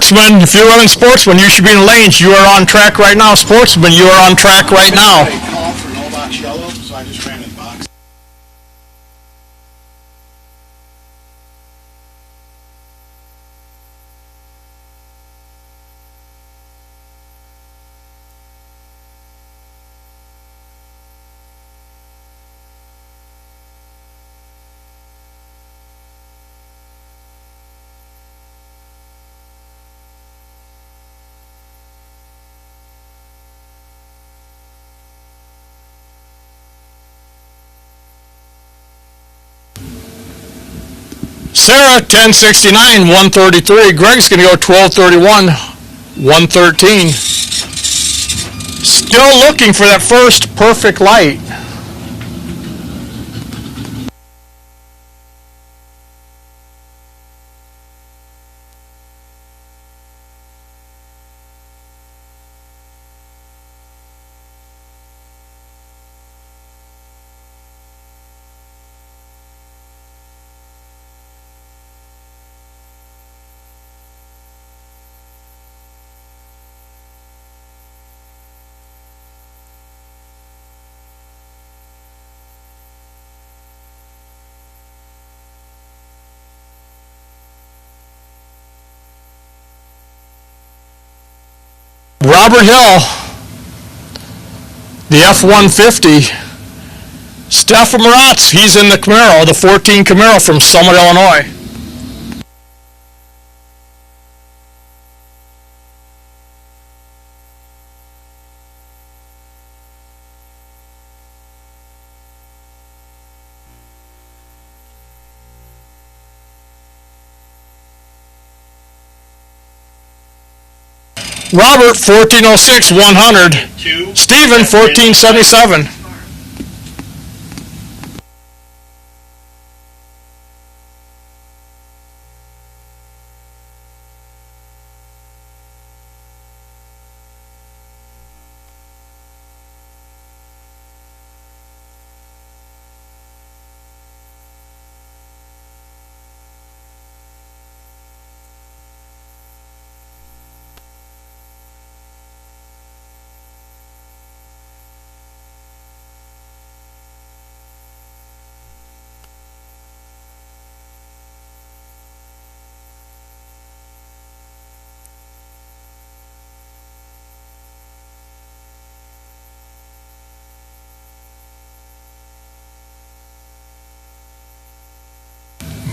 Sportsman, if you're running Sportsman, you should be in the lanes. You are on track right now. Sportsman, you are on track right now. I called for no box yellow, so I just ran in box. Sarah, 1069, 133. Greg's going to go 1231, 113. Still looking for that first perfect light. Robert Hill, the F-150. Stephen Maratz, he's in the Camaro, the 14 Camaro from Summit, Illinois. Robert, 1406, 100. Stephen, 1477.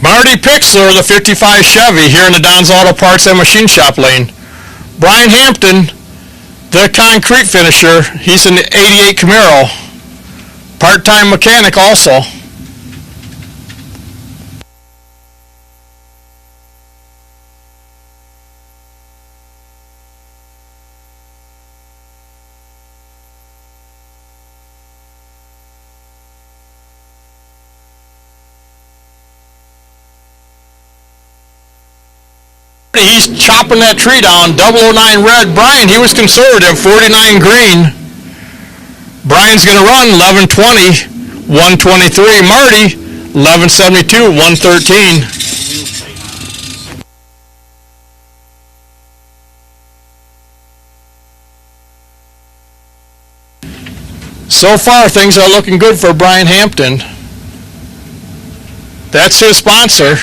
Marty Pixler, the 55 Chevy, here in the Don's Auto Parts and Machine Shop lane. Brian Hampton, the concrete finisher, he's in the 88 Camaro. Part-time mechanic also. He's chopping that tree down. 009 red. Brian, he was conservative. 49 green. Brian's going to run 1120, 123. Marty, 1172, 113. So far, things are looking good for Brian Hampton. That's his sponsor.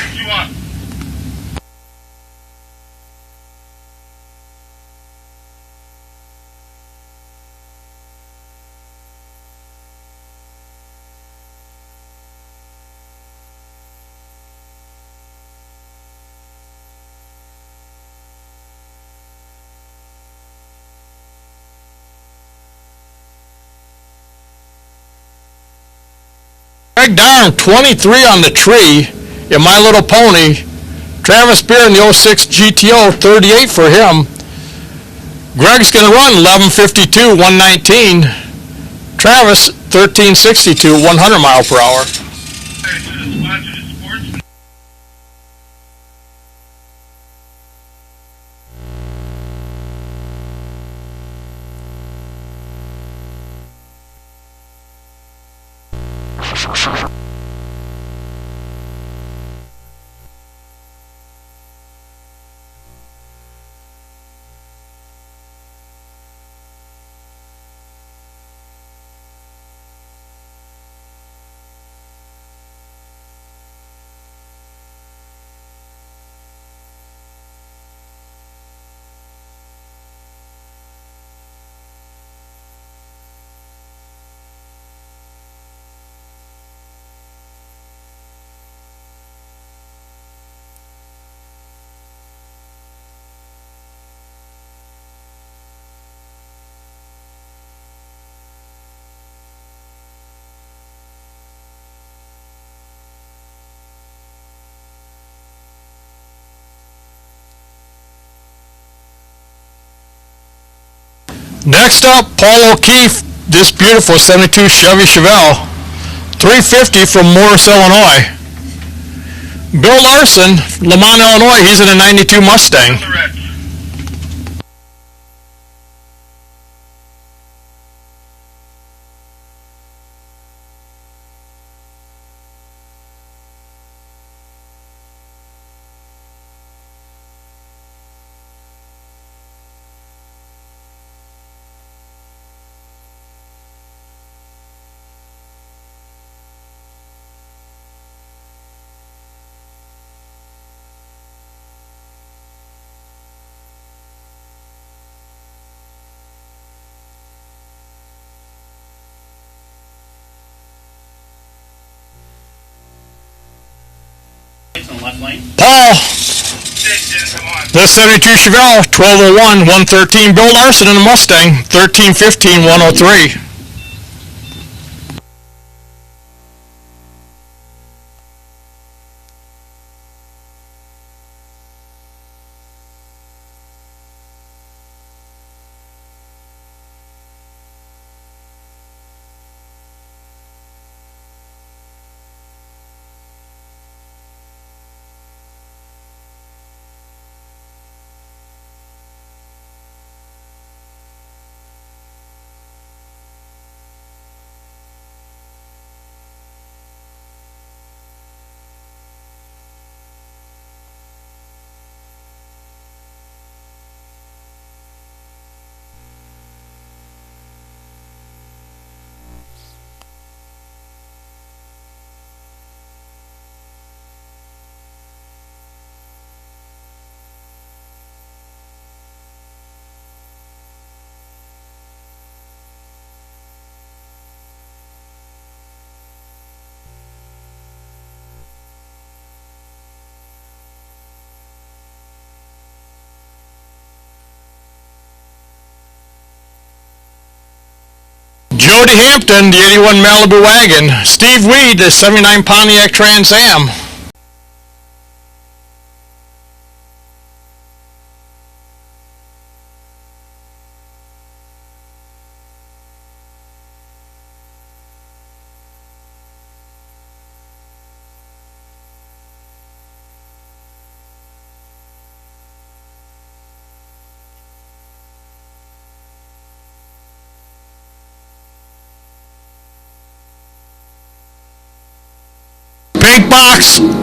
Greg Darn, 23 on the tree in My Little Pony. Travis Beer in the 06 GTO, 38 for him. Greg's going to run 1152, 119. Travis, 1362, 100 mile per hour. Next up, Paul O'Keefe, this beautiful 72 Chevy Chevelle, $350 from Morris, Illinois. Bill Larson, Lemont, Illinois, he's in a 92 Mustang. Left lane. Paul, this 72 Chevelle, 1201, 113. Bill Larson in a Mustang, 1315, 103. Jody Hampton, the 81 Malibu wagon. Steve Weed, the 79 Pontiac Trans Am.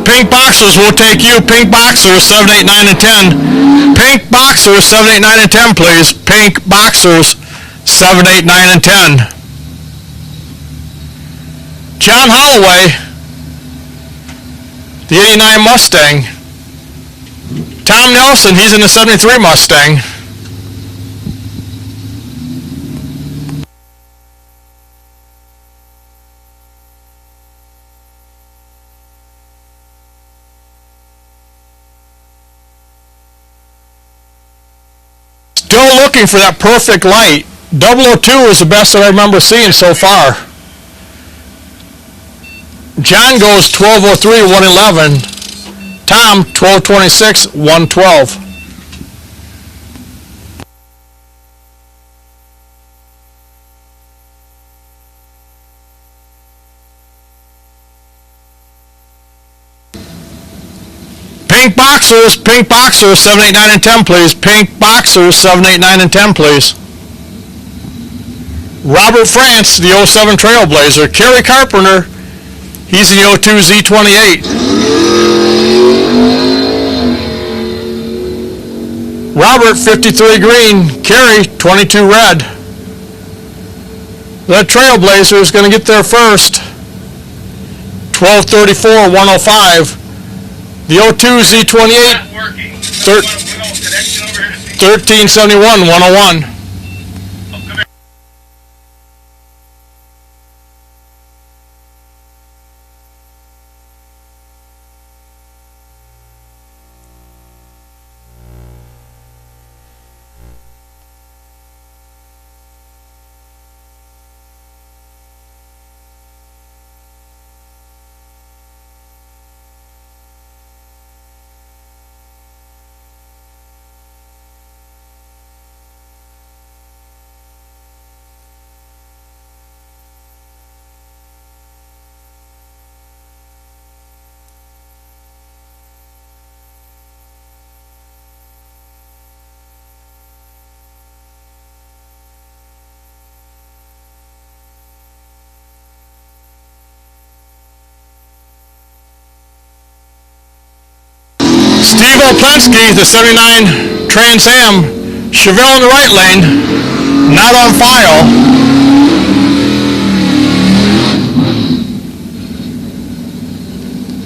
Pink Boxers will take you. Pink Boxers, 7, 8, 9, and 10. Pink Boxers, 7, 8, 9, and 10, please. Pink Boxers, 7, 8, 9, and 10. John Holloway, the 89 Mustang. Tom Nelson, he's in the 73 Mustang. Still looking for that perfect light. 002 is the best that I remember seeing so far. John goes 1203, 111. Tom, 1226, 112. Pink Boxers, 7, 8, 9, and 10, please. Pink Boxers, 7, 8, 9, and 10, please. Robert France, the 07 Trailblazer. Kerry Carpenter, he's in the 02 Z28. Robert, 53 green. Kerry, 22 red. That Trailblazer is going to get there first. 1234, 105. The 02 Z28, 1371, 101. Plensky, the 79 Trans Am, Chevelle in the right lane, not on file.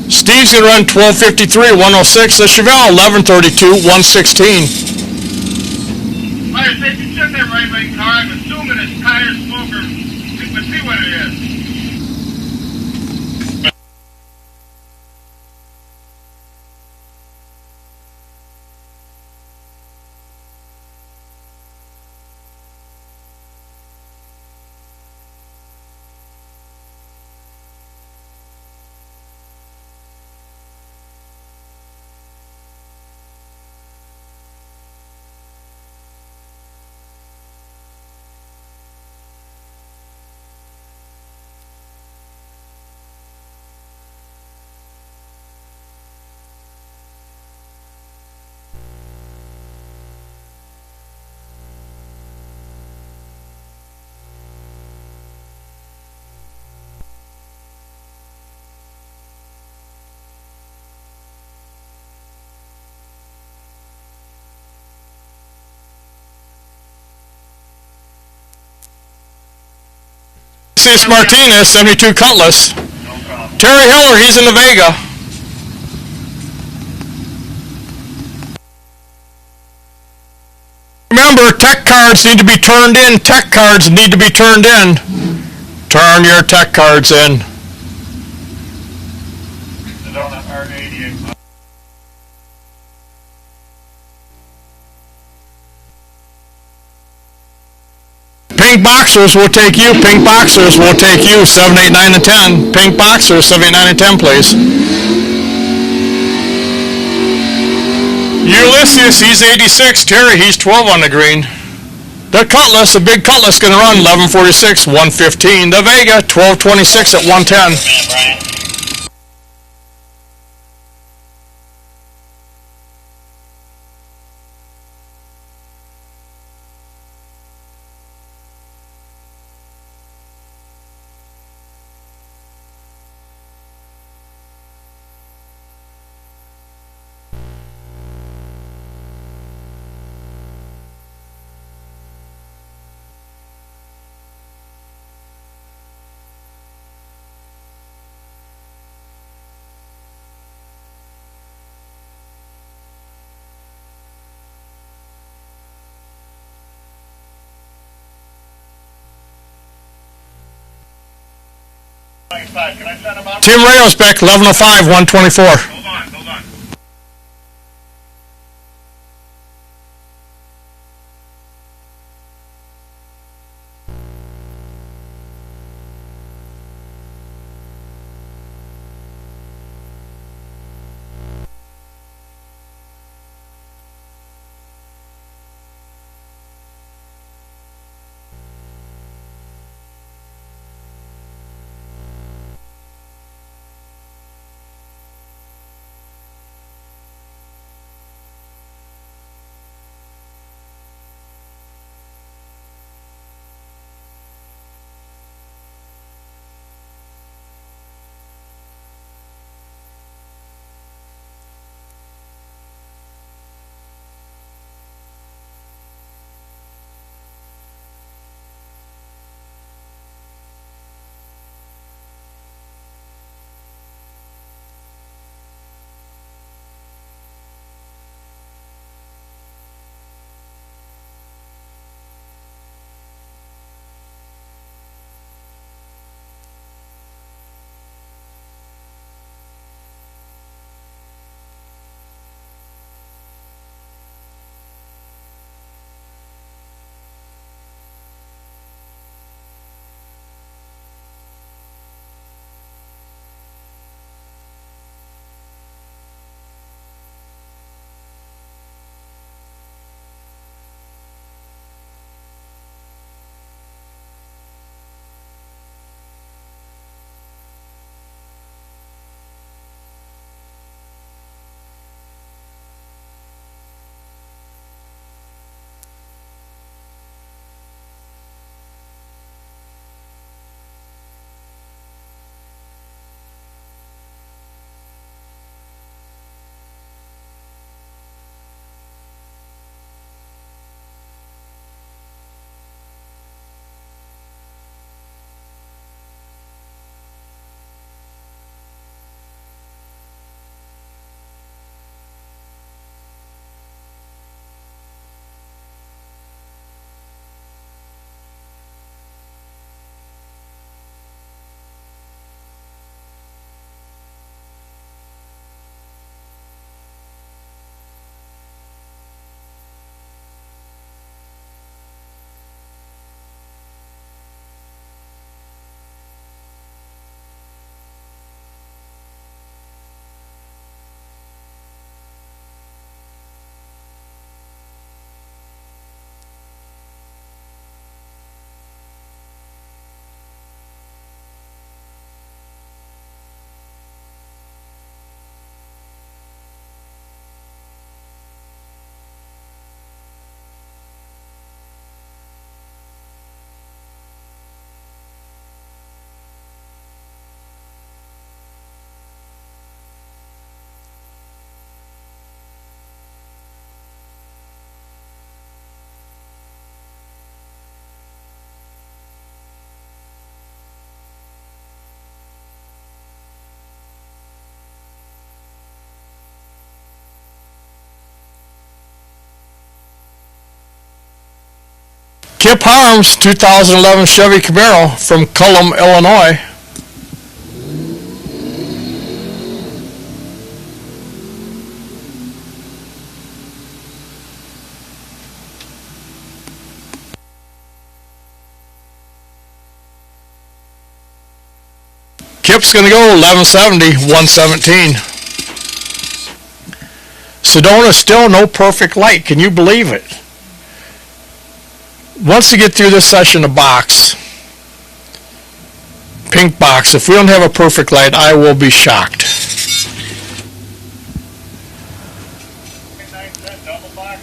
Steve's going to run 12:53, 106. The Chevelle 11:32, 116. Fire safety, check that right lane car. I'm assuming it's tire smoker. Let's see what it is. Cis Martinez, 72 Cutlass. No problem. Terry Hiller, he's in the Vega. Remember, tech cards need to be turned in. Tech cards need to be turned in. Turn your tech cards in. The donut R88. Pink Boxers will take you. Pink Boxers will take you. 7, 8, 9, and 10. Pink Boxers, 7, 8, 9, and 10, please. Ulysses, he's 86. Terry, he's 12 on the green. The Cutlass, the big Cutlass, going to run 11:46, 115. The Vega, 12:26 at 110. Brian. Can I send him up? Tim Rayos back, 11:05, 124. Hold on, hold on. Kip Harms, 2011 Chevy Camaro from Cullum, Illinois. Kip's going to go 1170, 117. Sedona still no perfect light. Can you believe it? Once you get through this session of box, pink box, if we don't have a perfect light, I will be shocked. Double box.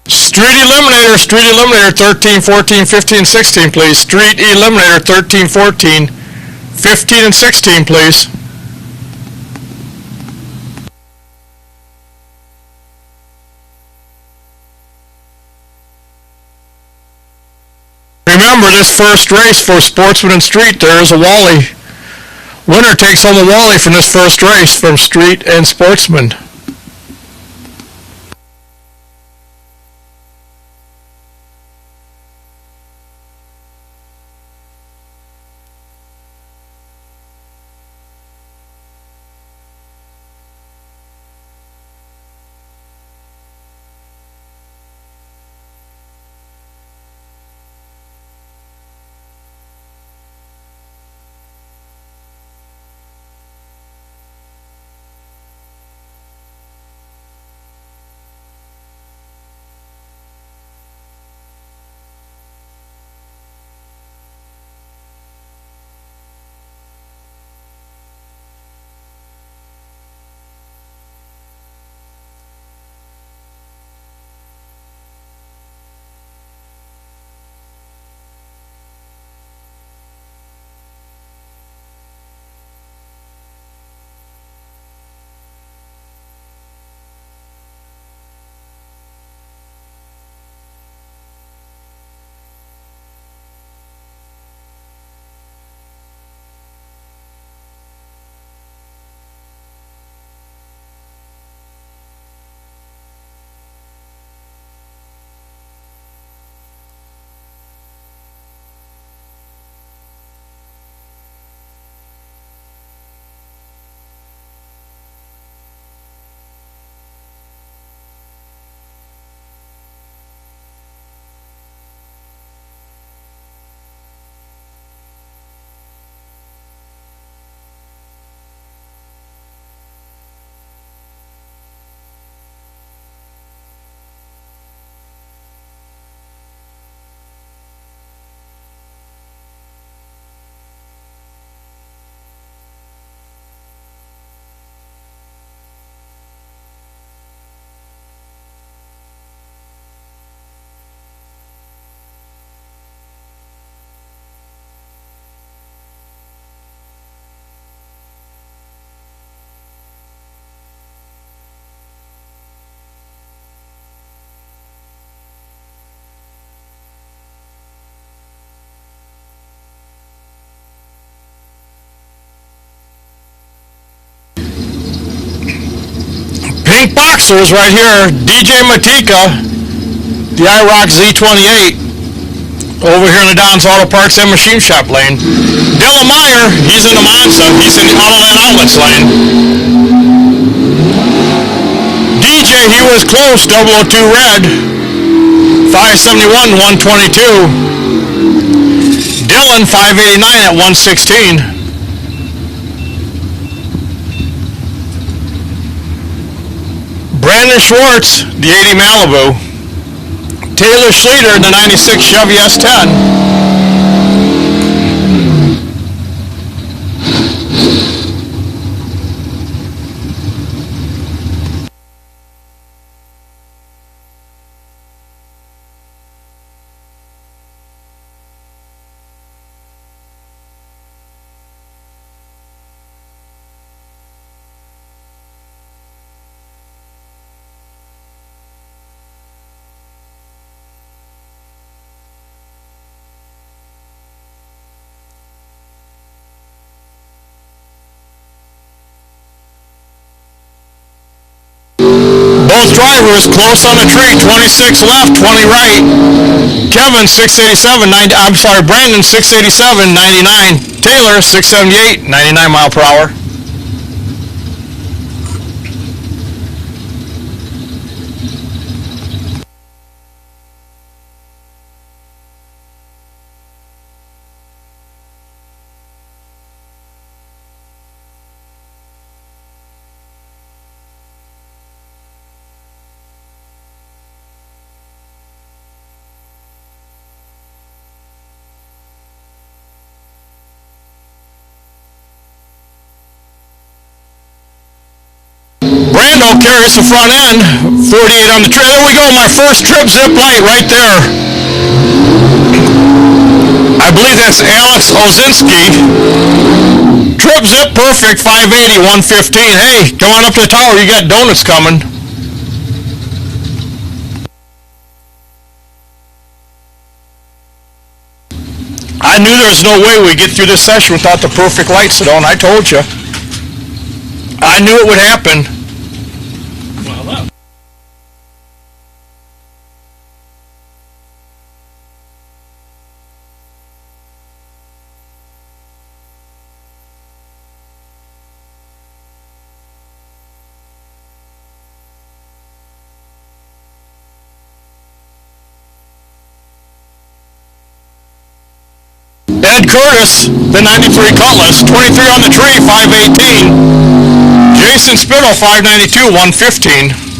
Street Eliminator 13, 14, 15, 16, please. Street Eliminator 13, 14, 15, and 16, please. Remember, this first race for Sportsman and Street, there is a Wally. Winner takes home a Wally from this first race from Street and Sportsman. Pink Boxers right here, DJ Matika, the IROC Z28, over here in the Don's Auto Parts and Machine Shop lane. Dylan Meyer, he's in the Monza, he's in the Autoland Outlets lane. DJ, he was close, 002 red, 571, 122. Dylan, 589 at 116. Brandon Schwartz, the 80 Malibu. Taylor Schleter, the 96 Chevy S10. drivers close on the tree, 26 left, 20 right. Kevin, 687, 90, I'm sorry, Brandon, 687, 99. Taylor, 678, 99 mile per hour. Brando carries the front end, 48 on the trip. There we go, my first trip zip light right there. I believe that's Alex Ozinski. Trip zip perfect, 580, 115. Hey, come on up to the tower, you got donuts coming. I knew there was no way we'd get through this session without the perfect light, Sedona. I told you. I knew it would happen. Ed Curtis, the 93 Cutlass, 23 on the tree, 518. Jason Spittle, 592, 115.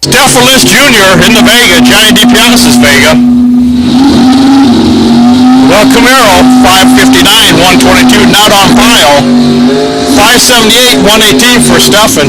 Stephalis Jr. in the Vega, Johnny DiPiana's Vega. Well, Camaro, 559, 122, not on file. 578, 118 for Stephan.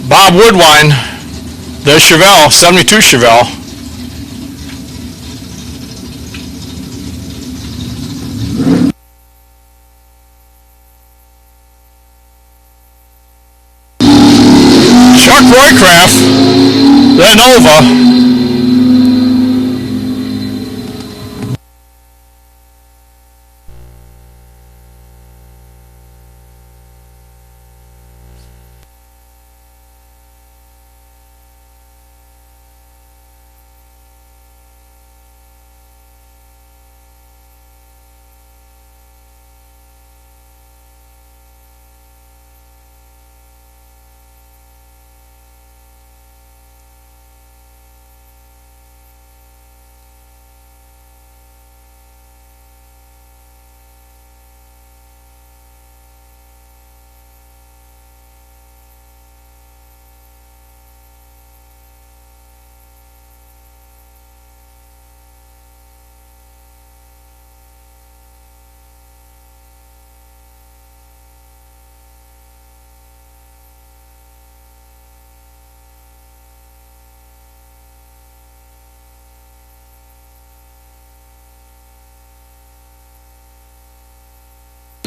Bob Woodwine, the Chevelle, 72 Chevelle. Chuck Roycraft, the Nova.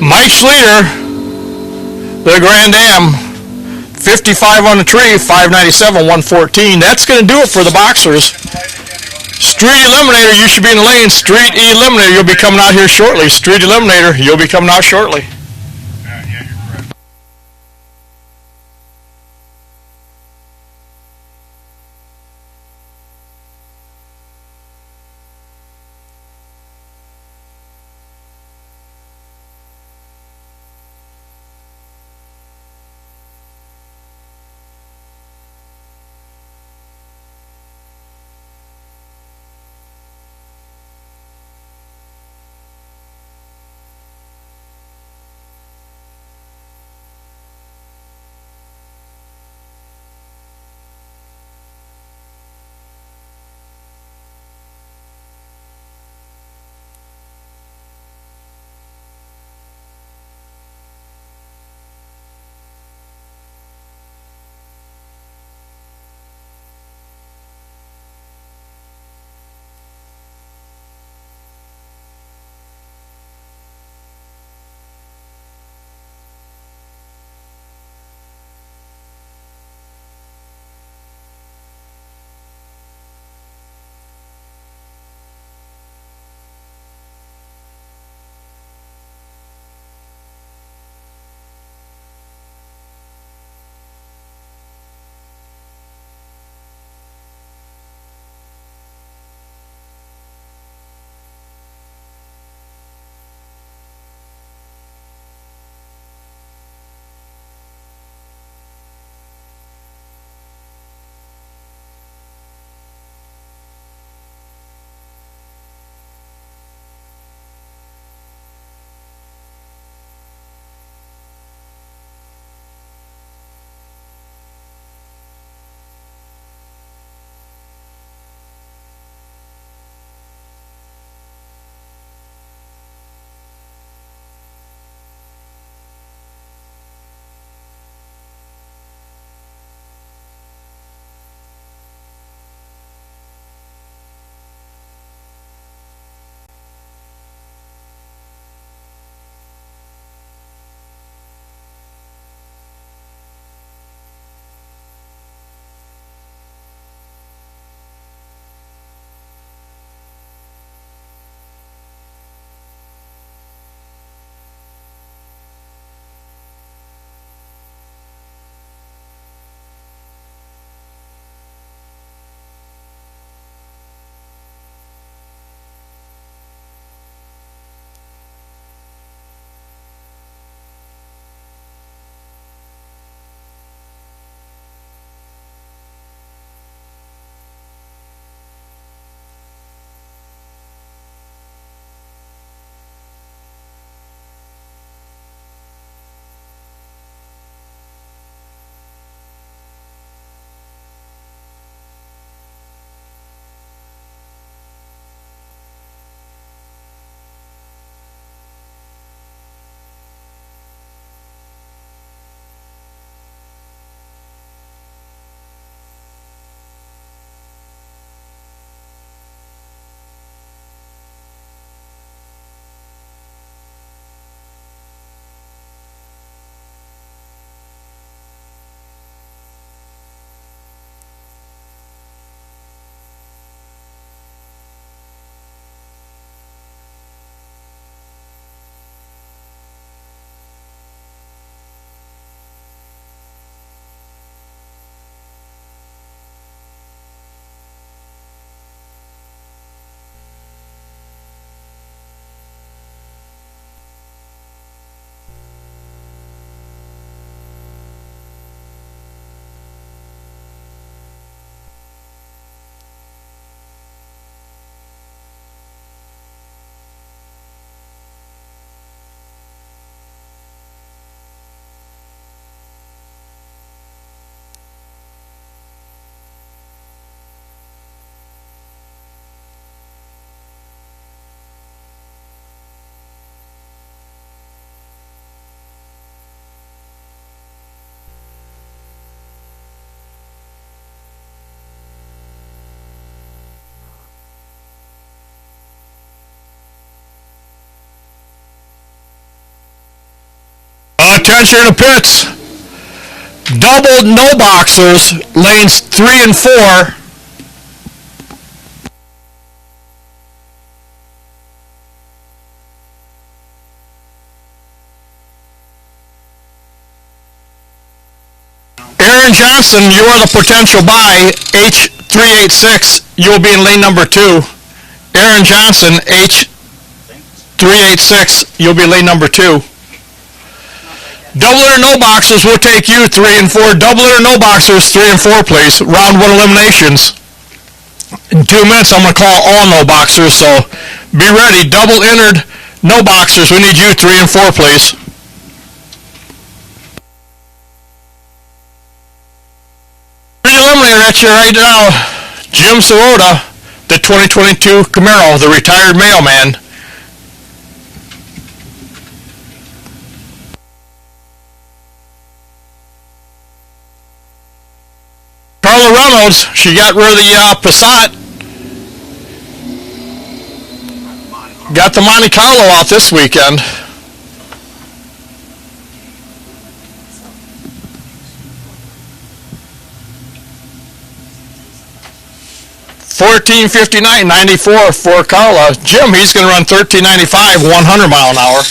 Mike Schleter, the Grand Am, 55 on the tree, 597, 114. That's going to do it for the boxers. Street Eliminator, you should be in the lane. Street Eliminator, you'll be coming out here shortly. Street Eliminator, you'll be coming out shortly. attention in the pits. Double no boxers, lanes 3 and 4. Aaron Johnson, you are the potential buy, H386, you'll be in lane number 2. Aaron Johnson, H386, you'll be lane number 2. Double or no boxers will take you 3 and 4. Double or no boxers 3 and 4, please. Round 1 eliminations. In 2 minutes, I'm going to call all no boxers, so be ready. Double entered, no boxers. We need you 3 and 4, please. Eliminator at you right now. Jim Sirota, the 2022 Camaro, the retired mailman. Carla Reynolds, she got rid of the Passat. Got the Monte Carlo out this weekend. $14.59.94 for Carla. Jim, he's going to run $13.95, 100 mile an hour.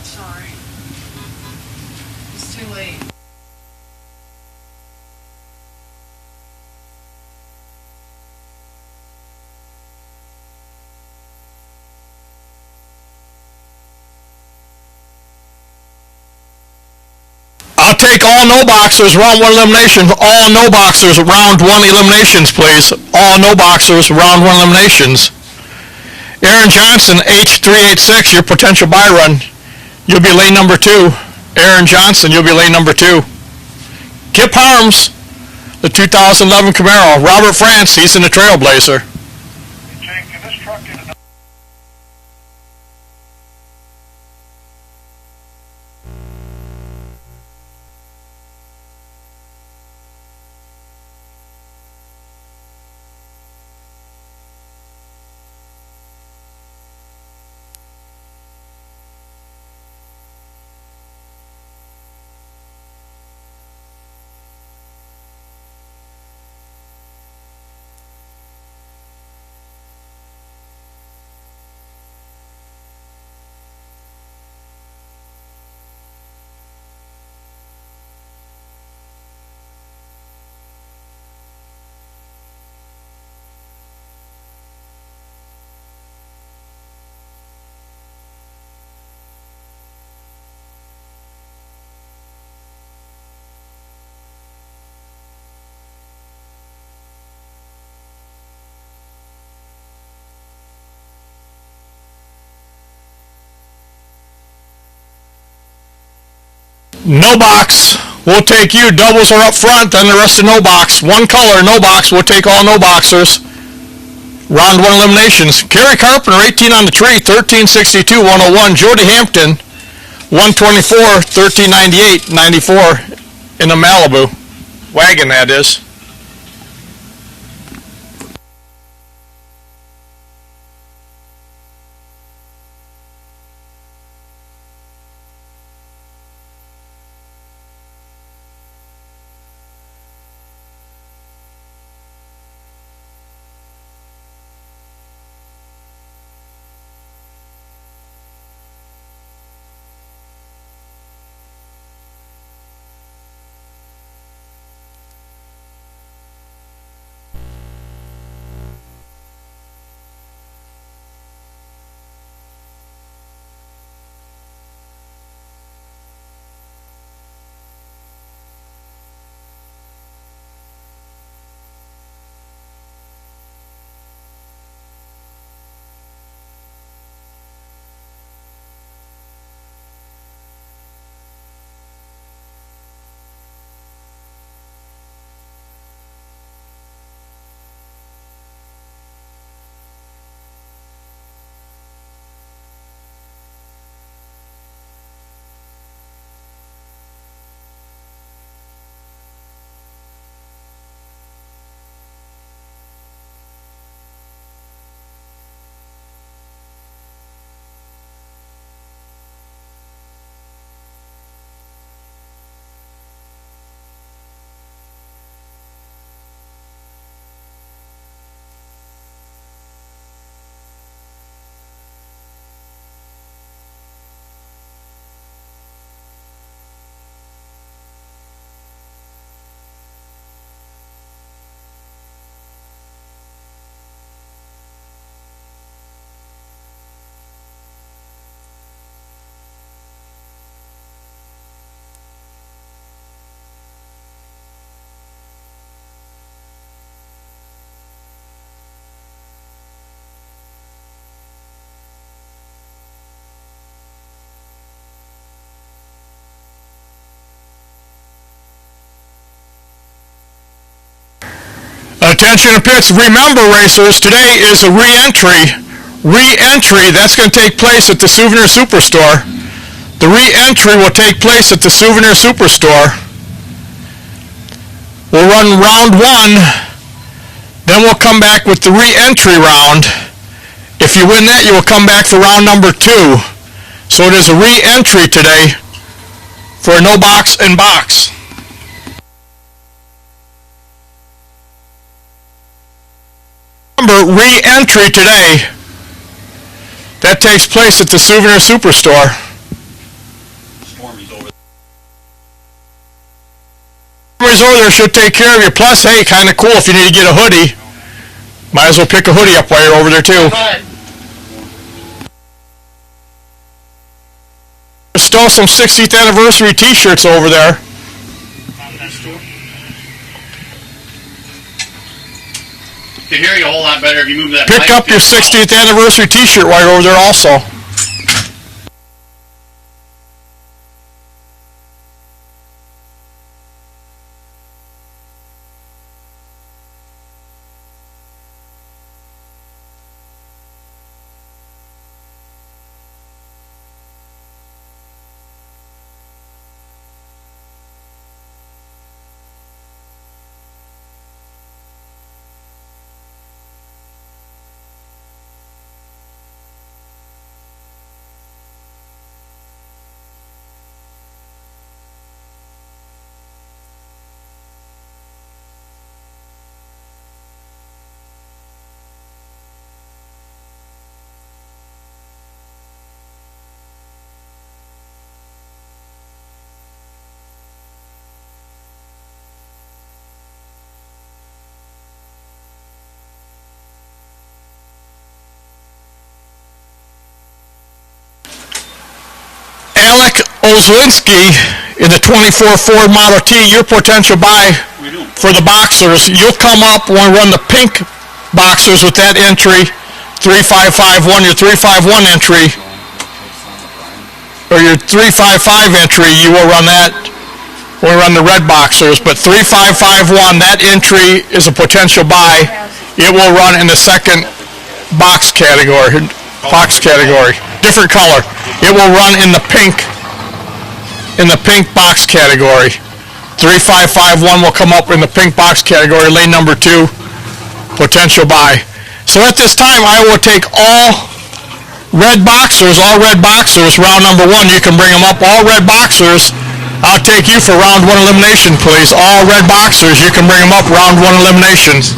Sorry. It's too late. I'll take all no boxers, round 1 eliminations. All no boxers, round 1 eliminations, please. All no boxers, round 1 eliminations. Aaron Johnson, H386, your potential buy run. You'll be lane number 2. Aaron Johnson, you'll be lane number 2. Kip Harms, the 2011 Camaro. Robert France, he's in the Trailblazer. Jake, can this truck get enough? No box, we'll take you. Doubles are up front, then the rest are no box. One color, no box, we'll take all no boxers. Round 1 eliminations. Kerry Carpenter, 18 on the tree, 1362, 101. Jody Hampton, 124, 1398, 94 in the Malibu. Wagon, that is. Attention to pits. Remember, racers, today is a re-entry. Re-entry, that's going to take place at the Souvenir Superstore. The re-entry will take place at the Souvenir Superstore. We'll run round 1, then we'll come back with the re-entry round. If you win that, you will come back for round number 2. So it is a re-entry today for a no box and box. Remember, re-entry today. That takes place at the Souvenir Superstore. Stormy's over Stormy's over there, should take care of you. Plus, hey, kind of cool if you need to get a hoodie. Might as well pick a hoodie up while you're over there too. There's still some 60th anniversary t-shirts over there. Can hear you a whole lot better if you move that. Pick up your 60th anniversary t-shirt while you're over there also. Ozlinski in the 24 Ford Model T, your potential buy for the boxers. You'll come up when we run the pink boxers with that entry, 3551, your 351 entry. or your 355 entry, you will run that when we run the red boxers. But 3551, that entry is a potential buy. It will run in the second box category. Different color. It will run in the pink box category. 3551 will come up in the pink box category, lane number 2, potential buy. So at this time, I will take all red boxers, round number 1. You can bring them up, all red boxers. I'll take you for round 1 elimination, please. All red boxers, you can bring them up, round 1 eliminations.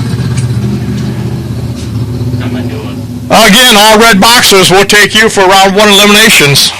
I'm gonna do it. Again, all red boxers will take you for round 1 eliminations.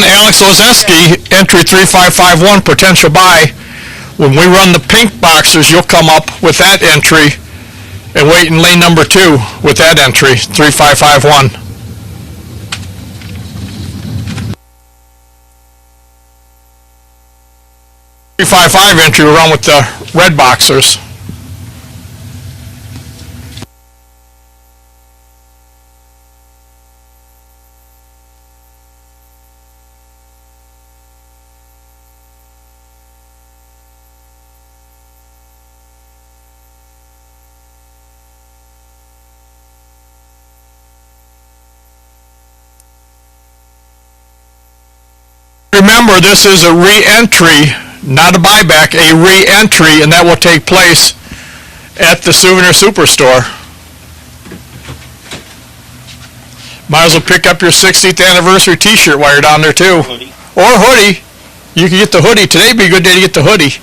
Alex Lozeski, entry 3551, potential buy. When we run the pink boxers, you'll come up with that entry and wait in lane number 2 with that entry, 3551. 355 entry will run with the red boxers. Remember, this is a re-entry, not a buyback, a re-entry, and that will take place at the Souvenir Superstore. Might as well pick up your 60th anniversary t-shirt while you're down there too. Hoodie. Or a hoodie. You can get the hoodie. Today would be a good day to get the hoodie.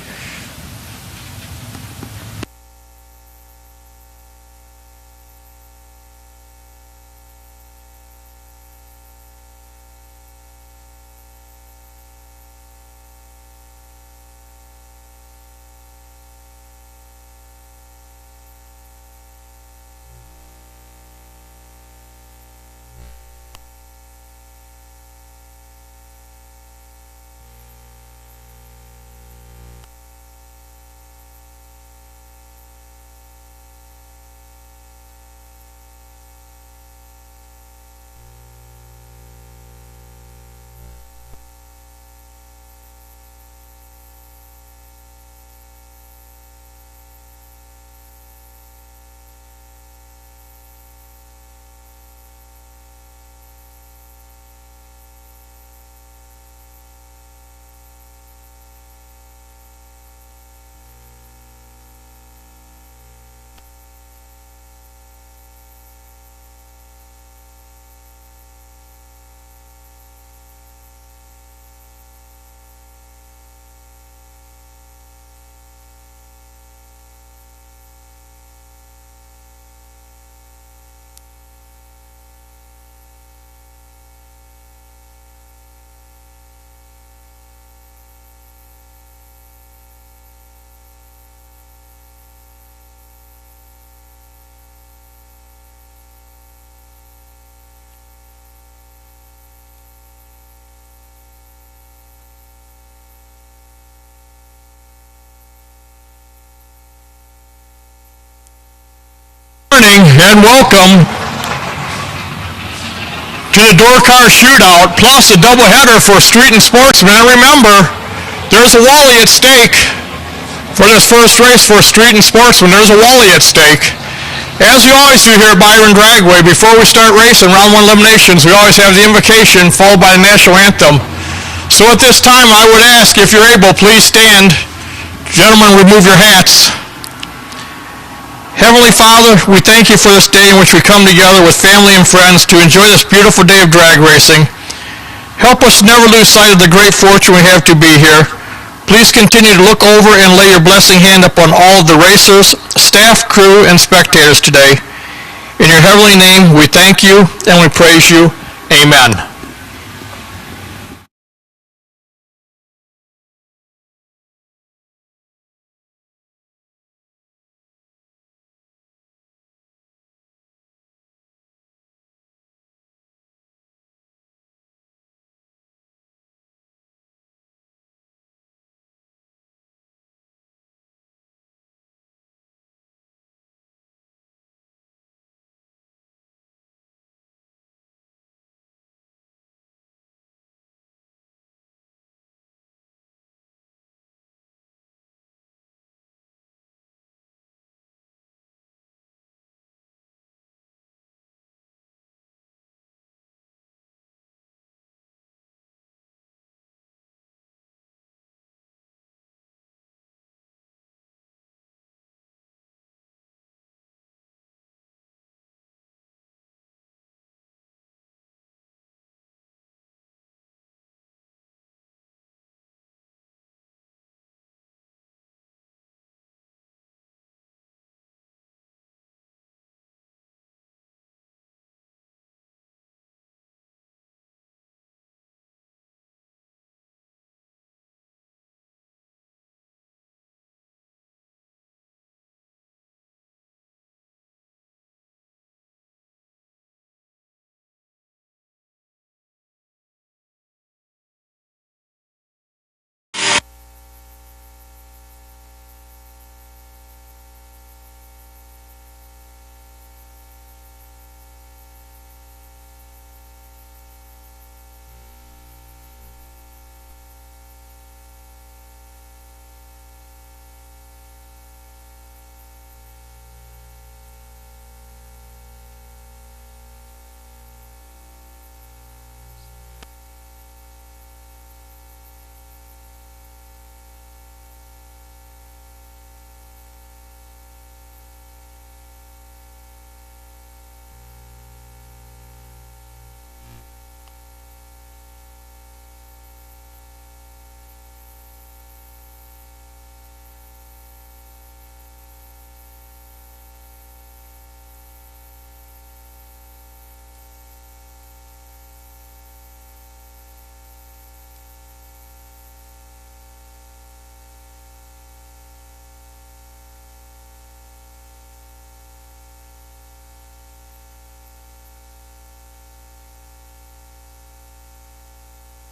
Morning and welcome to the Door Car Shootout, plus a doubleheader for Street and Sportsman. And remember, there's a Wally at stake for this first race for Street and Sportsman. There's a Wally at stake. As you always do here at Byron Dragway, before we start racing round one eliminations, we always have the invocation followed by the national anthem. So at this time, I would ask, if you're able, please stand. Gentlemen, remove your hats. Heavenly Father, we thank you for this day in which we come together with family and friends to enjoy this beautiful day of drag racing. Help us never lose sight of the great fortune we have to be here. Please continue to look over and lay your blessing hand upon all of the racers, staff, crew, and spectators today. In your heavenly name, we thank you and we praise you. Amen.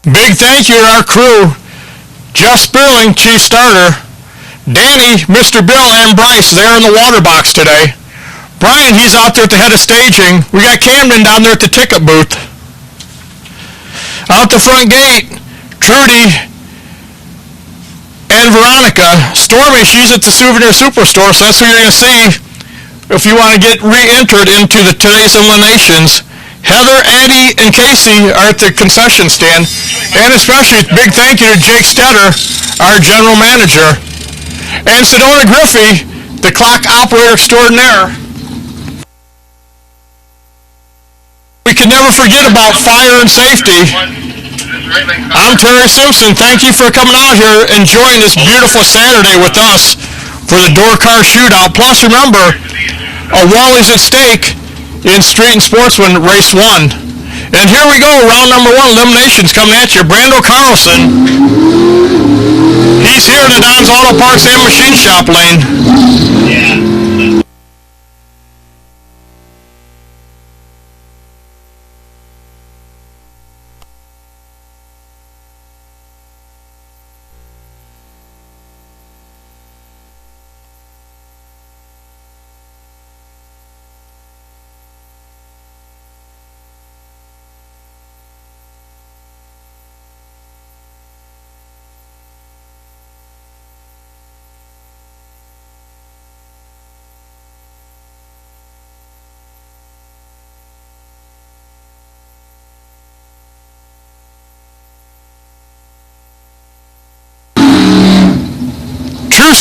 Big thank you to our crew, Jeff Spearling, Chief Starter, Danny, Mr. Bill, and Bryce there in the water box today. Brian, he's out there at the head of staging. We got Camden down there at the ticket booth. Out the front gate, Trudy and Veronica. Stormy, she's at the Souvenir Superstore, so that's who you're going to see if you want to get re-entered into today's eliminations. Heather, Addie, and Casey are at the concession stand. And especially a big thank you to Jake Stetter, our general manager. And Sedona Griffey, the clock operator extraordinaire. We can never forget about fire and safety. I'm Terry Simpson. Thank you for coming out here, enjoying this beautiful Saturday with us for the Door Car Shootout. Plus, remember, a Wally's at stake in Street and Sportsman Race 1. And here we go, round number 1, eliminations coming at you. Brando Carlson, he's here in the Don's Auto Parts and Machine Shop lane. Yeah.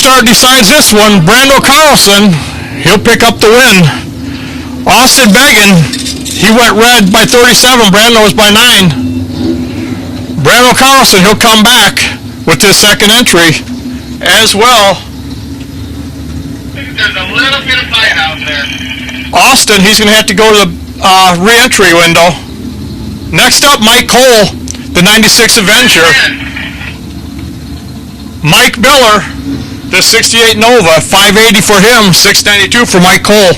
star decides this one. Brando Carlson, he'll pick up the win. Austin Began, he went red by 37. Brando was by 9. Brando Carlson, he'll come back with his second entry as well. There's a little bit of fight out there. Austin, he's going to have to go to the re-entry window. Next up, Mike Cole, the 96 Avenger. Mike Miller, the 68 Nova, 580 for him, 692 for Mike Cole.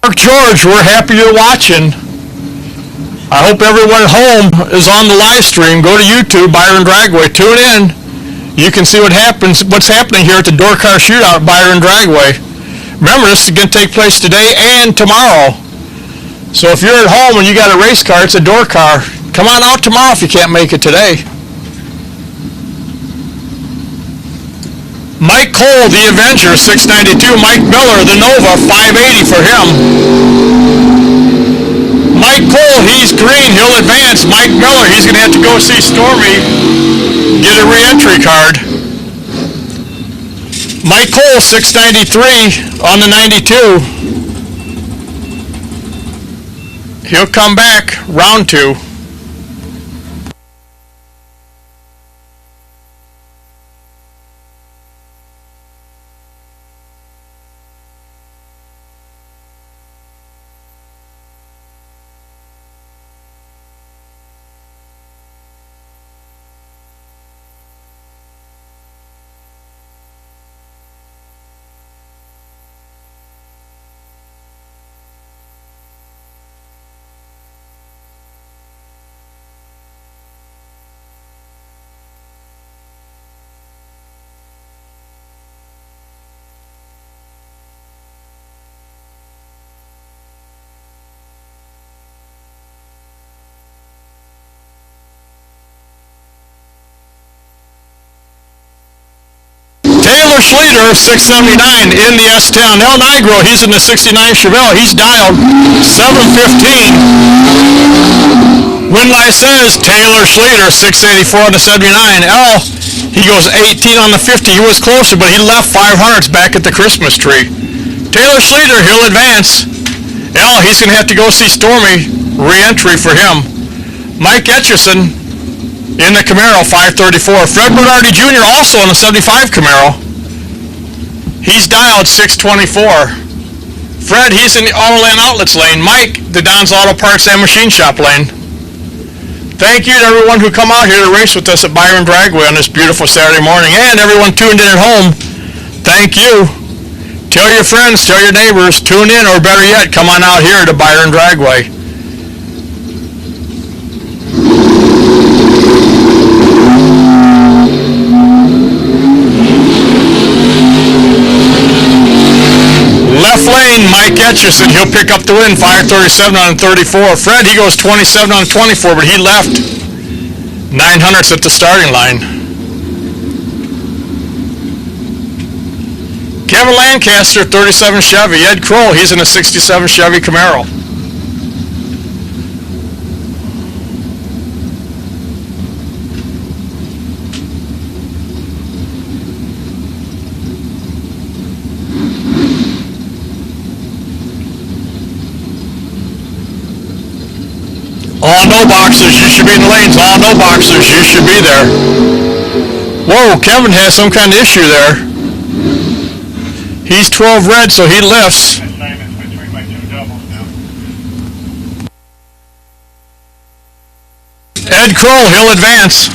Mark George, we're happy you're watching. I hope everyone at home is on the live stream. Go to YouTube, Byron Dragway. Tune in. You can see what's happening here at the Door Car Shootout, Byron Dragway. Remember, this is going to take place today and tomorrow. So if you're at home and you got a race car, it's a door car. Come on out tomorrow if you can't make it today. Mike Cole, the Avenger, 692. Mike Miller, the Nova, 580 for him. Mike Cole, he's green, he'll advance. Mike Miller, he's going to have to go see Stormy, get a re-entry card. Mike Cole, 693 on the 92. He'll come back, round 2. Taylor Schleter, 679 in the S-Town. El Nigro, he's in the 69 Chevelle. He's dialed 715. Winlight says Taylor Schleter, 684 on the 79. El, he goes 18 on the 50. He was closer, but he left 500s back at the Christmas tree. Taylor Schleter, he'll advance. El, he's going to have to go see Stormy. Re-entry for him. Mike Etchison in the Camaro, 534. Fred Bernardi Jr. also in the 75 Camaro. He's dialed 624. Fred, he's in the Autoland Outlets lane. Mike, the Don's Auto Parts and Machine Shop lane. Thank you to everyone who come out here to race with us at Byron Dragway on this beautiful Saturday morning. And everyone tuned in at home, thank you. Tell your friends, tell your neighbors, tune in, or better yet, come on out here to Byron Dragway. Mike Etchison, he'll pick up the win, 537 on 34. Fred, he goes 27 on 24, but he left 900s at the starting line. Kevin Lancaster, 37 Chevy. Ed Kroll, he's in a 67 Chevy Camaro. All no boxers, you should be in the lanes. All no boxers, you should be there. Whoa, Kevin has some kind of issue there. He's 12 red, so he lifts. This name is between my two doubles now. Ed Kroll, he'll advance.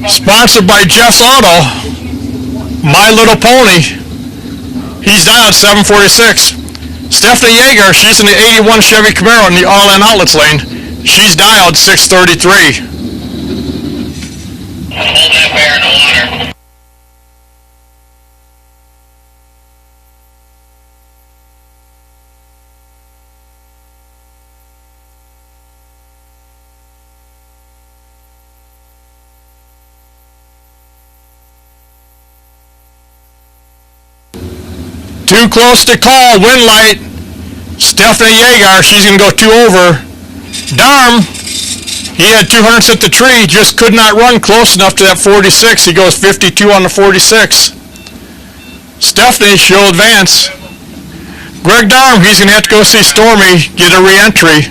Sponsored by Jeff's Auto, My Little Pony. He's dialed 746. Stephanie Yeager, she's in the 81 Chevy Camaro in the all-in outlets lane. She's dialed 633. Hold that bear in the water. Too close to call, win light. Stephanie Yeager, she's going to go 2 over. Darm, he had 200s at the tree, just could not run close enough to that 46. He goes 52 on the 46. Stephanie, she'll advance. Greg Darm, he's going to have to go see Stormy, get a re-entry,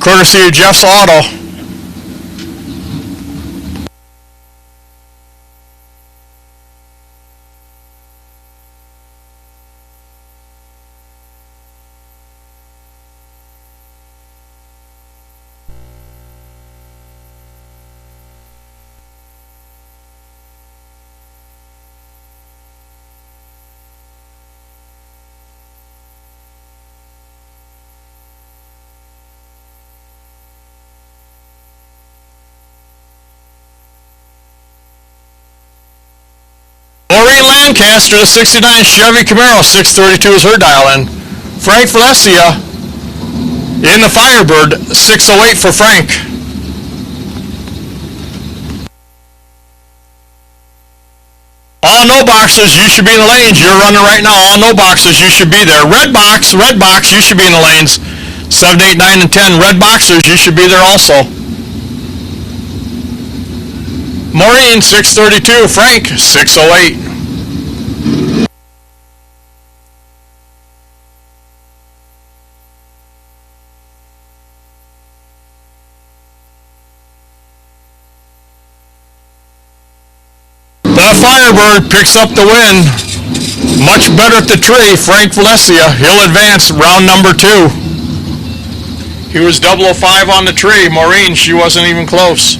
courtesy of Jeff's Auto. Lancaster, the 69 Chevy Camaro, 632 is her dial-in. Frank Valencia in the Firebird, 608 for Frank. All no boxers, you should be in the lanes. You're running right now. All no boxers, you should be there. Red box, you should be in the lanes. 7, 8, 9, and 10. Red boxers, you should be there also. Maureen, 632. Frank, 608. The Firebird picks up the win. Much better at the tree. Frank Valencia, he'll advance round number 2. He was 005 on the tree. Maureen, she wasn't even close.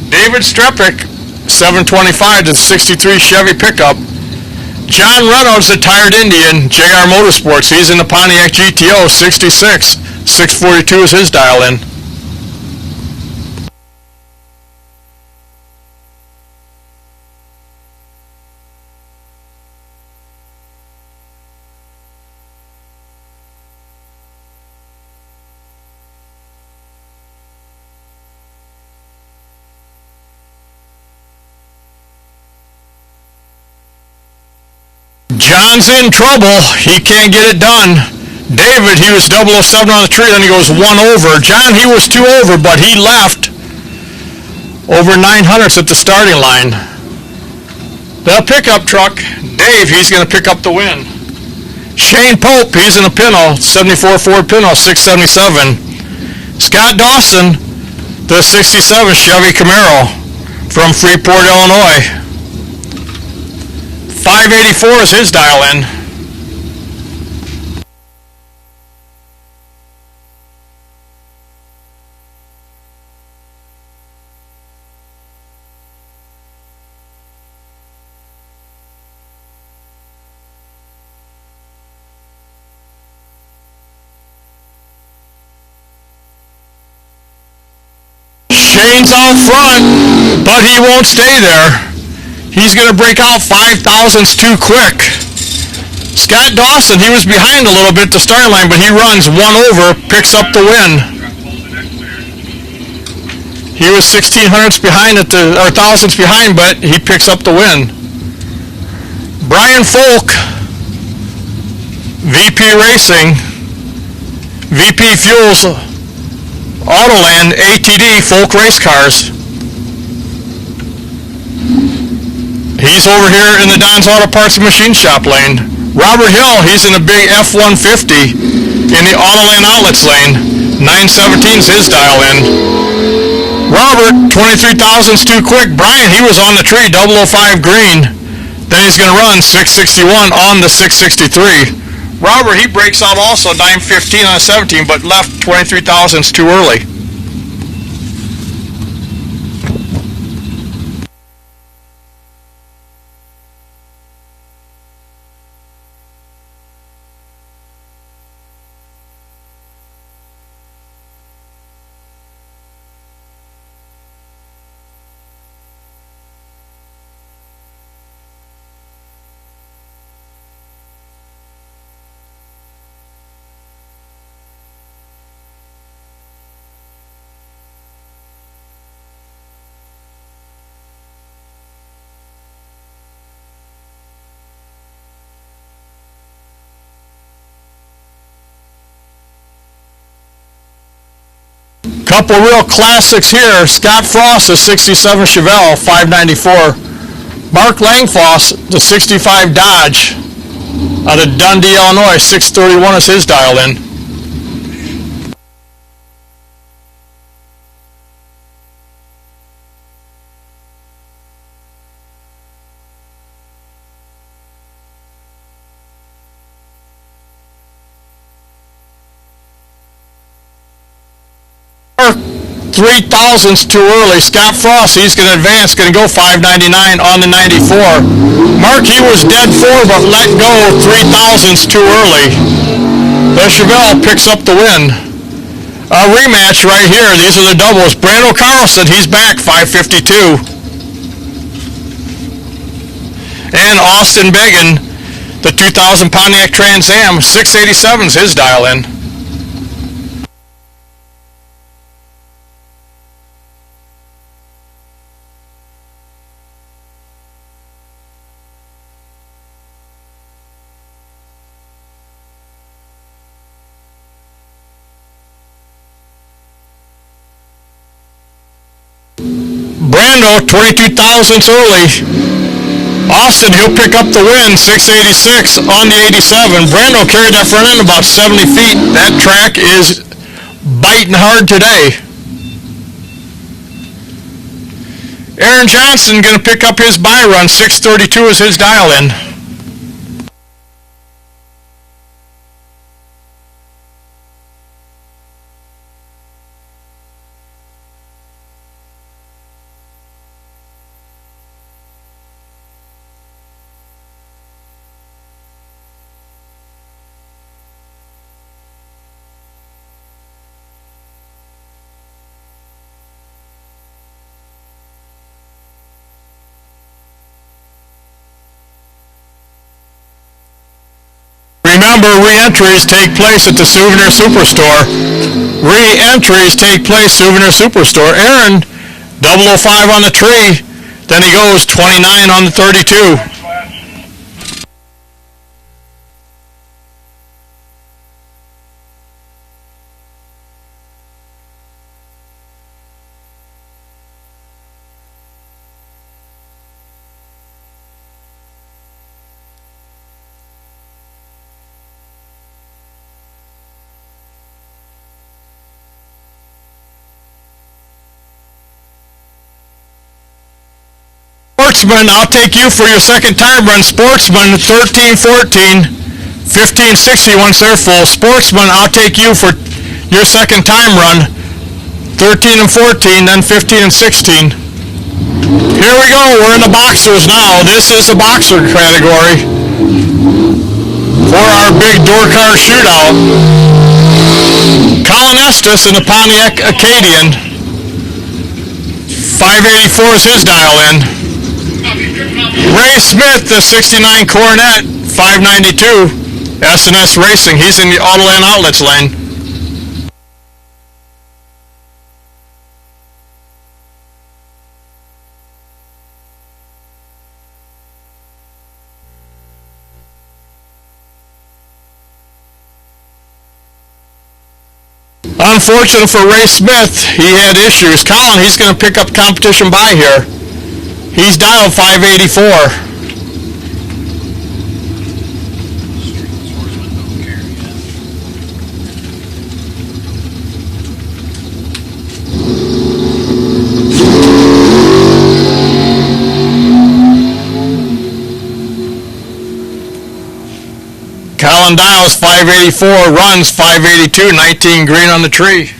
David Strepick, 725 to the 63 Chevy pickup. John Reynolds, the Tired Indian, JR Motorsports. He's in the Pontiac GTO, 66. 642 is his dial-in. John's in trouble. He can't get it done. David, he was 007 on the tree, then he goes 1 over. John, he was 2 over, but he left over 900s at the starting line. The pickup truck, Dave, he's going to pick up the win. Shane Pope, he's in a Pinto, 74 Ford Pinto, 677. Scott Dawson, the 67 Chevy Camaro from Freeport, Illinois. 584 is his dial-in. Shane's out front, but he won't stay there. He's going to break out 5,000s too quick. Scott Dawson, he was behind a little bit at the starting line, but he runs 1 over, picks up the win. He was 1,600s behind or 1,000s behind, but he picks up the win. Brian Folk, VP Racing, VP Fuels, Autoland, ATD, Folk Race Cars. He's over here in the Don's Auto Parts and Machine Shop lane. Robert Hill, he's in a big F-150 in the Autoland Outlets lane. 917's his dial-in. Robert, 23,000's too quick. Brian, he was on the tree, 005 green. Then he's going to run 661 on the 663. Robert, he breaks out also 915 on 17, but left 23,000's too early. Couple real classics here. Scott Frost, the 67 Chevelle, 594. Mark Langfoss, the 65 Dodge, out of Dundee, Illinois, 631 is his dial-in. Mark, 3,000's too early. Scott Frost, he's going to advance, going to go 599 on the 94. Mark, he was dead 4, but let go 3,000's too early. The Chevelle picks up the win. A rematch right here. These are the doubles. Brando Carlson, he's back, 552. And Austin Began, the 2000 Pontiac Trans Am, 687's his dial-in. Brando, 22,000's early. Austin, he'll pick up the win, 686 on the 87. Brando carried that front end about 70 feet. That track is biting hard today. Aaron Johnson going to pick up his Byron, 632 is his dial-in. Remember, re-entries take place at the Souvenir Superstore. Re-entries take place Souvenir Superstore. Aaron, 005 on the tree. Then he goes 29 on the 32. Sportsman, I'll take you for your second time run. Sportsman, 13-14, 15-60 once they're full. Sportsman, I'll take you for your second time run. 13 and 14, then 15 and 16. Here we go, we're in the boxers now. This is the boxer category for our big door car shootout. Colin Estes in the Pontiac Acadian. 584 is his dial in. Ray Smith, the 69 Coronet, 592. S&S Racing, he's in the Autoland Outlets lane. Unfortunate for Ray Smith, he had issues. Colin, he's going to pick up competition by here. He's dialed 584. Colin dials 584, runs 582, 19 green on the tree.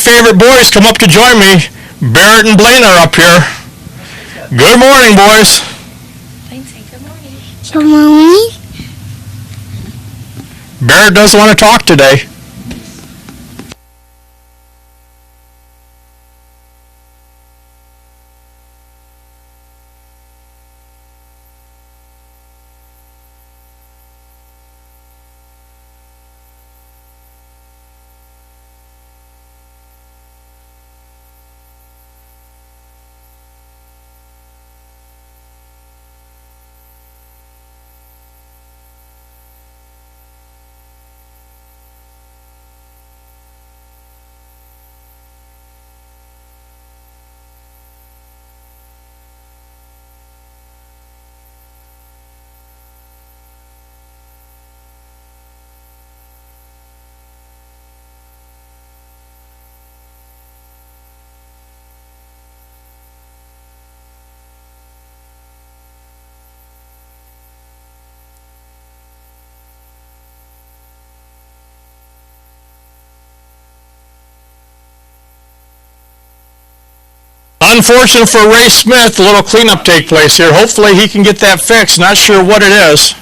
Favorite boys come up to join me. Barrett and Blaine are up here. Good morning, boys. Blaine, say good morning. Good morning. Barrett doesn't want to talk today. Unfortunate for Ray Smith, a little cleanup take place here. Hopefully he can get that fixed. Not sure what it is.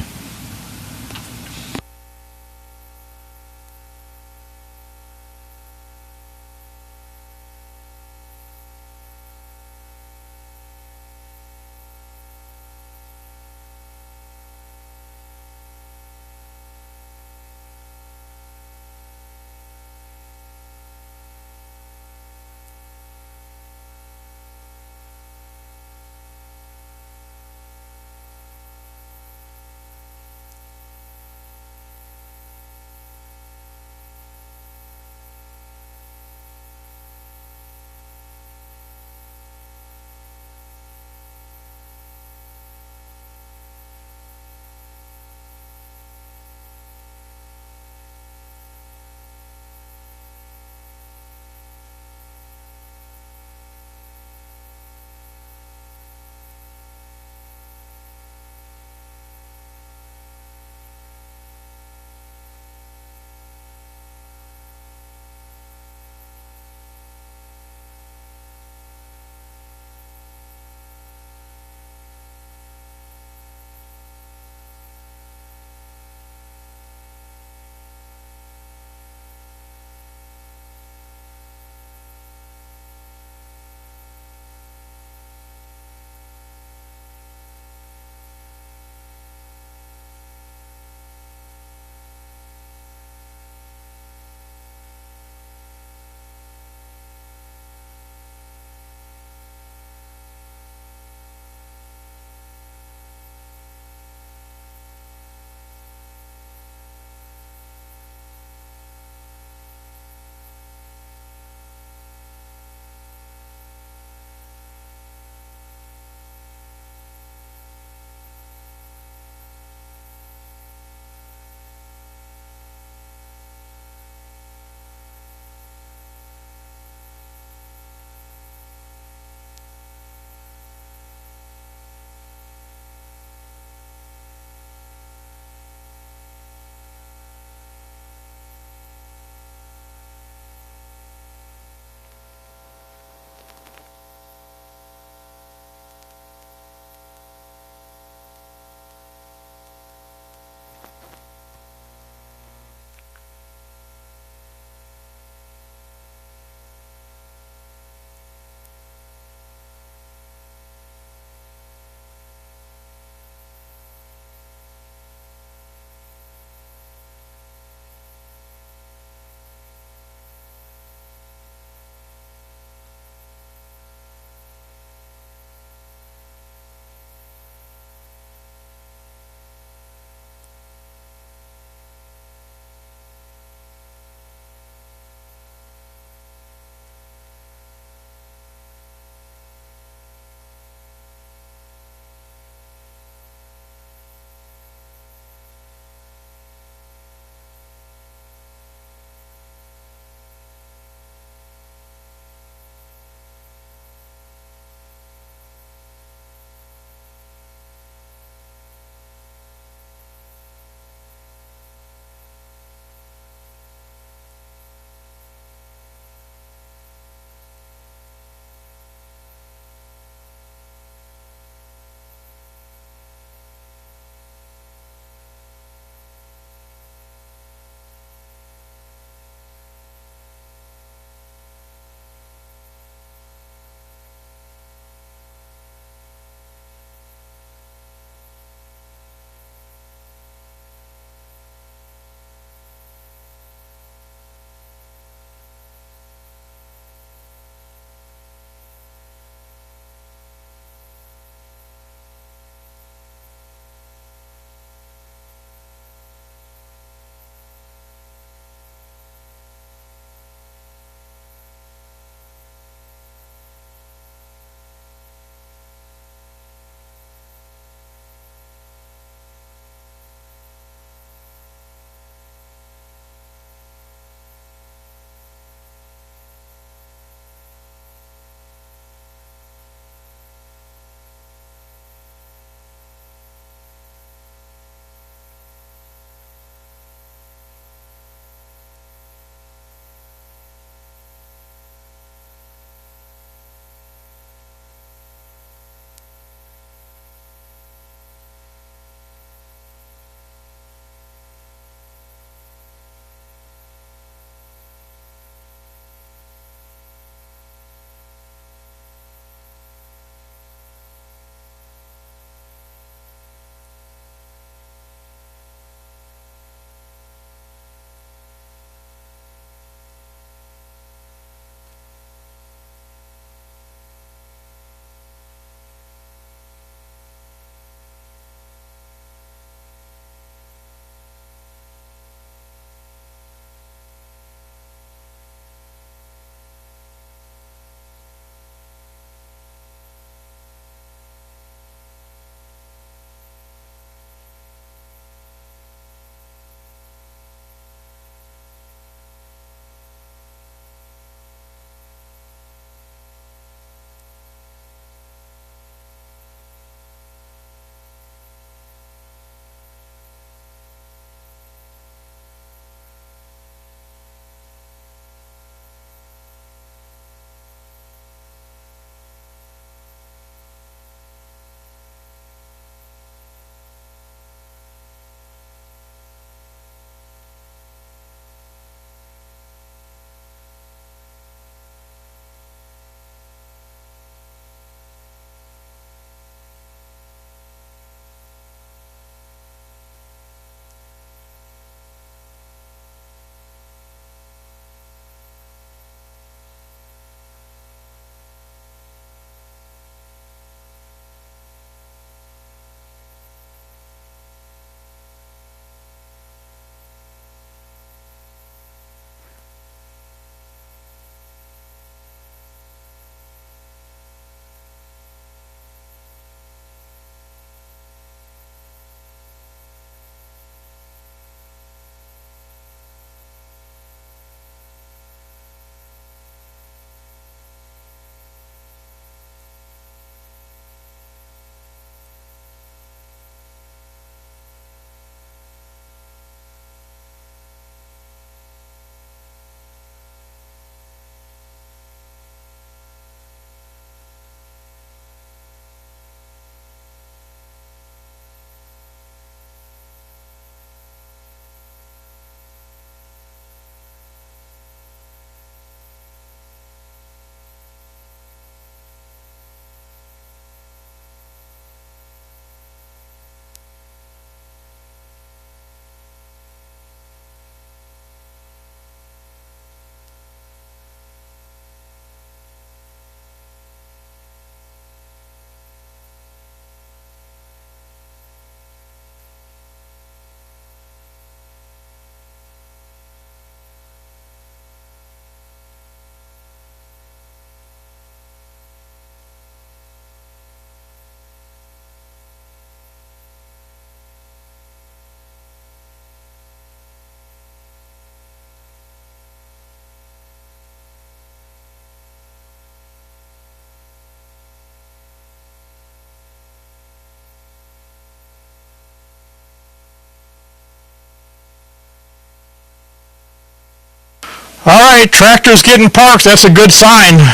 All right, tractor's getting parked. That's a good sign. Not a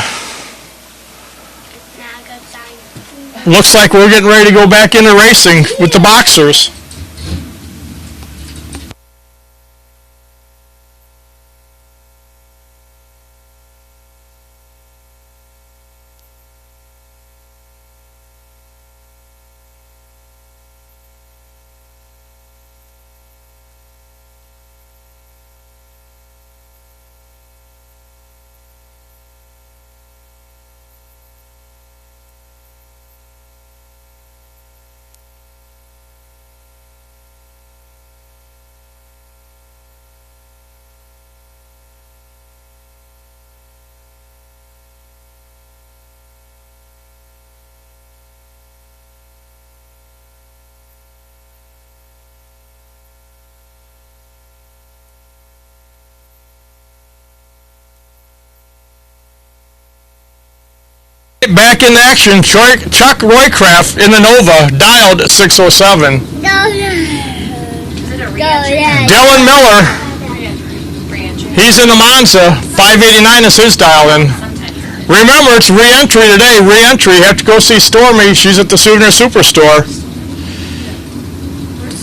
good sign. Looks like we're getting ready to go back into racing with the boxers. Back in action, Chuck Roycraft in the Nova, dialed at 607. Dylan Miller, he's in the Monza, 589 is his dial in. Remember, it's re-entry today. Re-entry, you have to go see Stormy. She's at the Souvenir Superstore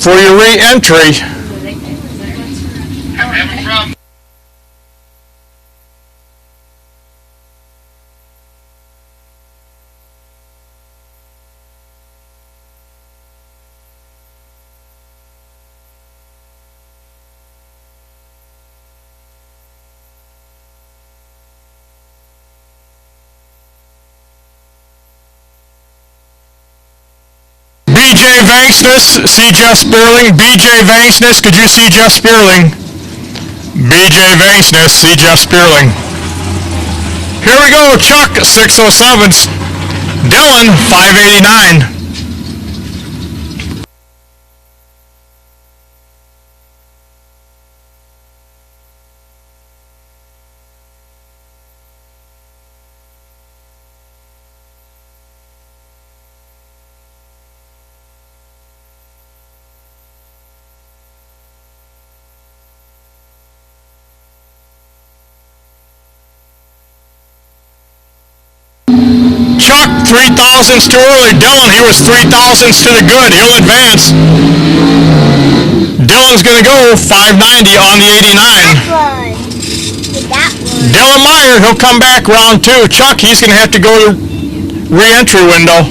for your re-entry. I'm having a problem. BJ Vanksness, see Jeff Spearling. BJ Vanksness, could you see Jeff Spearling? BJ Vanksness, see Jeff Spearling. Here we go, Chuck, 607. Dylan, 589. Chuck, 3,000s too early. Dylan, he was 3,000s to the good. He'll advance. Dylan's going to go 590 on the 89. Dylan Meyer, he'll come back round two. Chuck, he's going to have to go to re-entry window.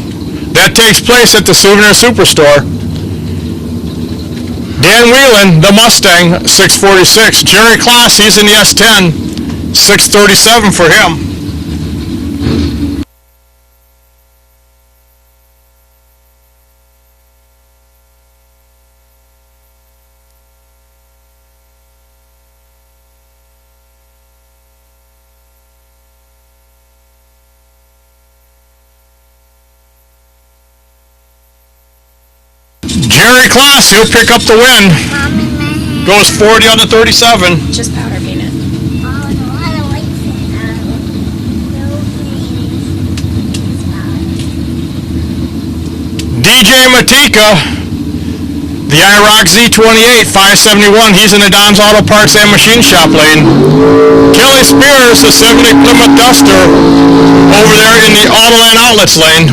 That takes place at the Souvenir Superstore. Dan Whelan, the Mustang, 646. Jerry Klaas, he's in the S10, 637 for him. Jerry Klaas, he'll pick up the win. Goes 40 on the 37. Just powder paint it. DJ Matika, the IROC Z28, 571. He's in the Don's Auto Parts and Machine Shop lane. Kelly Spears, the 70 Plymouth Duster, over there in the Autoland Outlets lane.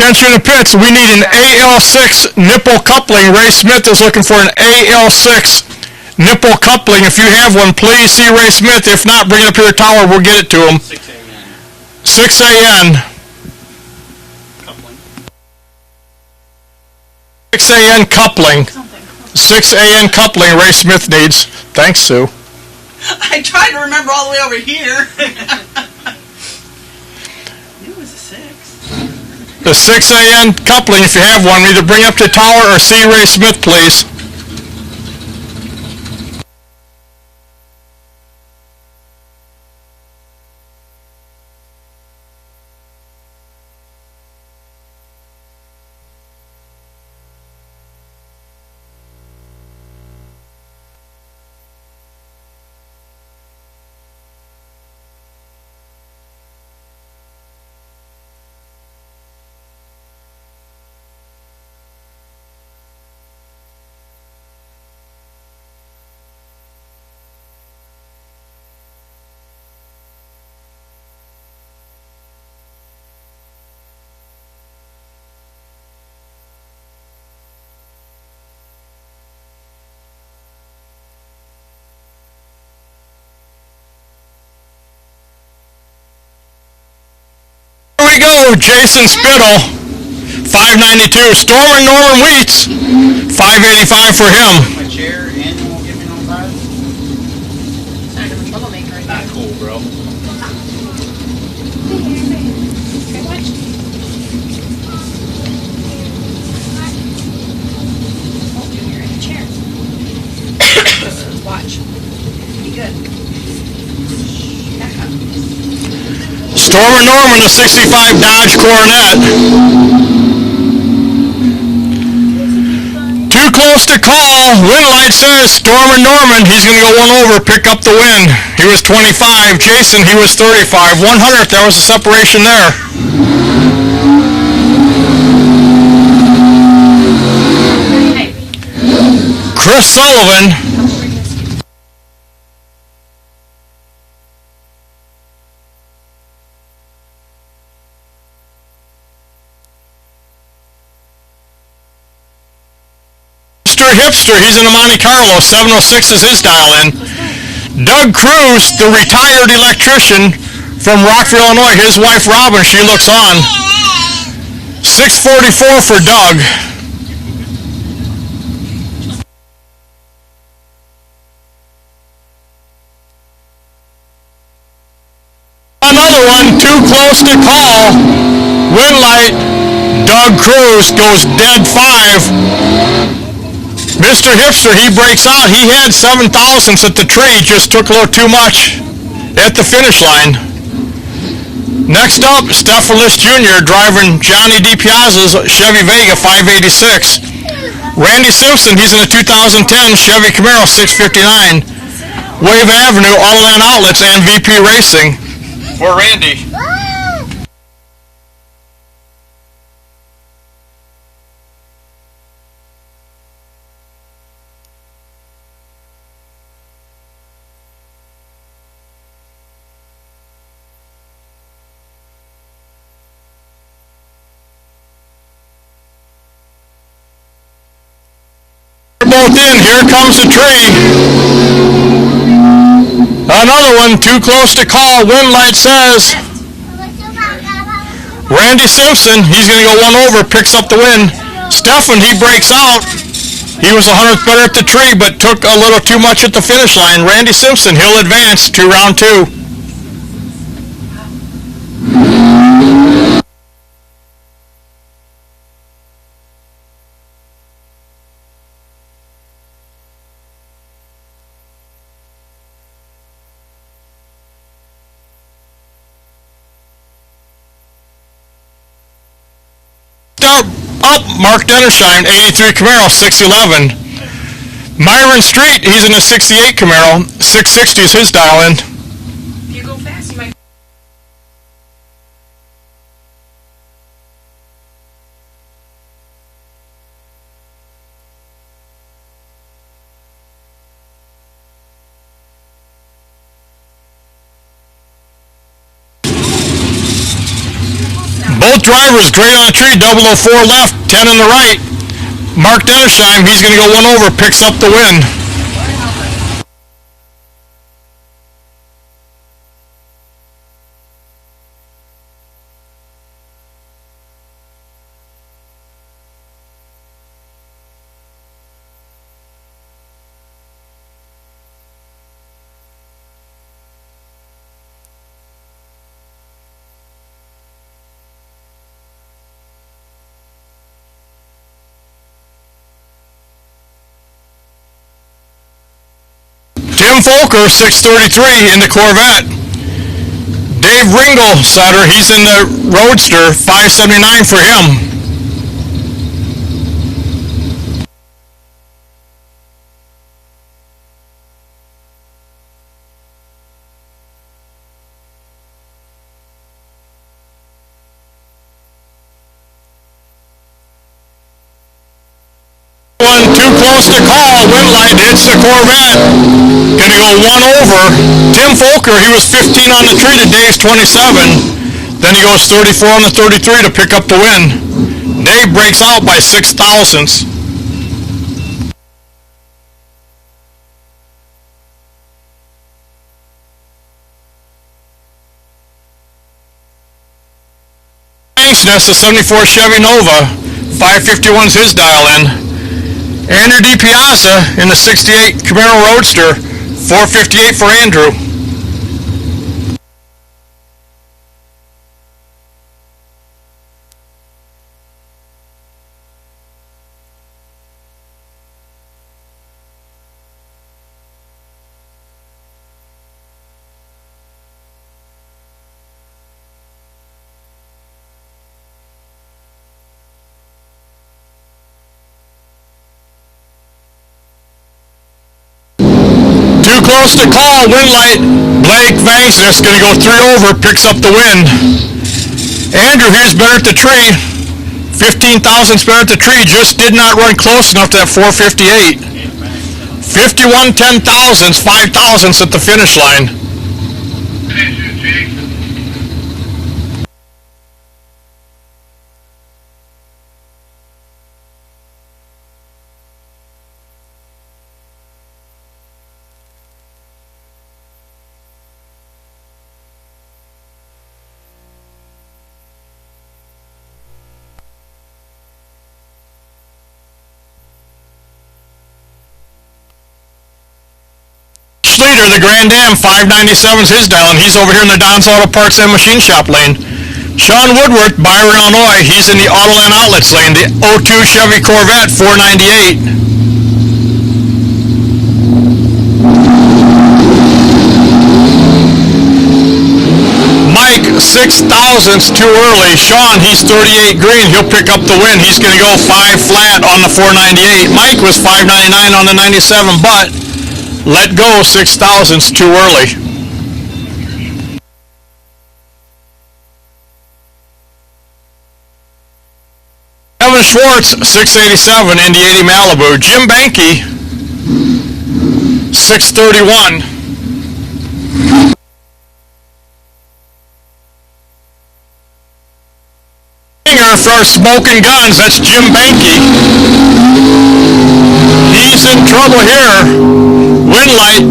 entry in the pits. We need an AL6 nipple coupling. Ray Smith is looking for an AL6 nipple coupling. If you have one, please see Ray Smith. If not, bring it up to your tower. We'll get it to him. 6 a.m. 6 a.m. Coupling. 6 a.m. coupling. 6 a.m. coupling Ray Smith needs. Thanks, Sue. I tried to remember all the way over here. It was a 6. The 6 a.m. coupling, if you have one, either bring up to the tower or see Ray Smith, please. Here we go, Jason Spittle, 592. Stormer Norman Wheats, 585 for him. My chair and you won't give me no five? Kind of a troublemaker. Not cool, bro. Okay, watch. Oh, you're in a chair. Watch. Be good. Back up. Stormer Norman, the 65 Dodge Coronet. Too close to call. Win light says Stormer Norman. He's going to go one over, pick up the win. He was 25. Jason, he was 35. 100th, there was a separation there. Hey, Chris Sullivan. Mr. Hipster, he's in the Monte Carlo. 706 is his dial-in. Doug Cruz, the retired electrician from Rockville, Illinois. His wife, Robin, she looks on. 644 for Doug. Another one, too close to call. Win light, Doug Cruz goes dead 5. Mr. Hipster, he breaks out. He had 7 thousandths at the tree, just took a little too much at the finish line. Next up, Stephanus Jr. driving Johnny DiPiazza's Chevy Vega 586. Randy Simpson, he's in a 2010 Chevy Camaro 659. Wave Avenue, Autoland Outlets, and VP Racing. For Randy. Both in. Here comes the tree. Another one too close to call. Wind light says Randy Simpson, he's going to go one over, picks up the win. Stefan, he breaks out. He was 100th better at the tree, but took a little too much at the finish line. Randy Simpson, he'll advance to round 2. Up, Mark Dennerstein, 83 Camaro, 611. Myron Street, he's in a 68 Camaro, 660 is his dial-in. if you go fast, you might. Both drivers great on the tree, 004 left, 10 in the right. Mark Dennersheim, he's going to go one over, picks up the win. Tim Folker, 633 in the Corvette. Dave Ringelsider, he's in the Roadster, 579 for him. One too close to call. Windlight hits the Corvette. Gonna go one over. Tim Folker, he was 15 on the tree to Dave's 27. Then he goes 34 on the 33 to pick up the win. Dave breaks out by 6 thousandths. That's a 74 Chevy Nova. 551's his dial in. Andrew DiPiazza in the 68 Camaro Roadster, 458 for Andrew. Too close to call. Windlight. Blake Vangsness going to go 3 over, picks up the win. Andrew here's better at the tree. 15 thousandths better at the tree. Just did not run close enough to that 458. 51 10 thousandths, 5 thousandths at the finish line. Leader, the Grand Am, 597's his dial, and he's over here in the Don's Auto Parts and Machine Shop lane. Sean Woodworth, Byron, Illinois, he's in the Autoland Outlets lane, the 02 Chevy Corvette, 498. Mike, 6 thousandths too early. Sean, he's 38 green, he'll pick up the win. He's going to go 5 flat on the 498. Mike was 599 on the 97, but let go 6 thousandths too early. Kevin Schwartz, 687, Indy 80 Malibu. Jim Banky, 631. For Smoking Guns, that's Jim Banky. He's in trouble here. Windlight,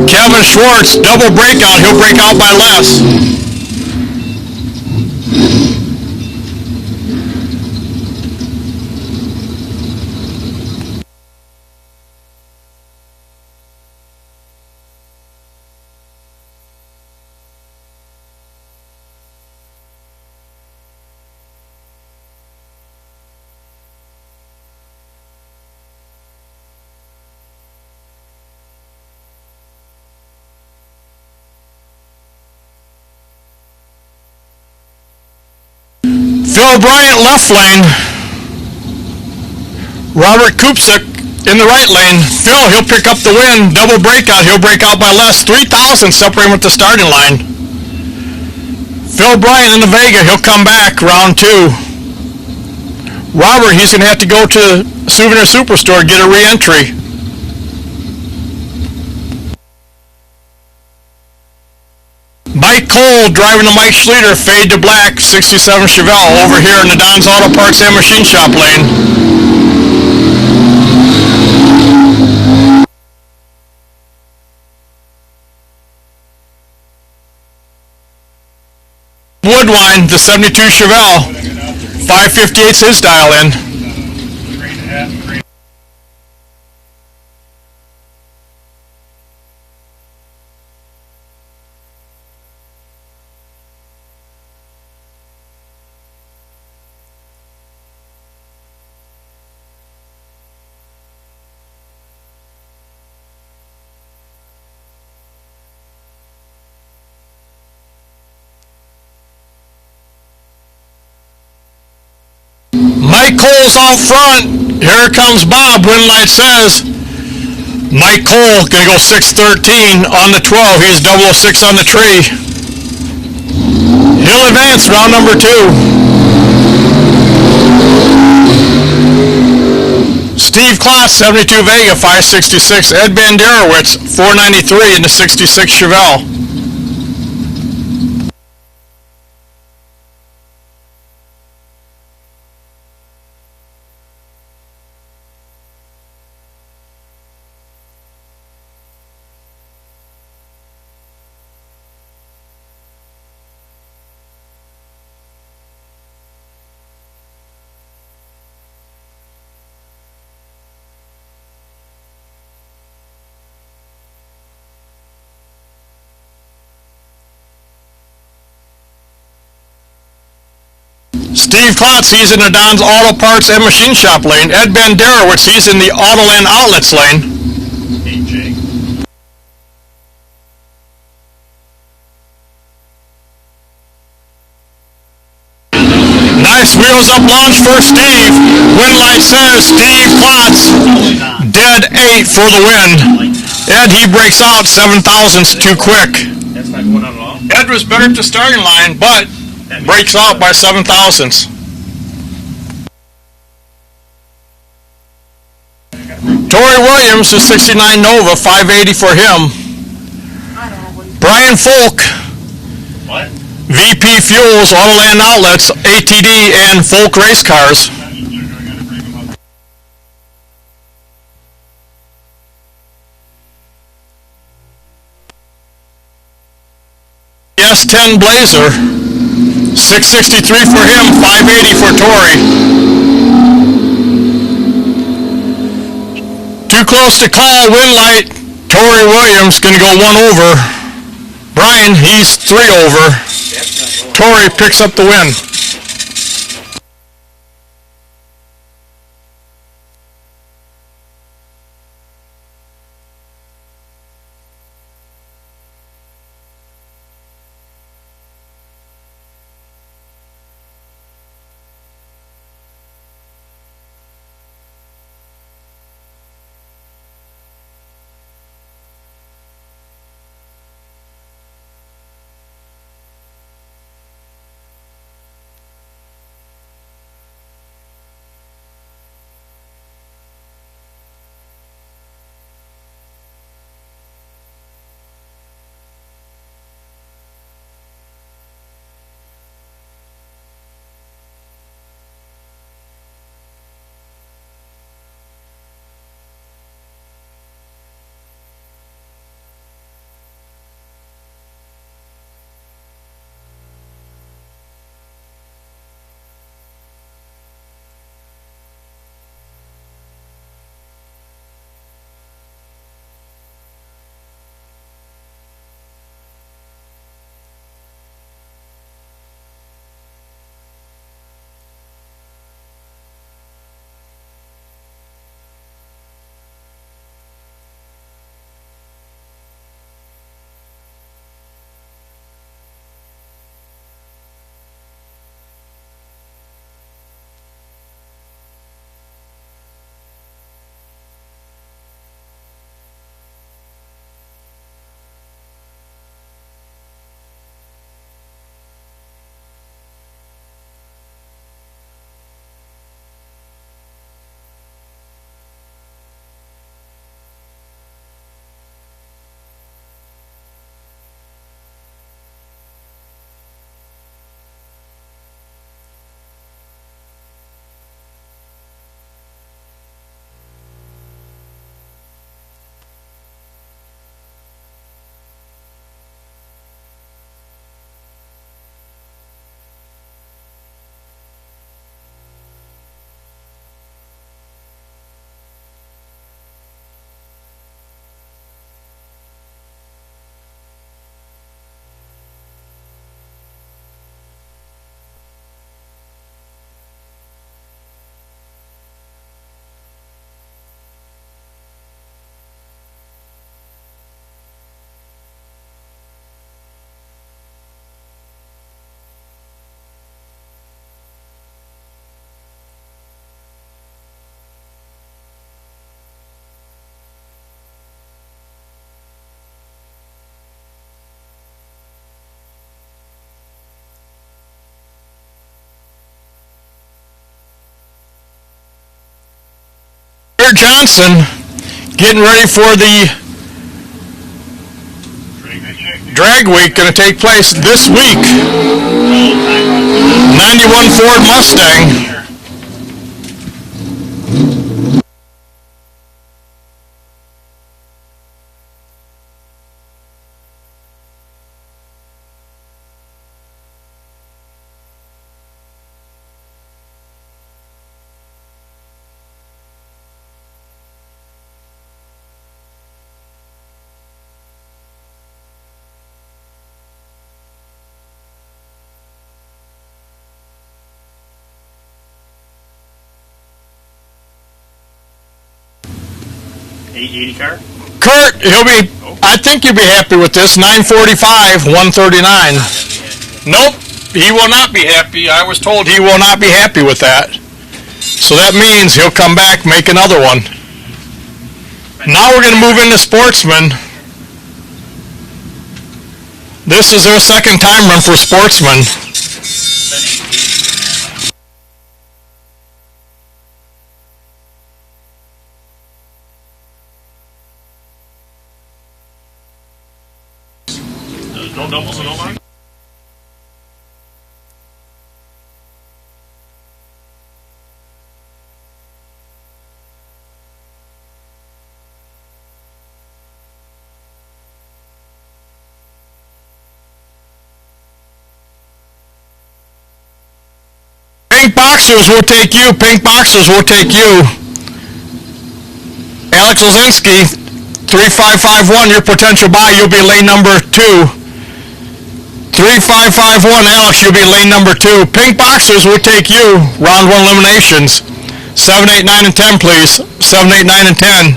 Kevin Schwartz, double breakout. He'll break out by less. Phil Bryant left lane. Robert Kupsik in the right lane. Phil, he'll pick up the win. Double breakout. He'll break out by less. 3,000 separating with the starting line. Phil Bryant in the Vega. He'll come back round 2. Robert, he's going to have to go to Souvenir Superstore, get a Mike Cole driving the Mike Schleter, fade to black, 67 Chevelle, over here in the Don's Auto Parts and Machine Shop lane. Woodwine, the 72 Chevelle, 558's his dial in. Mike Cole's out front. Here comes Bob. Win light says. Mike Cole gonna go 613 on the 12. He's 006 on the tree. He'll advance round number 2. Steve Klotz, 72 Vega, 566. Ed Banderowitz, 493 in the 66 Chevelle. Steve Klotz, he's in the Don's Auto Parts and Machine Shop lane. Ed Banderowitz, he's in the Autoland Outlets lane. Hey, Jake. Nice wheels up launch for Steve. Win light says Steve Klotz, dead 8 for the win. Ed, he breaks out 7 thousandths too quick. That's not going out at all. Ed was better at the starting line, but breaks out by 7 thousandths. Torrey Williams, the 69 Nova, 580 for him. Brian Folk, What? VP Fuels, Autoland Outlets, ATD, and Folk Race Cars. S10 Blazer, 663 for him, 580 for Torrey. Too close to call, win light. Torrey Williams gonna go 1 over. Brian, he's 3 over. Torrey picks up the win. Johnson getting ready for the drag week, going to take place this week. 91 Ford Mustang. $880 car? Kurt, I think you'll be happy with this. 945, 139. Nope, he will not be happy. I was told he will not be happy with that. So that means he'll come back, make another one. Now we're going to move into Sportsman. This is their second time run for Sportsman. No doubles, no line? Pink Boxers will take you. Pink Boxers will take you. Alex Lozinski, 3551, your potential buy. You'll be lane number 2. 3551, Alex, you'll be lane number 2. Pink Boxers will take you. Round 1 eliminations. 7, 8, 9, and 10, please. 7, 8, 9, and 10.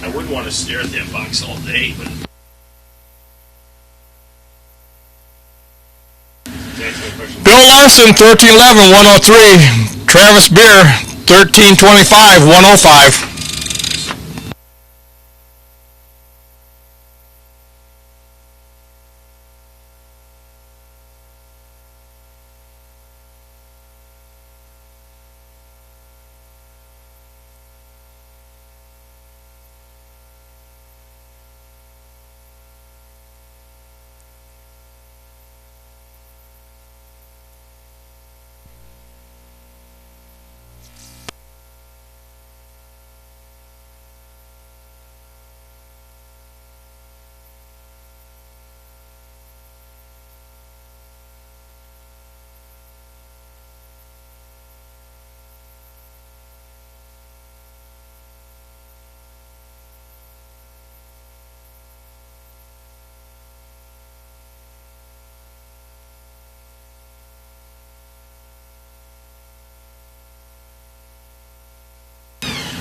I wouldn't want to stare at that box all day, but... Bill Larson, 1311, 103. Travis Beer, 1325, 105.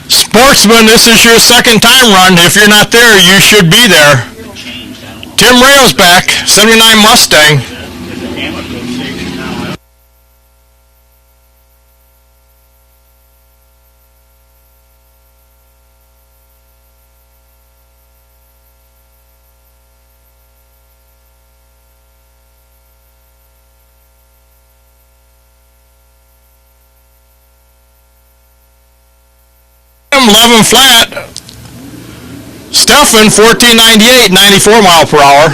Sportsman, this is your second time run. If you're not there, you should be there. Tim Rayo's back, 79 Mustang. Eleven flat. Stefan, 1498, 94 mile per hour.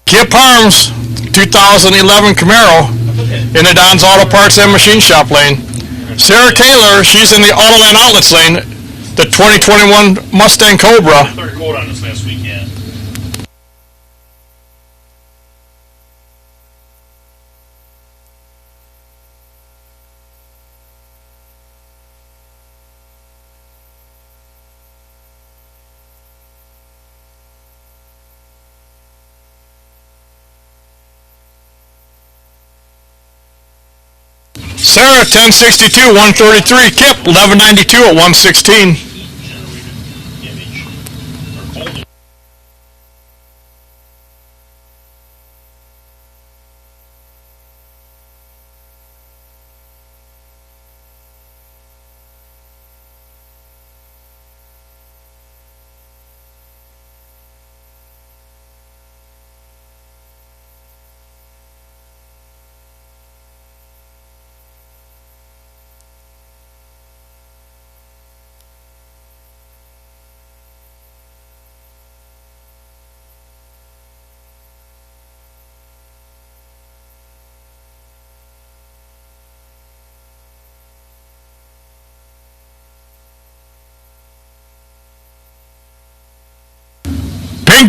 Kip Harms, 2011 Camaro in the Don's Auto Parts and Machine Shop lane. Sarah Taylor, she's in the Autoland Outlets lane, the 2021 Mustang Cobra. Third quote on this last weekend. Sarah, 1062, 133. Kip, 1192 at 116.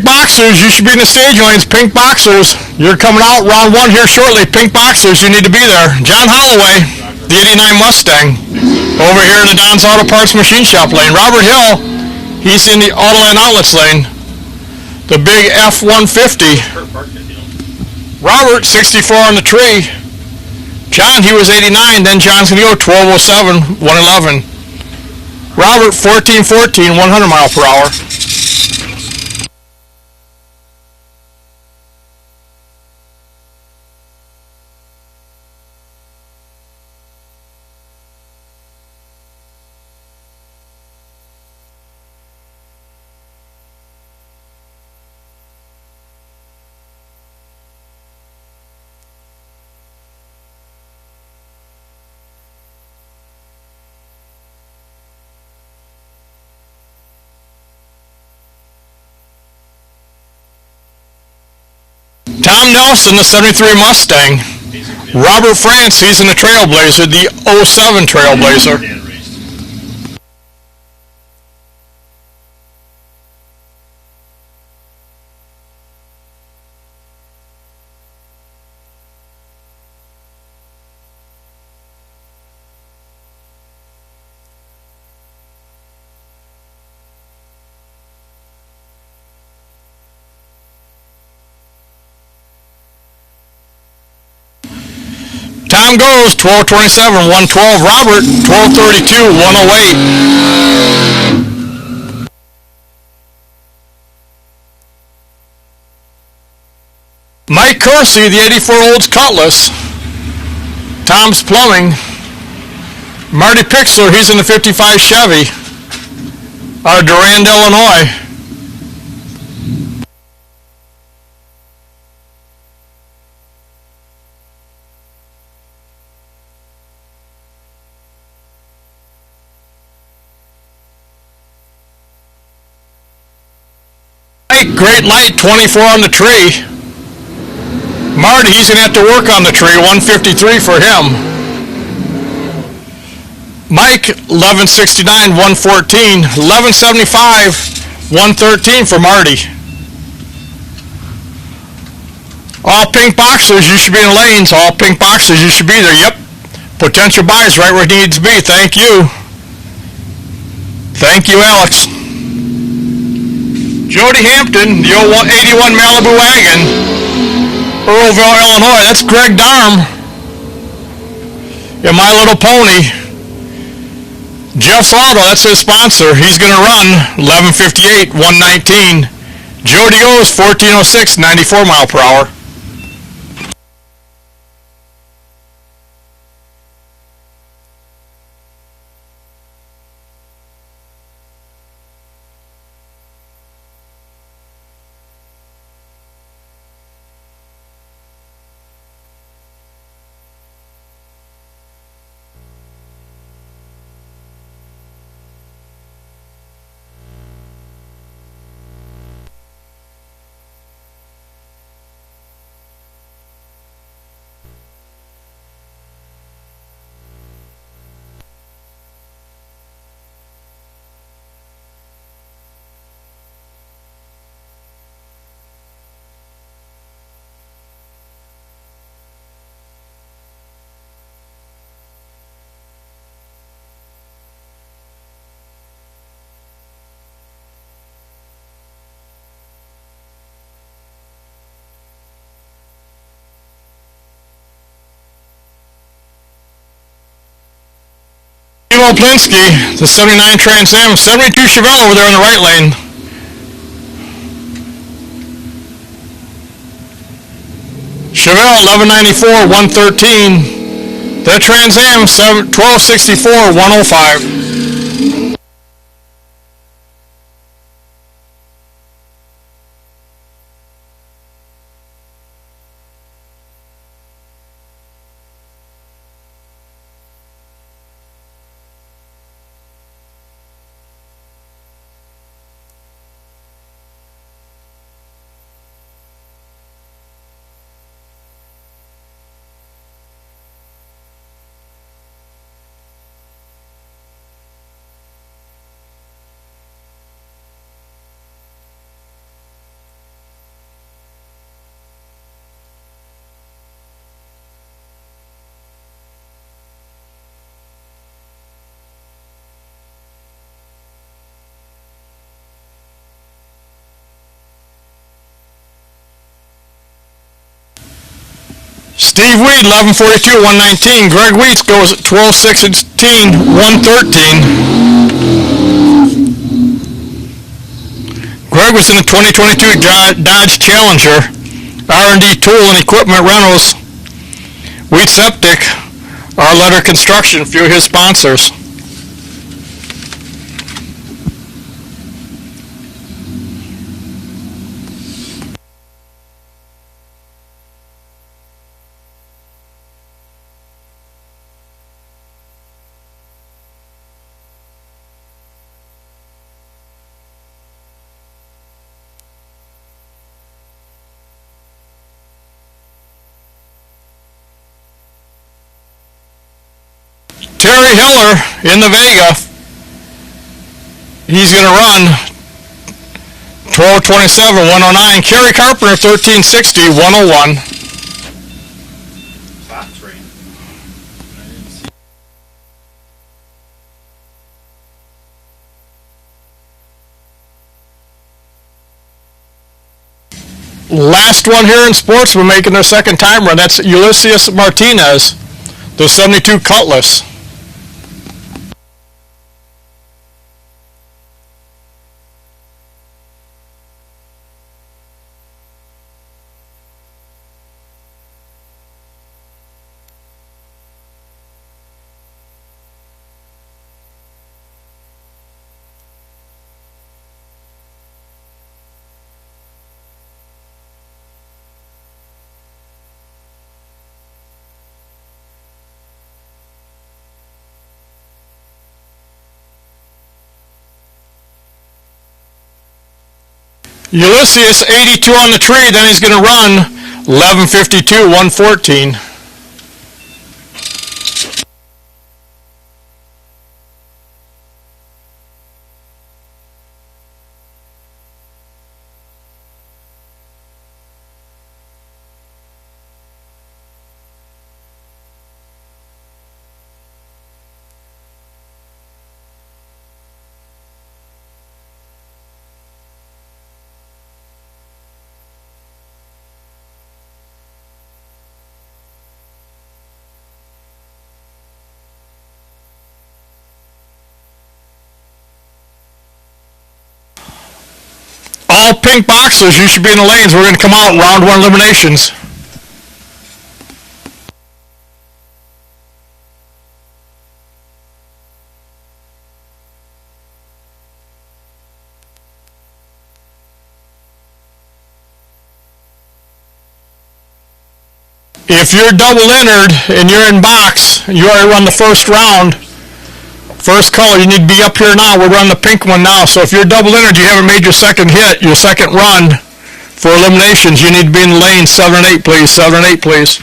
pink boxers, you should be in the stage lanes. Pink boxers, you're coming out round 1 here shortly. Pink boxers, you need to be there. John Holloway, the 89 Mustang, over here in the Don's Auto Parts Machine Shop lane. Robert Hill, he's in the Autoland Outlets lane. The big F-150. Robert, 64 on the tree. John, he was 89. Then John's going to go 1207, 111. Robert, 1414, 100 mile per hour. Tom Nelson, the 73 Mustang. Robert France, he's in the Trailblazer, the 07 Trailblazer. Tom goes 1227, 112. Robert 1232, 108. Mike Kersey, the 84 Olds Cutlass. Tom's Plumbing. Marty Pixler, he's in the 55 Chevy out of Durand, Illinois. Great Light, 24 on the tree. Marty, he's going to have to work on the tree, 153 for him. Mike, 1169, 114. 1175, 113 for Marty. All pink boxers, you should be in lanes. All pink boxers, you should be there. Yep. Potential buys right where it needs to be. Thank you. Thank you, Alex. Jody Hampton, the 81 Malibu wagon, Earlville, Illinois. That's Greg Darm. Yeah, My Little Pony. Jeff's Auto, that's his sponsor. He's going to run 1158, 119. Jody goes 1406, 94 mile per hour. Plinsky, the 79 Trans Am, 72 Chevelle over there in the right lane. Chevelle 1194, 113. The Trans Am 1264, 105. Steve Weed, 11:42, 119. Greg Weeds goes at 12:16, 113. Greg was in the 2022 Dodge Challenger, R&D Tool and Equipment Rentals, Weed Septic, Our Letter Construction, a few of his sponsors. Terry Hiller in the Vega. He's going to run 12:27, 109. Kerry Carpenter, 13:60, 101. Box rain. Last one here in Sportsman making their second time run. That's Ulysses Martinez, the 72 Cutlass. Ulysses, 82 on the tree, then he's going to run 11:52, 114. All pink boxes, you should be in the lanes. We're going to come out round one eliminations. If you're double entered and you're in box, you already run the first round. First color, you need to be up here now. We're running the pink one now. So if you're double entered, you haven't made your second hit, your second run for eliminations, you need to be in the lane 7 and 8, please. 7 and 8, please.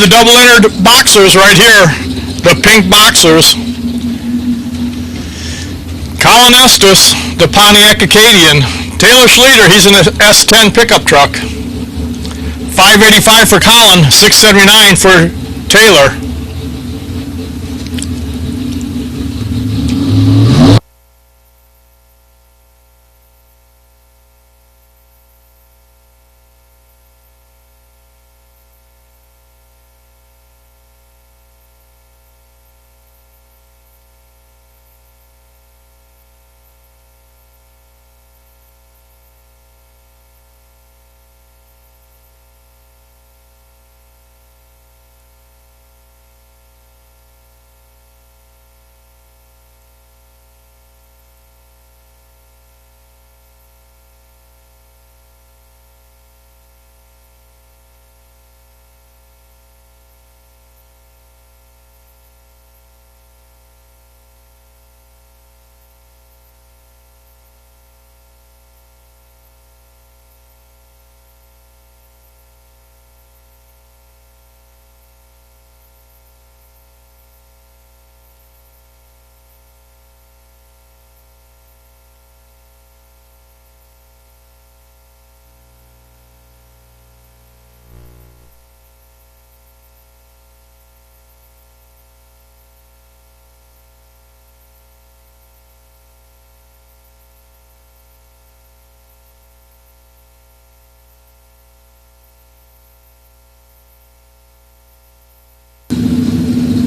the double-entered boxers right here, the pink boxers. Colin Estes, the Pontiac Acadian. Taylor Schleter, he's in a S10 pickup truck. $585 for Colin, $679 for Taylor.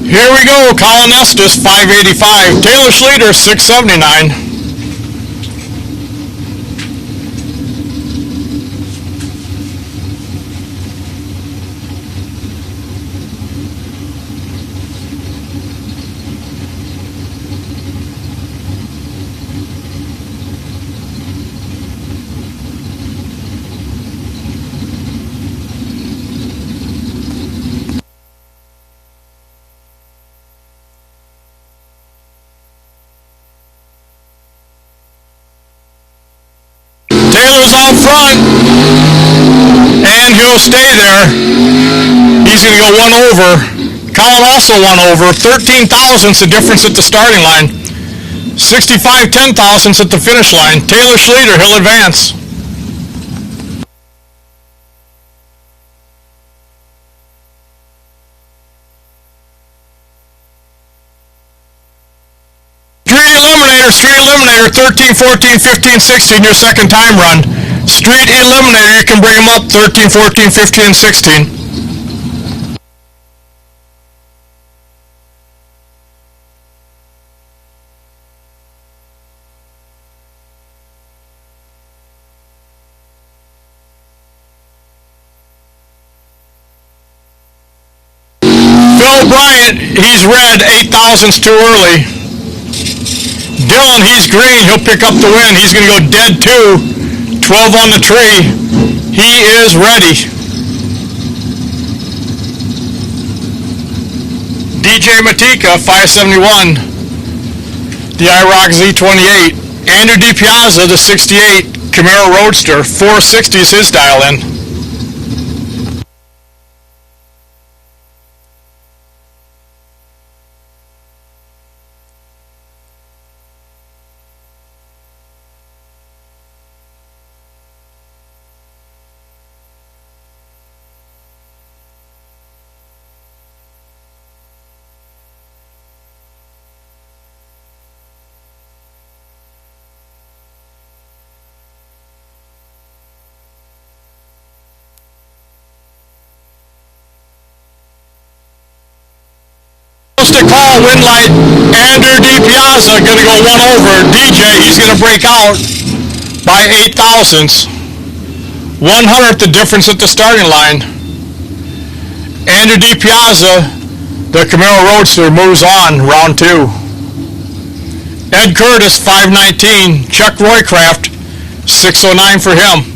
Here we go, Colin Estes, $585. Taylor Schleter, $679. Taylor's out front, and he'll stay there. He's going to go one over. Colin also one over. 13 thousandths the difference at the starting line. 65 ten thousandths at the finish line. Taylor Schleter, he'll advance. Street Eliminator, 13, 14, 15, 16, your second time run. Street Eliminator, you can bring them up, 13, 14, 15, and 16. Phil Bryant, he's red, 8 thousandths too early. Dylan, he's green. He'll pick up the win. He's going to go dead 2. 12 on the tree. He is ready. DJ Matika, 571. The IROC Z28. Andrew DiPiazza, the 68. Camaro Roadster, 460 is his dial-in. To call win light, Andrew DiPiazza going to go one over. DJ, he's going to break out by 8 thousandths. 100th the difference at the starting line. Andrew DiPiazza, the Camaro Roadster, moves on, round 2. Ed Curtis, 519. Chuck Roycraft, 609 for him.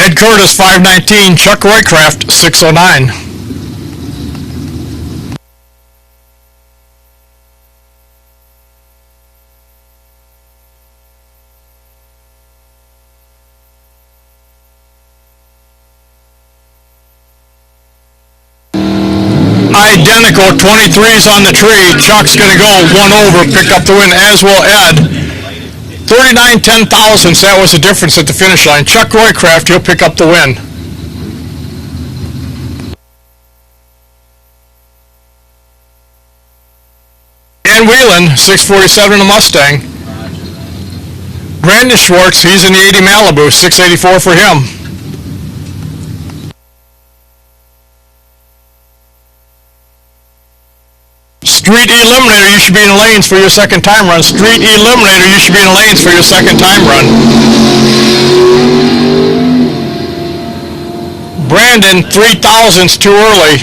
Ed Curtis 519, Chuck Roycraft 609. Identical 23s on the tree. Chuck's going to go one over, pick up the win, as will Ed. 39 10 thousandths, that was the difference at the finish line. Chuck Roycraft, he'll pick up the win. Dan Whelan, 647 in the Mustang. Brandon Schwartz, he's in the 80 Malibu, 684 for him. Street Eliminator, you should be in the lanes for your second time run. Street Eliminator, you should be in the lanes for your second time run. Brandon, 3,000ths too early.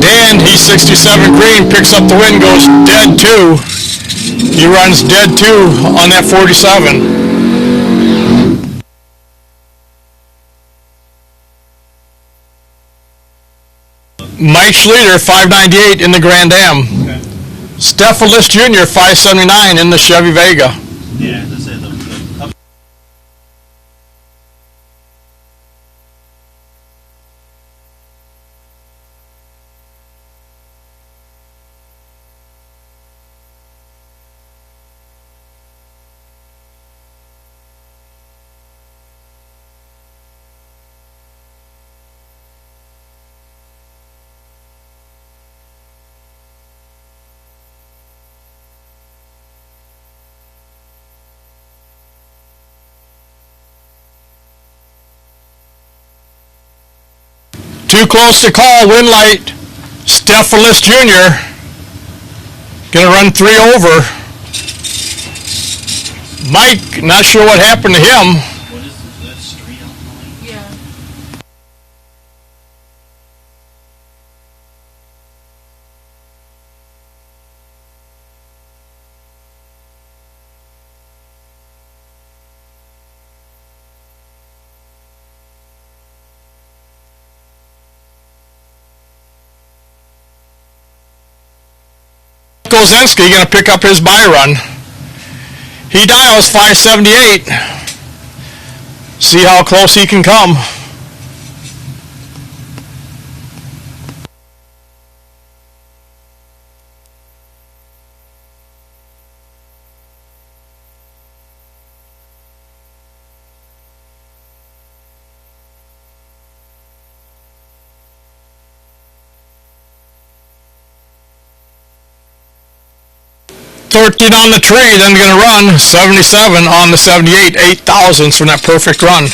Dan, he's 67 green, picks up the win, goes dead 2. He runs dead 2 on that 47. Mike Schluter, 598 in the Grand Am. Okay. Stephalis Jr., 579 in the Chevy Vega. Yeah, that's it. Up. Too close to call, win light. Stephalis Jr. Gonna run 3 over. Mike, not sure what happened to him. What is that street out the line? Yeah. Kozinski gonna pick up his Byron. He dials 578. See how close he can come. $13 on the tree, then going to run 77 on the 78, 8,000ths from that perfect run.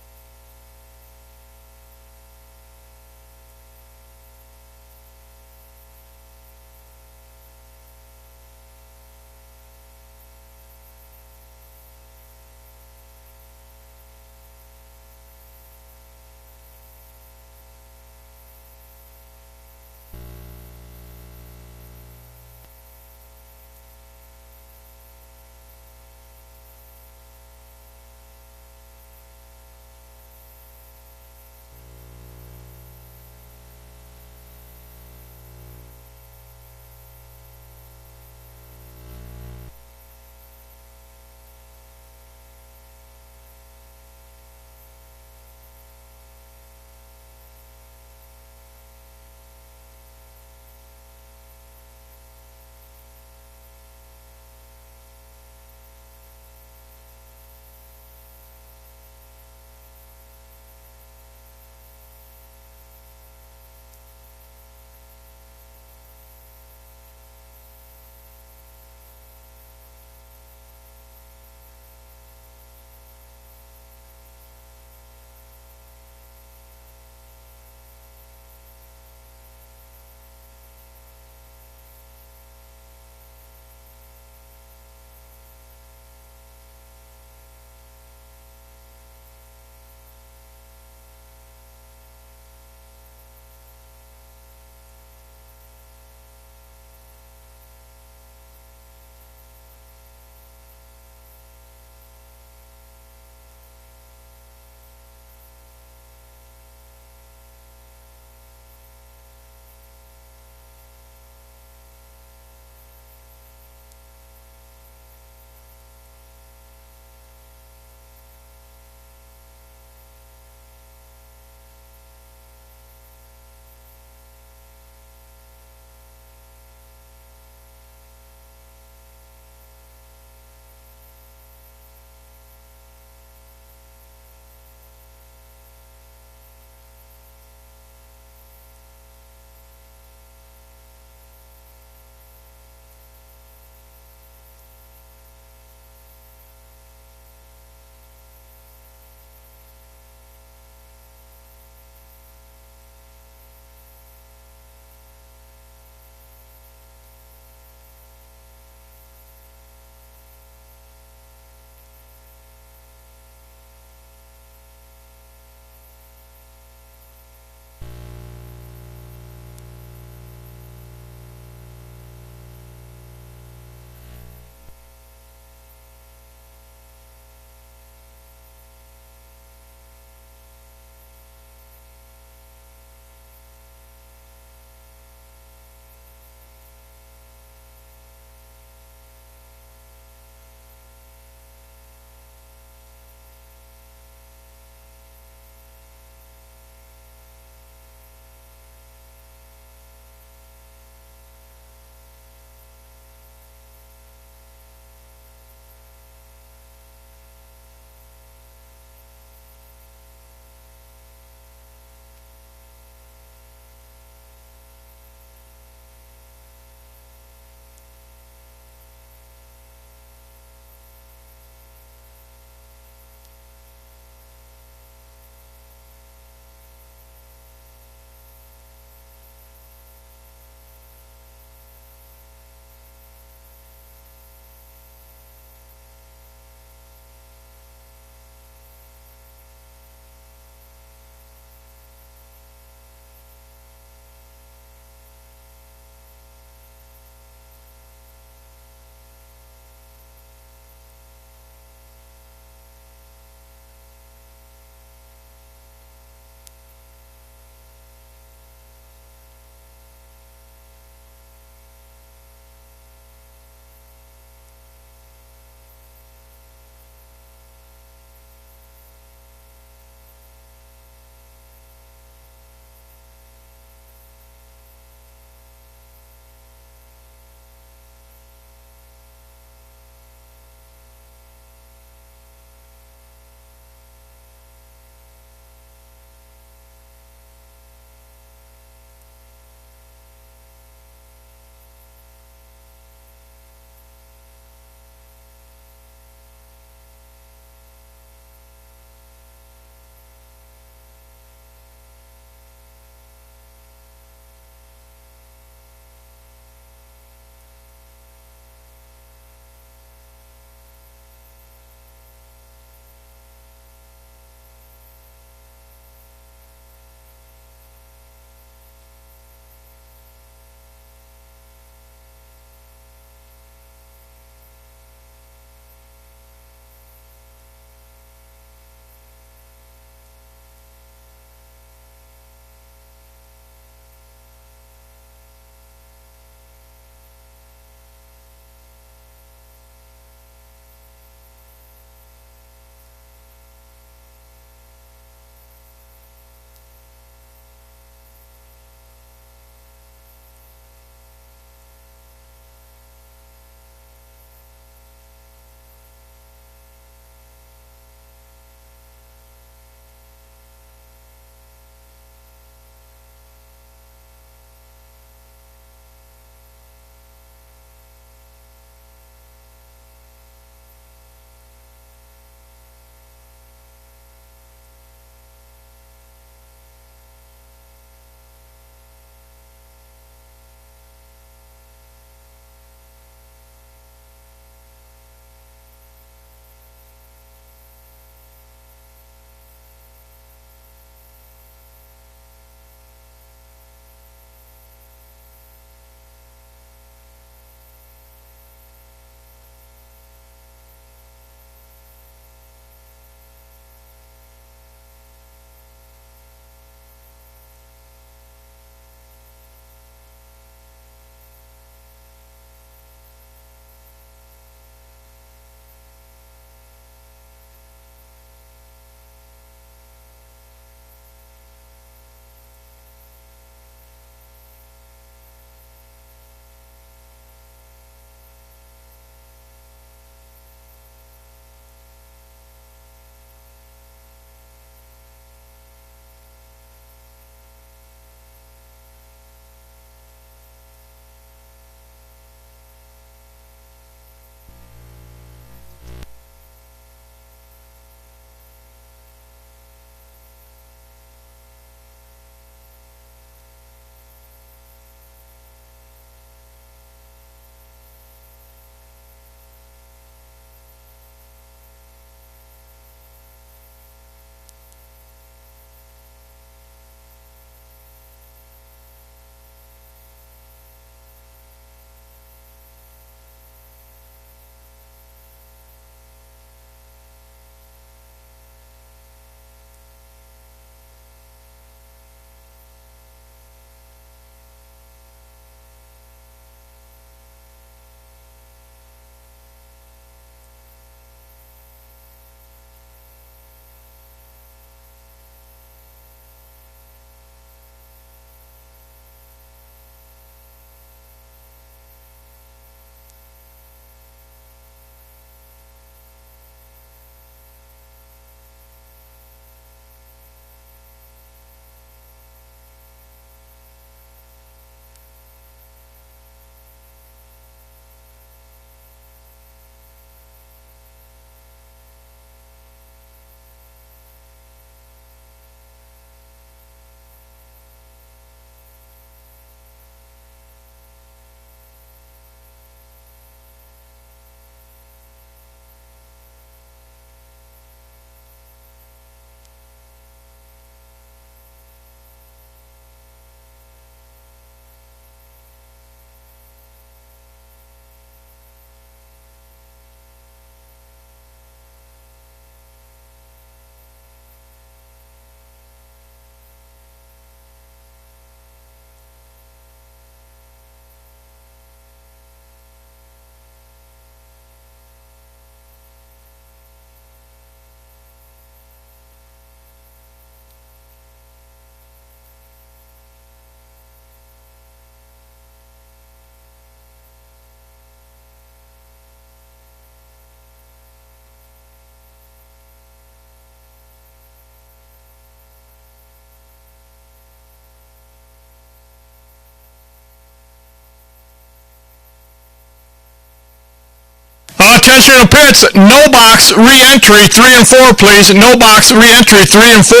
attention in the pits. No box re-entry 3 and 4, please. No box re-entry 3 and 4.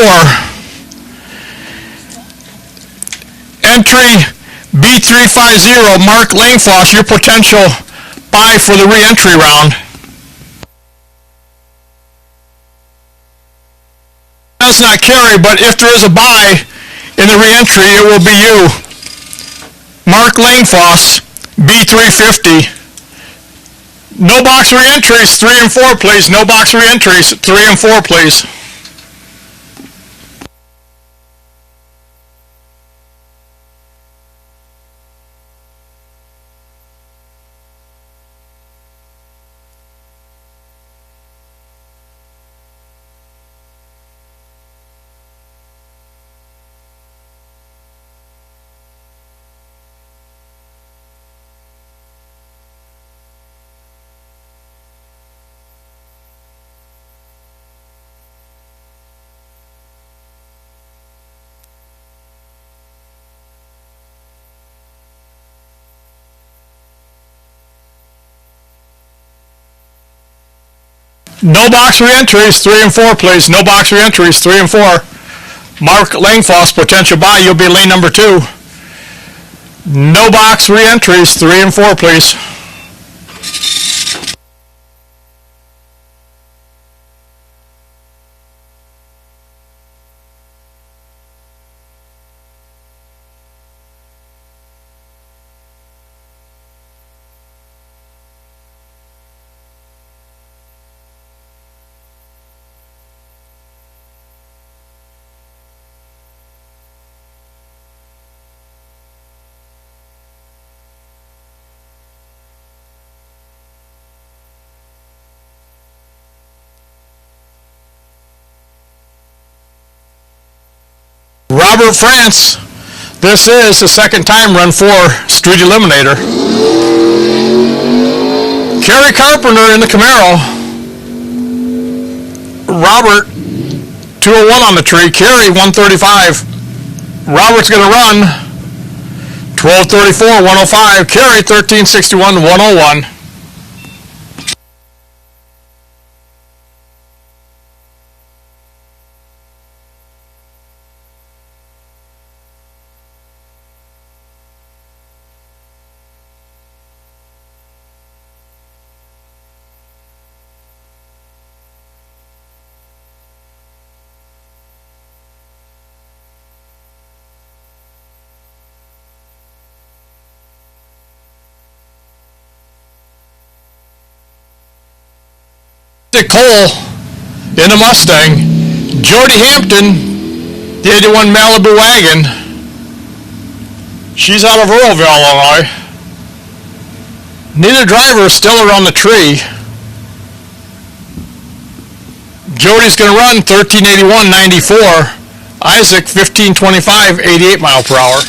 Entry B350, Mark Langfoss, your potential bye for the re-entry round. That's not Kerry, but if there is a bye in the re-entry, it will be you. Mark Langfoss, B350. No box re-entries 3 and 4, please. No box re-entries 3 and 4, please. No box re-entries 3 and 4, please. No box re-entries 3 and 4. Mark Langfoss, potential bye. You'll be lane number 2. No box re-entries 3 and 4, please. Robert France, this is the second time run for Street Eliminator. Kerry Carpenter in the Camaro. Robert, 201 on the tree. Kerry, 135. Robert's going to run 1234, 105. Kerry, 1361, 101. Cole in the Mustang. Jody Hampton, the 81 Malibu wagon. She's out of Earlville, Illinois. Neither driver is still around the tree. Jody's going to run 1381.94. Isaac 1525, 88 mile per hour.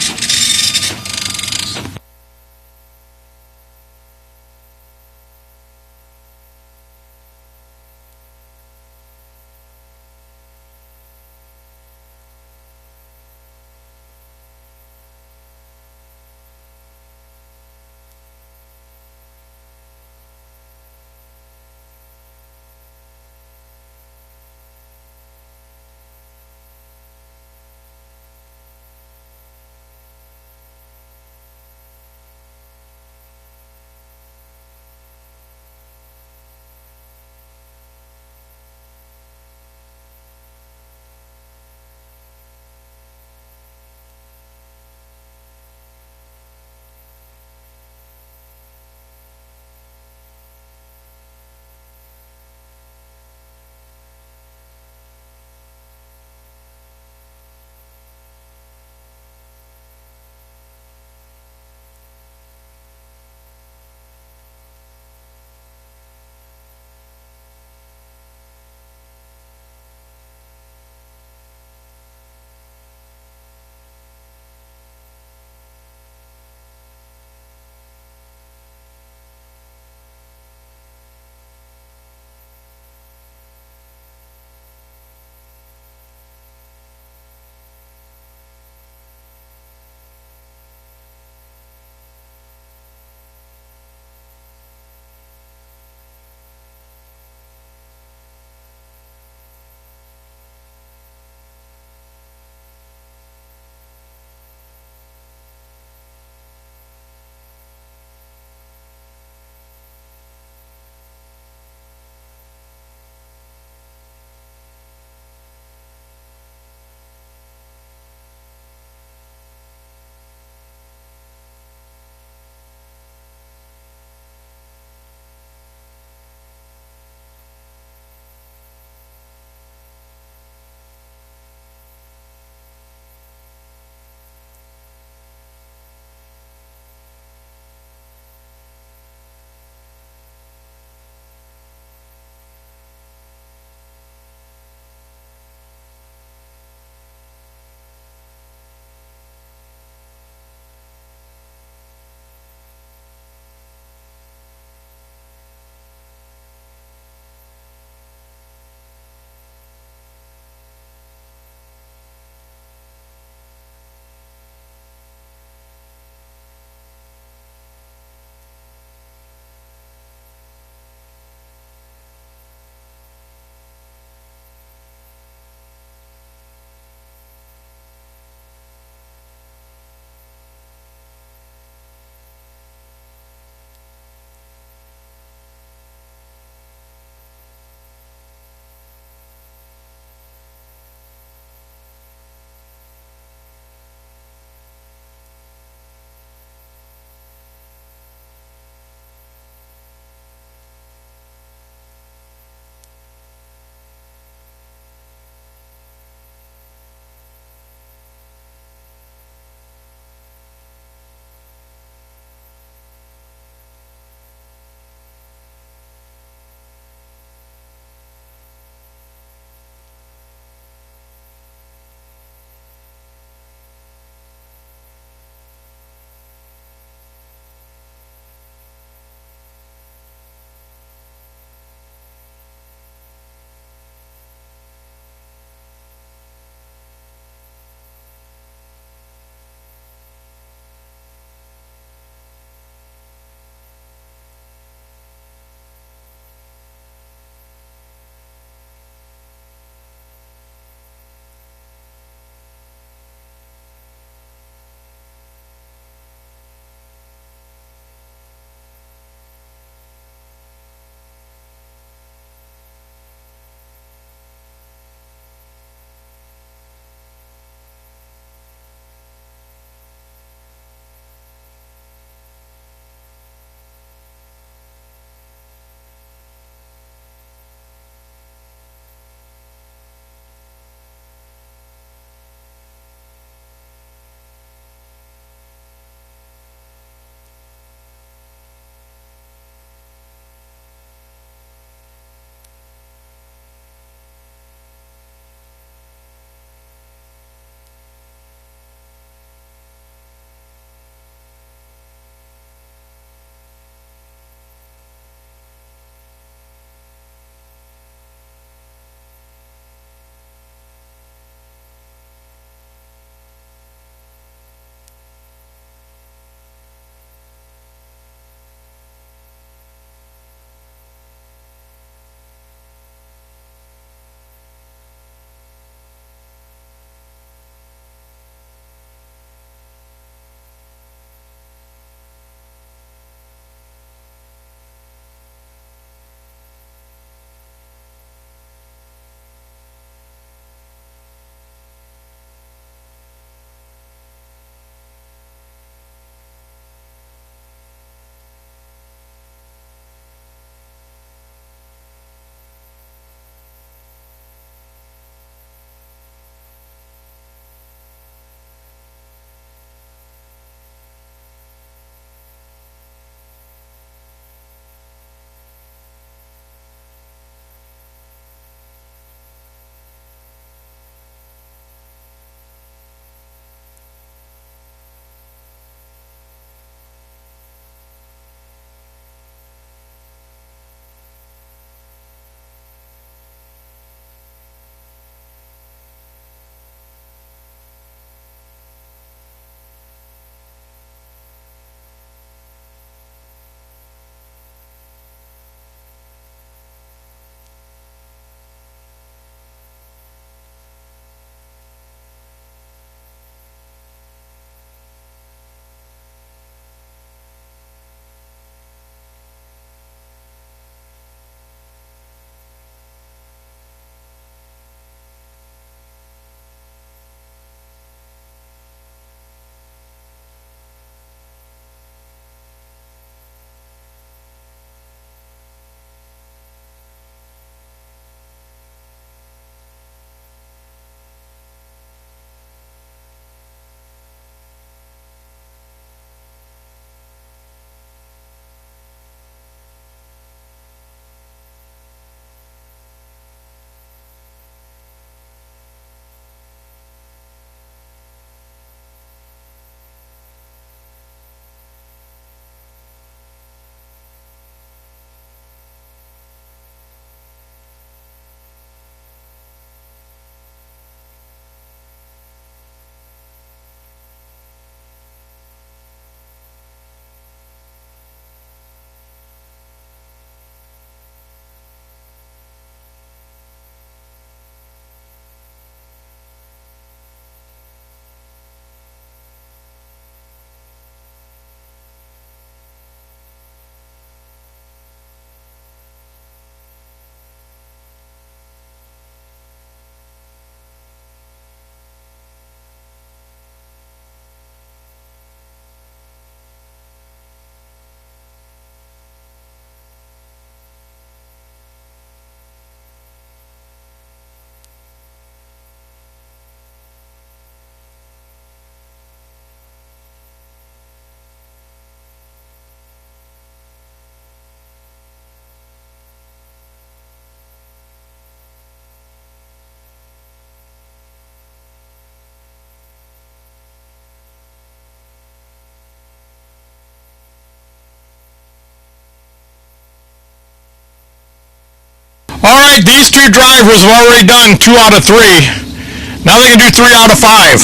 All right, these two drivers have already done 2 out of 3. Now they can do 3 out of 5.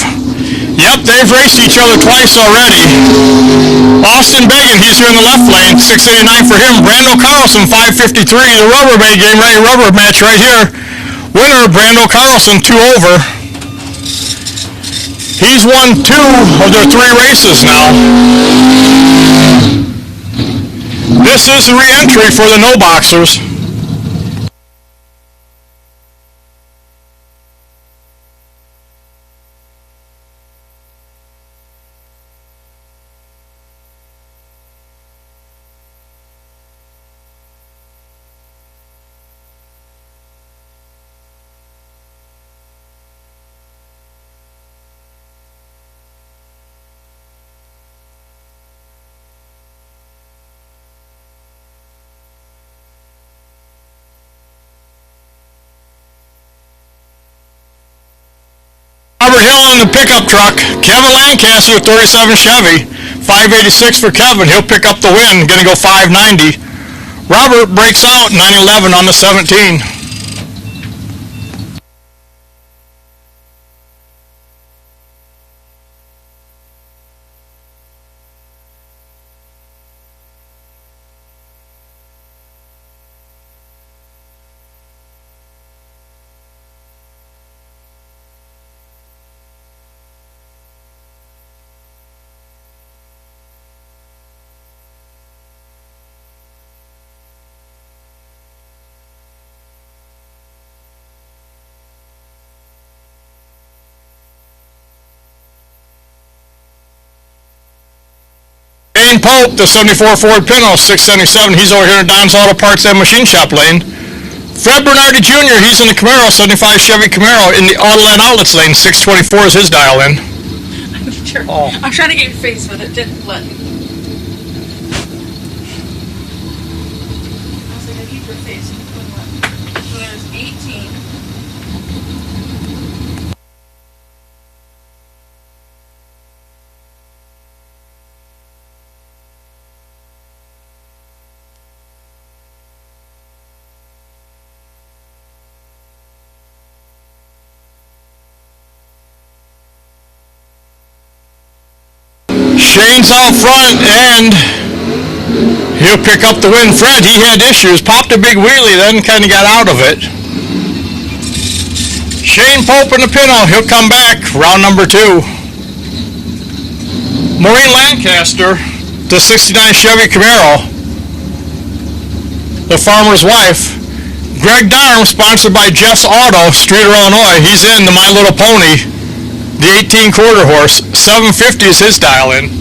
Yep, they've raced each other twice already. Austin Bagan, he's here in the left lane, 689 for him. Brando Carlson, 553, the rubber game ready rubber match right here. Winner, Brando Carlson, 2 over. He's won 2 of their 3 races now. This is the re-entry for the no-boxers. Robert Hill in the pickup truck. Kevin Lancaster, 37 Chevy. 586 for Kevin. He'll pick up the win. Going to go 590. Robert breaks out 911 on the 17. Shane Pope, the 74 Ford Pinto, 677. He's over here in Don's Auto Parts and Machine Shop lane. Fred Bernardi Jr., he's in the Camaro, 75 Chevy Camaro, in the Autoland Outlets lane. 624 is his dial in. Sure. Oh. I'm trying to get your face, but it didn't let me. I was like, I need your face. It wouldn't let me. So there's 18. Shane's out front, and he'll pick up the win. Fred, he had issues, popped a big wheelie, then kind of got out of it. Shane Pope in the Pinto, he'll come back, round number 2. Maureen Lancaster, the 69 Chevy Camaro, the farmer's wife. Greg Darm, sponsored by Jeff's Auto, Streeter, Illinois. He's in the My Little Pony, the 18 quarter horse. 750 is his dial in.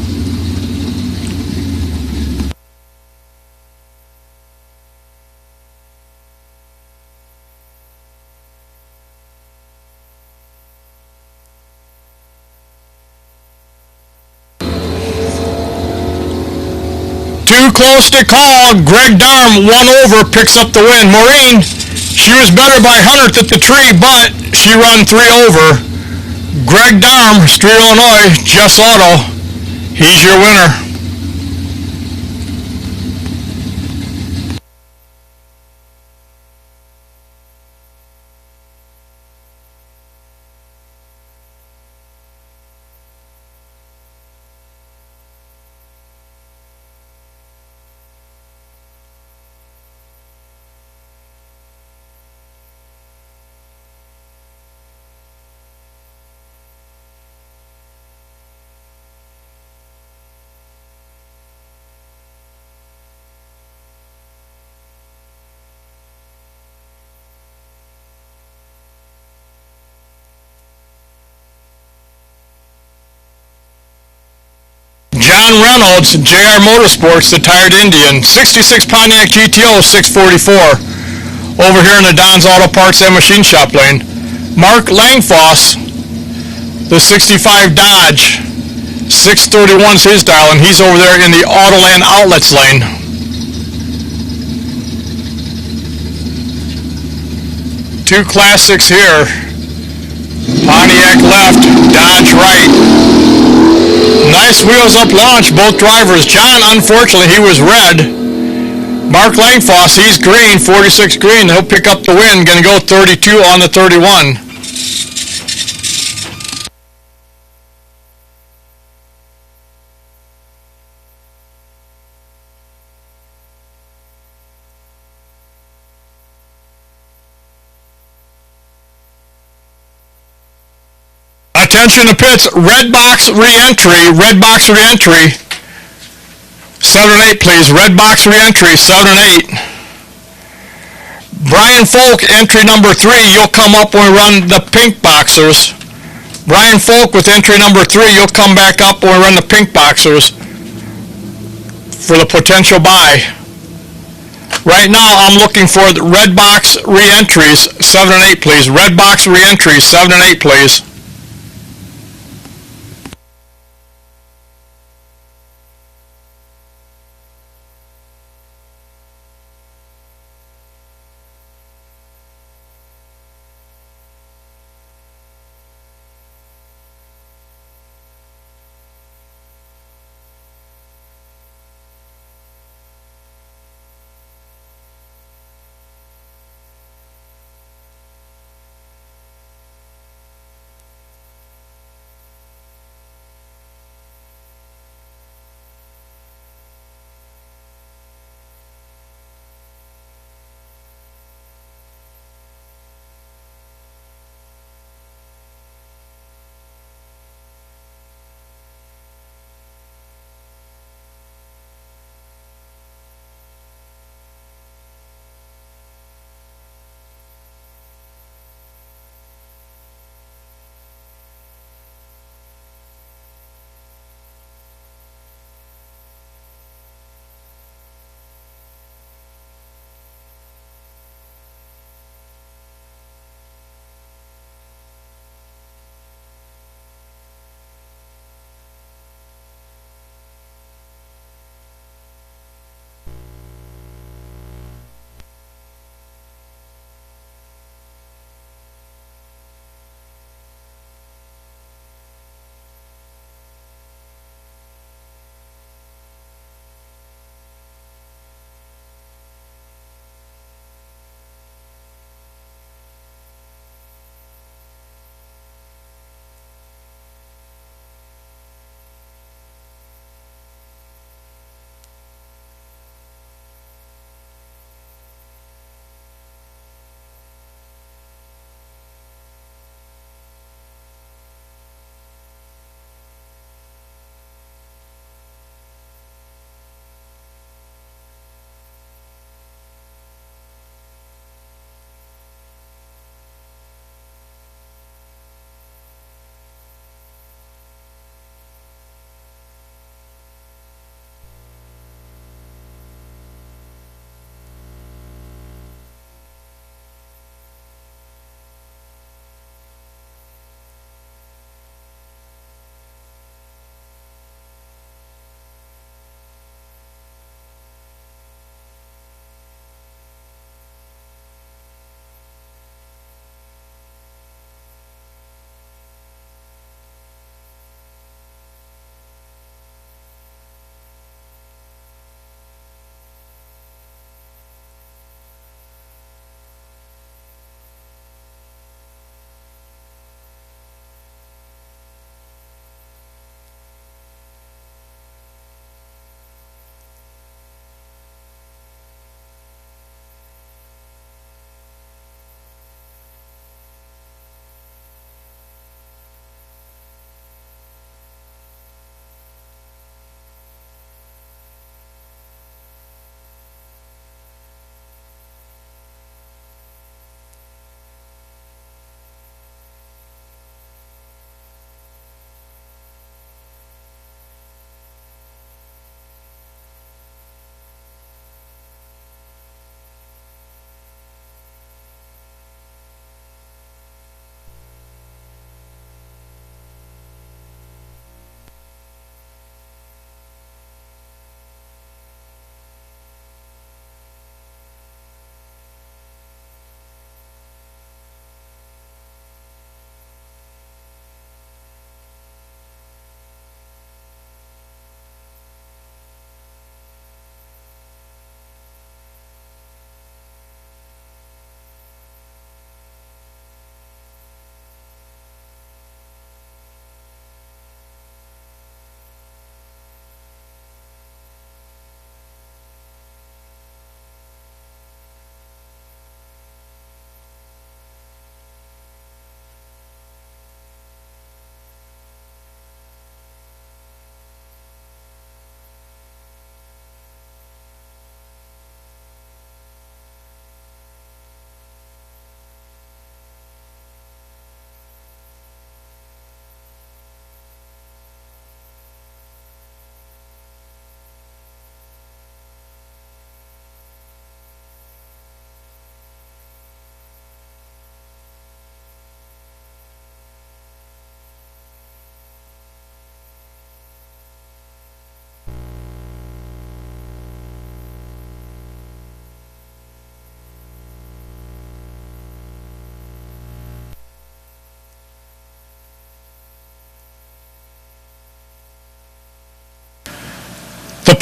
Too close to call. Greg Darm, 1 over, picks up the win. Maureen, she was better by 100th at the tree, but she run 3 over. Greg Darm, Street, Illinois, Jeff's Auto, he's your winner. John Reynolds, JR Motorsports, the Tired Indian, 66 Pontiac GTO, 644, over here in the Don's Auto Parts and Machine Shop lane. Mark Langfoss, the 65 Dodge, 631's his dial, and he's over there in the Autoland Outlets lane. Two classics here. Pontiac left, Dodge right. Nice wheels up launch, both drivers. John, unfortunately, he was red. Mark Langfoss, he's green, 46 green. He'll pick up the win. Going to go 32 on the 31. Attention to pits, red box re-entry, 7 and 8 please, red box re-entry, 7 and 8. Brian Folk, entry number 3, you'll come up when we run the pink boxers. Brian Folk with entry number 3, you'll come back up when we run the pink boxers for the potential buy. Right now I'm looking for the red box re-entries, 7 and 8 please, red box re-entries, 7 and 8 please.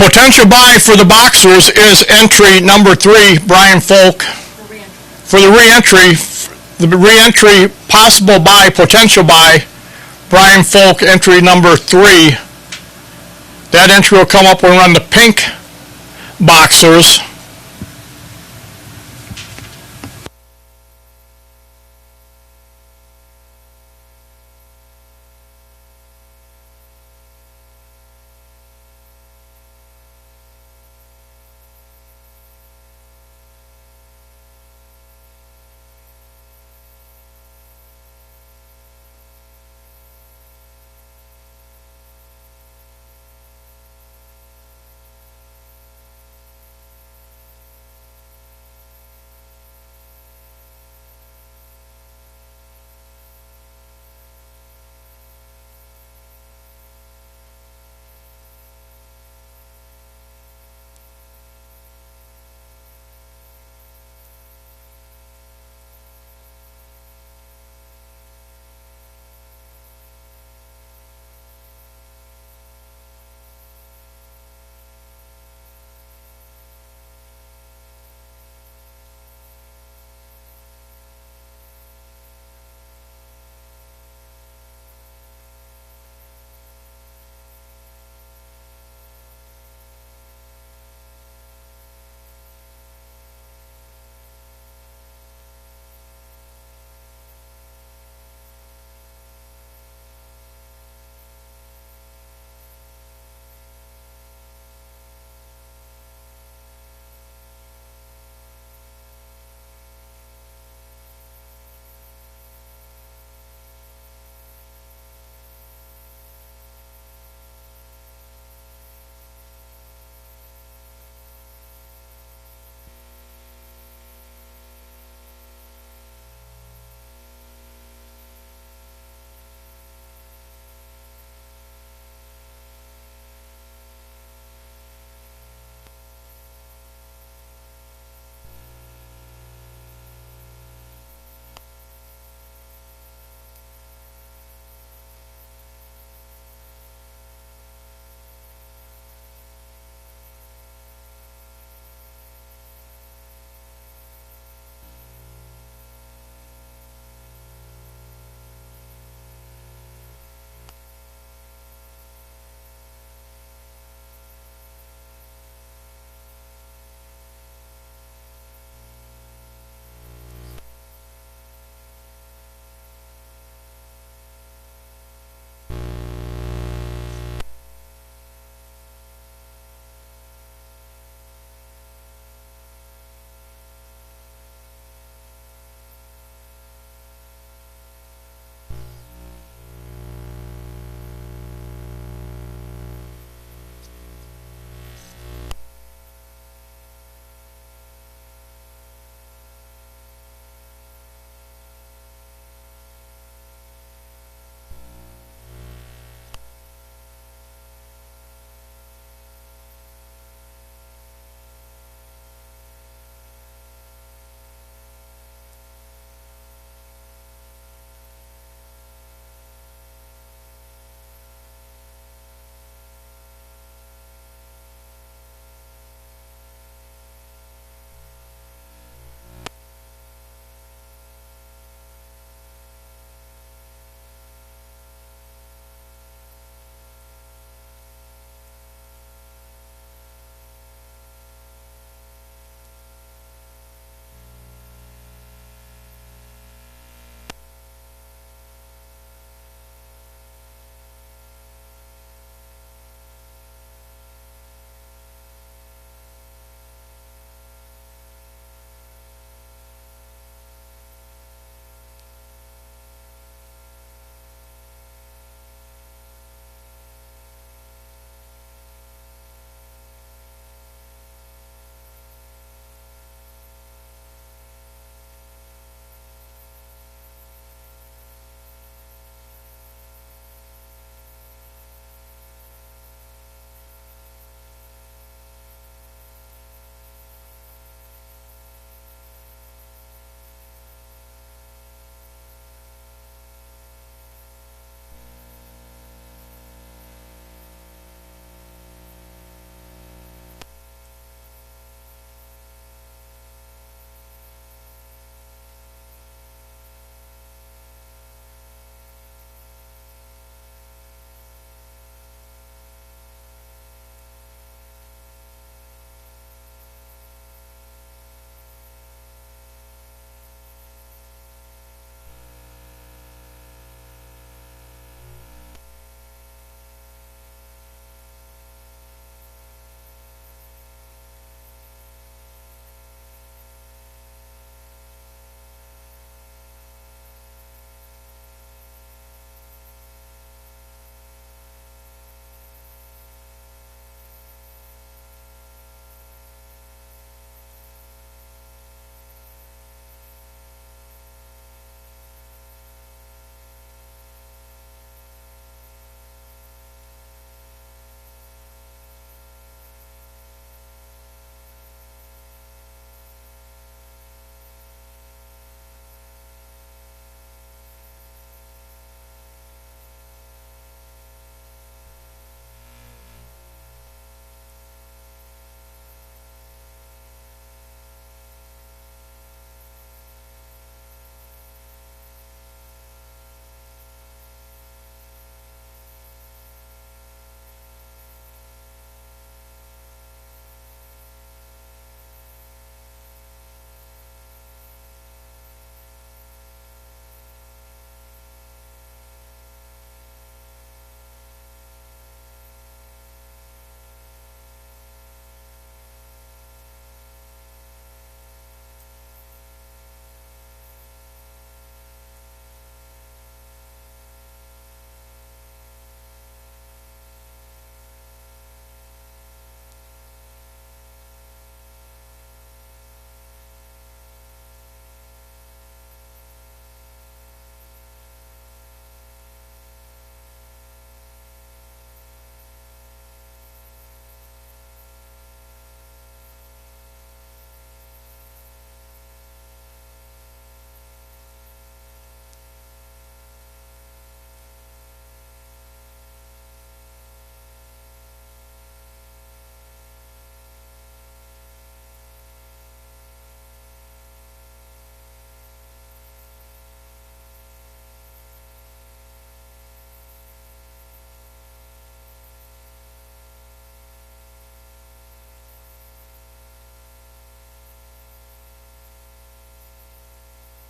Potential buy for the boxers is entry number 3, Brian Folk. For the re-entry possible buy, potential buy, Brian Folk, entry number 3. That entry will come up when we run the pink boxers.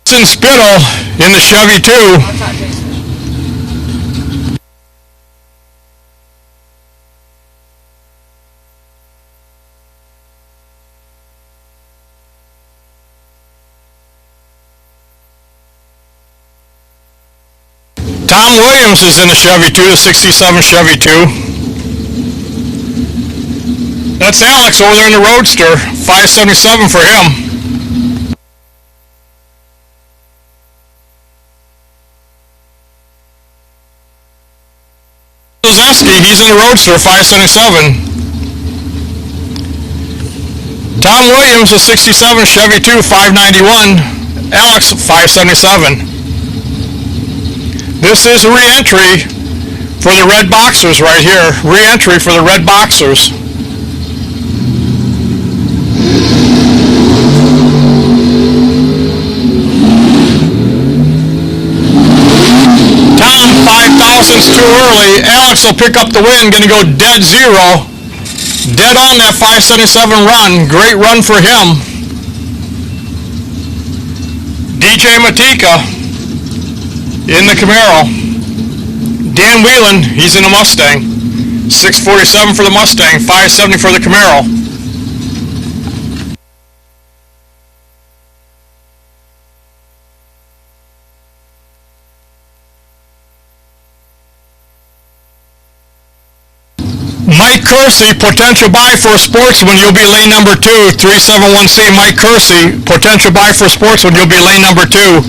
In Spittle in the Chevy 2. What's that, Jason? Tom Williams is in the Chevy 2, the 67 Chevy 2. That's Alex over there in the Roadster, 577 for him. He's in the Roadster, 577. Tom Williams, a 67 Chevy 2, 591. Alex, 577. This is a re-entry for the red boxers right here. Re-entry for the red boxers. Tom, 5,000's too early. Alex will pick up the win. Going to go dead zero. Dead on that 577 run. Great run for him. DJ Matika in the Camaro. Dan Whelan, he's in the Mustang. 647 for the Mustang, 570 for the Camaro. Mike Kersey, potential buy for Sportsman, you'll be lane number 2. 371C, Mike Kersey, potential buy for Sportsman, you'll be lane number 2.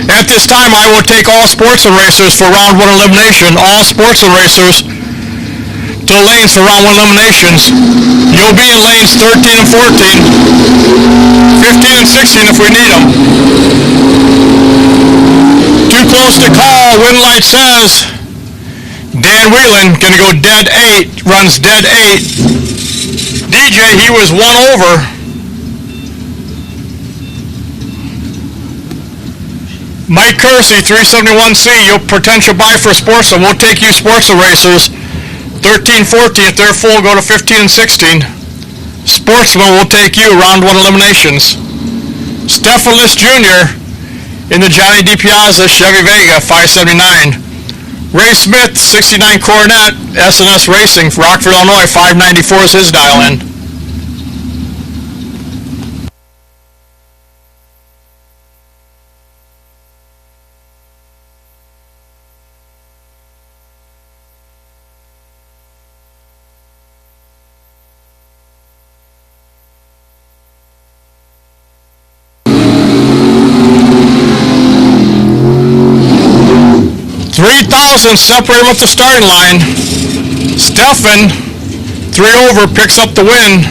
At this time, I will take all Sportsman racers for round 1 elimination. All Sportsman racers to the lanes for round 1 eliminations. You'll be in lanes 13 and 14, 15 and 16 if we need them. Too close to call, win light says. Dan Whelan gonna go dead 8, runs dead 8. DJ, he was 1 over. Mike Kersey, 371C, your potential buy for Sportsman. We'll take you Sportsman racers. 13, 14, if they're full, go to 15 and 16. Sportsman will take you round 1 eliminations. Stefan List Jr. in the Johnny DiPiazza Chevy Vega, 579. Ray Smith, 69 Coronet, SNS Racing, Rockford, Illinois, 594 is his dial-in. Separate him at the starting line. Stefan, 3 over, picks up the win.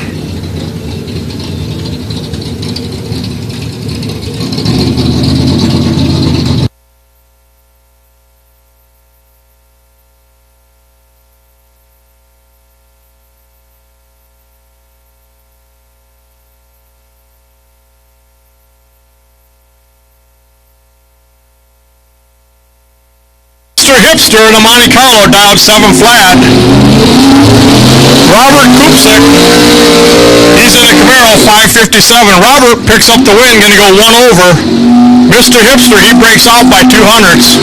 Hipster in a Monte Carlo dialed 7 flat. Robert Kupsik, he's in a Camaro, 557. Robert picks up the win, gonna go 1 over. Mr. Hipster, he breaks out by 200ths.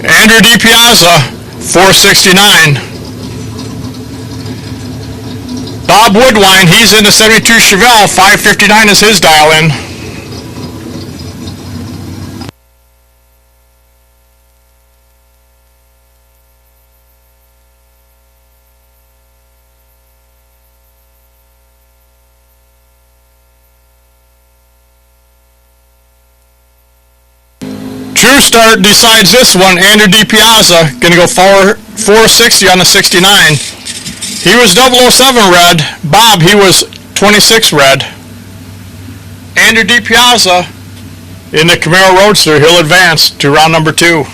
Andrew DiPiazza, 469. Bob Woodwine, he's in the 72 Chevelle, 559 is his dial-in. True Start decides this one. Andrew DiPiazza gonna go 460 on the 69. He was 007 red. Bob, he was 26 red. Andrew DiPiazza in the Camaro Roadster, he'll advance to round number 2.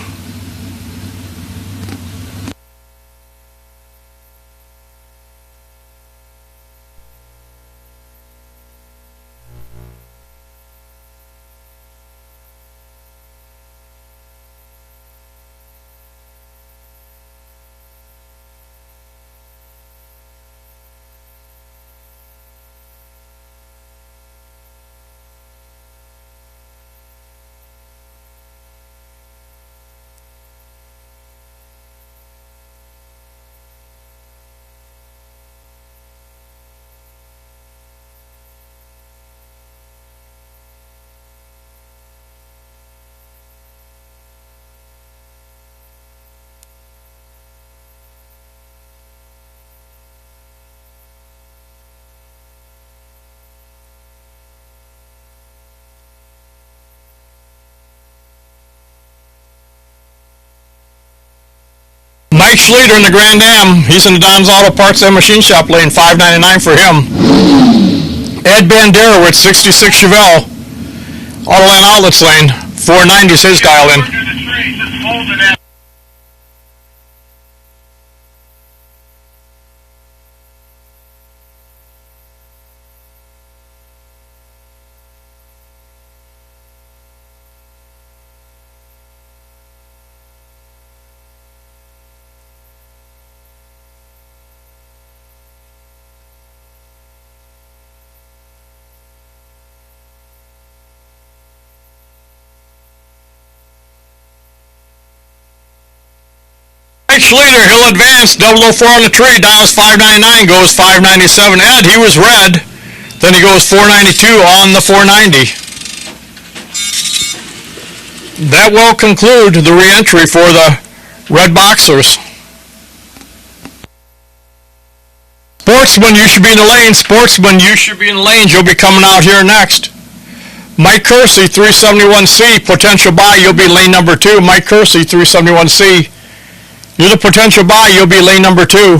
Mike Schleter in the Grand Am. He's in the Don's Auto Parts and Machine Shop lane, $5.99 for him. Ed Bandera with 66 Chevelle, Autoland Outlets lane, $4.90 is his dial in. Under the tree, just hold it out. Mike Schleter, he'll advance, 004 on the tree, dials 599, goes 597. Ed, he was red, then he goes 492 on the 490. That will conclude the re-entry for the Red Boxers. Sportsman, you should be in the lane. Sportsman, you should be in the lanes. You'll be coming out here next. Mike Kersey, 371C, potential buy, you'll be lane number 2. Mike Kersey, 371C. You're the potential buy, you'll be lane number 2.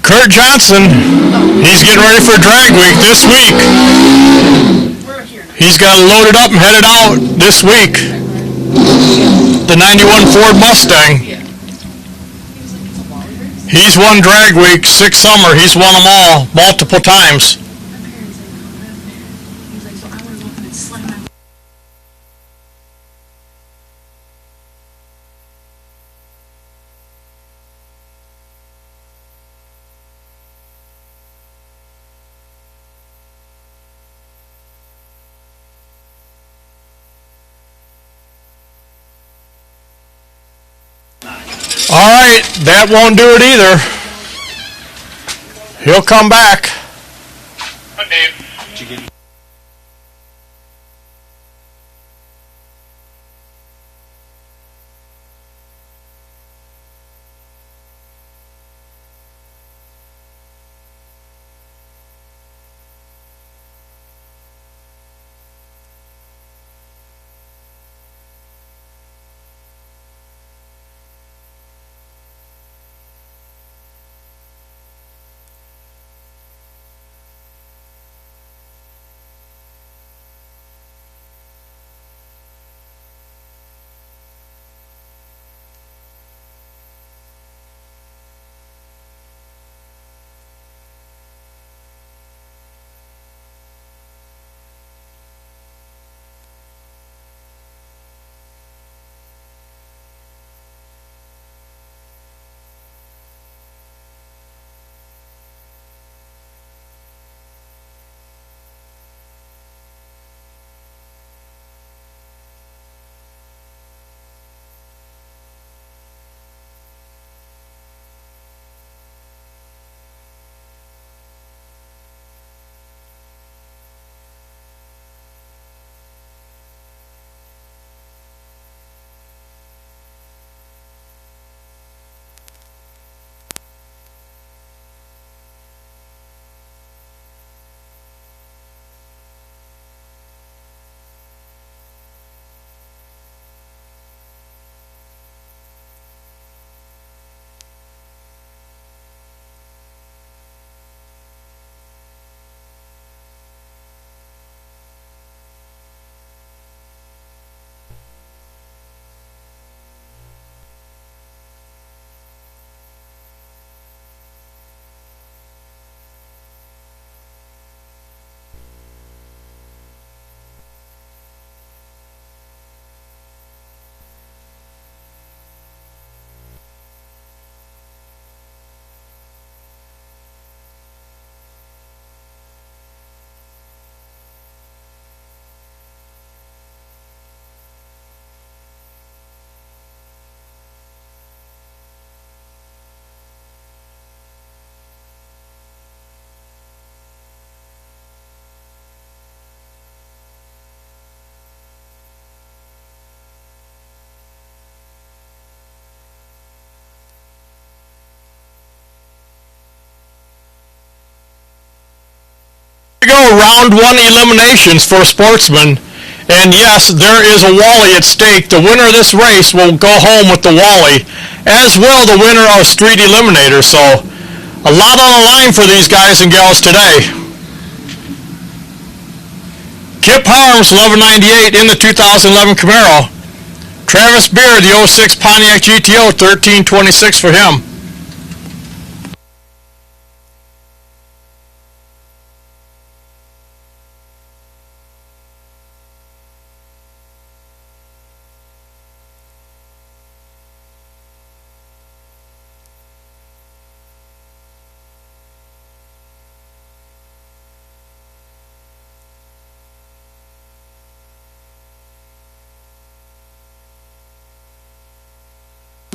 Kurt Johnson, he's getting ready for drag week this week. He's got it loaded up and headed out this week. The 91 Ford Mustang. He's won drag week, 6 summer. He's won them all multiple times. All right, that won't do it either. He'll come back. What, Dave? Did you get we go, round one eliminations for Sportsman. And yes, there is a Wally at stake. The winner of this race will go home with the Wally, as will the winner of Street Eliminator. So, a lot on the line for these guys and gals today. Kip Harms, 1198 in the 2011 Camaro. Travis Beard, the 06 Pontiac GTO, 1326 for him.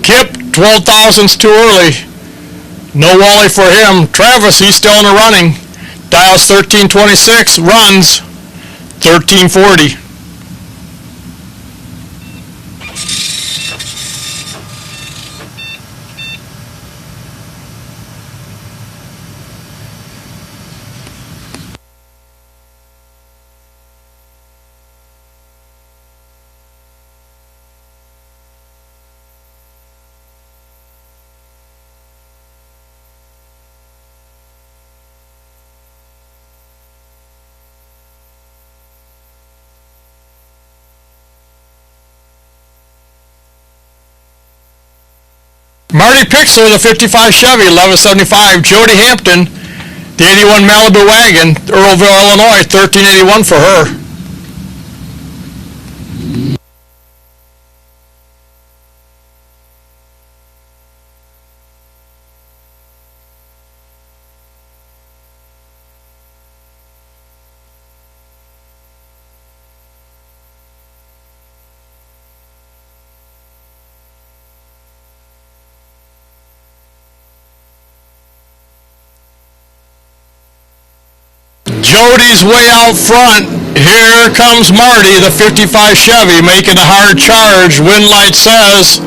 Kip, 12 thousandths too early. No Wally for him. Travis, he's still in the running. Dials 1326, runs 1340. Marty Pixler, the 55 Chevy, 1175. Jody Hampton, the 81 Malibu wagon, Earlville, Illinois, 1381 for her. Jody's way out front. Here comes Marty, the 55 Chevy, making a hard charge. Wind light says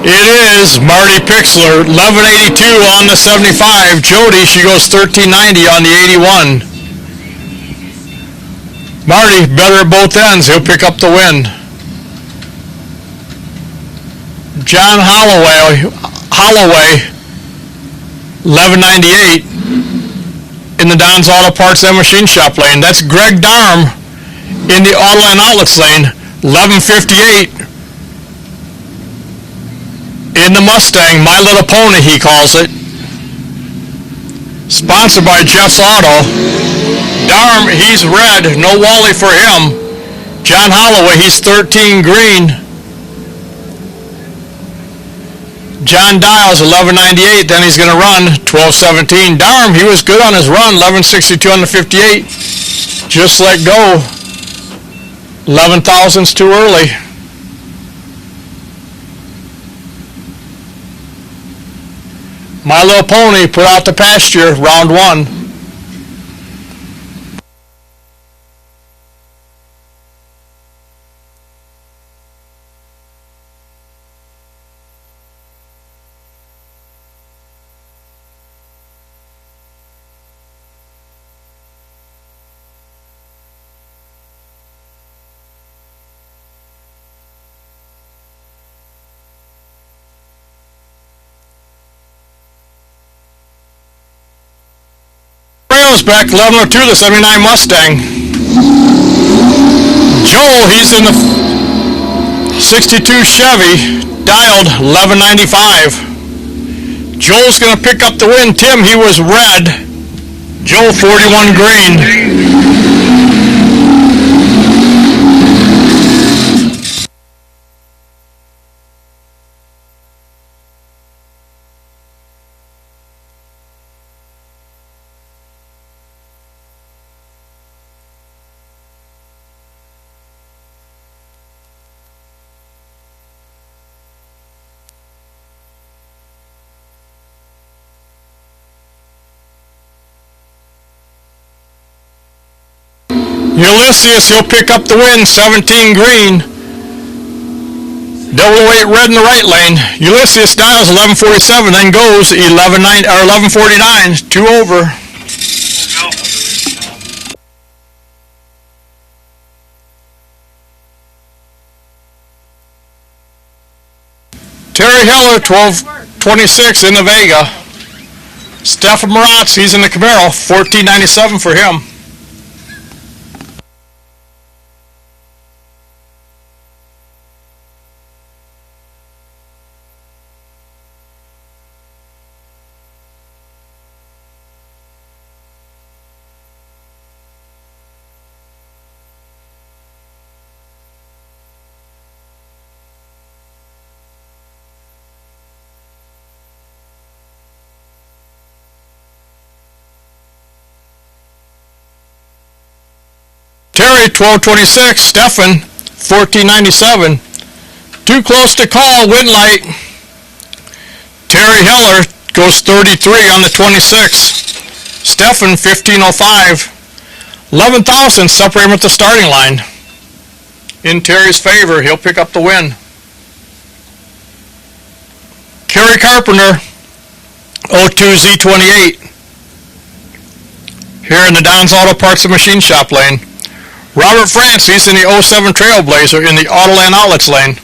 it is Marty Pixler, 1182 on the 75. Jody, she goes 1390 on the 81. Marty, better at both ends. He'll pick up the win. John Holloway, 1198. In the Don's Auto Parts and Machine Shop lane. That's Greg Darm in the Autoline Outlets lane, 1158. In the Mustang, My Little Pony, he calls it. Sponsored by Jeff's Auto. Darm, he's red, no Wally for him. John Holloway, he's 13 green. John Dials, 1198, then he's going to run 1217. Darm, he was good on his run, 1162 on the 58. Just let go. 11 thousandths too early. My Little Pony put out the pasture, round one. Back 1102, the 79 Mustang. Joel, he's in the 62 Chevy, dialed 1195. Joel's going to pick up the win. Tim, he was red. Joel, 41 green. Ulysses, he'll pick up the win, 17 green. 008 red in the right lane. Ulysses dials 1147, then goes 1149, 2 over. Terry Heller, 1226 in the Vega. Stefan Maratz, he's in the Camaro, 1497 for him. Terry, 1226. Stefan, 1497. Too close to call, win light. Terry Heller goes 33 on the 26. Stefan, 1505. 11,000 separate him at the starting line. In Terry's favor, he'll pick up the win. Kerry Carpenter, 02Z28. Here in the Don's Auto Parts and Machine Shop lane. Robert France, he's in the 07 Trailblazer in the Autoland Outlets lane.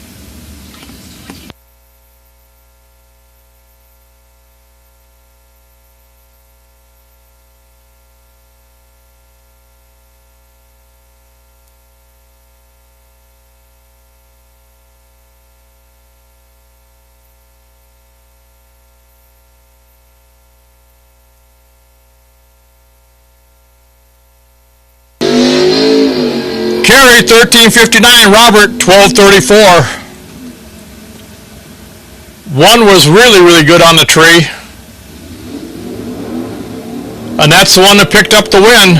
Kerry, 1359. Robert, 1234. One was really good on the tree. And that's the one that picked up the win.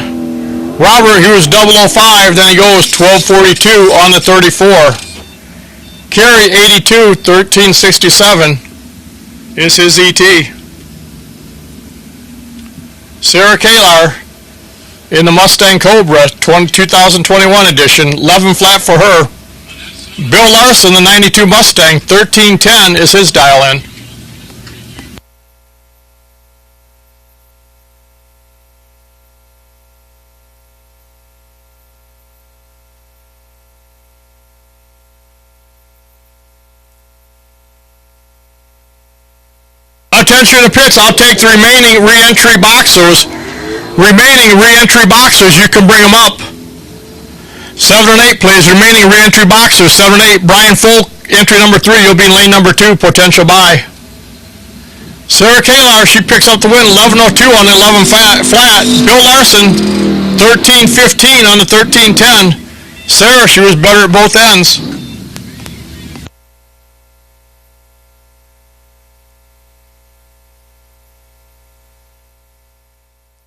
Robert, he was 005, then he goes 1242 on the 34. Kerry, 82, 1367 is his ET. Sarah Kalar in the Mustang Cobra 2021 edition, 11 flat for her. Bill Larson, the 92 Mustang, 1310 is his dial-in. Attention to pits, I'll take the remaining re-entry boxers. You can bring them up. 7 and 8, please. Remaining re-entry boxers, 7 and 8. Brian Folk, entry number 3. You'll be in lane number 2, potential buy. Sarah Kalar, she picks up the win, 1102 on the 11 flat. Bill Larson, 1315 on the 1310. Sarah, she was better at both ends.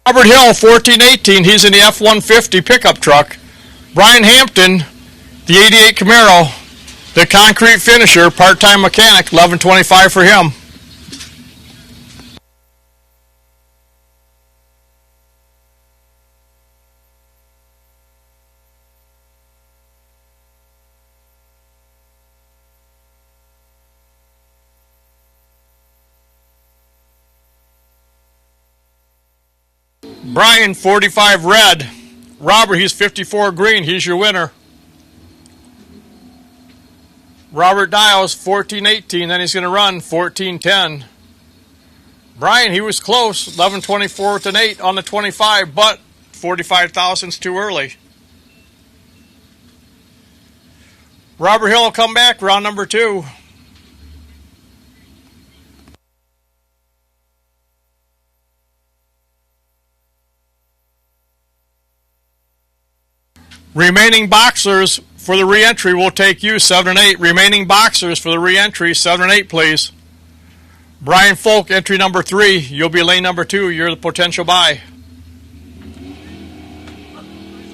Robert Hill, 1418, he's in the F-150 pickup truck. Brian Hampton, the 88 Camaro, the concrete finisher, part-time mechanic, 1125 for him. Brian, 45 red. Robert, he's 54 green. He's your winner. Robert Dials, 1418. Then he's going to run 1410. Brian, he was close. 1124 with an 8 on the 25, but 45,000's too early. Robert Hill will come back, round number 2. Remaining boxers for the re-entry will take you, 7 and 8. Remaining boxers for the re-entry, 7 and 8, please. Brian Folk, entry number 3. You'll be lane number 2. You're the potential buy.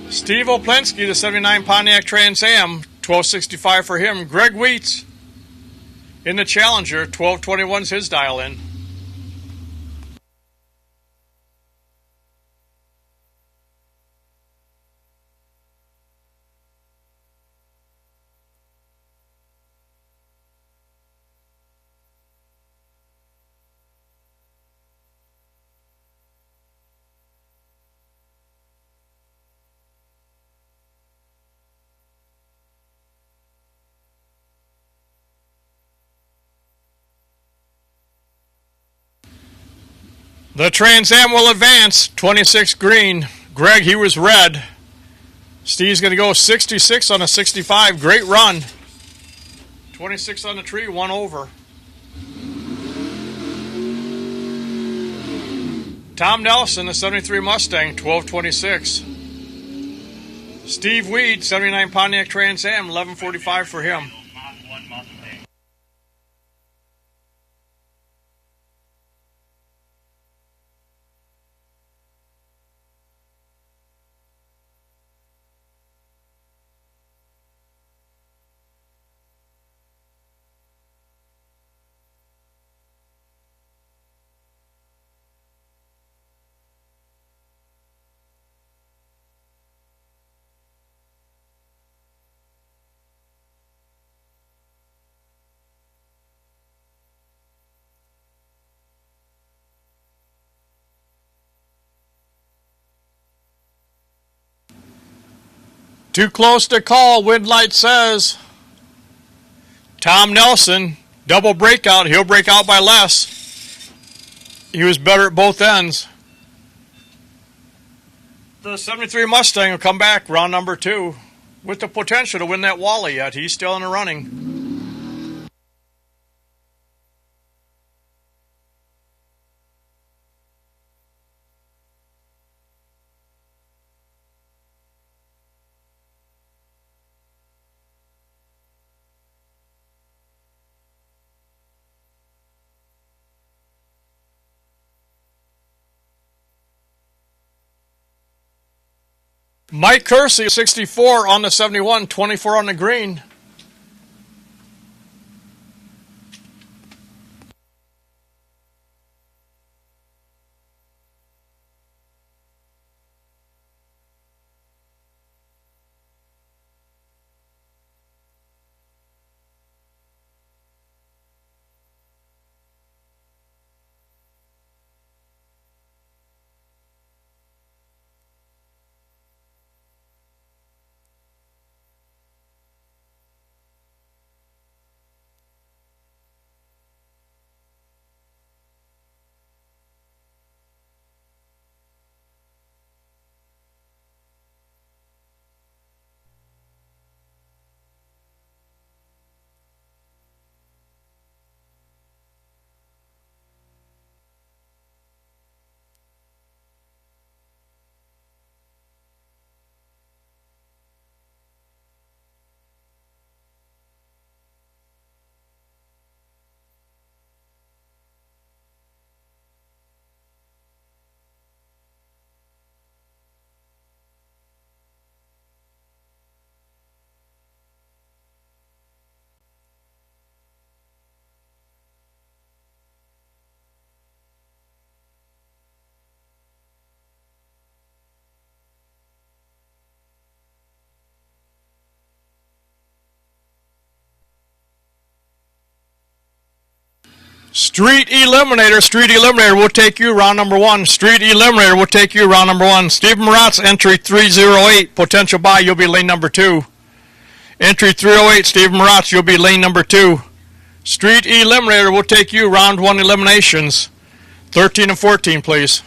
Steve Oplensky, the 79 Pontiac Trans Am, 1265 for him. Greg Wheats in the Challenger, 1221's his dial-in. The Trans Am will advance. 26 green. Greg, he was red. Steve's going to go 66 on a 65. Great run. 26 on the tree, 1 over. Tom Nelson, the 73 Mustang, 1226. Steve Weed, 79 Pontiac Trans Am, 1145 for him. Too close to call, wind light says. Tom Nelson, double breakout. He'll break out by less. He was better at both ends. The 73 Mustang will come back, round number 2, with the potential to win that Wally yet. He's still in the running. Mike Kersey, 64 on the 71, 24 on the green. Street Eliminator will take you round number 1. Street Eliminator will take you round number 1. Steve Maratz, entry 308. Potential buy, you'll be lane number 2. Entry 308, Steve Maratz, you'll be lane number 2. Street Eliminator will take you round 1 eliminations. 13 and 14, please.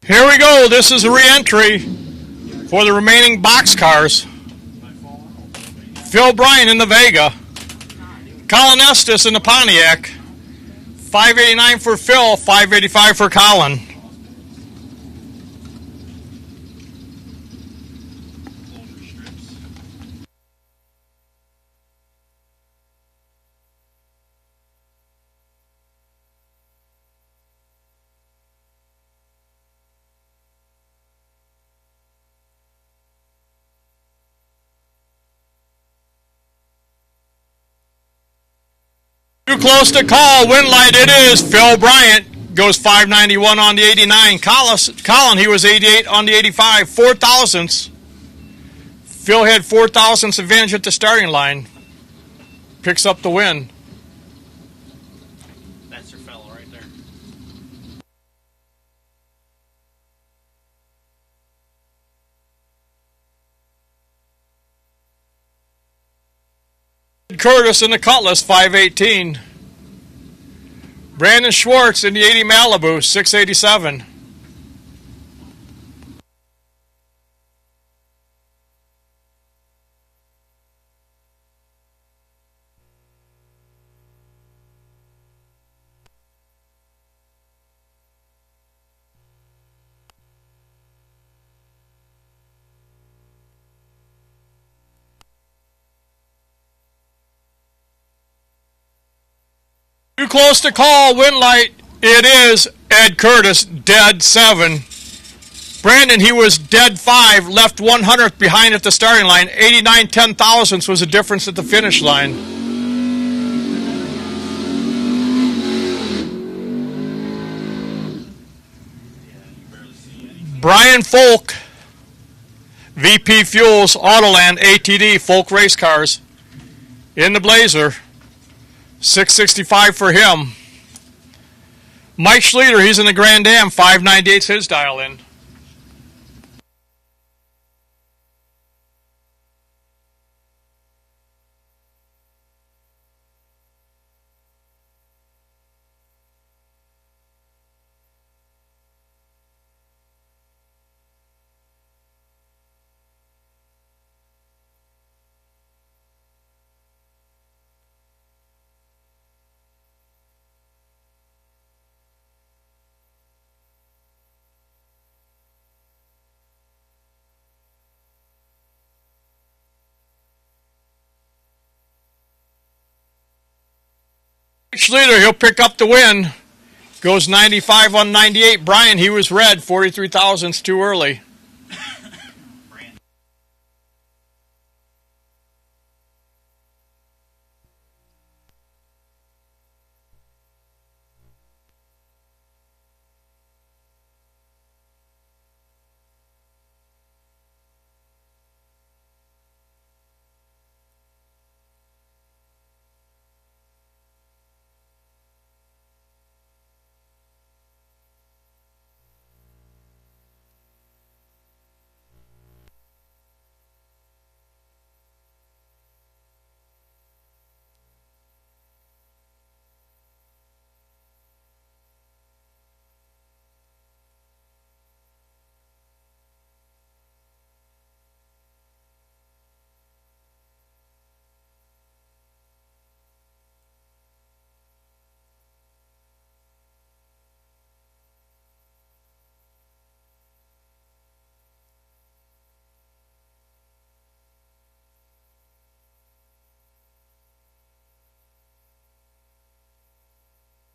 Here we go. This is a re-entry for the remaining box cars. Phil Bryan in the Vega. Colin Estes in the Pontiac. $589 for Phil, $585 for Colin. Too close to call. Win light it is. Phil Bryant goes 591 on the 89. Colin, he was 88 on the 85. 4 thousandths. Phil had 4 thousandths advantage at the starting line. Picks up the win. That's your fellow right there. Curtis in the Cutlass, 518. Brandon Schwartz in the 80 Malibu, 687. Too close to call. Win light. It is Ed Curtis, dead 7. Brandon, he was dead 5, left 100th behind at the starting line. 89 10 thousandths was the difference at the finish line. Brian Folk, VP Fuels, Autoland, ATD, Folk Race Cars, in the Blazer. 665 for him. Mike Schleter, he's in the Grand Am, 598's his dial in. Schleter, he'll pick up the win. Goes 95 on 98. Brian, he was red, 43 thousandths too early.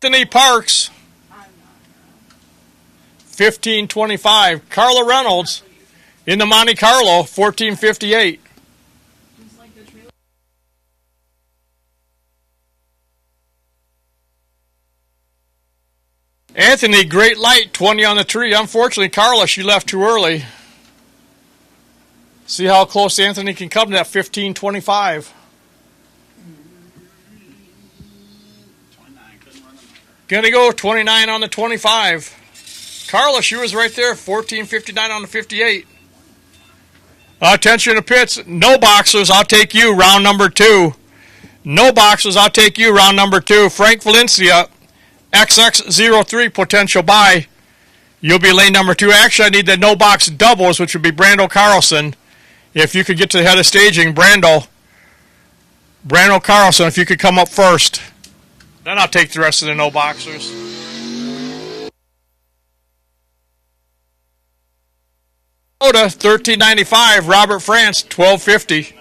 Anthony Parks, 1525. Carla Reynolds in the Monte Carlo, 1458. Anthony, great light, 20 on the tree. Unfortunately, Carla, she left too early. See how close Anthony can come to that 1525. Gonna go 29 on the 25. Carla, she was right there, 1459 on the 58. Attention to pits. No boxers, I'll take you, round number 2. No boxers, I'll take you, round number 2. Frank Valencia, XX03, potential buy. You'll be lane number 2. Actually, I need the no box doubles, which would be Brando Carlson. If you could get to the head of staging, Brando Carlson, if you could come up first. Then I'll take the rest of the no boxers. Minnesota, 1395. Robert France, 1250.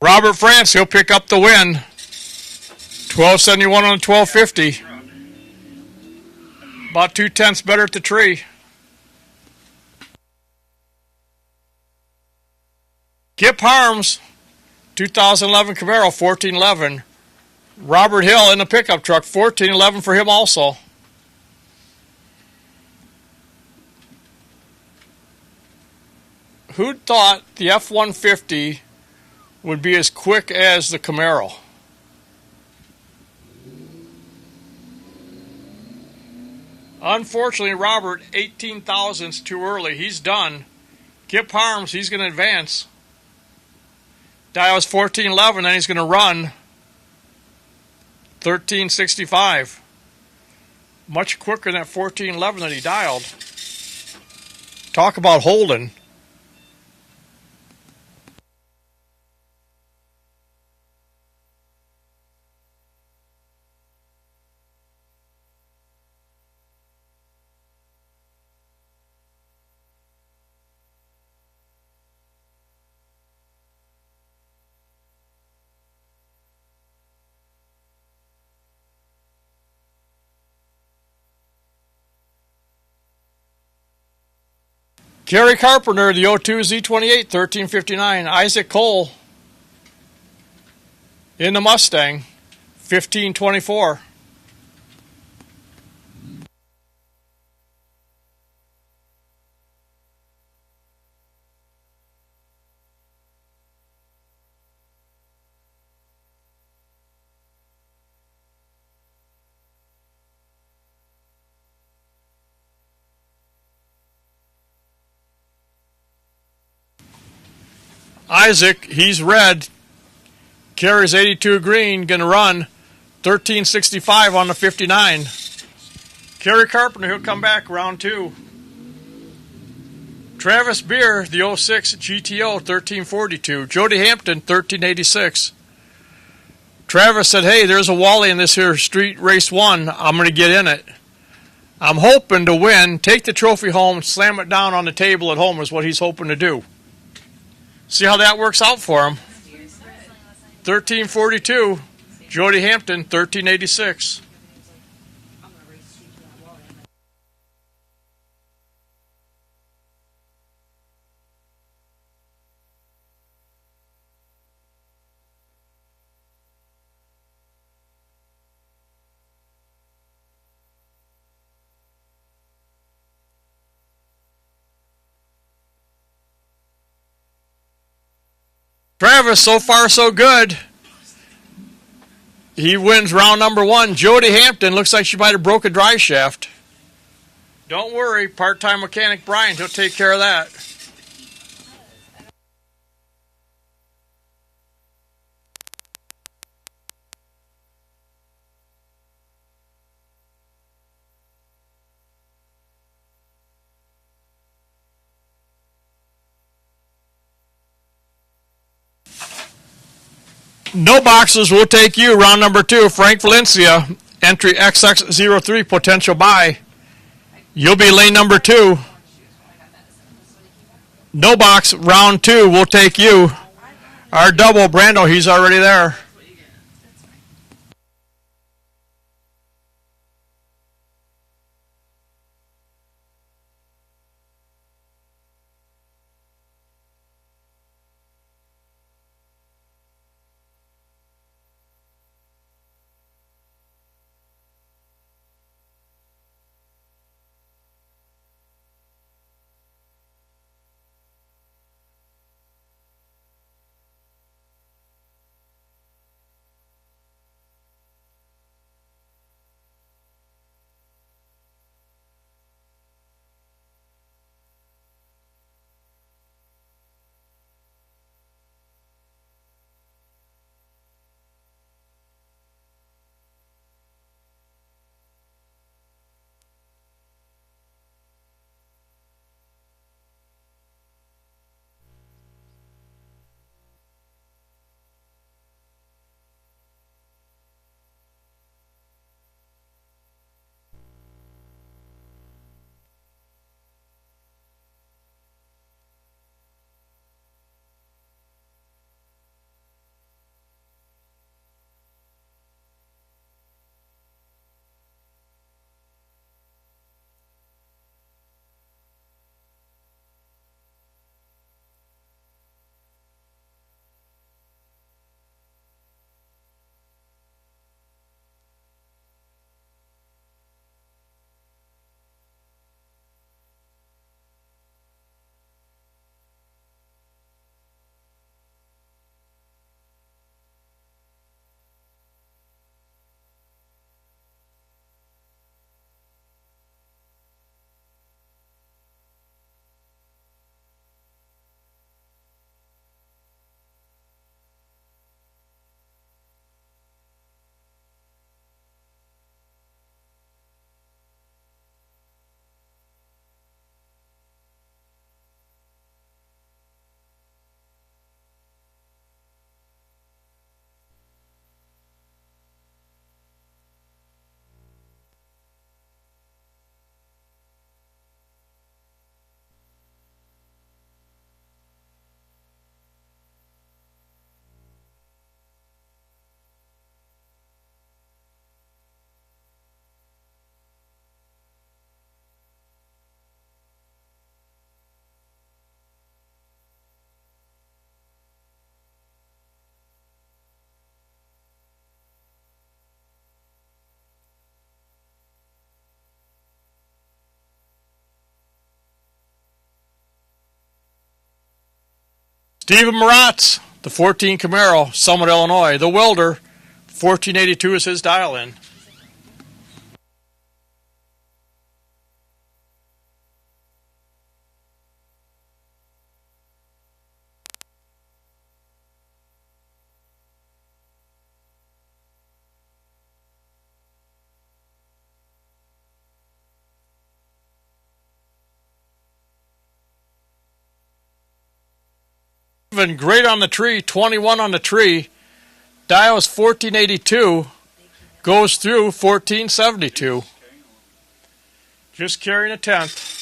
Robert France, he'll pick up the win. 1271 on the 1250. About 2/10 better at the tree. Kip Harms, 2011 Camaro, 1411. Robert Hill in the pickup truck, 1411 for him also. Who'd thought the F-150 would be as quick as the Camaro? Unfortunately, Robert, 18 thousandths too early. He's done. Kip Harms, he's going to advance. Dial's 1411, then he's going to run 1365. Much quicker than that 1411 that he dialed. Talk about holding. Gary Carpenter, the 02 Z28, 1359. Isaac Cole in the Mustang, 1524. Isaac, he's red, carries 82 green, going to run 1365 on the 59. Kerry Carpenter, he'll come back round 2. Travis Beer, the 06 GTO, 1342. Jody Hampton, 1386. Travis said, hey, there's a Wally in this here street race 1. I'm going to get in it. I'm hoping to win, take the trophy home, slam it down on the table at home is what he's hoping to do. See how that works out for him. 1342. Jody Hampton, 1386. Travis, so far so good. He wins round number 1. Jody Hampton, looks like she might have broke a drive shaft. Don't worry, part-time mechanic Brian, he'll take care of that. No boxes will take you. Round number 2. Frank Valencia, entry XX03, potential buy. You'll be lane number 2. No box, round 2 will take you. Our double, Brando, he's already there. Steven Maratz, the 14 Camaro, Summit, Illinois. The Wilder, 1482 is his dial-in. Great on the tree, 21 on the tree. Dial is 1482, goes through 1472. Just carrying a 10th.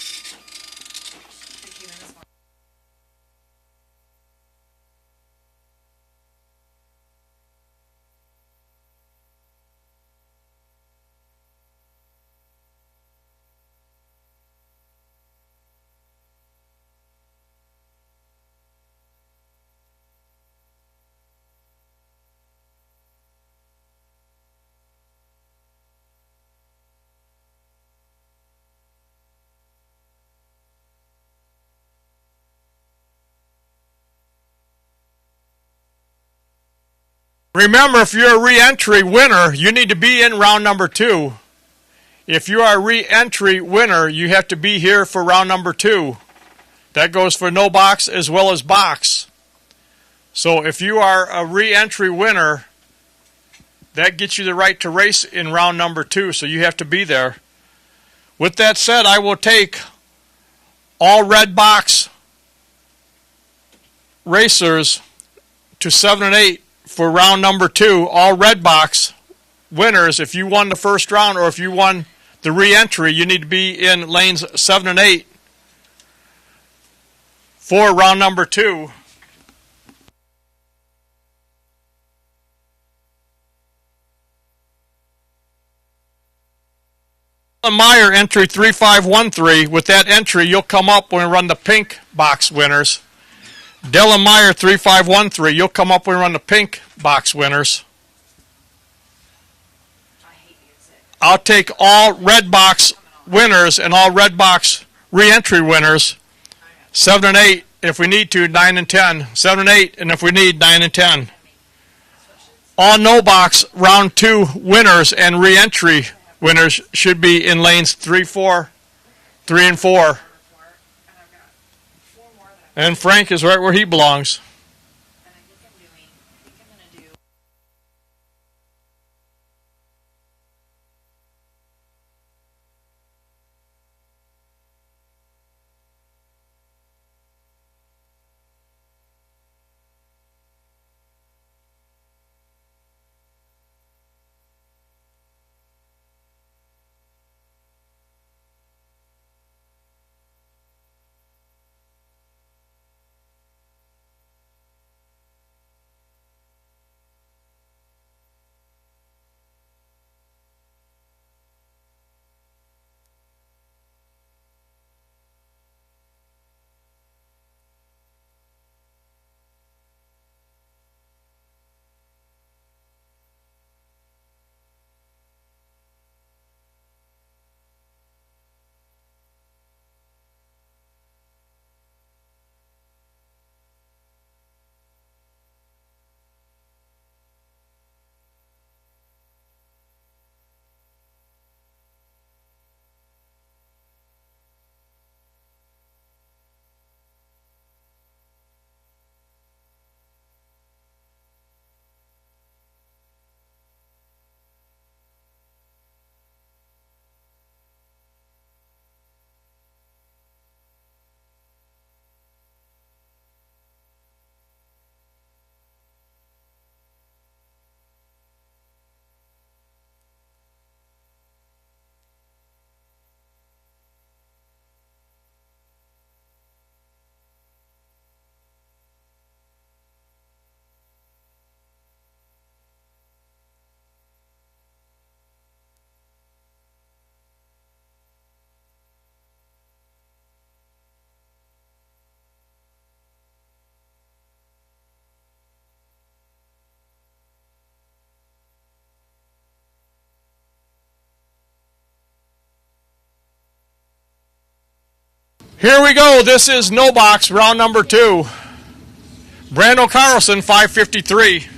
Remember, if you're a re-entry winner, you need to be in round number 2. If you are a re-entry winner, you have to be here for round number 2. That goes for no box as well as box. So if you are a re-entry winner, that gets you the right to race in round number 2, so you have to be there. With that said, I will take all red box racers to 7 and 8 for round number 2, all red box winners. If you won the first round or if you won the re-entry, you need to be in lanes 7 and 8 for round number 2. Meyer, entry 3513. With that entry, you'll come up when we run the pink box winners. Dylan Meyer, 3513. You'll come up when we run the pink box winners. I'll take all red box winners and all red box re-entry winners. 7 and 8 if we need to, 9 and 10. 7 and 8, and if we need, 9 and 10. All no box round 2 winners and re-entry winners should be in lanes 3, 4, 3 and 4. And Frank is right where he belongs. Here we go. This is no box, round number 2. Brando Carlson, 553.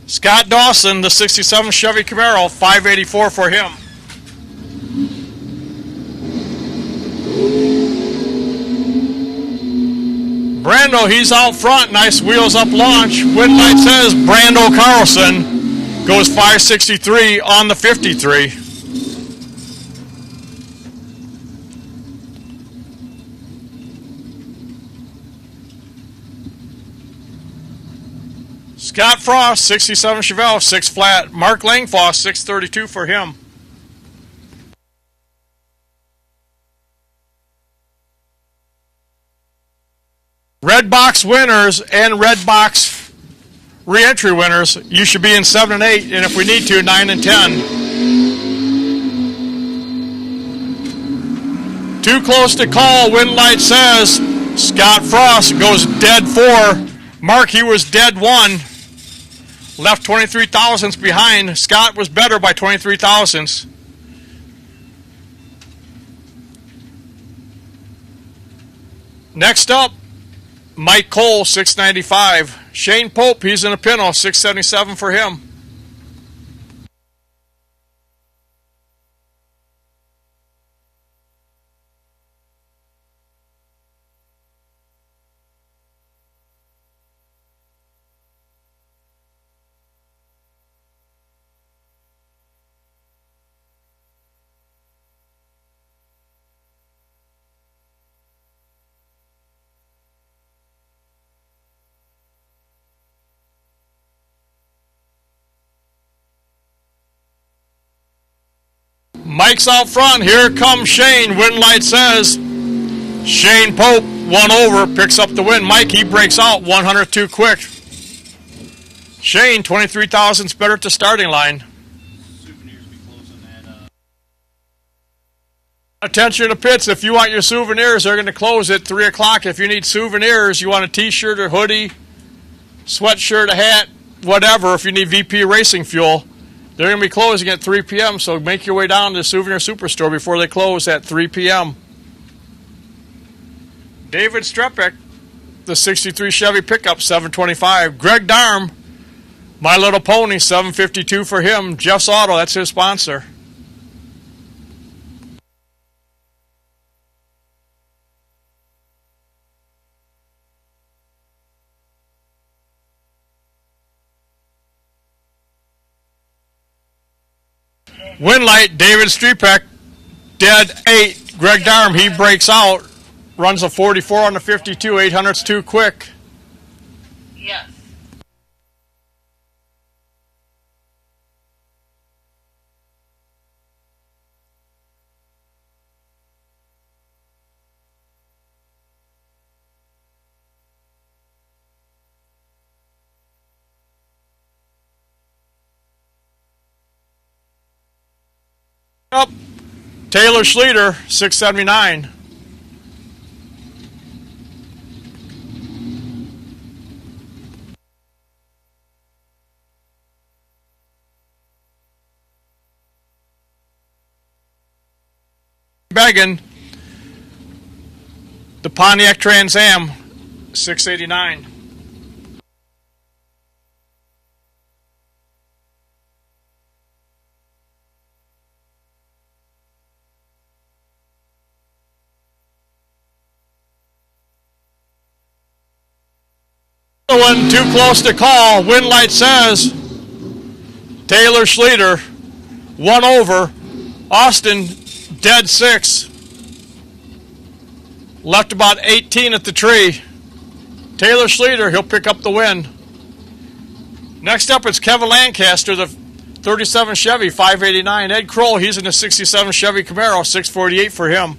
Scott Dawson, the 67 Chevy Camaro, 584 for him. Brando, he's out front. Nice wheels up launch. Wind light says Brando Carlson goes 563 on the 53. Scott Frost, 67 Chevelle, 6 flat. Mark Langfoss, 632 for him. Red box winners and red box re-entry winners, you should be in 7 and 8, and if we need to, 9 and 10. Too close to call. Wind light says Scott Frost goes dead 4. Mark, he was dead 1. Left 23 thousandths behind. Scott was better by 23 thousandths. Next up, Mike Cole, 695. Shane Pope, he's in a Pinto, 677 for him. Mike's out front. Here comes Shane. Wind light says Shane Pope, 1 over, picks up the win. Mike, he breaks out 102 quick. Shane, 23 thousandths better at the starting line. Souvenirs be closing that. Attention to pits. If you want your souvenirs, they're going to close at 3 o'clock. If you need souvenirs, you want a t-shirt or hoodie, sweatshirt, a hat, whatever. If you need VP Racing Fuel, they're going to be closing at 3 p.m., so make your way down to the Souvenir Superstore before they close at 3 p.m. David Strepek, the 63 Chevy pickup, 725. Greg Darm, My Little Pony, 752 for him. Jeff's Auto, that's his sponsor. Winlight, David Strepek, dead 8. Greg Darm, he breaks out, runs a 44 on the 52, 800's too quick. Yes. Up, Taylor Schleter, 679. Beggin, the Pontiac Trans Am, 689. One too close to call. Wind light says Taylor Schleter, 1 over. Austin, dead 6. Left about 18 at the tree. Taylor Schleter, he'll pick up the win. Next up, it's Kevin Lancaster, the 37 Chevy, 589. Ed Kroll, he's in the 67 Chevy Camaro, 648 for him.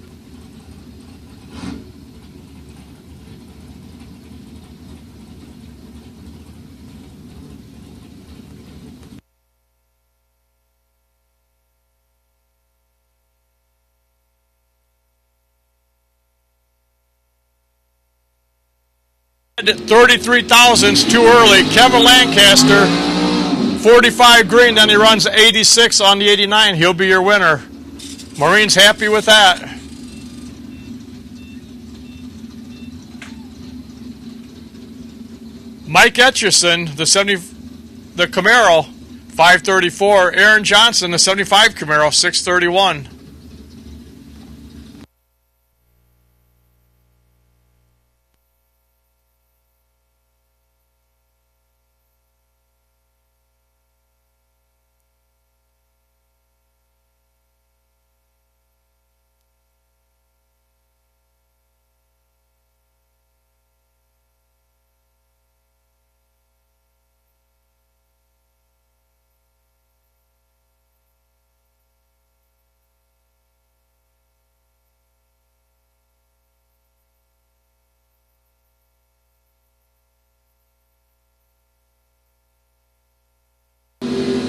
At 33 thousandths too early. Kevin Lancaster, 45 green, then he runs 86 on the 89. He'll be your winner. Maureen's happy with that. Mike Etchison, the Camaro, 534. Aaron Johnson, the 75 Camaro, 631.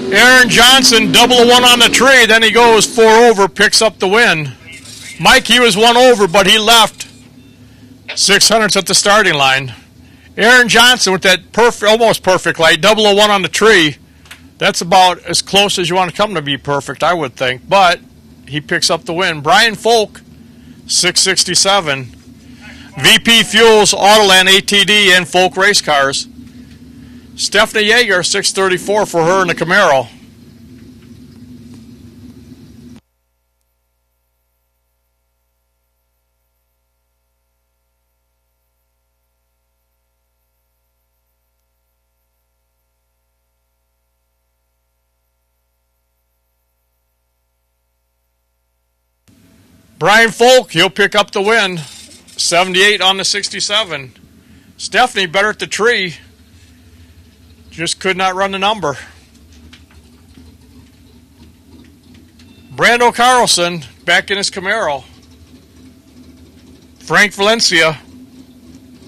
Aaron Johnson, double a one on the tree, then he goes 4 over, picks up the win. Mike, he was 1 over, but he left 600s at the starting line. Aaron Johnson with that almost perfect light, double a one on the tree. That's about as close as you want to come to be perfect, I would think. But he picks up the win. Brian Folk, 667. VP Fuels, Autoland, ATD, and Folk Race Cars. Stephanie Yeager, 634 for her in the Camaro. Brian Folk, he'll pick up the win. 78 on the 67. Stephanie better at the tree. Just could not run the number. Brando Carlson back in his Camaro. Frank Valencia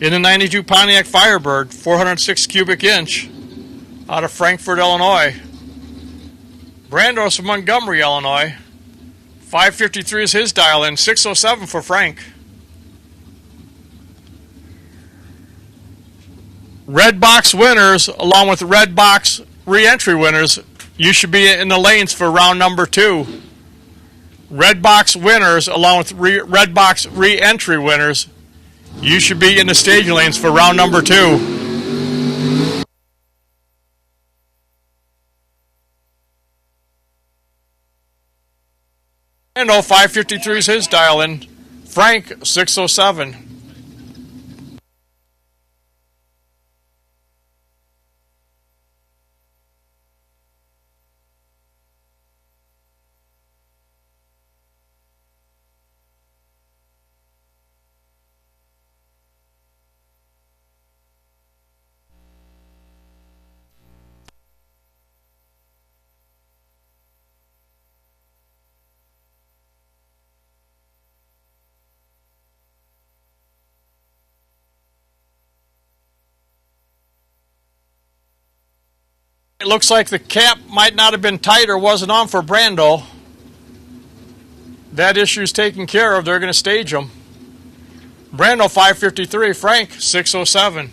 in the 92 Pontiac Firebird, 406 cubic inch out of Frankfort, Illinois. Brando's from Montgomery, Illinois. 553 is his dial in, 607 for Frank. Red box winners, along with red box re-entry winners, you should be in the lanes for round number 2. Red box winners, along with red box re-entry winners, you should be in the staging lanes for round number 2. And 553 is his dial in. Frank, 607. It looks like the cap might not have been tight or wasn't on for Brando. That issue's taken care of. They're going to stage him. Brando, 553. Frank, 607.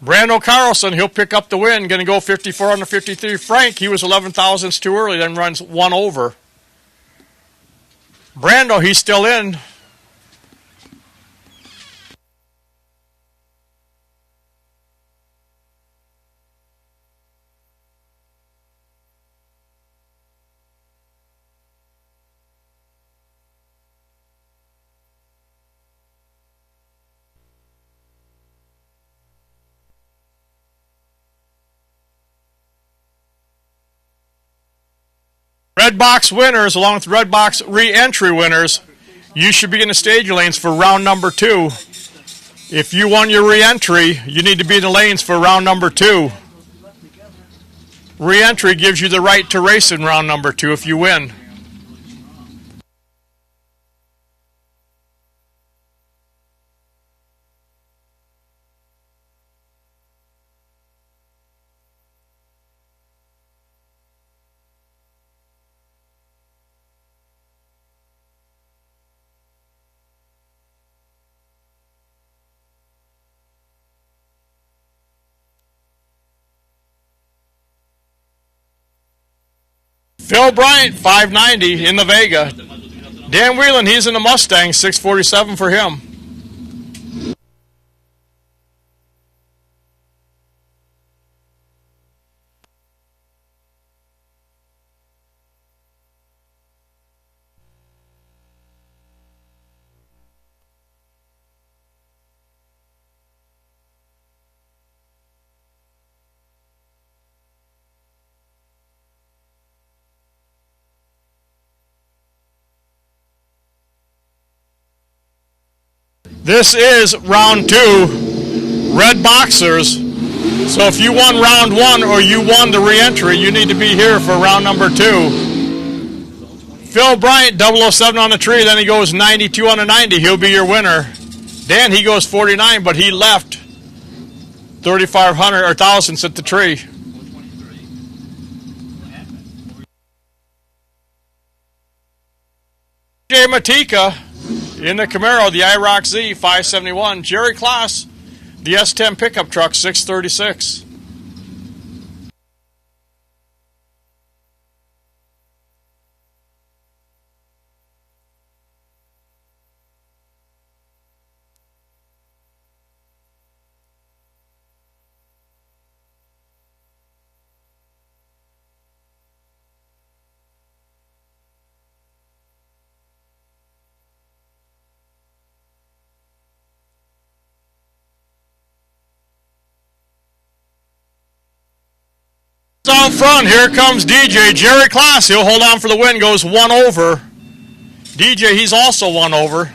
Brando Carlson, he'll pick up the win. Going to go 54 on the 53. Frank, he was 11 thousandths too early, then runs 1 over. Brando, he's still in. Red box winners, along with red box re-entry winners, you should be in the stage lanes for round number 2. If you won your re-entry, you need to be in the lanes for round number 2. Re-entry gives you the right to race in round number 2 if you win. Phil Bryant, 590 in the Vega. Dan Whelan, he's in the Mustang, 647 for him. This is round 2, red boxers. So if you won round 1 or you won the re-entry, you need to be here for round number 2. Phil Bryant, 007 on the tree, then he goes 92 on the 90. He'll be your winner. Dan, he goes 49, but he left 3,500 or thousands at the tree. Jay Matika in the Camaro, the IROC Z 571. Jerry Klaas, the S10 pickup truck 636. Out front, here comes DJ. Jerry Klaas, he'll hold on for the win, goes 1 over. DJ, he's also 1 over.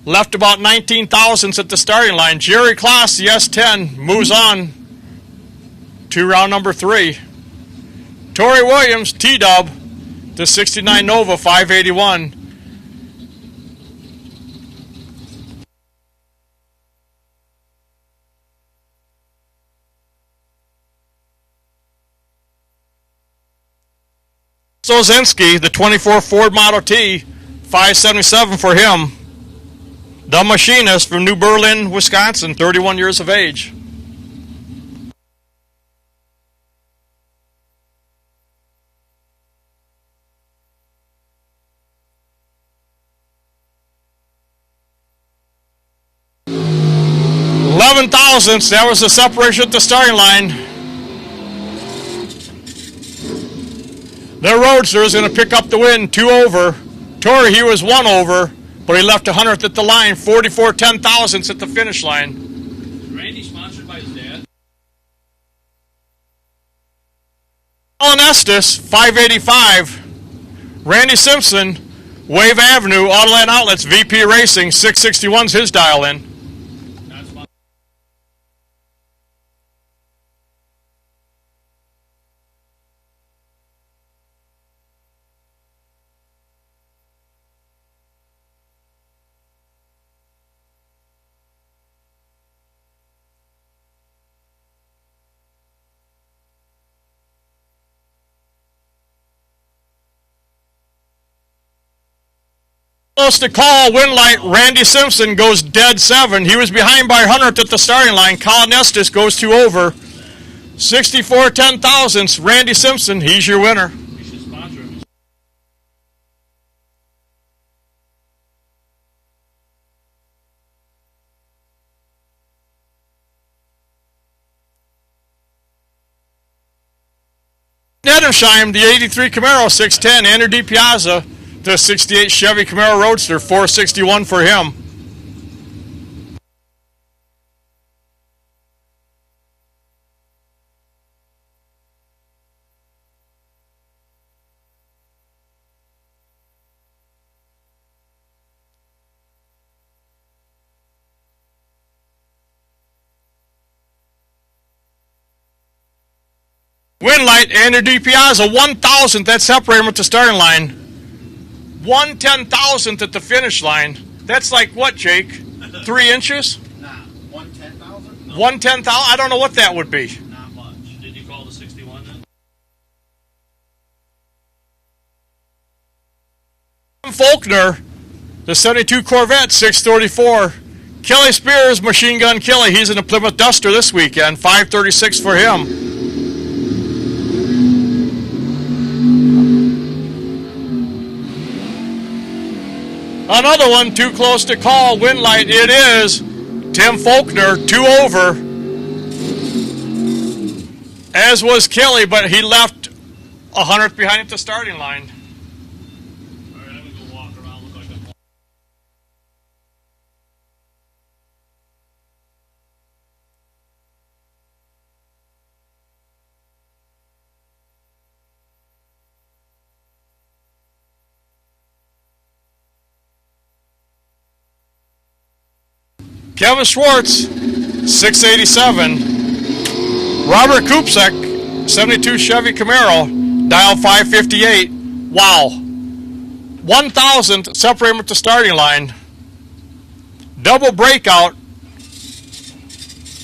Left about 19 thousandths at the starting line. Jerry Klaas, the S10, moves on to round number 3. Torrey Williams, T-Dub, the 69 Nova 581. Sozinski, the 24 Ford Model T, 577 for him. The machinist from New Berlin, Wisconsin, 31 years of age. $11 thousandths, that was the separation at the starting line. The Roadster is going to pick up the win, 2 over. Torrey, he was 1 over, but he left 100th at the line, 44 10,000ths at the finish line. Is Randy sponsored by his dad? Alan Estes, 585. Randy Simpson, Wave Avenue, Autoland Outlets, VP Racing, 661's his dial in. Close to call, win light, Randy Simpson goes dead 7. He was behind by 100th at the starting line. Colin Estes goes 2 over. 64 10,000ths, Randy Simpson, he's your winner. We should sponsor him. Nedensheim, the 83 Camaro, 610. Andrew DiPiazza, the 68 Chevy Camaro Roadster, 461 for him. Win light, Andrew DiPiazza, 1,000th, that separated him at the starting line. 1/10,000th at the finish line. That's like what, Jake? 3 inches? Nah, 1/10,000? No. 1/10,000? I don't know what that would be. Not much. Did you call the 61 then? Faulkner, the 72 Corvette, 634. Kelly Spears, Machine Gun Kelly, he's in the Plymouth Duster this weekend, 536 for him. Another one too close to call. Win light. It is Tim Faulkner, 2 over. As was Kelly, but he left 100th behind at the starting line. All right, I'm going to go walk around, look like I'm... Kevin Schwartz, 687. Robert Kupsek, 72 Chevy Camaro, dial 558. Wow. 1,000, separate him at the starting line. Double breakout.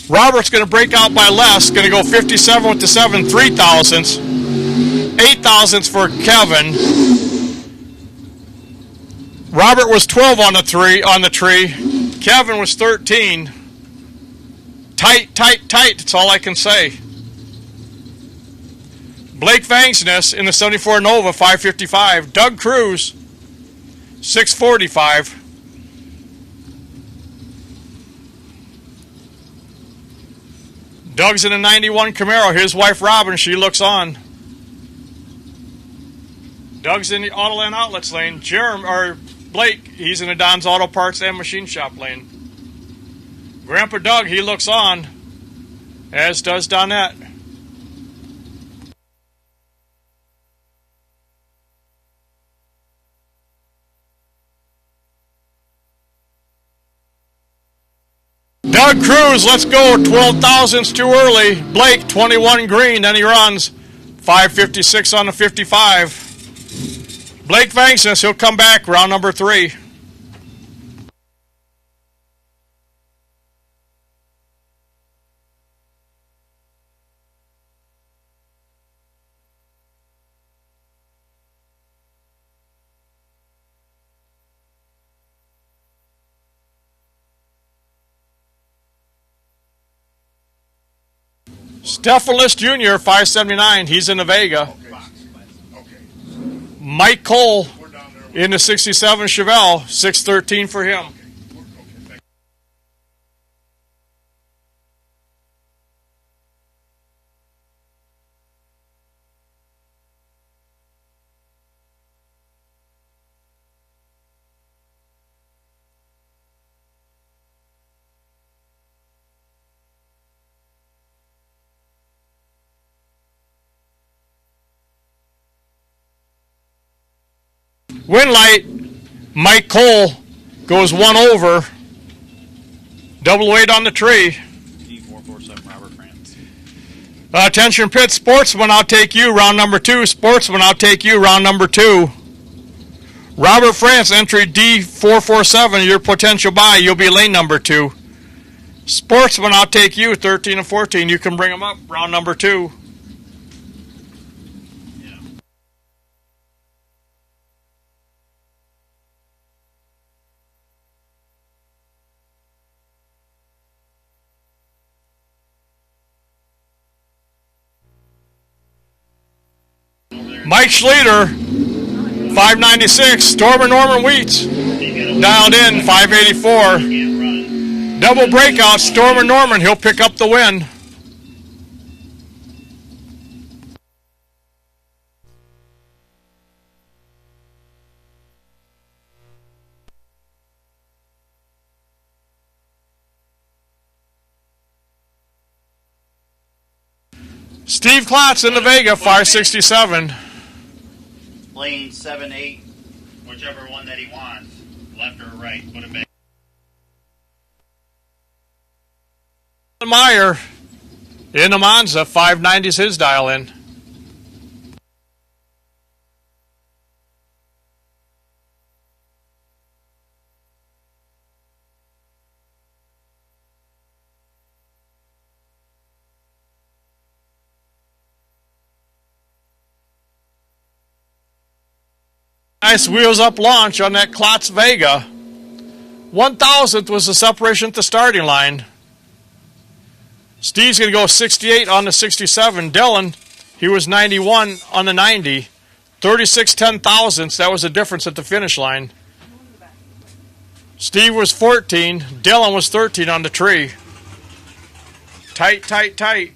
Robert's going to break out by less. Going to go 57 with the 7, 3,000s. 8,000s for Kevin. Robert was 12 on the tree. Kevin was 13. Tight, tight, tight. That's all I can say. Blake Vangsness in the 74 Nova, 555. Doug Cruz, 645. Doug's in a 91 Camaro. His wife Robin, she looks on. Doug's in the Auto Land Outlets lane. Blake, he's in the Don's Auto Parts and Machine Shop lane. Grandpa Doug, he looks on, as does Donette. Doug Cruz, let's go. 12,000's too early. Blake, 21 green, then he runs. 556 on the 55. Blake Vangsness, he'll come back, round number 3. Stephanus Jr., 579, he's in the Vega. Mike Cole in the 67 Chevelle, 613 for him. Win light, Mike Cole goes 1 over. Double weight on the tree. D447 Robert France. Attention pit, Sportsman, I'll take you, round number 2. Sportsman, I'll take you, round number 2. Robert France, entry D447, your potential buy, you'll be lane number 2. Sportsman, I'll take you, 13 and 14, you can bring them up, round number 2. Mike Schleter, 596. Stormer Norman Wheats, dialed in, 584. Double breakout, Stormer Norman, he'll pick up the win. Steve Klotz in the Vega, 567. Lane 7, 8, whichever one that he wants, left or right, put him back. Meyer in the Monza, 590's his dial in. Nice wheels up launch on that Klotz Vega. 1,000th was the separation at the starting line. Steve's going to go 68 on the 67. Dylan, he was 91 on the 90. 36 10,000ths, that was the difference at the finish line. Steve was 14. Dylan was 13 on the tree. Tight, tight, tight.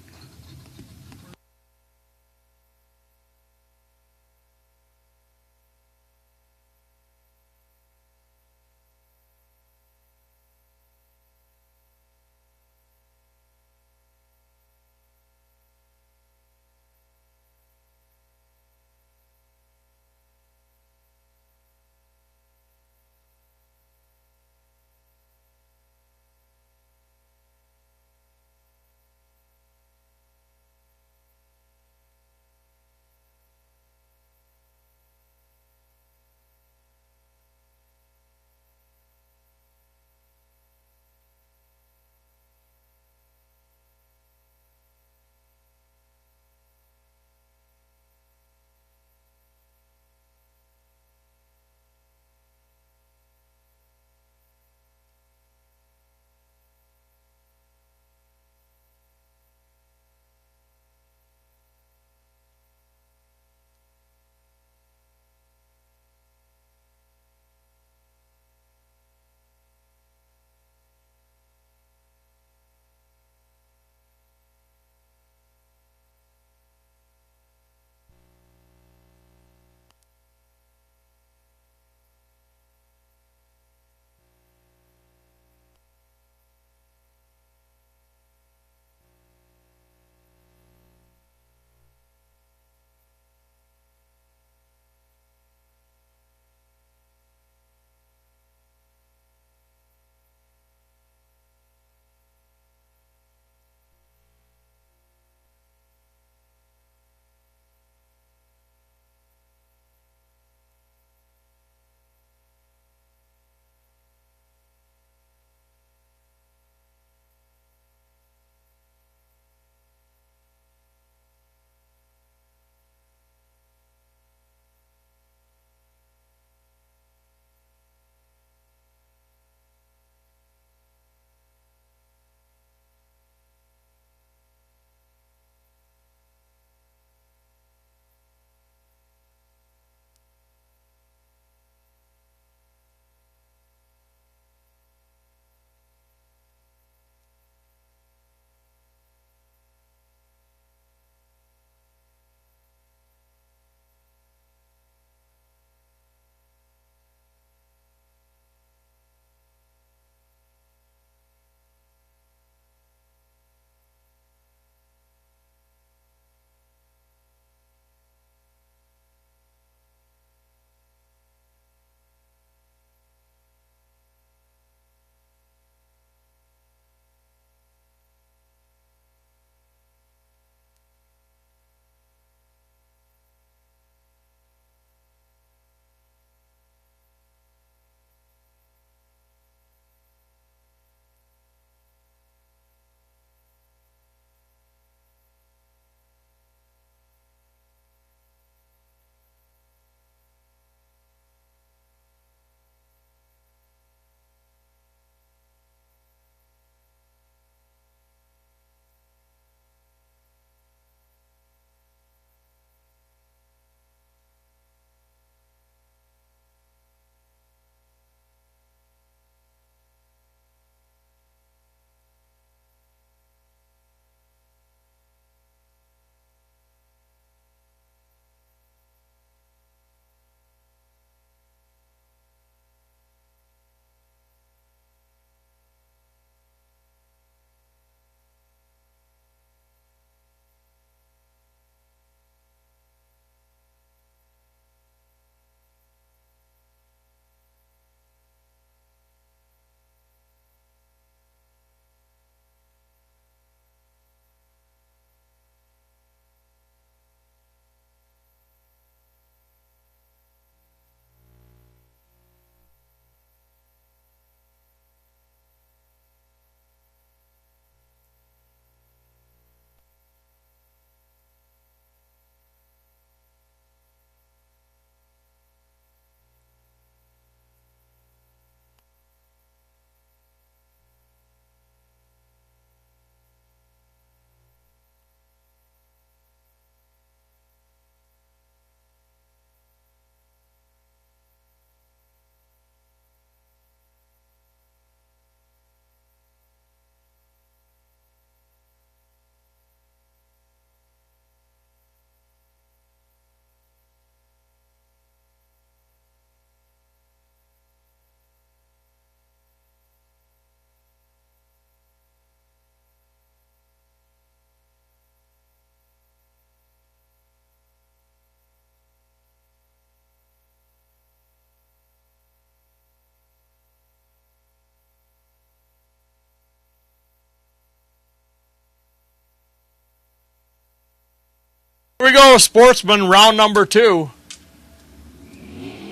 Here we go, Sportsman, round number 2.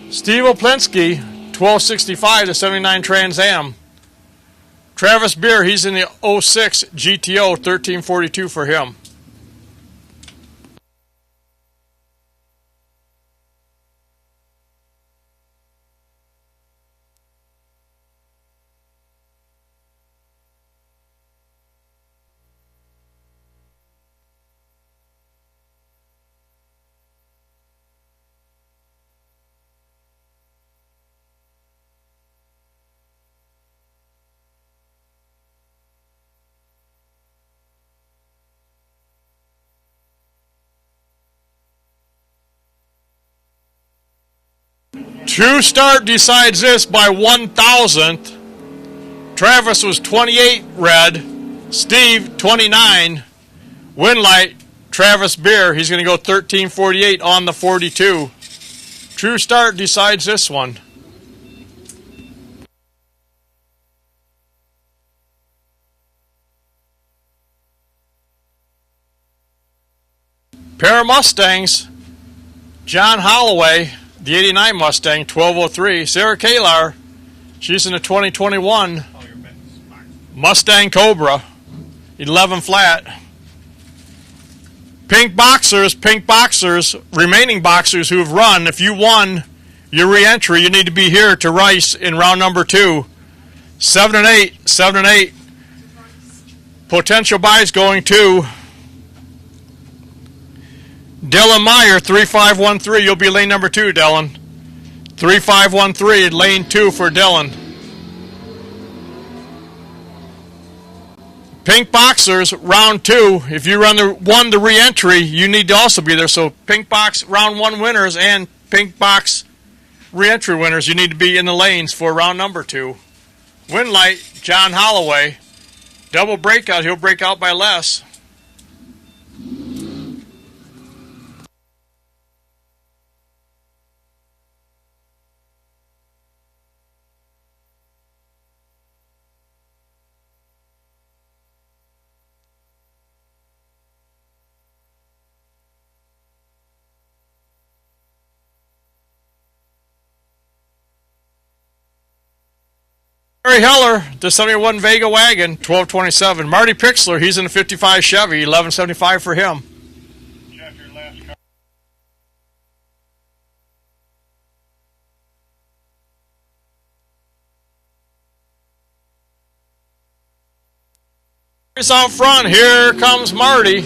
Steve Oplinski, 1265 to 79 Trans Am. Travis Beer, he's in the 06 GTO, 1342 for him. True Start decides this by 1,000th. Travis was 28 red. Steve, 29. Winlight, Travis Beer, he's going to go 1348 on the 42. True Start decides this one. Pair of Mustangs. John Holloway, the 89 Mustang, 1203. Sarah Kalar, she's in the 2021 Mustang Cobra, 11 flat. Pink Boxers, remaining boxers who have run. If you won your re-entry, you need to be here to Rice in round number 2. 7 and 8. Potential buys going to Dylan Meyer, 3513. You'll be lane number 2, Dylan. 3513, lane 2 for Dylan. Pink Boxers, round 2. If you won the re-entry, you need to also be there. So Pink Box round 1 winners and Pink Box re-entry winners, you need to be in the lanes for round number 2. Winlight, John Holloway. Double breakout, he'll break out by less. Barry Heller, the 71 Vega Wagon, 1227. Marty Pixler, he's in the 55 Chevy, 1175 for him. Jeff, your last car. He's out front. Here comes Marty.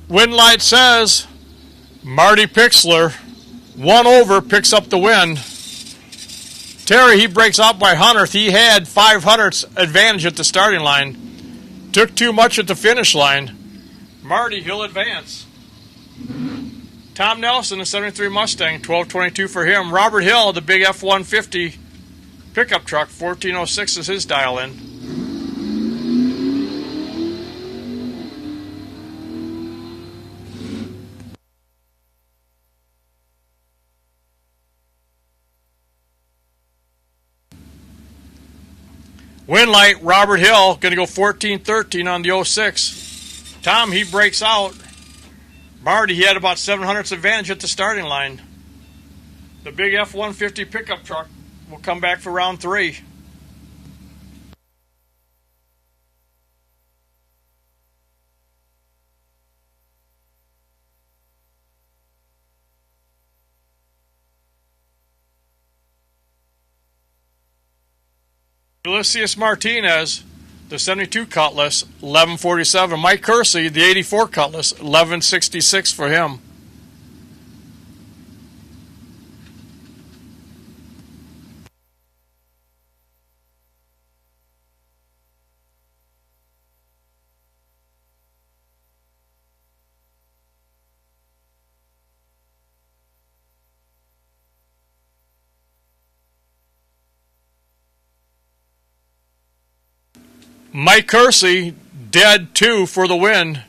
Winlight says Marty Pixler, 1 over, picks up the win. Terry, he breaks out by 100th. He had 500ths advantage at the starting line. Took too much at the finish line. Marty, he'll advance. Tom Nelson, the 73 Mustang, 1222 for him. Robert Hill, the big F-150 pickup truck, 1406 is his dial-in. Winlight, Robert Hill, going to go 14-13 on the 06. Tom, he breaks out. Marty, he had about 700ths advantage at the starting line. The big F-150 pickup truck will come back for round 3. Ulysses Martinez, the 72 Cutlass, 1147. Mike Kersey, the 84 Cutlass, 1166 for him. Mike Kersey, dead 2 for the win.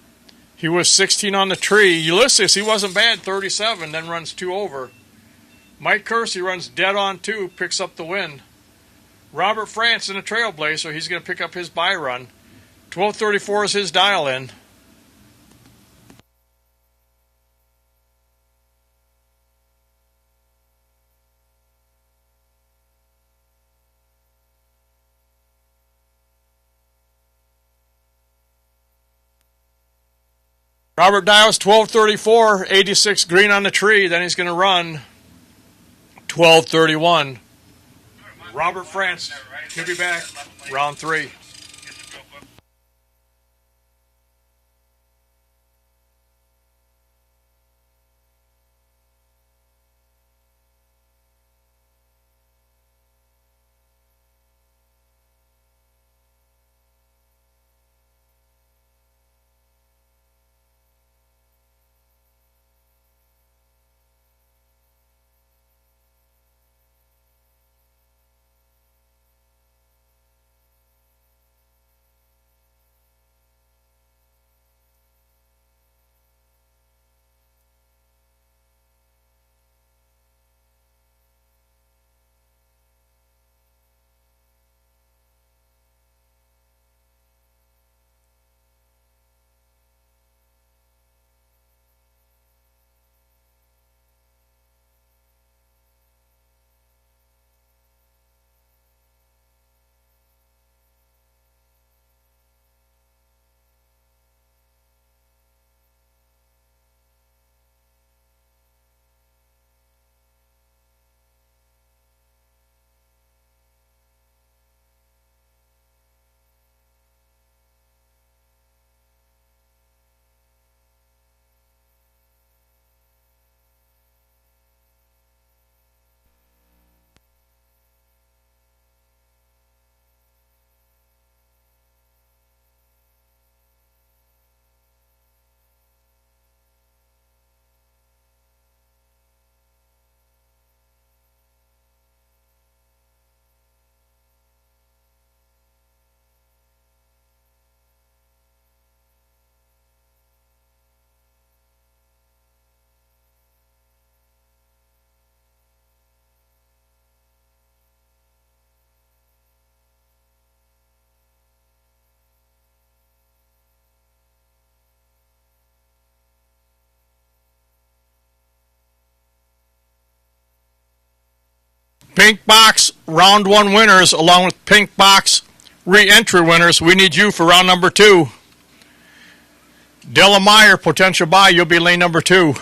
He was 16 on the tree. Ulysses, he wasn't bad, 37, then runs 2 over. Mike Kersey runs dead on 2, picks up the win. Robert France in a Trailblazer, he's going to pick up his buy run. 1234 is his dial-in. Robert Dials, 12:34, 86 green on the tree. Then he's going to run 12:31. Robert France, he'll be back, round 3. Pink box round 1 winners along with pink box re-entry winners. We need you for round number 2. Della Meyer, potential buy, you'll be lane number 2.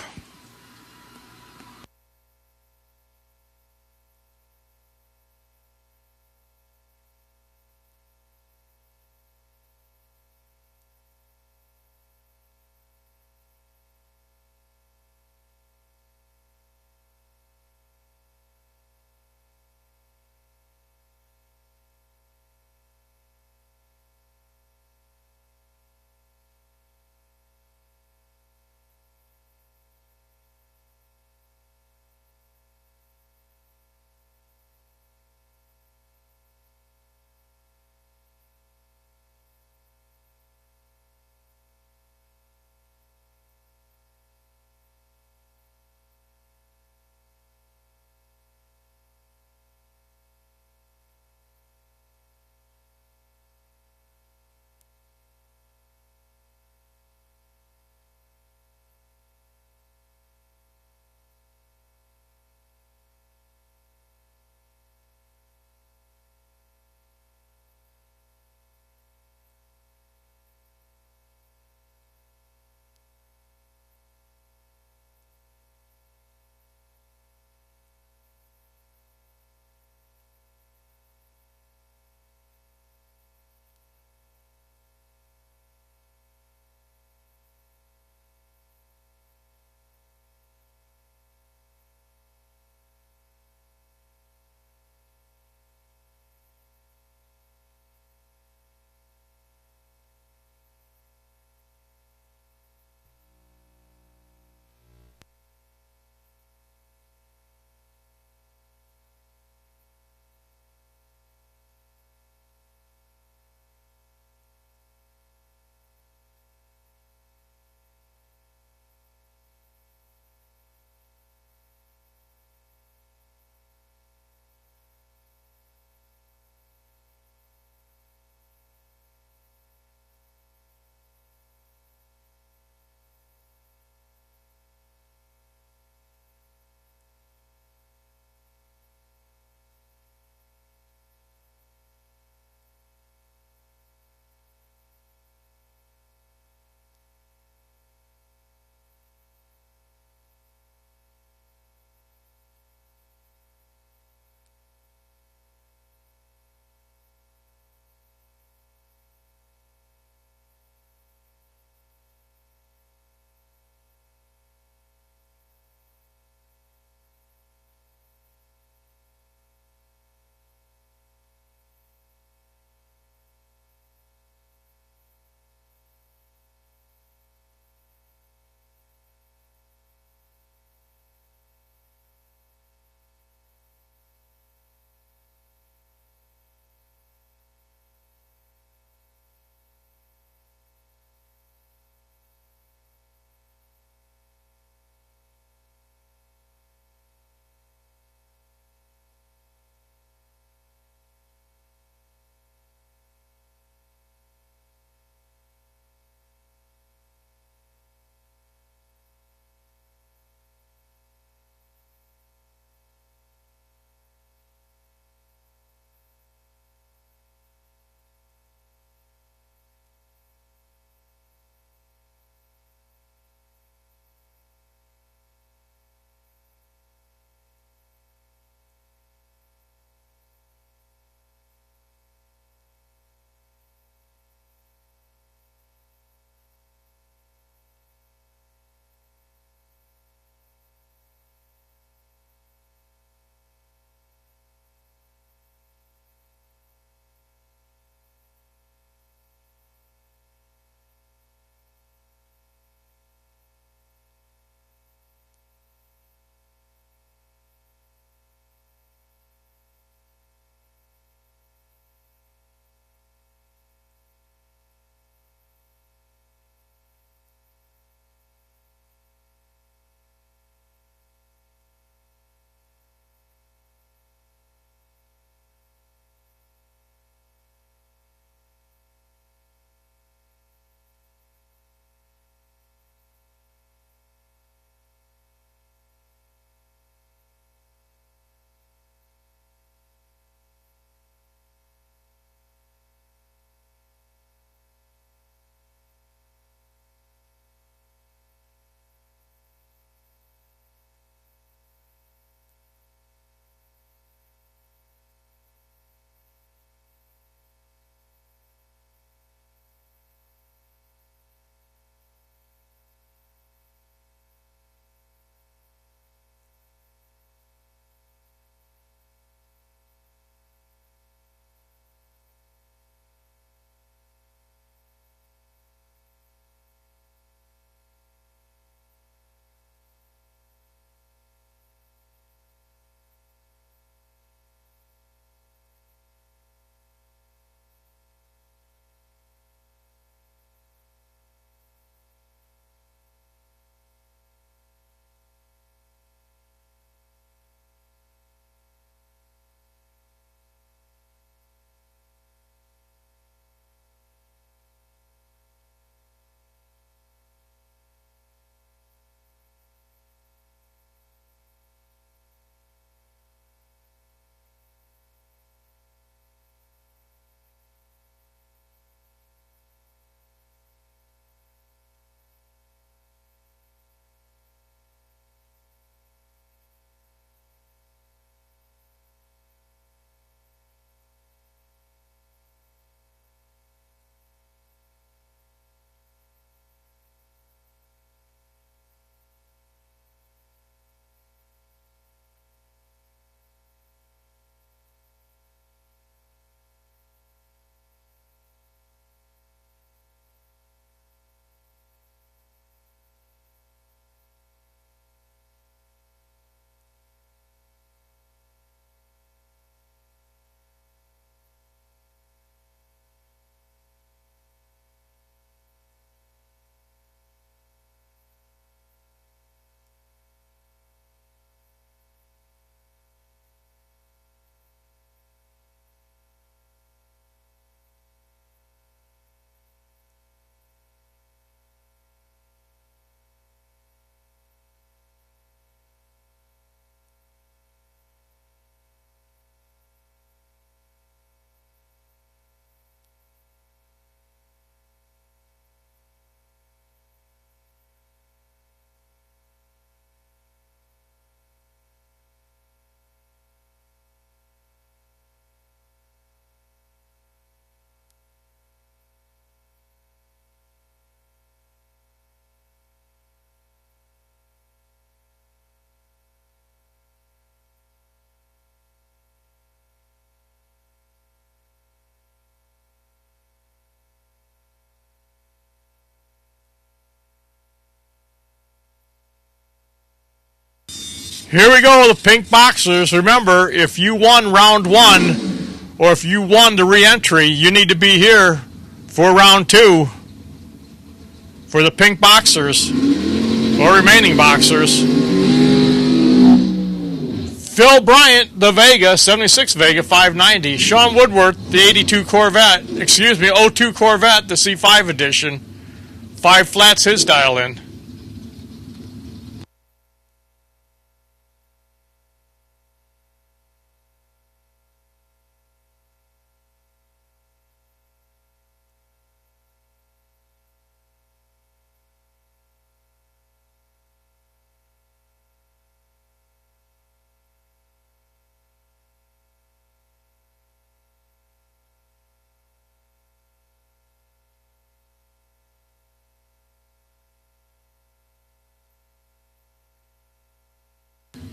Here we go, the pink boxers. Remember, if you won round 1, or if you won the re-entry, you need to be here for round 2 for the pink boxers, or remaining boxers. Phil Bryant, the Vega, 76 Vega, 590. Sean Woodworth, the 82 Corvette, excuse me, 02 Corvette, the C5 edition. 5 flats his dial in.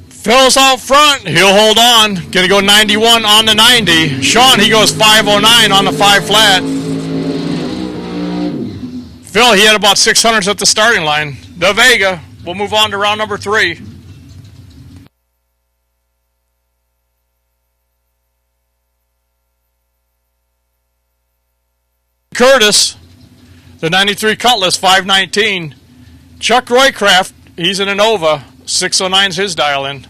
Phil's out front. He'll hold on. Gonna go 91 on the 90. Sean, he goes 509 on the 5 flat. Phil, he had about 600s at the starting line. The Vega. We'll move on to round number 3. Curtis, the 93 Cutlass, 519. Chuck Roycraft, he's in a Nova. 609's his dial in.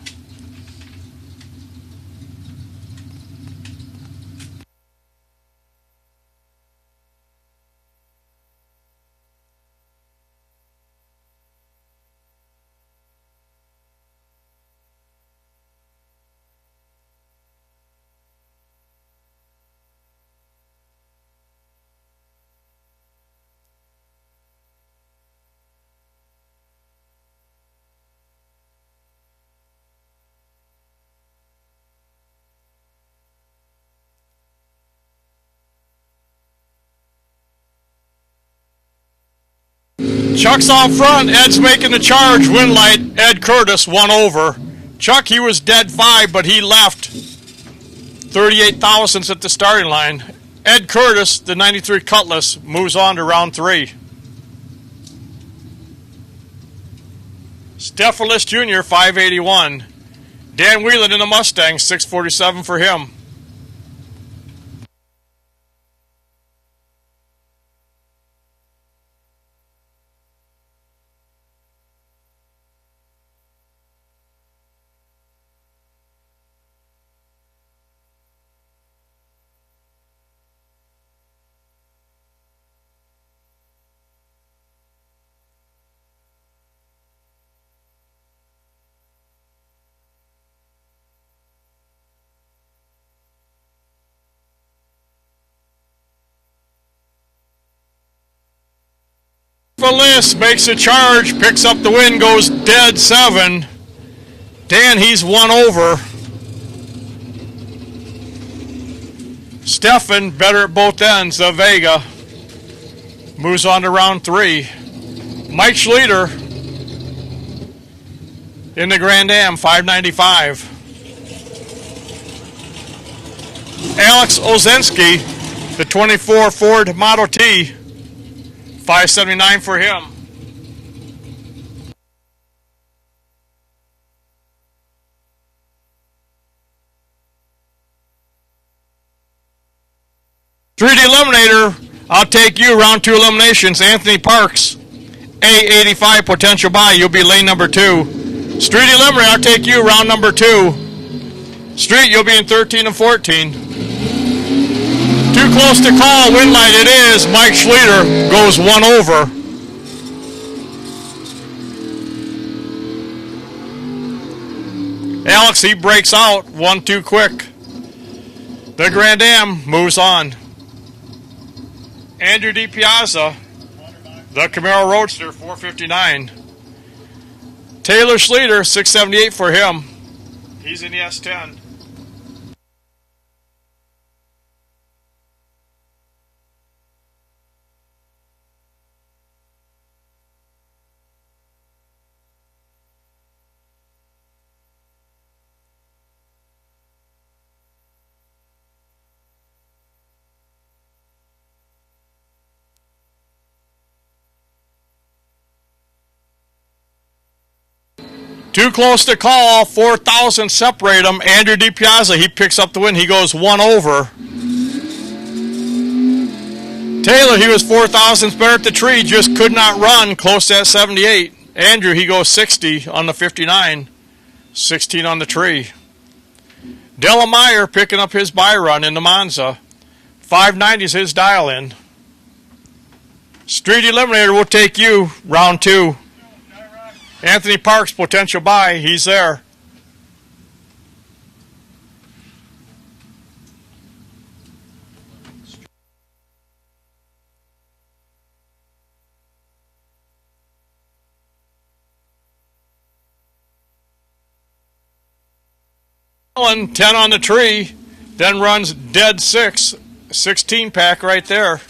Chuck's out front. Ed's making the charge. Win light. Ed Curtis, 1 over. Chuck, he was dead 5, but he left 38 thousandths at the starting line. Ed Curtis, the 93 Cutlass, moves on to round 3. Stephalis Jr., 581. Dan Whelan in the Mustang, 647 for him. Stephalis makes a charge, picks up the win, goes dead 7. Dan, he's 1 over. Stefan, better at both ends. The Vega moves on to round 3. Mike Schlueter in the Grand Am, 595. Alex Ozenski, the 24 Ford Model T, 579 for him. .3D Eliminator, I'll take you, round 2 eliminations. Anthony Parks, A85 potential buy, you'll be lane number 2. Street Eliminator, I'll take you, round number 2. Street, you'll be in 13 and 14. Too close to call, win light it is. Mike Schlueter goes 1 over. Alex, he breaks out 1 too quick. The Grand Am moves on. Andrew DiPiazza, the Camaro Roadster, 459. Taylor Schlueter, 678 for him. He's in the S10. Too close to call. 4,000 separate them. Andrew DiPiazza, he picks up the win. He goes 1 over. Taylor, he was 4,000 better at the tree, just could not run, close to that 78. Andrew, he goes 60 on the 59, 16 on the tree. Delameyer picking up his Byron in the Monza. 590 is his dial-in. Street Eliminator will take you, round 2. Anthony Parks, potential buy, he's there. 10 on the tree, then runs dead 6, 16 pack right there.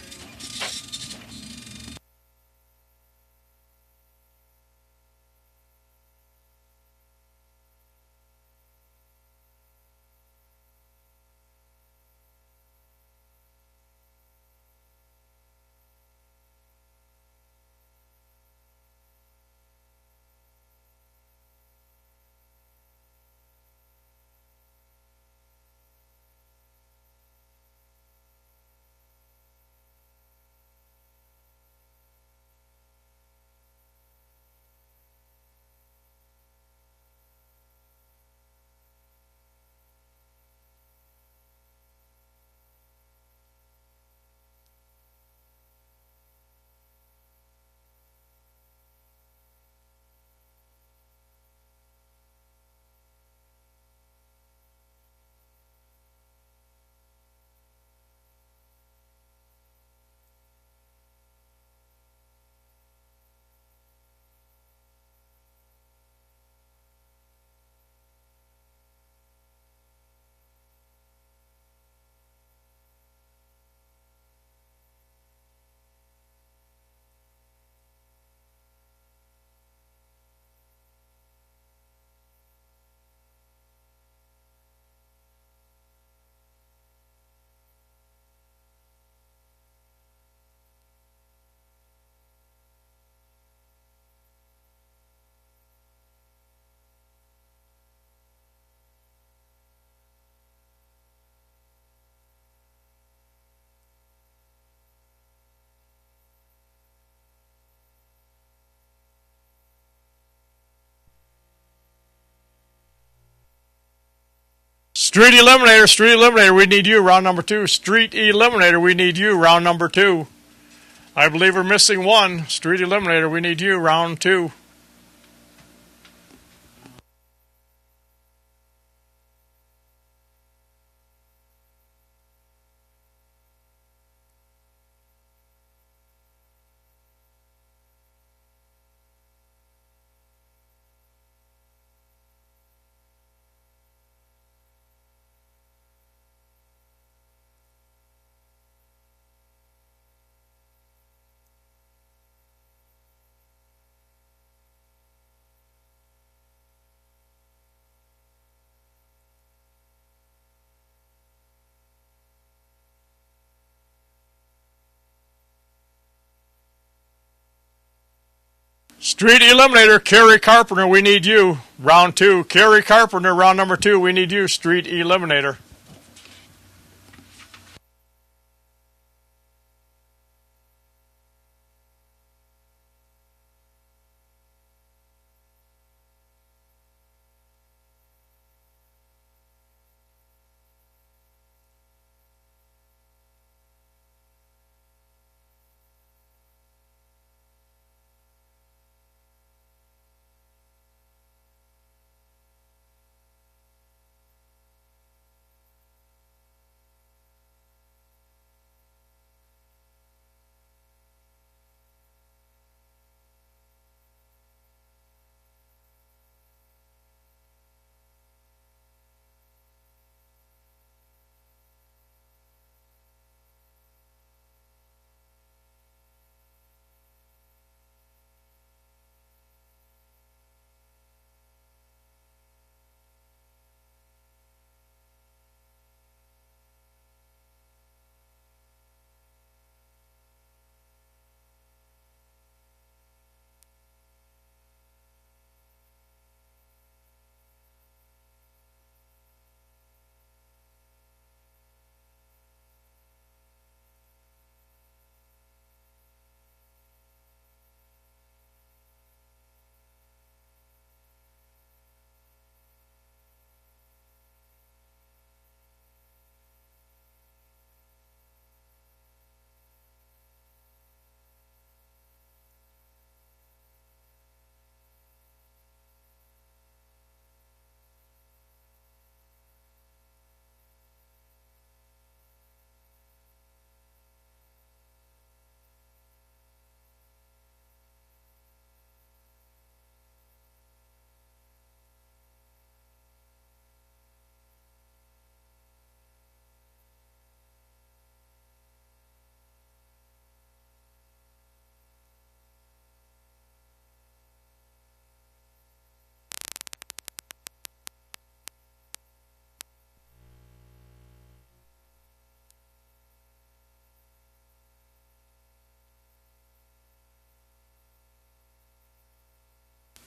Street Eliminator, we need you, round number 2. Street Eliminator, we need you, round number 2. I believe we're missing one. Street Eliminator, we need you, round 2. Street Eliminator, Kerry Carpenter, we need you, round 2. Kerry Carpenter, round number 2, we need you, Street Eliminator.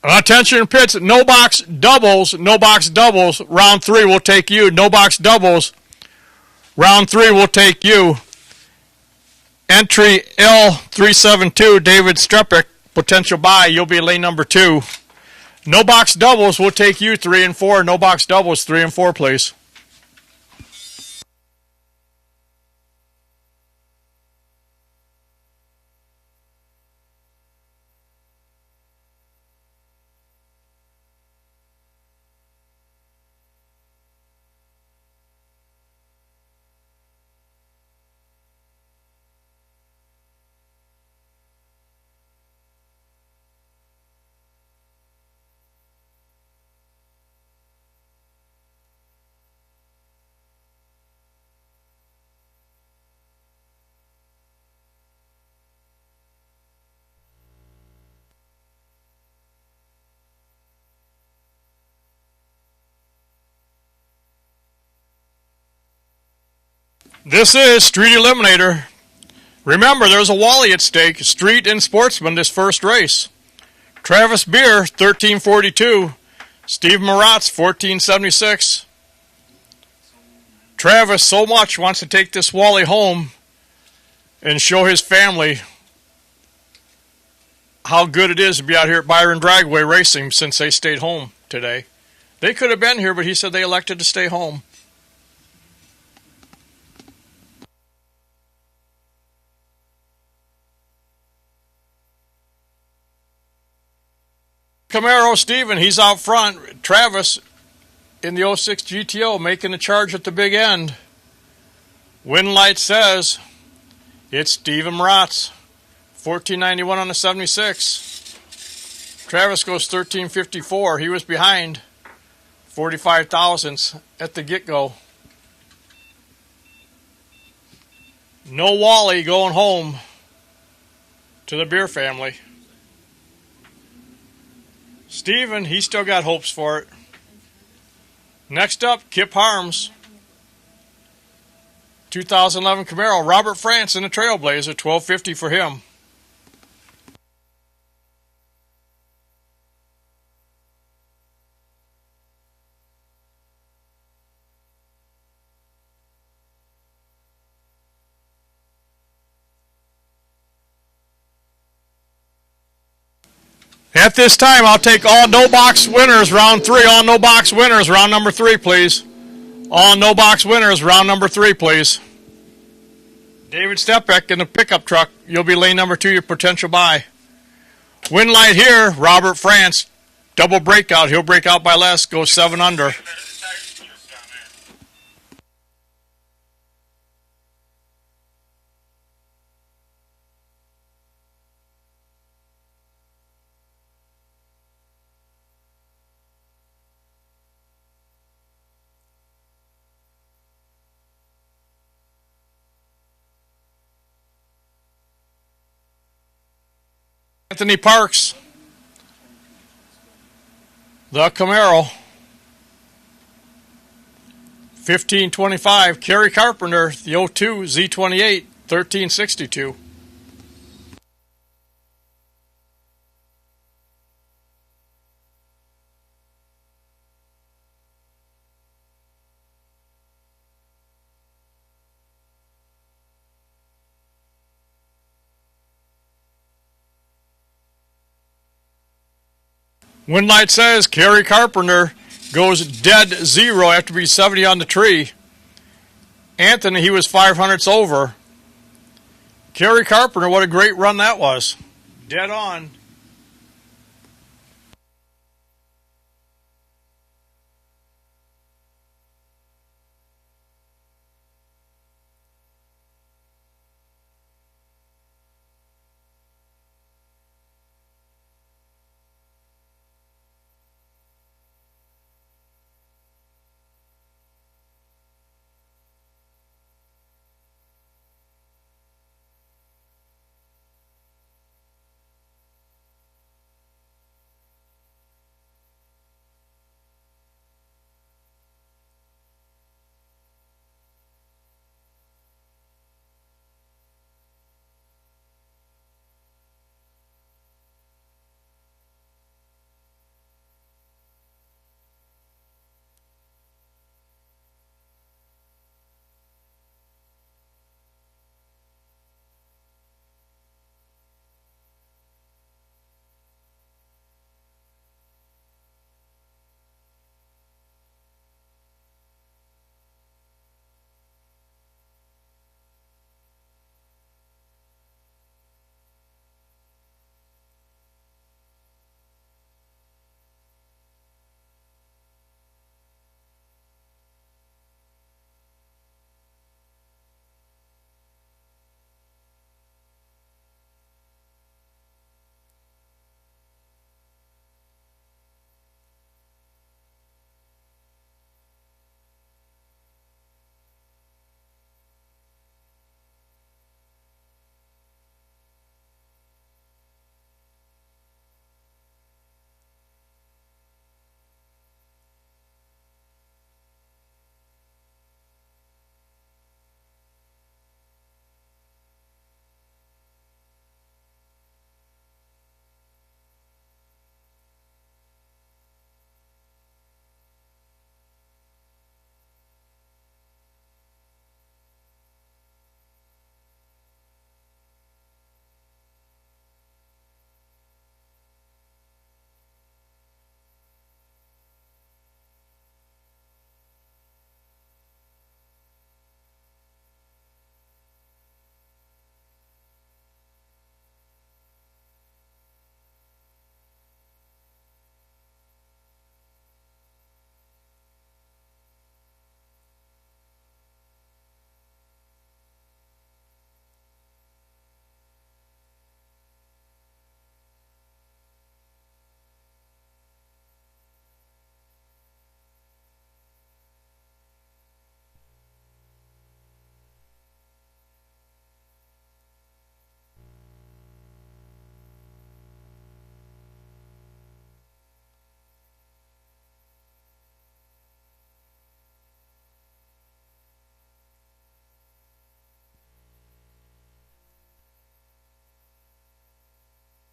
Attention pits, no box doubles, round 3 will take you. No box doubles, round 3 will take you. Entry L372, David Strepik, potential buy, you'll be lane number 2. No box doubles will take you 3 and 4. No box doubles 3 and 4, please. This is Street Eliminator. Remember, there's a Wally at stake. Street and Sportsman, this first race. Travis Beer, 1342. Steve Maratz, 1476. Travis so much wants to take this Wally home and show his family how good it is to be out here at Byron Dragway racing since they stayed home today. They could have been here, but he said they elected to stay home. Camaro Steven, he's out front. Travis in the 06 GTO making the charge at the big end. Win light says it's Steven Maratz. 1491 on the 76. Travis goes 1354. He was behind 45 thousandths at the get-go. No Wally going home to the Beer family. Steven, he still got hopes for it. Next up, Kip Harms. 2011 Camaro. Robert France in the Trailblazer, 1250 for him. At this time, I'll take all no-box winners, round 3. All no-box winners, round number 3, please. All no-box winners, round number 3, please. David Stepek in the pickup truck. You'll be lane number 2, your potential buy. Win light here, Robert France. Double breakout. He'll break out by less. Go 7 under. Anthony Parks, the Camaro, 1525. Kerry Carpenter, the 02 Z28, 1362. Win light says Kerry Carpenter goes dead 0 after being 70 on the tree. Anthony, he was 500ths over. Kerry Carpenter, what a great run that was. Dead on.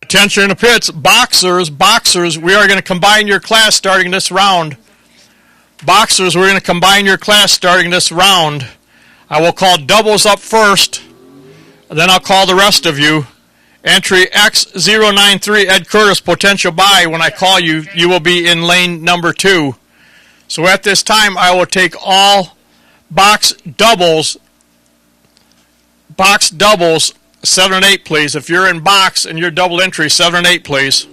Attention in the pits. Boxers, we are going to combine your class starting this round. Boxers, we're going to combine your class starting this round. I will call doubles up first, then I'll call the rest of you. Entry X093, Ed Curtis, potential buy. When I call you, you will be in lane number 2. So at this time, I will take all box doubles, 7 and 8, please. If you're in box and you're double entry, 7 and 8, please.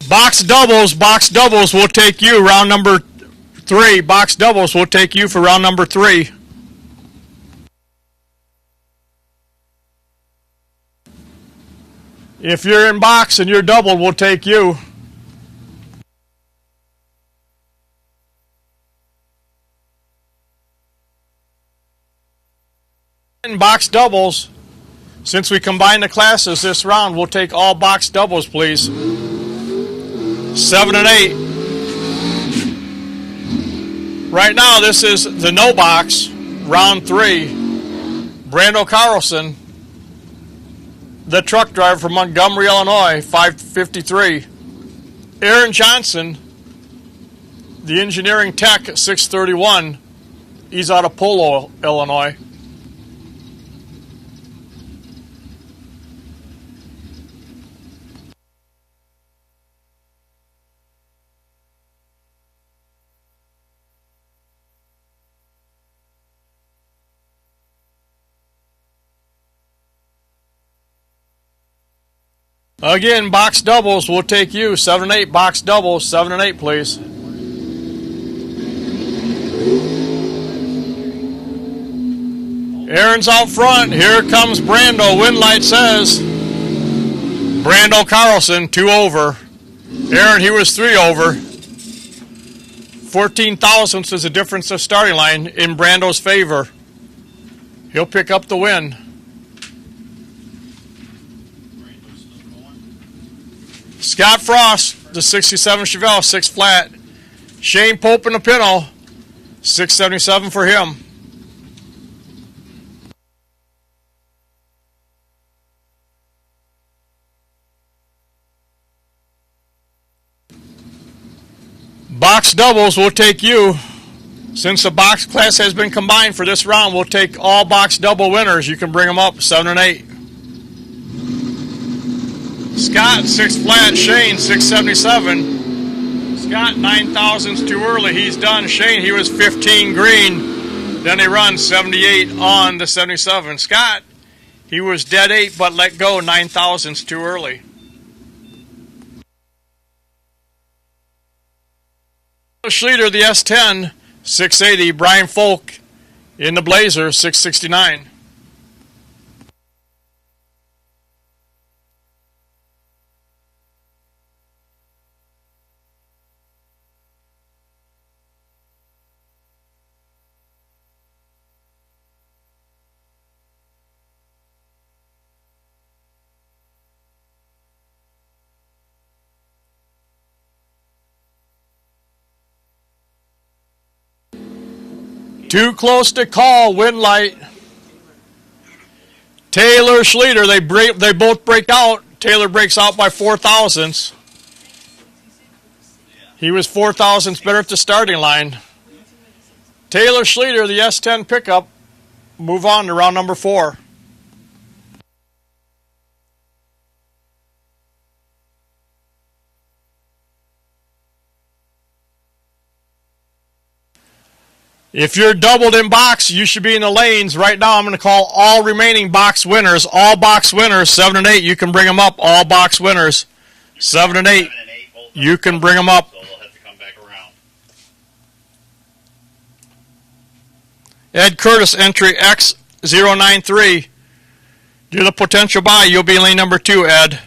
Box doubles will take you round number 3. Box doubles will take you for round number 3. If you're in box and you're doubled, we'll take you. In box doubles, since we combine the classes this round, we'll take all box doubles, please. 7 and 8. Right now, this is the no box, round 3. Brando Carlson, the truck driver from Montgomery, Illinois, 553. Aaron Johnson, the engineering tech, 631. He's out of Polo, Illinois. Again, box doubles will take you. 7 and 8, box doubles, 7 and 8, please. Aaron's out front. Here comes Brando. Wind light says Brando Carlson, 2 over. Aaron, he was 3 over. 14 thousandths is the difference of starting line in Brando's favor. He'll pick up the win. Scott Frost, the 67 Chevelle, 6 flat. Shane Pope in the Pinto, 677 for him. Box doubles will take you. Since the box class has been combined for this round, we'll take all box double winners. You can bring them up, 7 and 8. Scott, 6 flat. Shane, 677. Scott, 9 thousandths too early. He's done. Shane, he was 15 green. Then he runs 78 on the 77. Scott, he was dead 8 but let go 9 thousandths too early. Schleter, the S10, 680, Brian Folk in the Blazer, 669. Too close to call, wind light. Taylor Schleter, they both break out. Taylor breaks out by 4 thousandths. He was 4 thousandths better at the starting line. Taylor Schleter, the S10 pickup, move on to round number 4. If you're doubled in box, you should be in the lanes. Right now, I'm going to call all remaining box winners. All box winners, 7 and 8, you can bring them up. All box winners, 7 and 8, you can bring them up. So they'll have to come back around. Ed Curtis, entry X093. You're the potential buy. You'll be in lane number 2, Ed.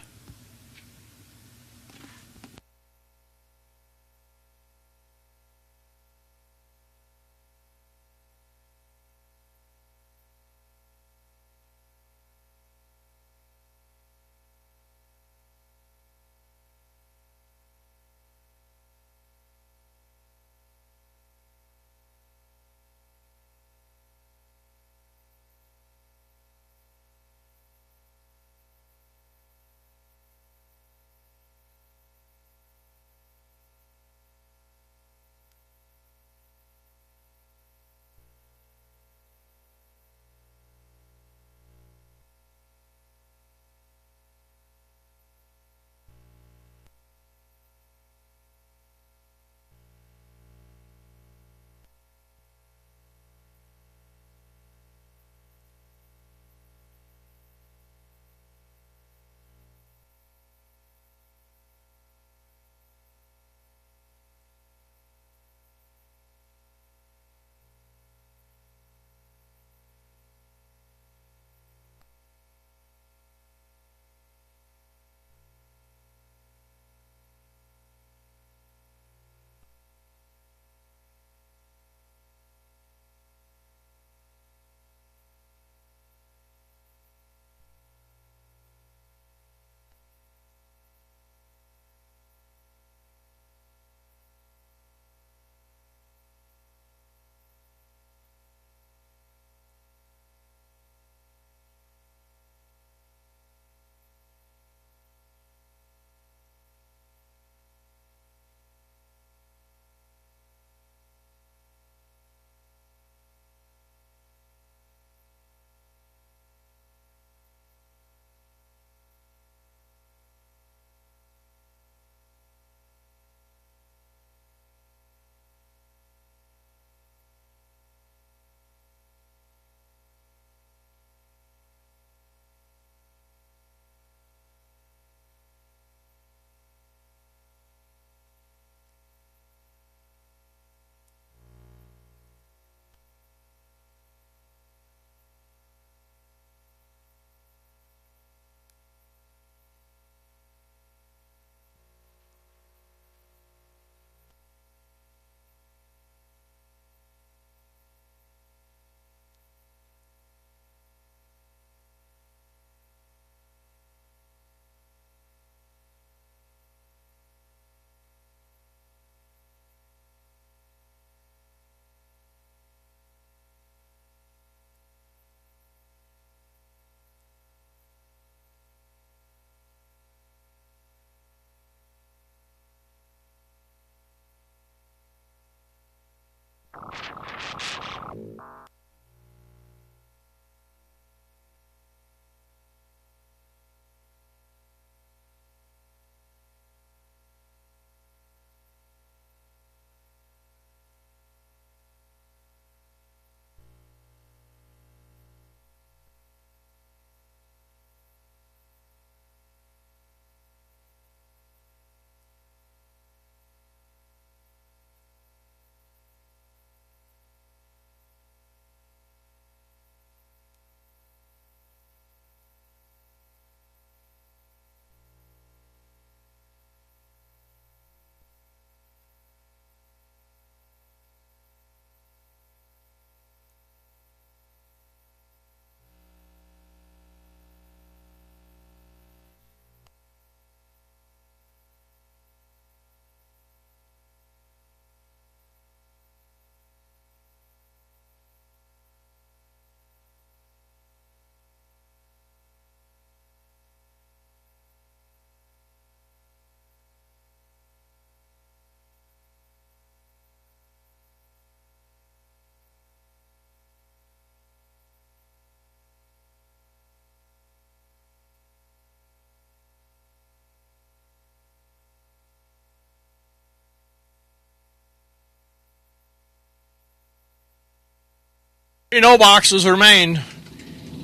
No boxes remain.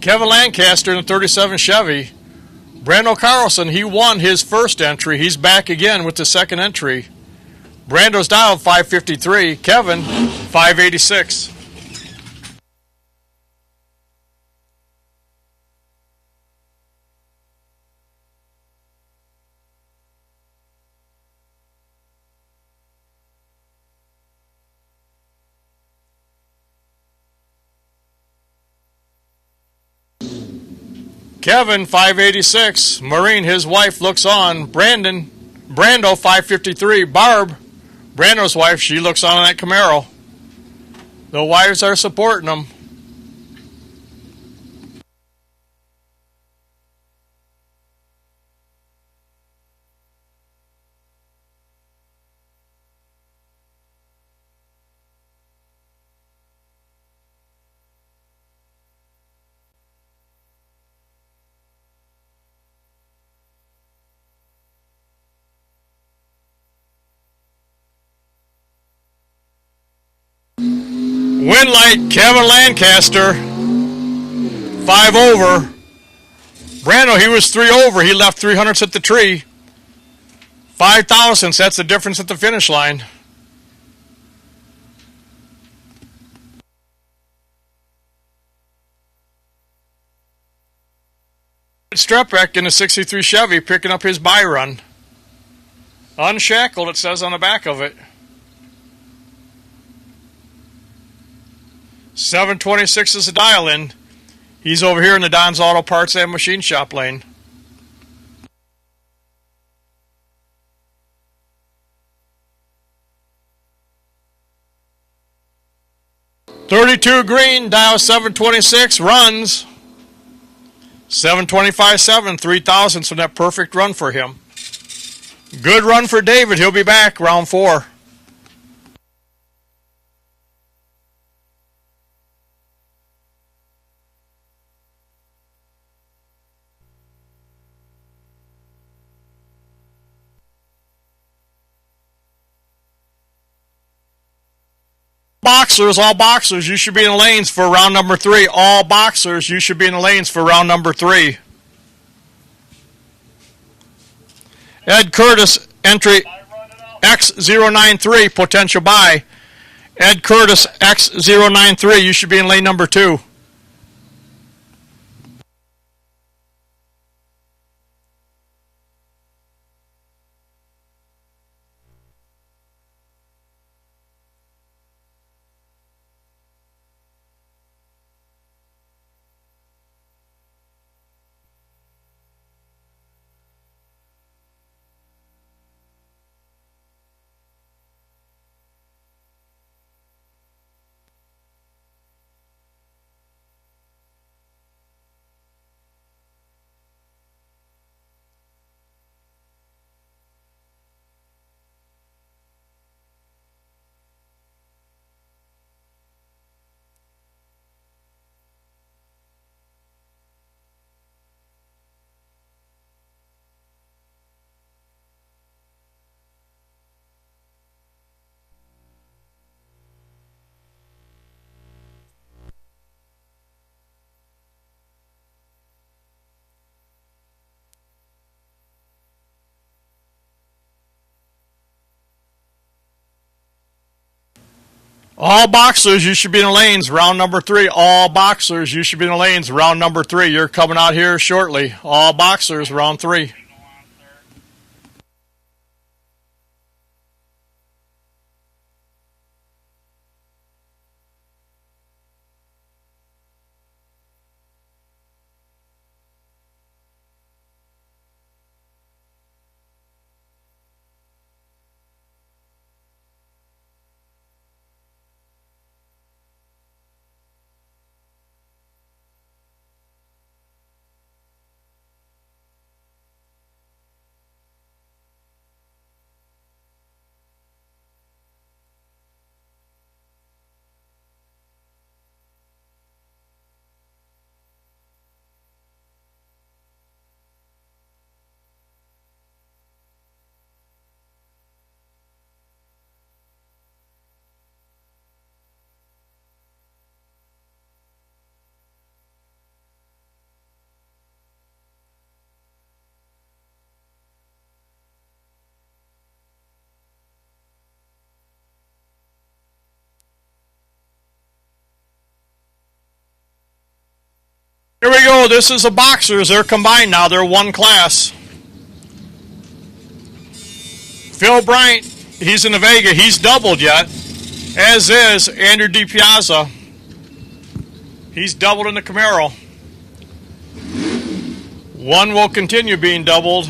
Kevin Lancaster in the 37 Chevy. Brando Carlson, he won his first entry. He's back again with the second entry. Brando's dialed 553. Kevin, 586. Kevin, 586. Maureen, his wife, looks on. Brando, 553. Barb, Brando's wife, she looks on that Camaro. The wives are supporting them. Win light, Kevin Lancaster, 5 over. Brando, he was 3 over. He left 300s at the tree. 5 thousandths, that's the difference at the finish line. Strepek in the 63 Chevy picking up his Byron. Unshackled, it says on the back of it. 726 is the dial-in. He's over here in the Don's Auto Parts and Machine Shop lane. .32 green, dial 726, runs 725.7, 3 thousandths from that perfect run for him. Good run for David. He'll be back round 4. Boxers, all boxers, you should be in the lanes for round number 3. All boxers, you should be in the lanes for round number 3. Ed Curtis, entry X093, potential buy. Ed Curtis, X093, you should be in lane number 2. All boxers, you should be in the lanes, round number 3. All boxers, you should be in the lanes, round number 3. You're coming out here shortly. All boxers, round 3. go. This is the boxers. They're combined now. They're one class. Phil Bryant, he's in the Vega. He's doubled yet, as is Andrew DiPiazza. He's doubled in the Camaro. One will continue being doubled.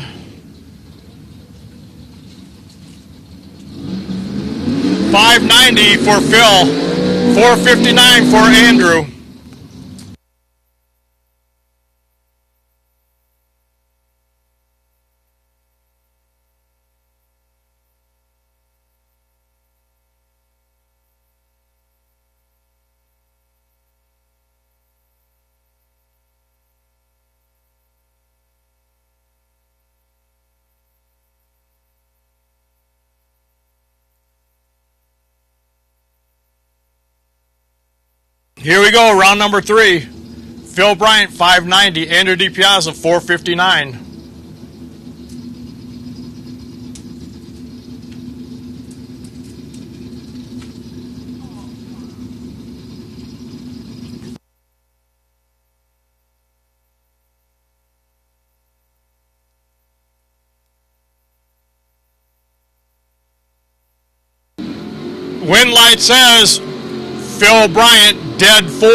$590 for Phil, $459 for Andrew. Here we go, round number 3. Phil Bryant, $590. Andrew DiPiazza, $459. Win light says Phil Bryant, dead 4.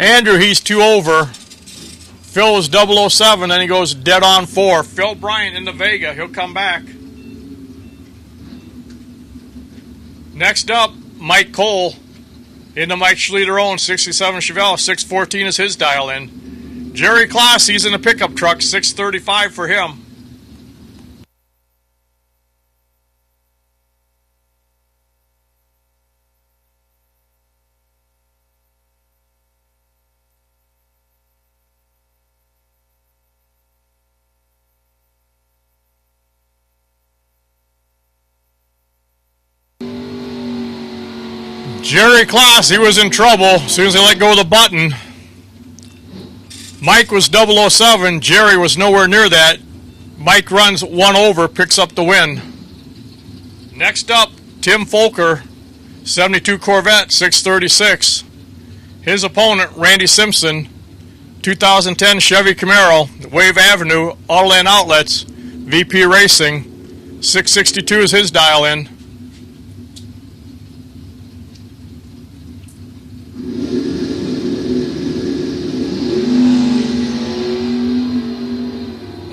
Andrew, he's 2 over. Phil was 007, then he goes dead on 4. Phil Bryant in the Vega. He'll come back. Next up, Mike Cole in the Mike Schlieder own 67 Chevelle. 614 is his dial in. Jerry Klaas, he's in a pickup truck. 635 for him. Jerry Klaas, he was in trouble as soon as they let go of the button. Mike was 007. Jerry was nowhere near that. Mike runs 1 over, picks up the win. Next up, Tim Folker, 72 Corvette, 636. His opponent, Randy Simpson, 2010 Chevy Camaro, Wave Avenue, Autoland Outlets, VP Racing, 662 is his dial in.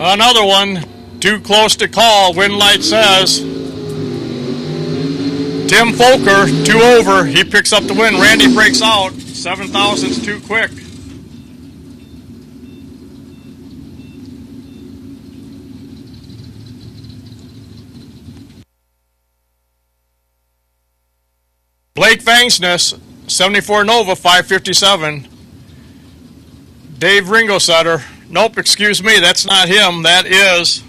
Another one, too close to call. Win light says Tim Folker, 2 over. He picks up the win. Randy breaks out. 7,000's too quick. Blake Fangsness, 74 Nova, 557. Dave Ringo Sutter. Nope, excuse me, that's not him. That is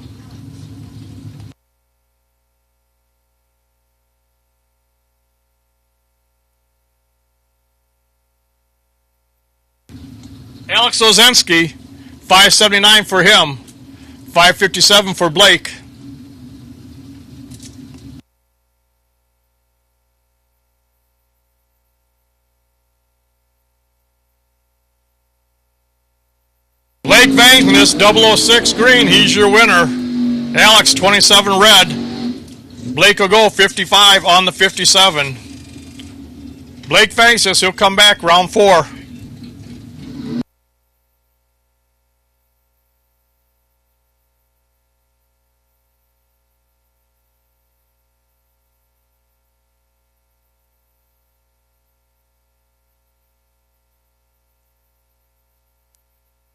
Alex Ozensky, 579 for him, 557 for Blake. Blake Vankness, 006 green, he's your winner. Alex, 27 red. Blake will go 55 on the 57. Blake Vankness, he'll come back round 4.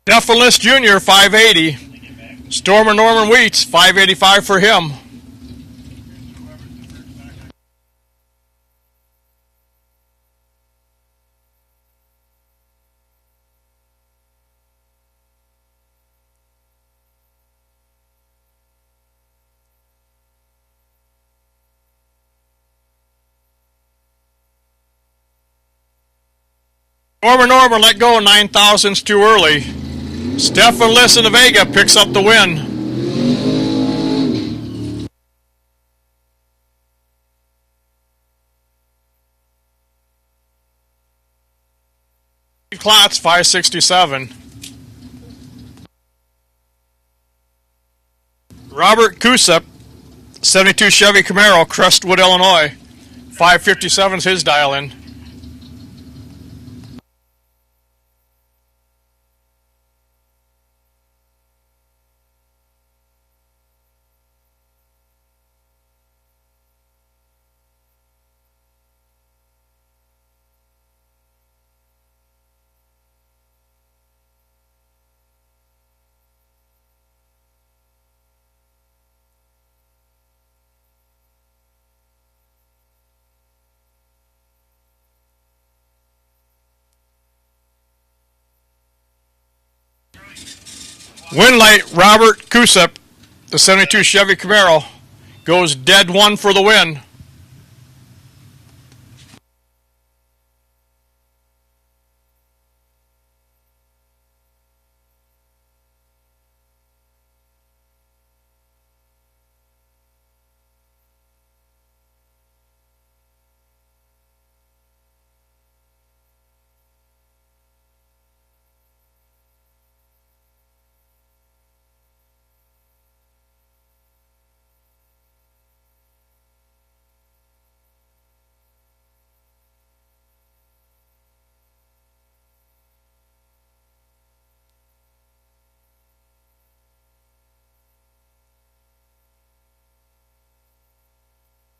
Nephilis Jr., 580. Stormer Norman Wheats, 585 for him. Stormer Norman let go, 9,000's too early. Stefan Liss in the Vega picks up the win. Klotz, 567. Robert Kusep, 72 Chevy Camaro, Crestwood, Illinois. 557 is his dial in. Win light, Robert Kusep, the 72 Chevy Camaro, goes dead one for the win.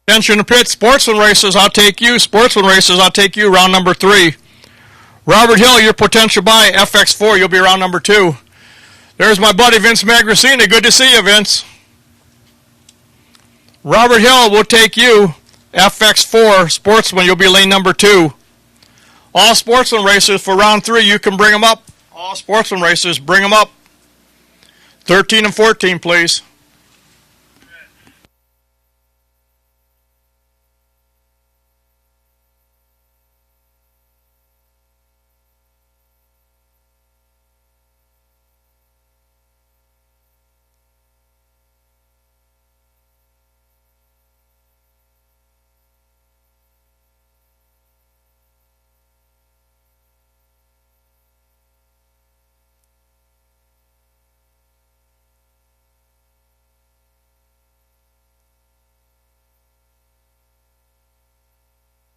Attention to pit, Sportsman racers, I'll take you. Sportsman racers, I'll take you, round number 3. Robert Hill, your potential buy, FX4, you'll be round number 2. There's my buddy Vince Magracini, good to see you, Vince. Robert Hill will take you, FX4, Sportsman, you'll be lane number 2. All Sportsman racers for round 3, you can bring them up. All Sportsman racers, bring them up. 13 and 14, please.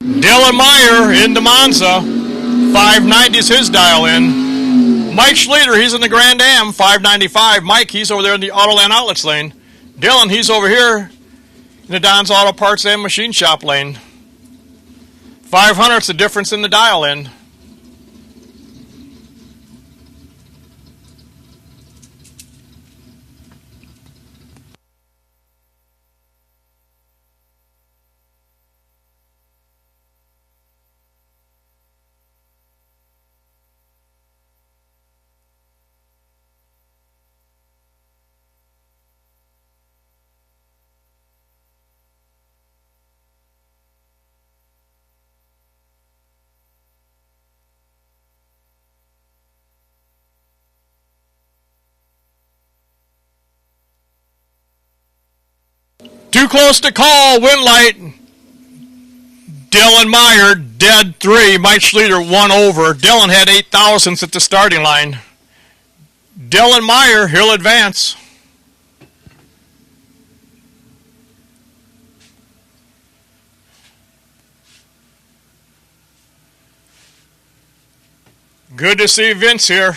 Dylan Meyer into Monza. 590 is his dial in. Mike Schleter, he's in the Grand Am. 595. Mike, he's over there in the Autoland Outlets lane. Dylan, he's over here in the Don's Auto Parts and Machine Shop lane. 500 is the difference in the dial in. Too close to call, win light. Dylan Meyer, dead 3. Mike Schleter, 1 over. Dylan had 8 thousandths at the starting line. Dylan Meyer, he'll advance. Good to see Vince here.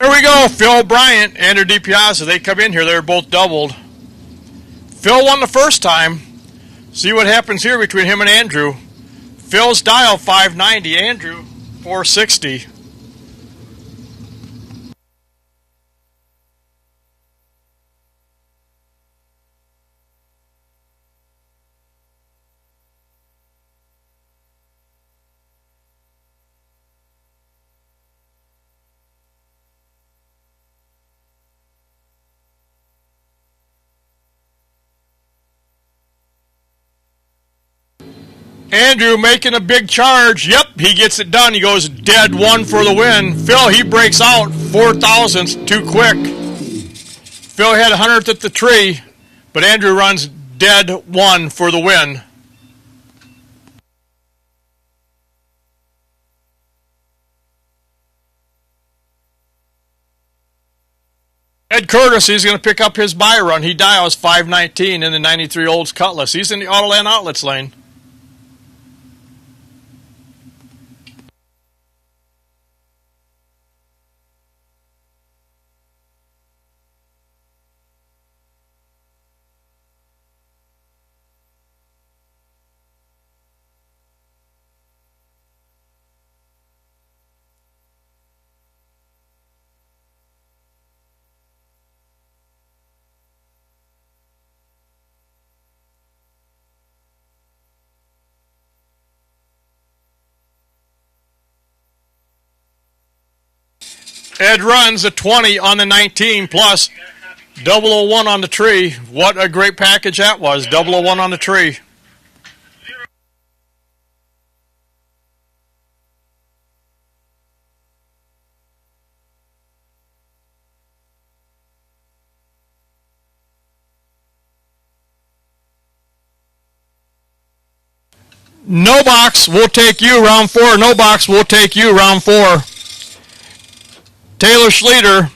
Here we go. Phil Bryant, Andrew DiPiazza. They come in here. They're both doubled. Phil won the first time. See what happens here between him and Andrew. Phil's dial 590. Andrew 460. Andrew making a big charge. Yep, he gets it done. He goes dead one for the win. Phil, he breaks out 4 thousandths too quick. Phil had 100th at the tree, but Andrew runs dead one for the win. Ed Curtis, he's going to pick up his Byron. He dials 519 in the 93 Olds Cutlass. He's in the Autoland Outlets lane. Ed runs a 20 on the 19 plus 001 on the tree. What a great package that was. 001 on the tree. No box will take you round 4. No box will take you round 4. Taylor Schleter,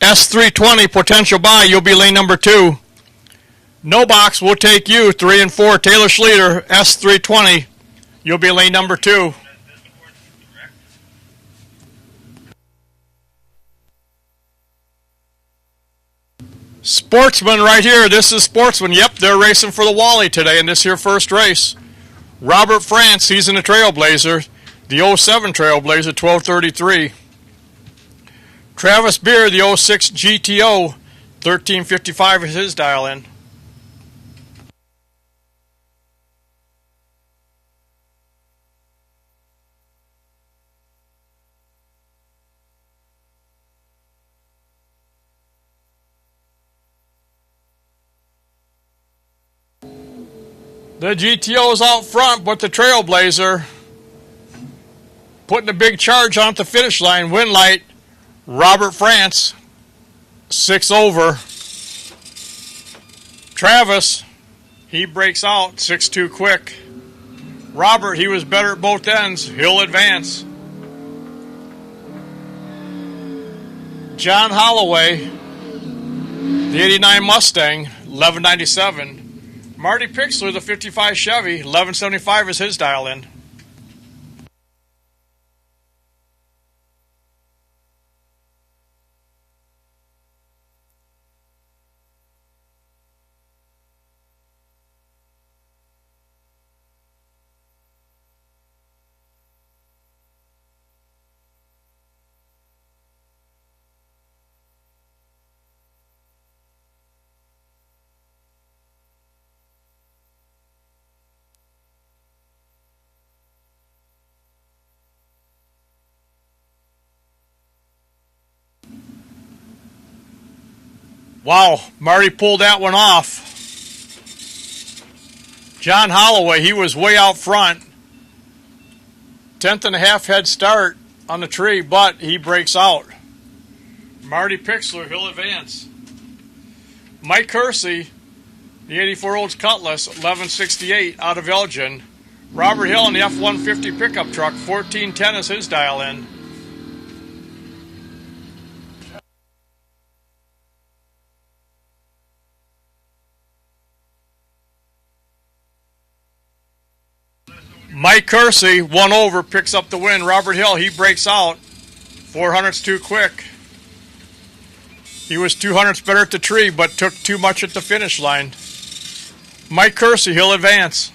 S320, potential buy. You'll be lane number 2. No box will take you 3 and 4. Taylor Schleter, S320. You'll be lane number 2. Sportsman right here. This is Sportsman. Yep, they're racing for the Wally today in this here first race. Robert France, he's in the Trailblazer. The 07 Trailblazer, 1233. Travis Beer, the 06 GTO, 1355 is his dial in. The GTO's out front, but the Trailblazer putting a big charge on at the finish line. Win light. Robert France, 6 over. Travis, he breaks out 6-2 quick. Robert, he was better at both ends. He'll advance. John Holloway, the 89 Mustang, 1197. Marty Pixler, the 55 Chevy, 1175 is his dial in. Wow, Marty pulled that one off. John Holloway, he was way out front. 10th and a half head start on the tree, but he breaks out. Marty Pixler, he'll advance. Mike Kersey, the 84 Olds Cutlass, 1168 out of Elgin. Robert Hill in the F-150 pickup truck, 1410 is his dial in. Mike Kersey, 1 over, picks up the win. Robert Hill, he breaks out. 400's too quick. He was 200ths better at the tree, but took too much at the finish line. Mike Kersey, he'll advance.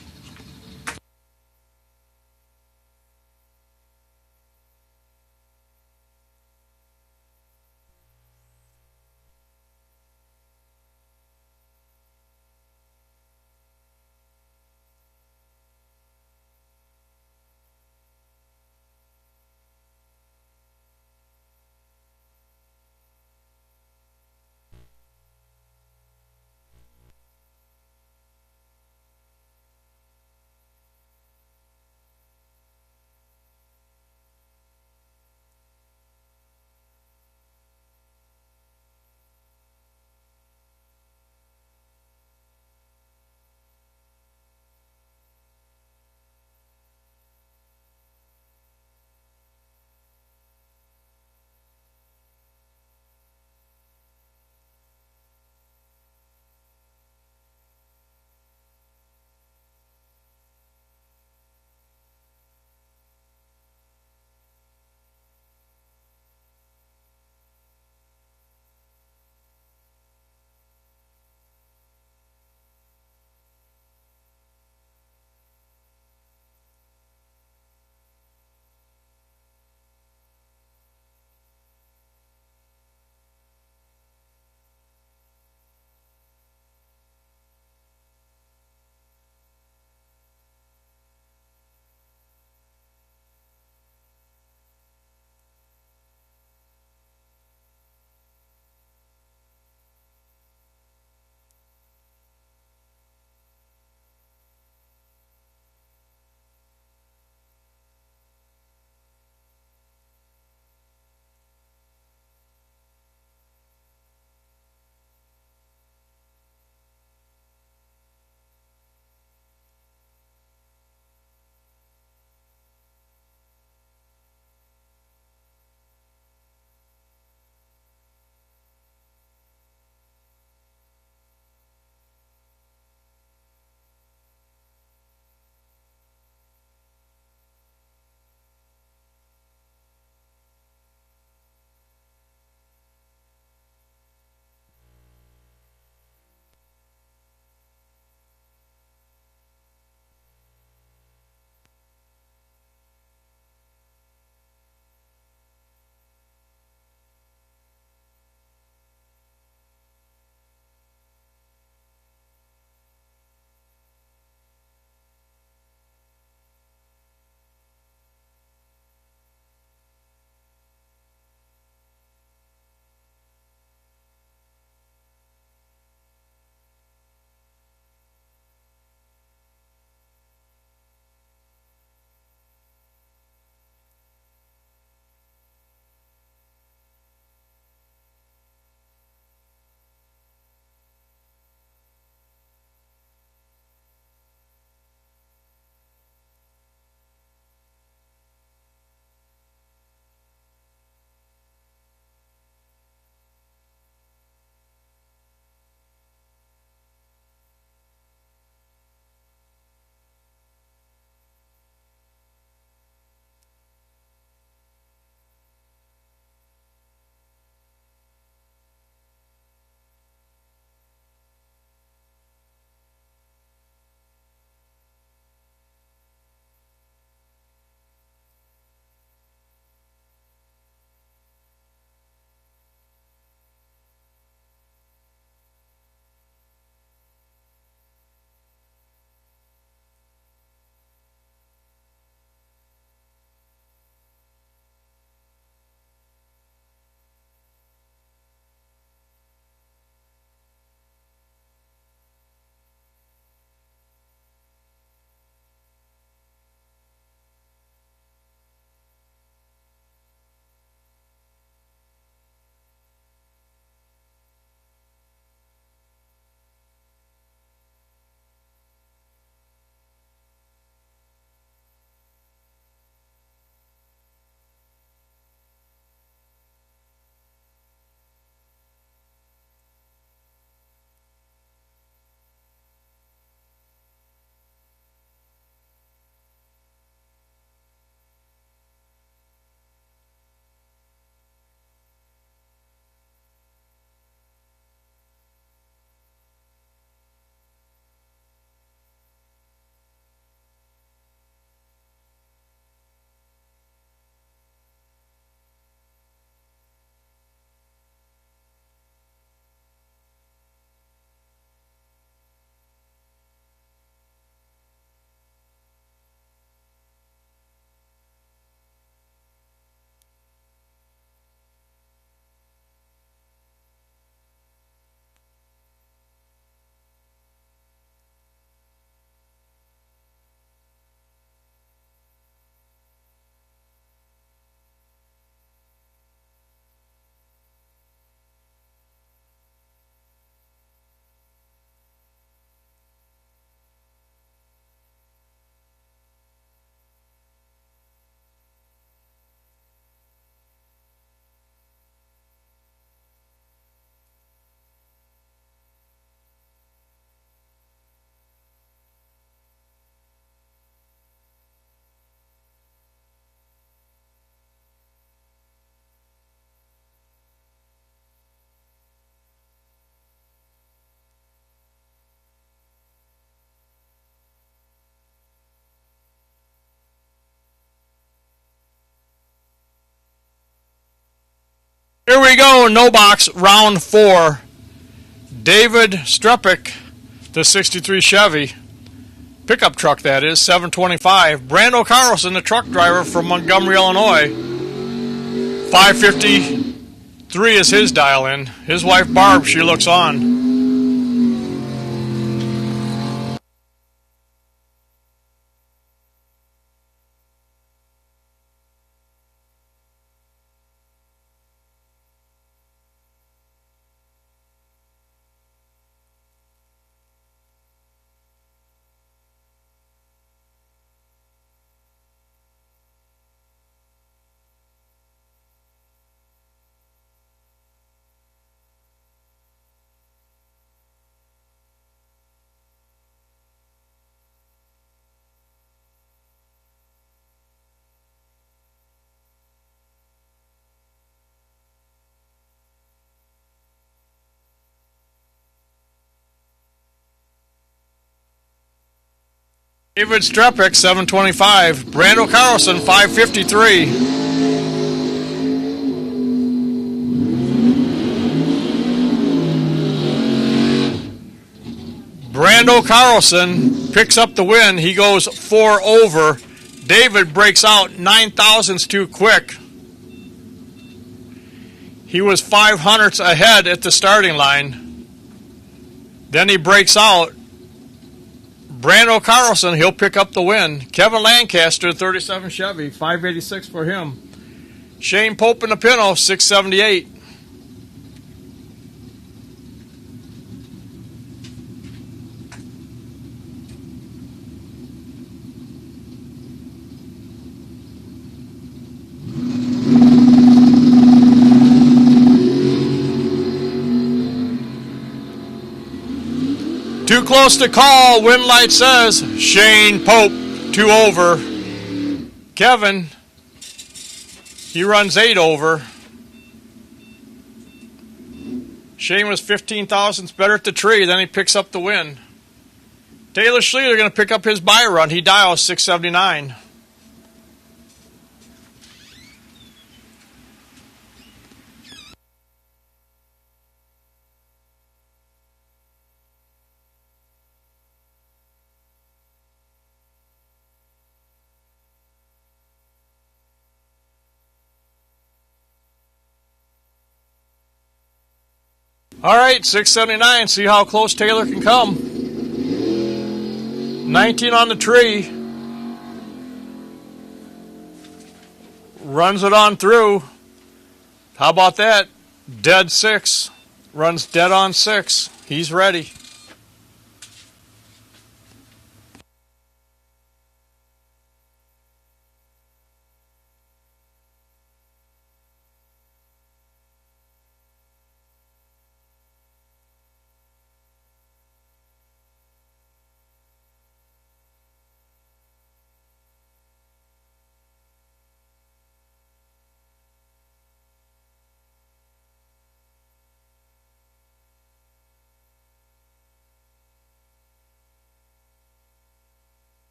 Here we go, no box, round 4. David Strepik, the 63 Chevy. Pickup truck, that is, 725. Brando Carlson, the truck driver from Montgomery, Illinois. 553 is his dial-in. His wife, Barb, she looks on. David Strepik, 725. Brando Carlson, 553. Brando Carlson picks up the win. He goes 4 over. David breaks out 9 thousandths too quick. He was 5 hundredths ahead at the starting line. Then he breaks out. Brando Carlson, he'll pick up the win. Kevin Lancaster, 37 Chevy, 586 for him. Shane Pope in the Pinto, 678. Too close to call. Win light says Shane Pope, 2 over. Kevin, he runs 8 over. Shane was 15 thousandths better at the tree. Then he picks up the win. Taylor Schlueter going to pick up his Byron. He dials 679. All right, 679. See how close Taylor can come. 19 on the tree. Runs it on through. How about that? Dead 6. Runs dead on 6. He's ready.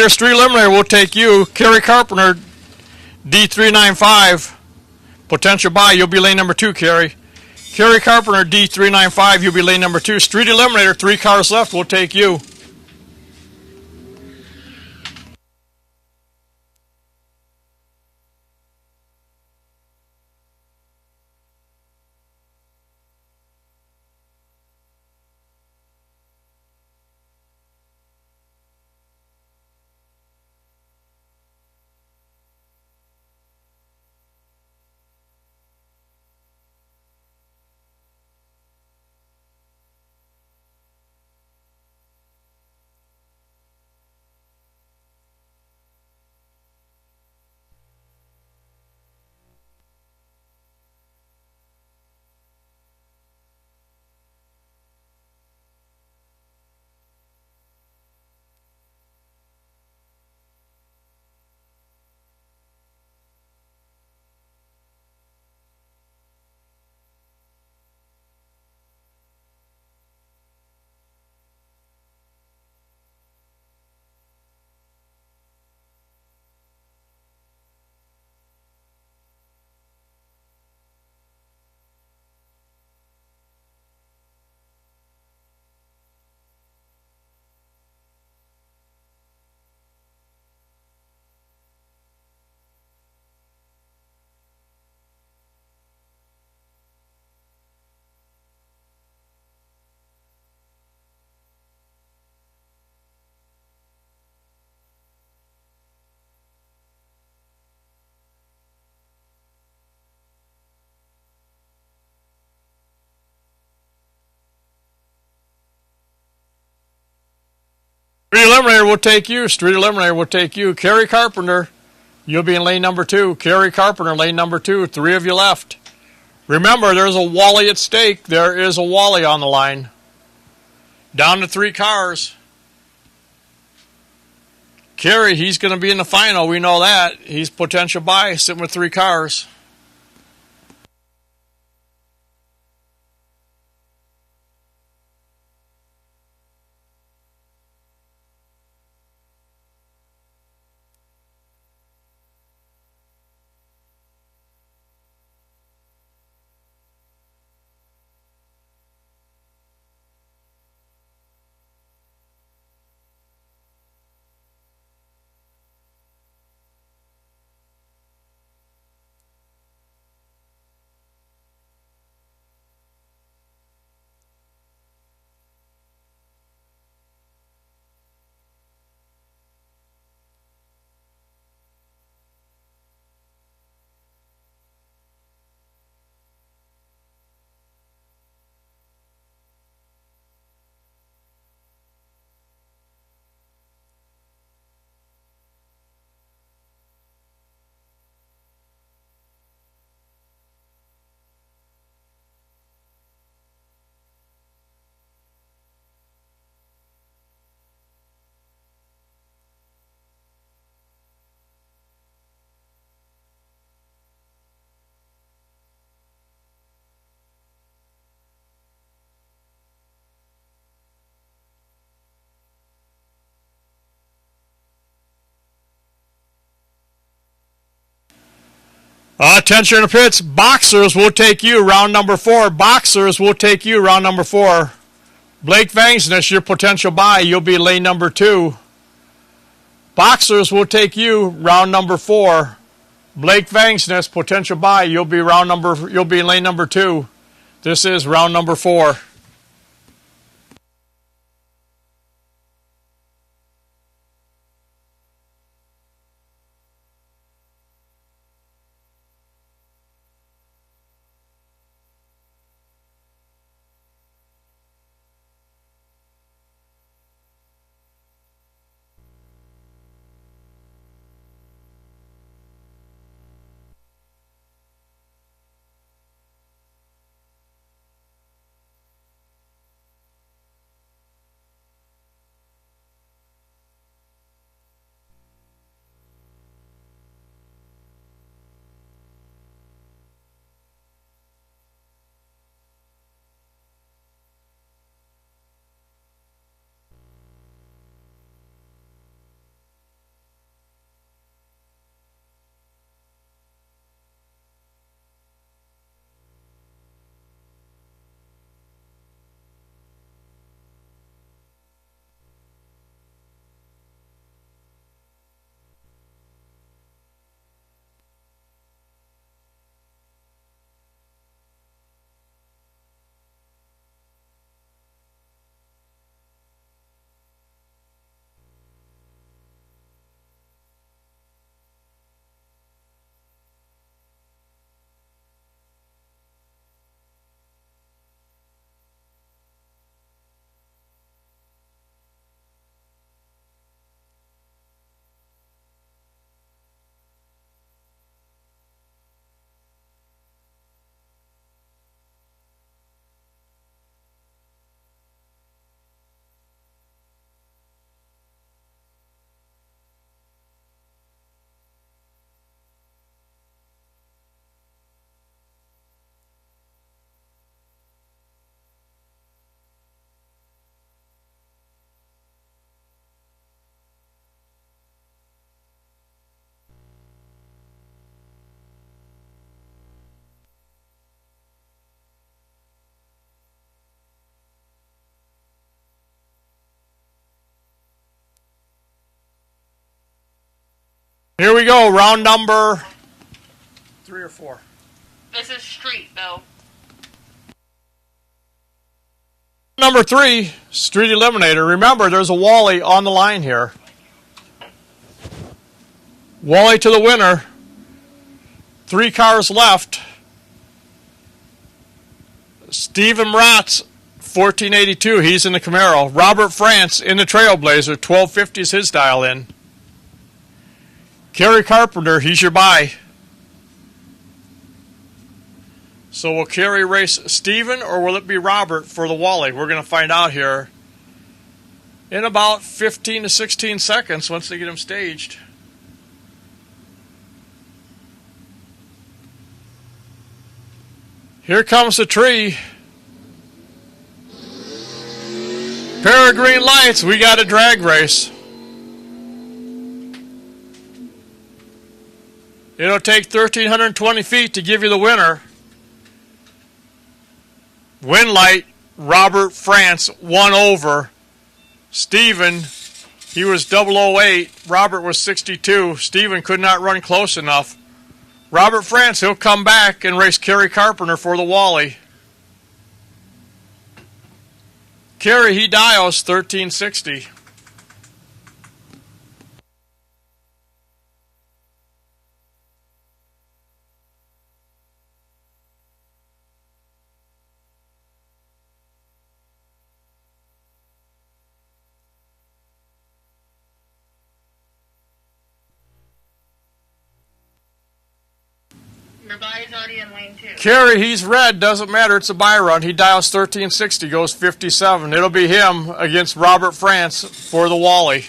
Street Eliminator will take you. Kerry Carpenter, D395. Potential buy, you'll be lane number 2, Kerry. Kerry Carpenter, D395, you'll be lane number 2. Street Eliminator, 3 cars left, will take you. Street Eliminator will take you. Street Eliminator will take you. Kerry Carpenter, you'll be in lane number 2. Kerry Carpenter, lane number 2. 3 of you left. Remember, there's a Wally at stake. There is a Wally on the line. Down to 3 cars. Kerry, he's going to be in the final. We know that. He's potential buy, sitting with 3 cars. Attention in the pits. Boxers will take you round number 4. Boxers will take you round number 4. Blake Vangsness, your potential buy. You'll be lane number 2. Boxers will take you round number 4. Blake Vangsness, potential buy. You'll be lane number 2. This is round number 4. Here we go, round number 3 or 4. This is street, Bill. Number 3, Street Eliminator. Remember, there's a Wally on the line here. Wally to the winner. 3 cars left. Stephen Ratz, 1482. He's in the Camaro. Robert France in the Trailblazer. 1250 is his dial in. Kerry Carpenter, he's your buy. So will Kerry race Steven or will it be Robert for the Wally? We're going to find out here in about 15 to 16 seconds once they get him staged. Here comes the tree. Pair of green lights. We got a drag race. It'll take 1,320 feet to give you the winner. Win light, Robert France, 1 over. Steven, he was 008. Robert was 62. Steven could not run close enough. Robert France, he'll come back and race Kerry Carpenter for the Wally. Kerry, he dials 1360. Your body's already in lane 2. Kerry, he's red. Doesn't matter. It's a Byron. He dials 1360, goes 57. It'll be him against Robert France for the Wally.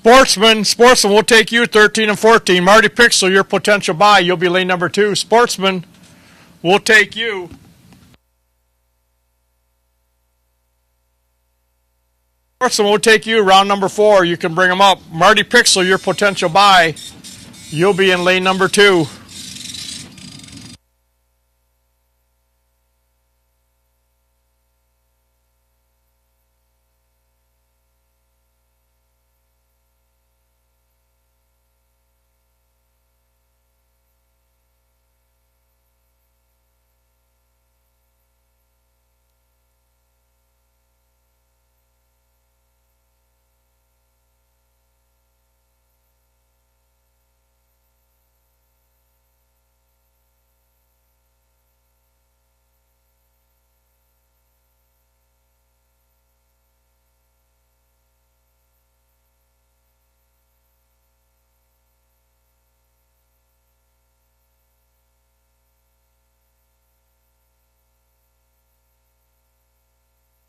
Sportsman will take you 13 and 14. Marty Pixel, your potential buy. You'll be lane number 2. Sportsman will take you. Sportsman will take you round number 4. You can bring them up. Marty Pixel, your potential buy. You'll be in lane number 2.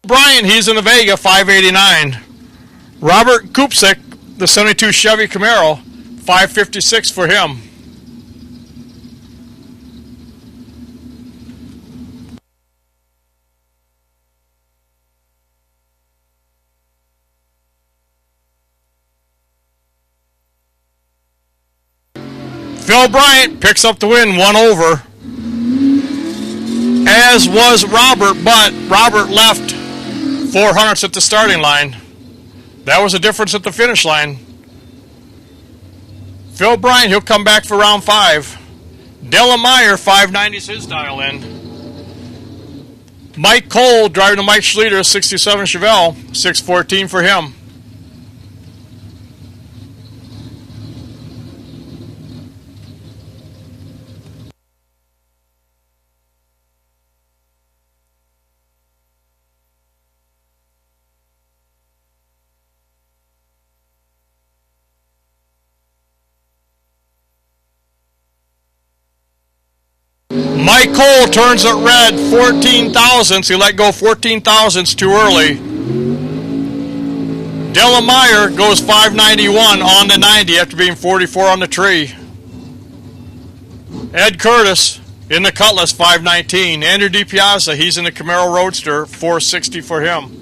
Brian, he's in the Vega, 589. Robert Kupsik, the 72 Chevy Camaro, 556 for him. Phil Bryant picks up the win, 1 over. As was Robert, but Robert left 400s at the starting line. That was the difference at the finish line. Phil Bryant, he'll come back for round 5. Dylan Meyer, 590's his dial in. Mike Cole driving the Mike Schleter, 67 Chevelle, 614 for him. Mike Cole turns it red, 14 thousandths. He let go 14 thousandths too early. Dylan Meyer goes 591 on the 90 after being 44 on the tree. Ed Curtis in the Cutlass, 519. Andrew DiPiazza, he's in the Camaro Roadster, 460 for him.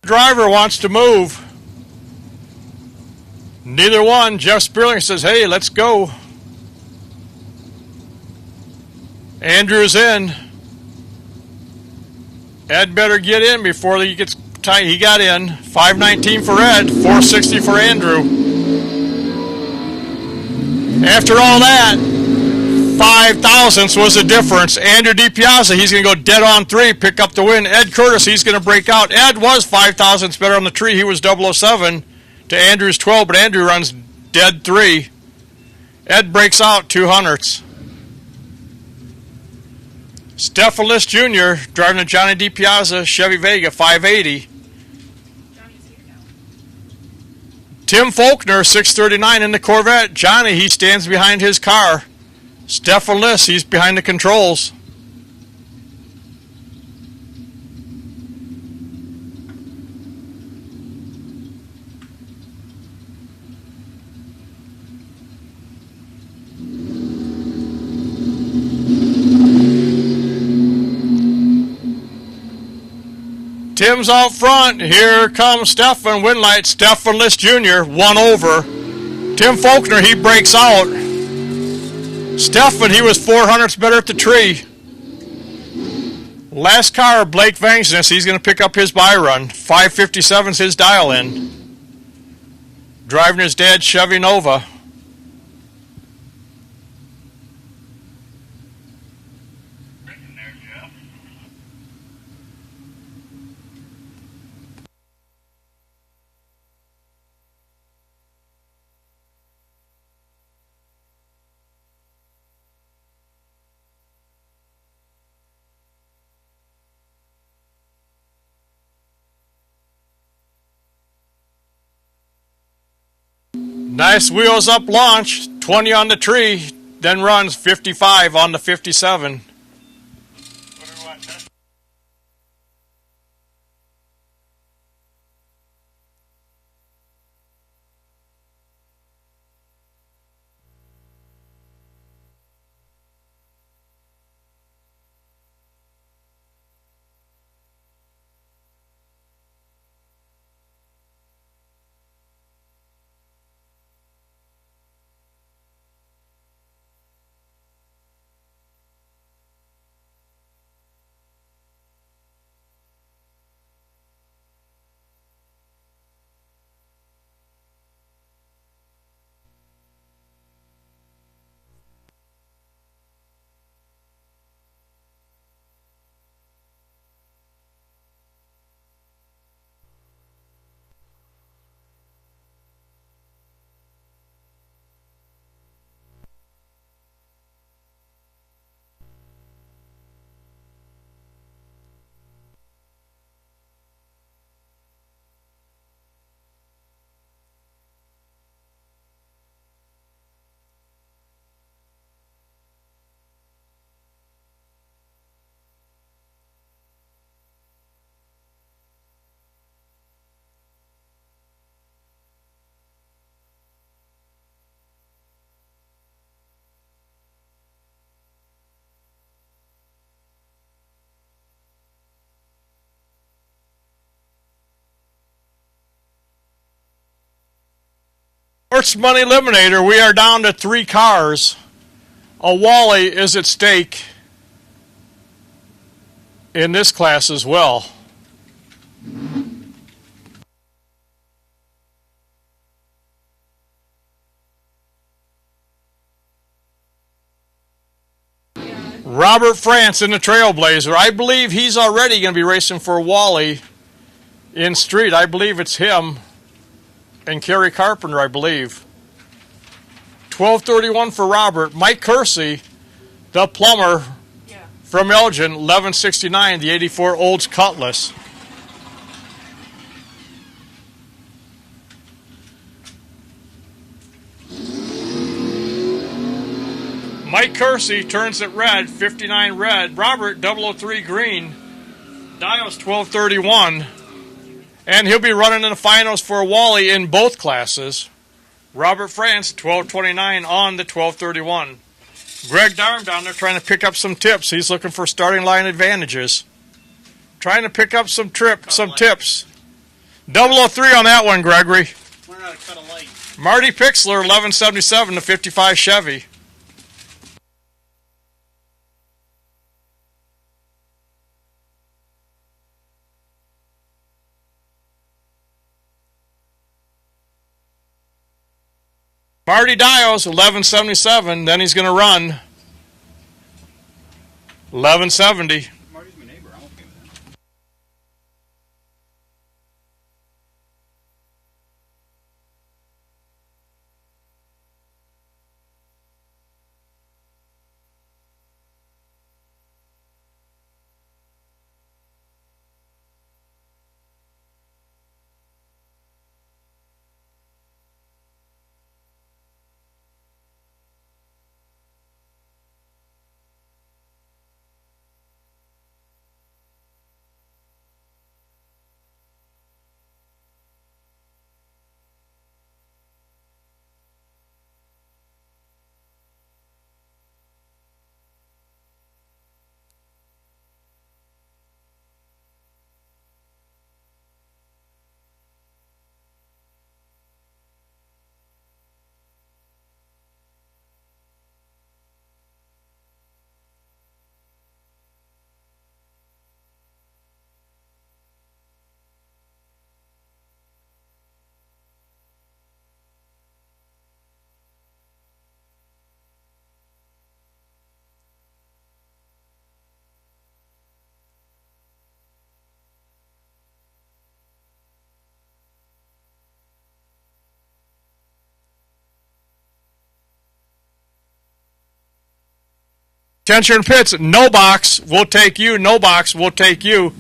Driver wants to move. Neither one. Jeff Spearling says, hey, let's go. Andrew's in. Ed better get in before he gets tight. He got in. 519 for Ed, 460 for Andrew. After all that, 5 thousandths was the difference. Andrew DiPiazza, he's going to go dead on 3, pick up the win. Ed Curtis, he's going to break out. Ed was 5 thousandths better on the tree. He was 007 to Andrew's 12, but Andrew runs dead 3. Ed breaks out 200ths. Stefan List Jr. driving a Johnny DiPiazza Chevy Vega, 580. Johnny's here now. Tim Faulkner, 639 in the Corvette. Johnny, he stands behind his car. Stefan List, he's behind the controls. Tim's out front. Here comes Stefan. Win light. Stefan List Jr. 1 over. Tim Faulkner, he breaks out. Stefan, he was 400ths better at the tree. Last car, Blake Vangsness, he's going to pick up his Byron. 557's his dial-in. Driving his dad's Chevy Nova. Written there, Jeff. Nice wheels up launch, 20 on the tree, then runs 55 on the 57. Sportsman Eliminator, we are down to 3 cars. A Wally is at stake in this class as well. Robert France in the Trailblazer. I believe he's already going to be racing for Wally in street. I believe it's him and Kerry Carpenter, I believe. 12:31 for Robert. Mike Kersey, the plumber from Elgin, 11:69, the 84 Olds Cutlass. Mike Kersey turns it red, 59 red. Robert, 003 green. Dials 12:31. And he'll be running in the finals for Wally in both classes. Robert France, 12:29 on the 12:31. Greg Darm down there trying to pick up some tips. He's looking for starting line advantages. Trying to pick up some tips. 003 on that one, Gregory. Learn how to cut a light. Marty Pixler, 11:77 to 55 Chevy. Marty Dials, 11:77. Then he's going to run 11:70. Marty's my neighbor. I'm okay with that. Kensher and Pitts, no box, we'll take you. No box, we'll take you.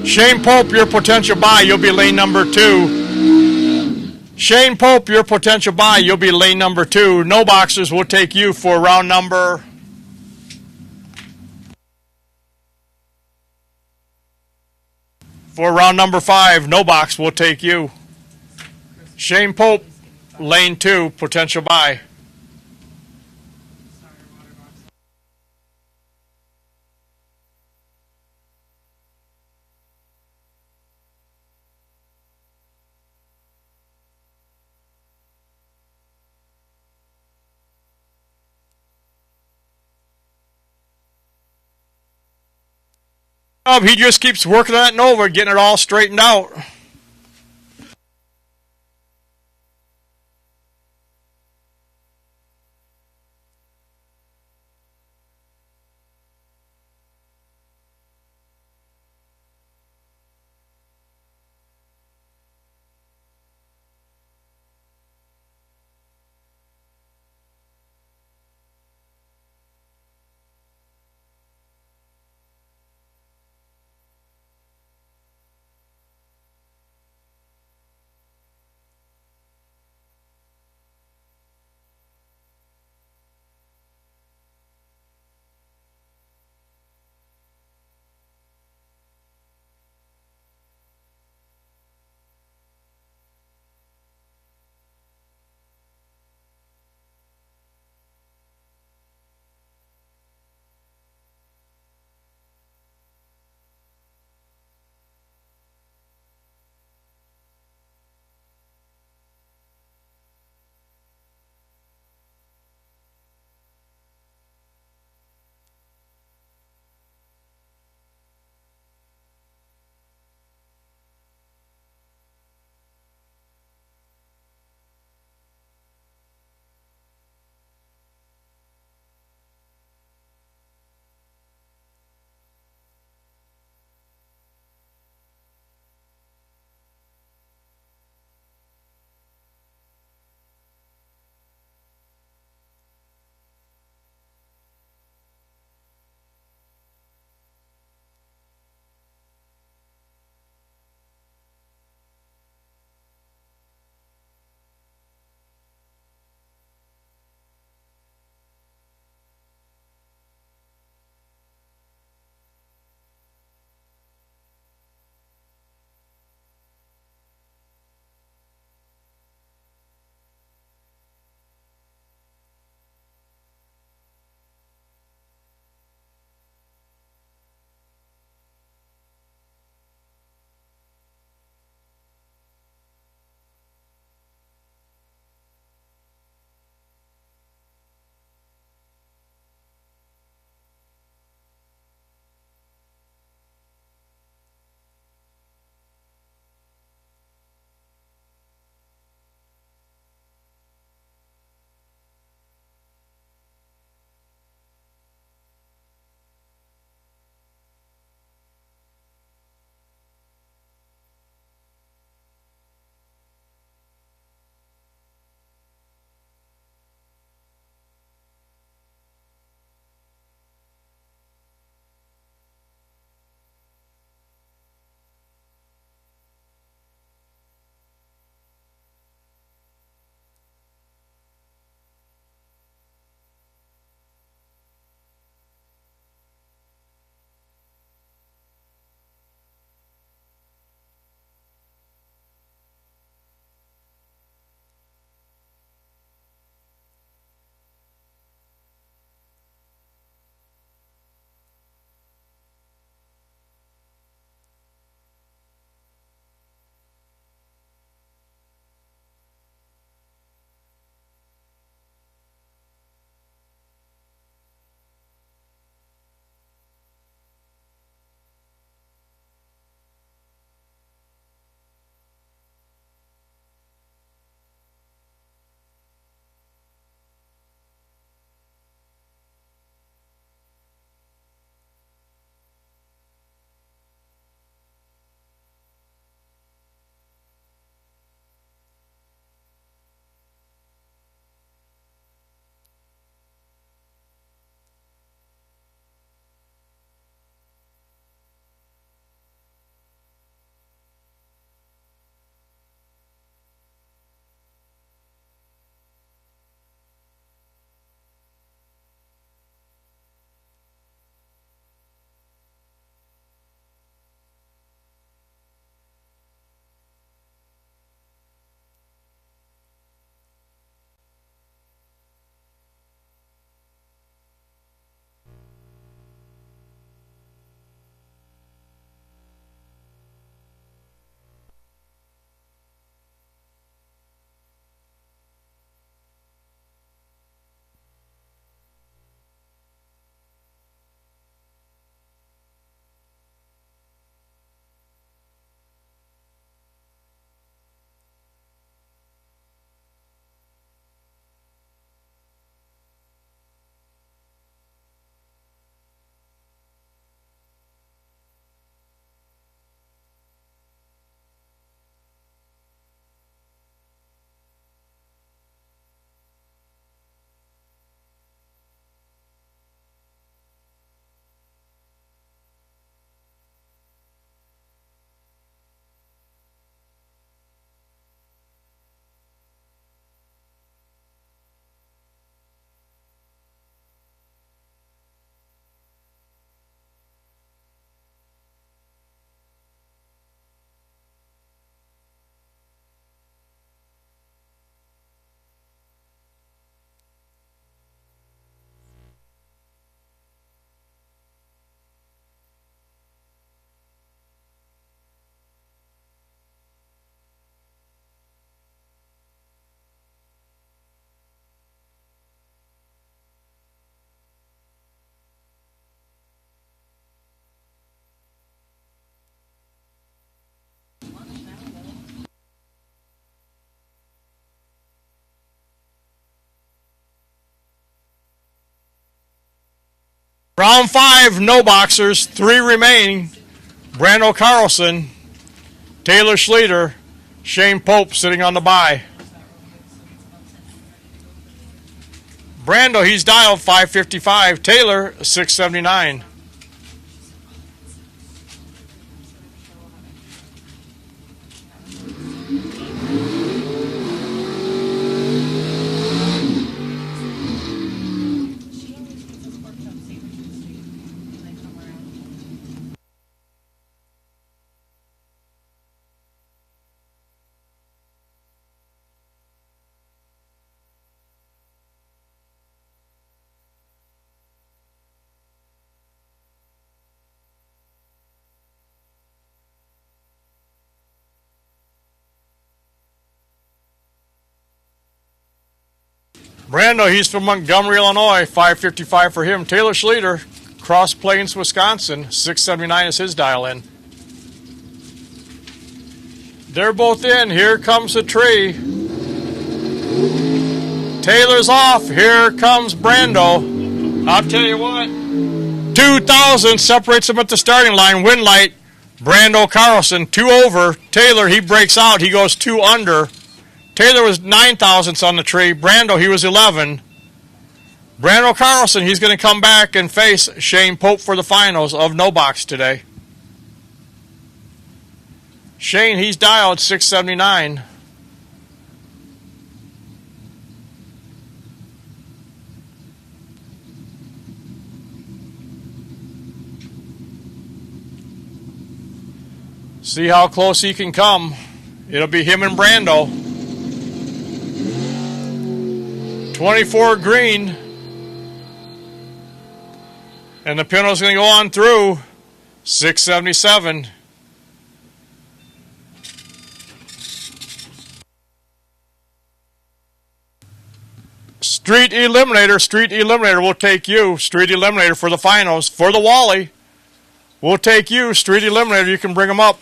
Shane Pope, your potential buy, you'll be lane number 2. Shane Pope, your potential buy, you'll be lane number 2. No boxers, we'll take you for round number... For round number 5, no box, we'll take you. Shane Pope, lane 2, potential buy. He just keeps working that and over, getting it all straightened out. Round 5, no boxers. 3 remain. Brando Carlson, Taylor Schlueter, Shane Pope sitting on the bye. Brando, he's dialed 555. Taylor, 679. Brando, he's from Montgomery, Illinois, 555 for him. Taylor Schlueter, Cross Plains, Wisconsin, 679 is his dial-in. They're both in. Here comes the tree. Taylor's off. Here comes Brando. I'll tell you what. 2,000 separates them at the starting line. Win light, Brando Carlson, 2 over. Taylor, he breaks out. He goes 2 under. Taylor was 9 thousandths on the tree. Brando, he was 11. Brando Carlson, he's going to come back and face Shane Pope for the finals of No Box today. Shane, he's dialed 679. See how close he can come. It'll be him and Brando. 24 green. And the Pinto's going to go on through 677. Street Eliminator will take you. Street Eliminator for the finals. For the Wally, we'll take you. Street Eliminator, you can bring them up.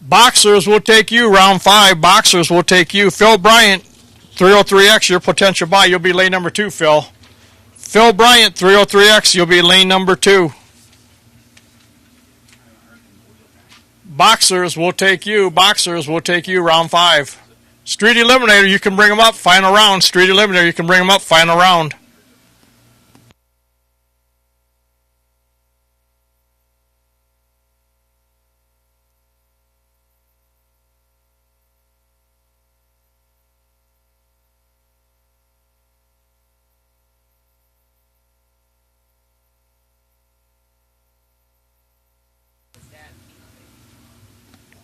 Boxers will take you, round 5. Boxers will take you. Phil Bryant, 303X, your potential buy. You'll be lane number 2, Phil. Phil Bryant, 303X, you'll be lane number 2. Boxers will take you. Boxers will take you, round 5. Street Eliminator, you can bring them up. Final round. Street Eliminator, you can bring them up. Final round.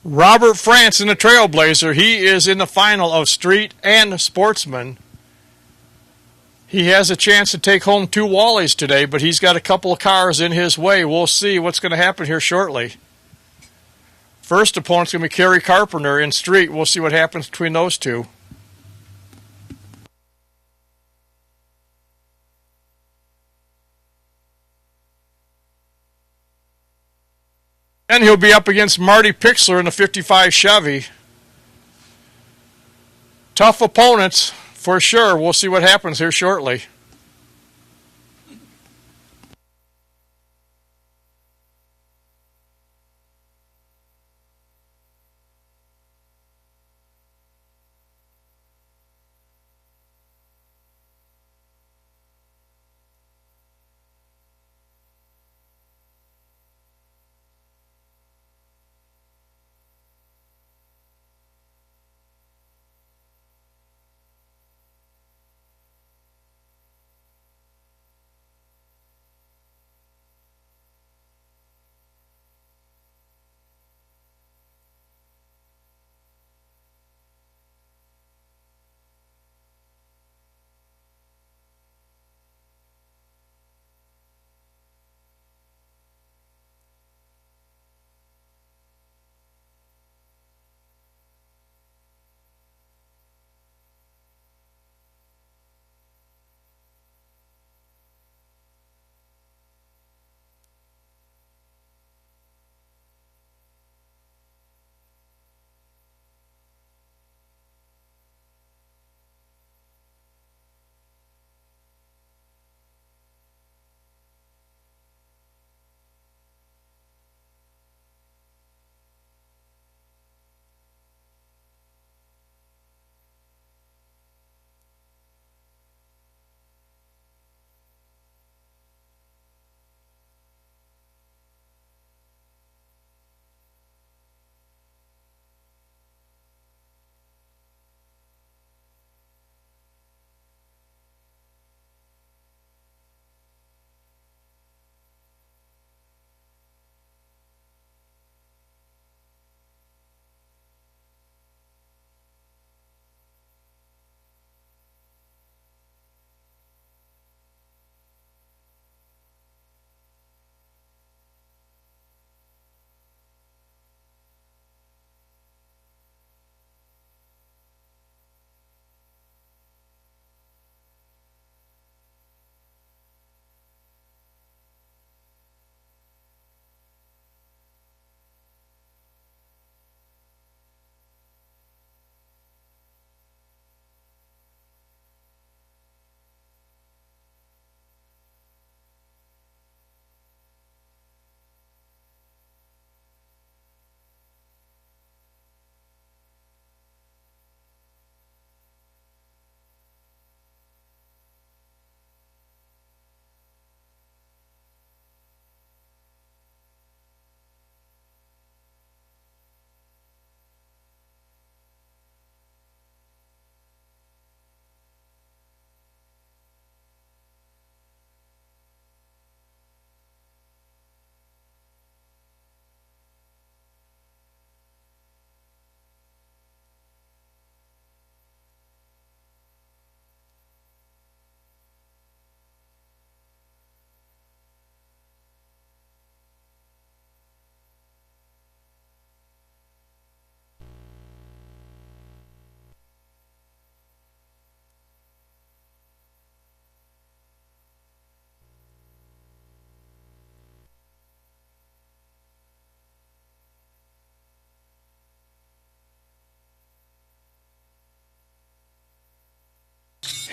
Robert France in the Trailblazer. He is in the final of Street and Sportsman. He has a chance to take home 2 Wallies today, but he's got a couple of cars in his way. We'll see what's going to happen here shortly. First opponent's going to be Kerry Carpenter in Street. We'll see what happens between those two. And he'll be up against Marty Pixler in the 55 Chevy. Tough opponents for sure. We'll see what happens here shortly.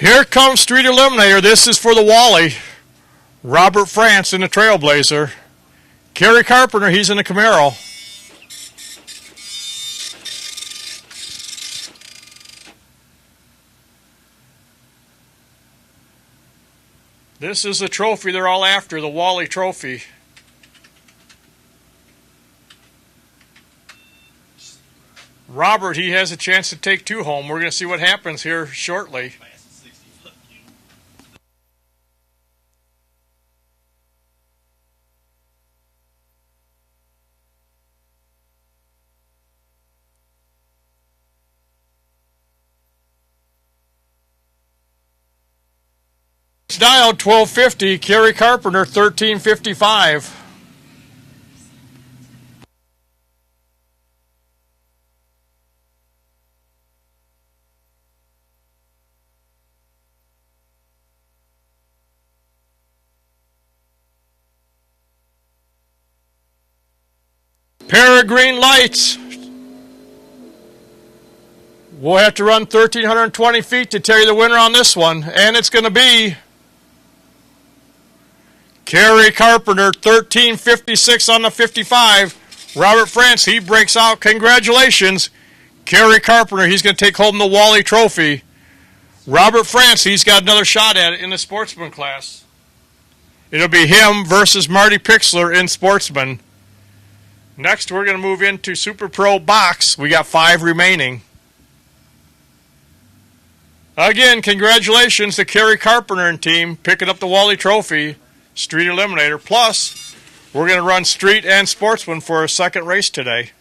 Here comes Street Eliminator. This is for the Wally. Robert France in the Trailblazer. Kerry Carpenter, he's in the Camaro. This is the trophy they're all after, the Wally trophy. Robert, he has a chance to take 2 home. We're going to see what happens here shortly. It's dialed 1250, Kerry Carpenter 1355. Pair of green lights. We'll have to run 1,320 feet to tell you the winner on this one, and it's going to be Kerry Carpenter, 1356 on the 55. Robert France, he breaks out. Congratulations. Kerry Carpenter, he's going to take home the Wally trophy. Robert France, he's got another shot at it in the Sportsman class. It'll be him versus Marty Pixler in Sportsman. Next, we're going to move into Super Pro Box. We got 5 remaining. Again, congratulations to Kerry Carpenter and team picking up the Wally trophy. Street Eliminator. Plus, we're going to run Street and Sportsman for a second race today.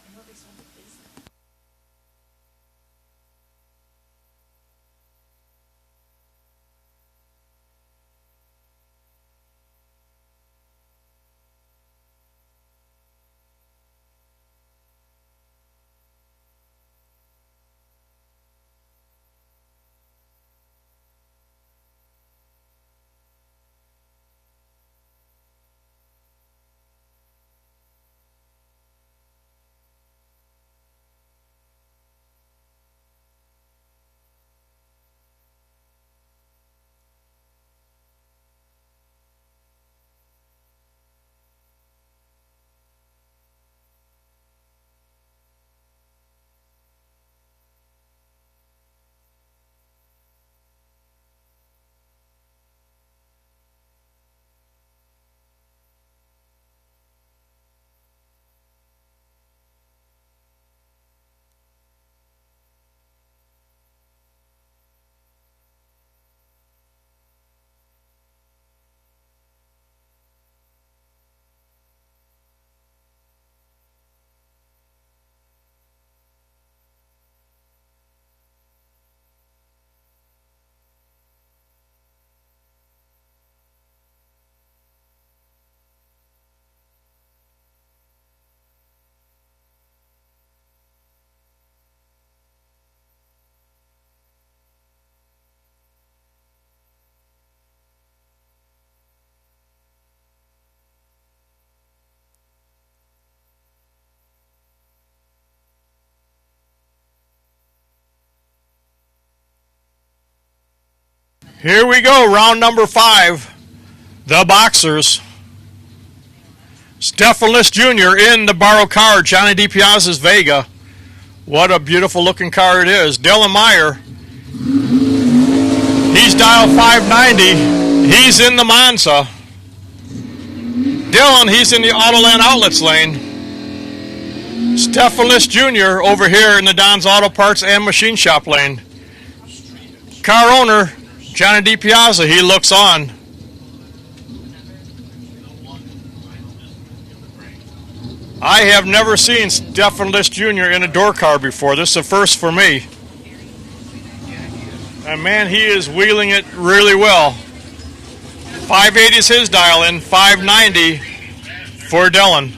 Here we go, round number 5. The Boxers. Stefan List Jr. in the borrowed car, Johnny DiPiazza's Vega. What a beautiful looking car it is. Dylan Meyer. He's dialed 590. He's in the Monza. Dylan, he's in the Autoland Outlets lane. Stefan List Jr. over here in the Don's Auto Parts and Machine Shop lane. Car owner, Johnny DiPiazza, he looks on. I have never seen Stefan List Jr. in a door car before. This is a first for me. And man, he is wheeling it really well. 580 is his dial in, 590 for Dylan.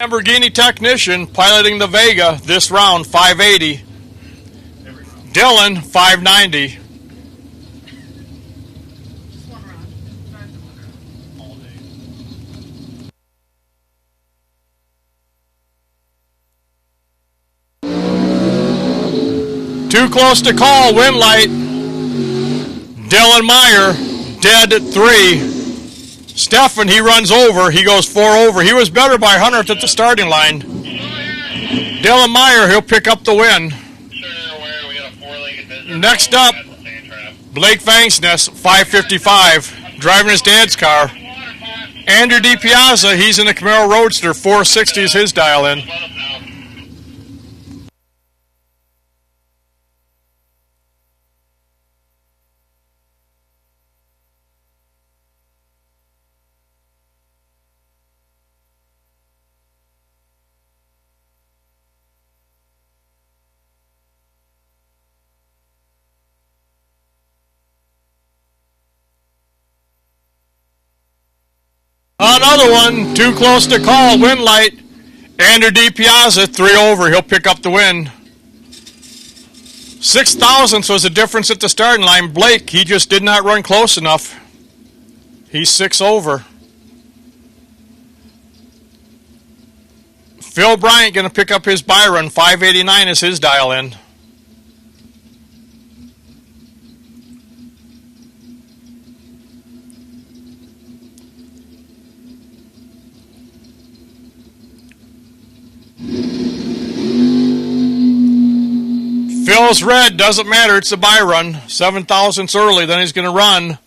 Lamborghini technician piloting the Vega this round, 580. Dylan, 590. Too close to call, win light. Dylan Meyer, dead at 3. Stefan, he runs over. He goes 4 over. He was better by 100th at the starting line. Dylan Meyer, he'll pick up the win. Next up, Blake Vangsness, 555, driving his dad's car. Andrew DiPiazza, he's in the Camaro Roadster, 460 is his dial-in. Another one, too close to call, win light. Andrew DiPiazza, 3 over, he'll pick up the win. 6 thousandths was the difference at the starting line. Blake, he just did not run close enough. He's 6 over. Phil Bryant going to pick up his Byron, 589 is his dial-in. Phil's red, doesn't matter, it's a Byron. 7 thousandths early, then he's going to run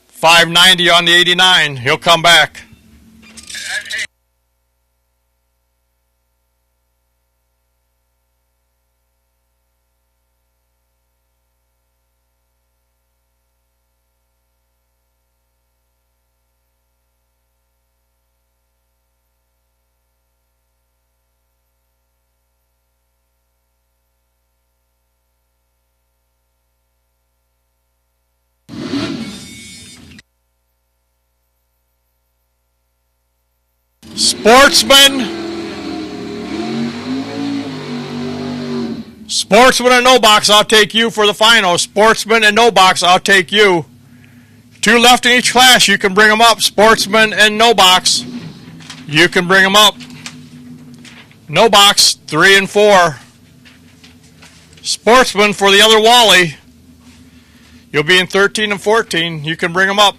590 on the 89. He'll come back. Sportsman and no box, I'll take you for the final. Sportsman and no box, I'll take you. 2 left in each class, you can bring them up. Sportsman and no box, you can bring them up. No box, 3 and 4. Sportsman for the other Wally, you'll be in 13 and 14, you can bring them up.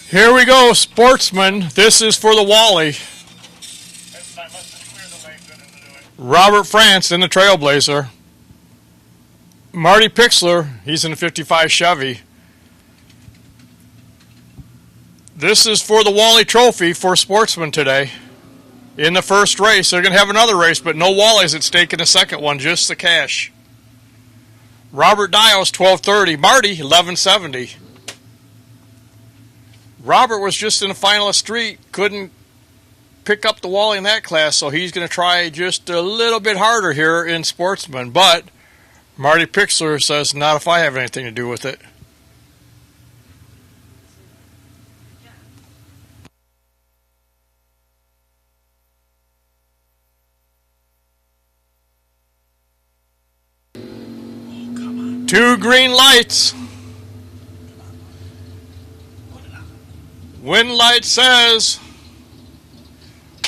Here we go, Sportsman. This is for the Wally. This time, let's just clear the lane good into it. Robert France in the Trailblazer. Marty Pixler, he's in the 55 Chevy. This is for the Wally Trophy for Sportsman today. In the first race, they're going to have another race, but no Wallies at stake in the second one, just the cash. Robert Dials, 1230. Marty, 1170. Robert was just in the finalist street, couldn't pick up the Wally in that class, so he's going to try just a little bit harder here in Sportsman. But Marty Pixler says, not if I have anything to do with it. Two green lights. Wind light says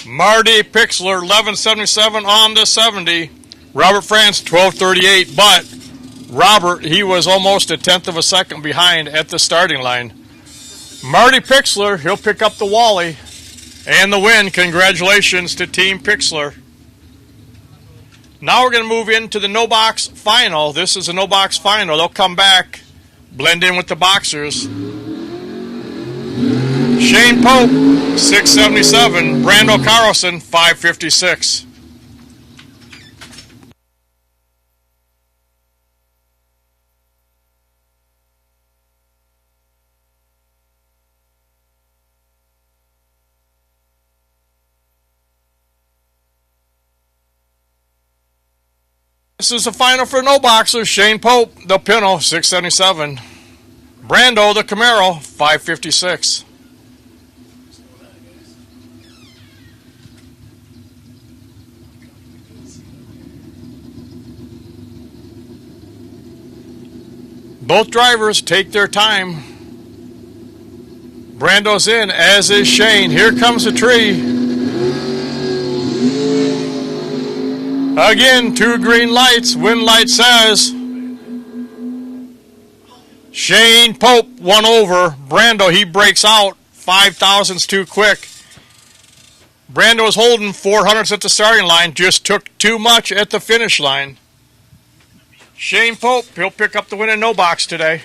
Marty Pixler 1177 on the 70. Robert France 1238, but Robert, he was almost a tenth of a second behind at the starting line. Marty Pixler, he'll pick up the Wally and the win. Congratulations to Team Pixler. Now we're going to move into the no-box final. This is a no-box final. They'll come back, blend in with the boxers. Shane Pope, 677. Brando Carlson, 556. This is the final for no boxers. Shane Pope, the Pinto, 677. Brando, the Camaro, 556. Both drivers take their time. Brando's in, as is Shane. Here comes the tree. Again, two green lights. Wind light says Shane Pope won over. Brando, he breaks out. 5,000's too quick. Brando was holding 400s at the starting line. Just took too much at the finish line. Shane Pope, he'll pick up the win in no box today.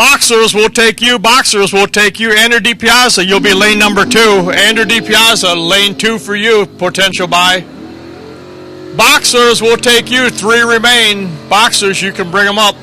Boxers will take you. Boxers will take you. Andrew DiPiazza, you'll be lane number 2. Andrew DiPiazza, lane 2 for you, potential buy. Boxers will take you. 3 remain. Boxers, you can bring them up.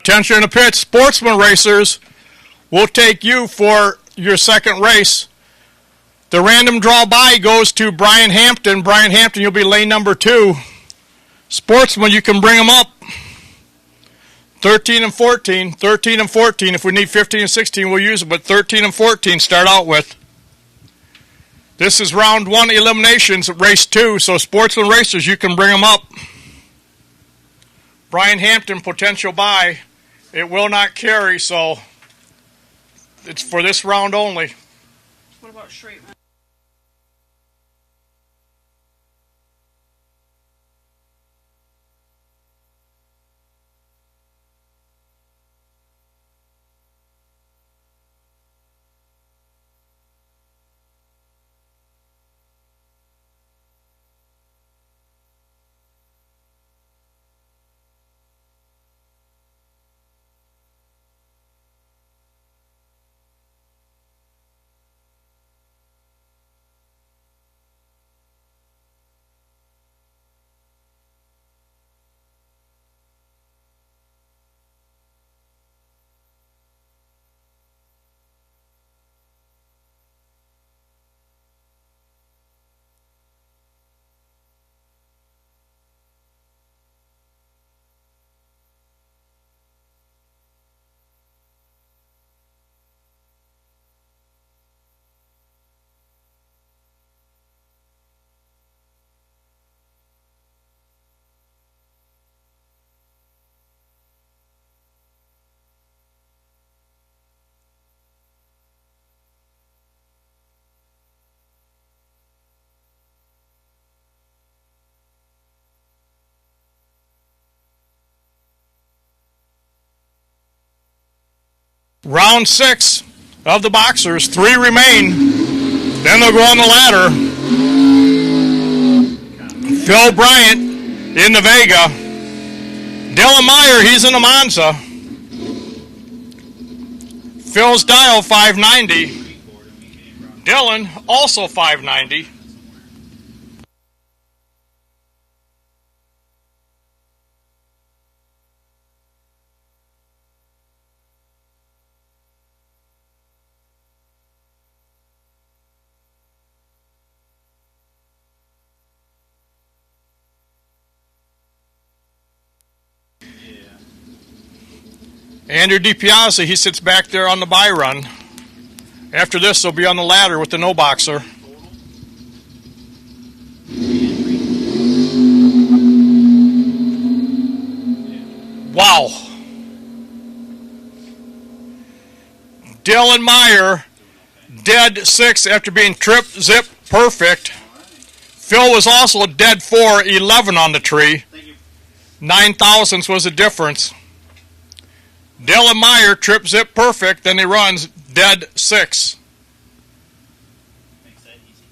Attention to pitch. Sportsman racers will take you for your second race. The random draw by goes to Brian Hampton. Brian Hampton, you'll be lane number 2. Sportsman, you can bring them up. 13 and 14. 13 and 14. If we need 15 and 16, we'll use it, but 13 and 14 start out with. This is round 1 eliminations, race 2, so Sportsman racers, you can bring them up. Brian Hampton, potential buy. It will not carry, so it's for this round only. What about straight man? Round 6 of the boxers. 3 remain. Then they'll go on the ladder. Phil Bryant in the Vega. Dylan Meyer, he's in the Monza. Phil's dial 590. Dylan also 590. Andrew DiPiazza, he sits back there on the Byron. After this, they'll be on the ladder with the no boxer. Wow. Dylan Meyer, dead 6 after being trip, zip, perfect. Phil was also dead 4, 11 on the tree. 9 thousandths was the difference. Dylan Meyer, trip, zip, perfect. Then he runs dead 6. Makes that easy.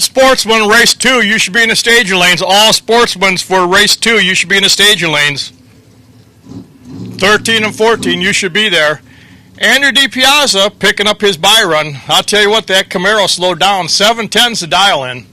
Sportsman, race 2, you should be in the staging lanes. All sportsmen for race 2, you should be in the staging lanes. 13 and 14, you should be there. Andrew DiPiazza picking up his Byron. I'll tell you what, that Camaro slowed down. 710's the dial in.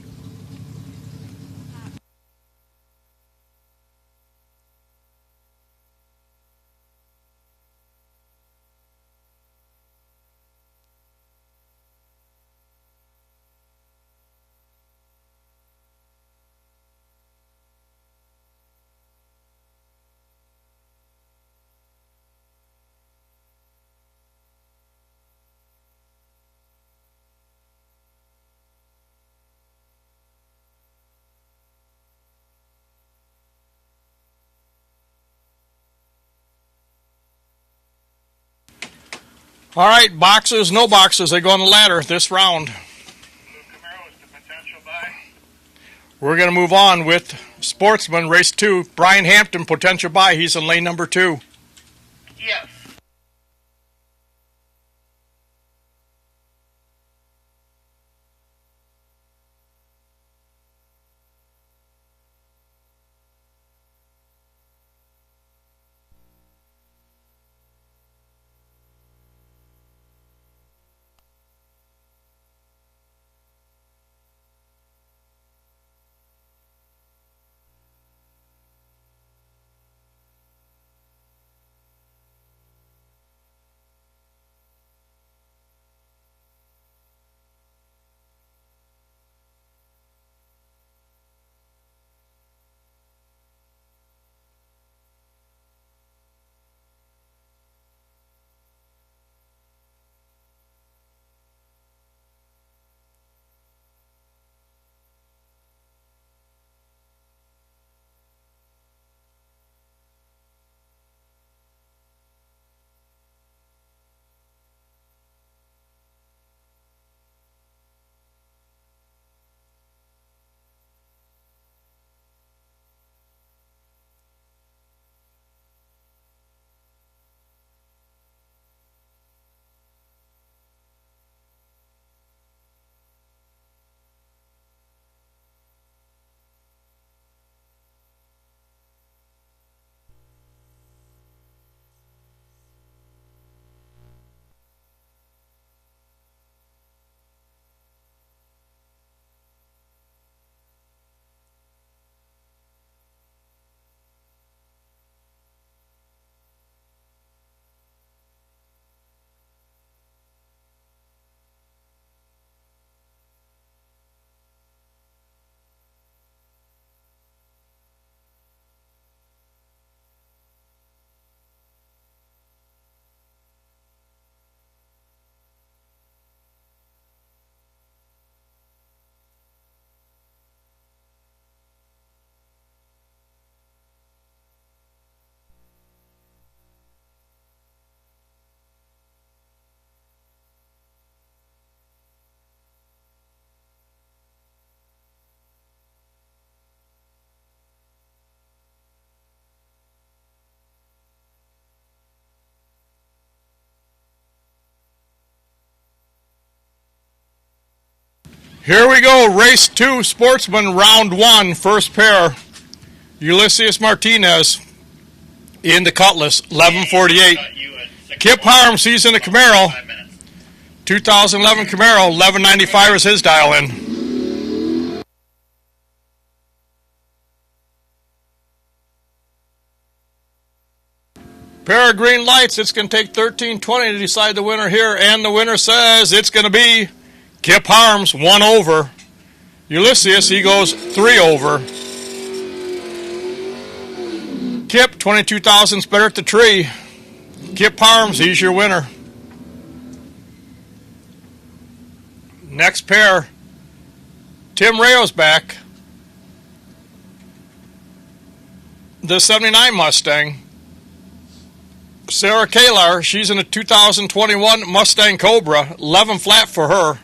All right, boxes, no boxes, they go on the ladder this round. Camaro is the potential buy. We're going to move on with Sportsman, race 2. Brian Hampton, potential buy. He's in lane number 2. Yes. Here we go, race 2, Sportsman, round 1, first pair. Ulysses Martinez in the Cutlass, 1148. Kip Harms, he's in the Camaro. 2011 Camaro, 1195 is his dial in. Pair of green lights, it's going to take 13:20 to decide the winner here, and the winner says it's going to be Kip Harms, 1 over. Ulysses, he goes 3 over. Kip, 22,000's better at the tree. Kip Harms, he's your winner. Next pair, Tim Rayo's back. The 79 Mustang. Sarah Kalar, she's in a 2021 Mustang Cobra, 11 flat for her.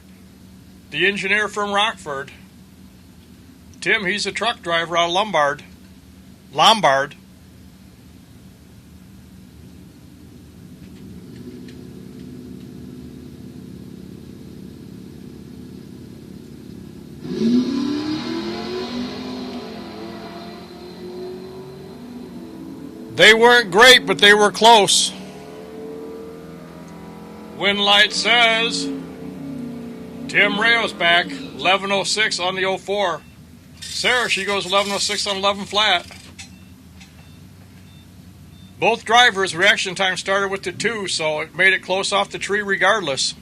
The engineer from Rockford. Tim, he's a truck driver out of Lombard. They weren't great, but they were close. Wind light says Tim Rayo's back, 11.06 on the 04. Sarah, she goes 11.06 on 11 flat. Both drivers' reaction time started with the 2, so it made it close off the tree regardless.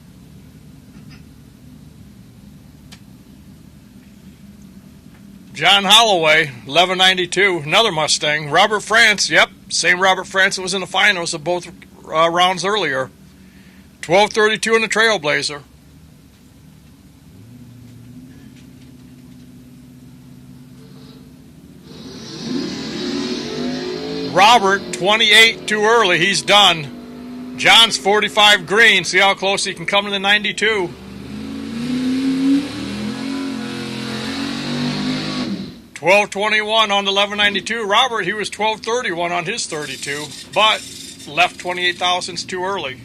John Holloway, 11.92, another Mustang. Robert France, yep, same Robert France that was in the finals of both rounds earlier. 12.32 in the Trailblazer. Robert, 28 too early, he's done. John's 45 green, see how close he can come to the 92. 12.21 on the 11.92. Robert, he was 12.31 on his 32, but left 28 thousandths too early.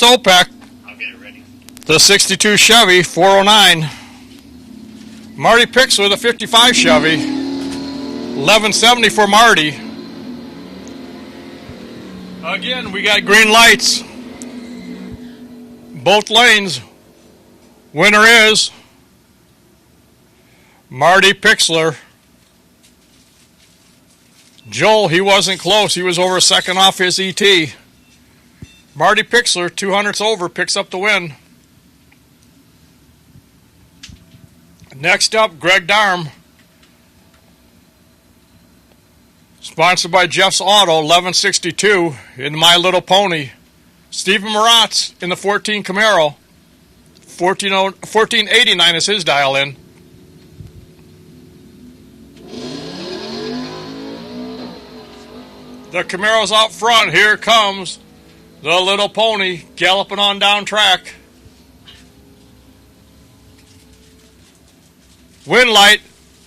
OPEC. I'll get it ready. The 62 Chevy, 409. Marty Pixler, the 55 Chevy, 1170 for Marty. Again, we got green lights. Both lanes. Winner is Marty Pixler. Joel, he wasn't close. He was over a second off his ET. Marty Pixler, 200ths over, picks up the win. Next up, Greg Darm. Sponsored by Jeff's Auto, 1162 in My Little Pony. Stephen Maratz in the 14 Camaro. 1489 is his dial-in. The Camaro's out front. Here comes the Little Pony galloping on down track. Wind light,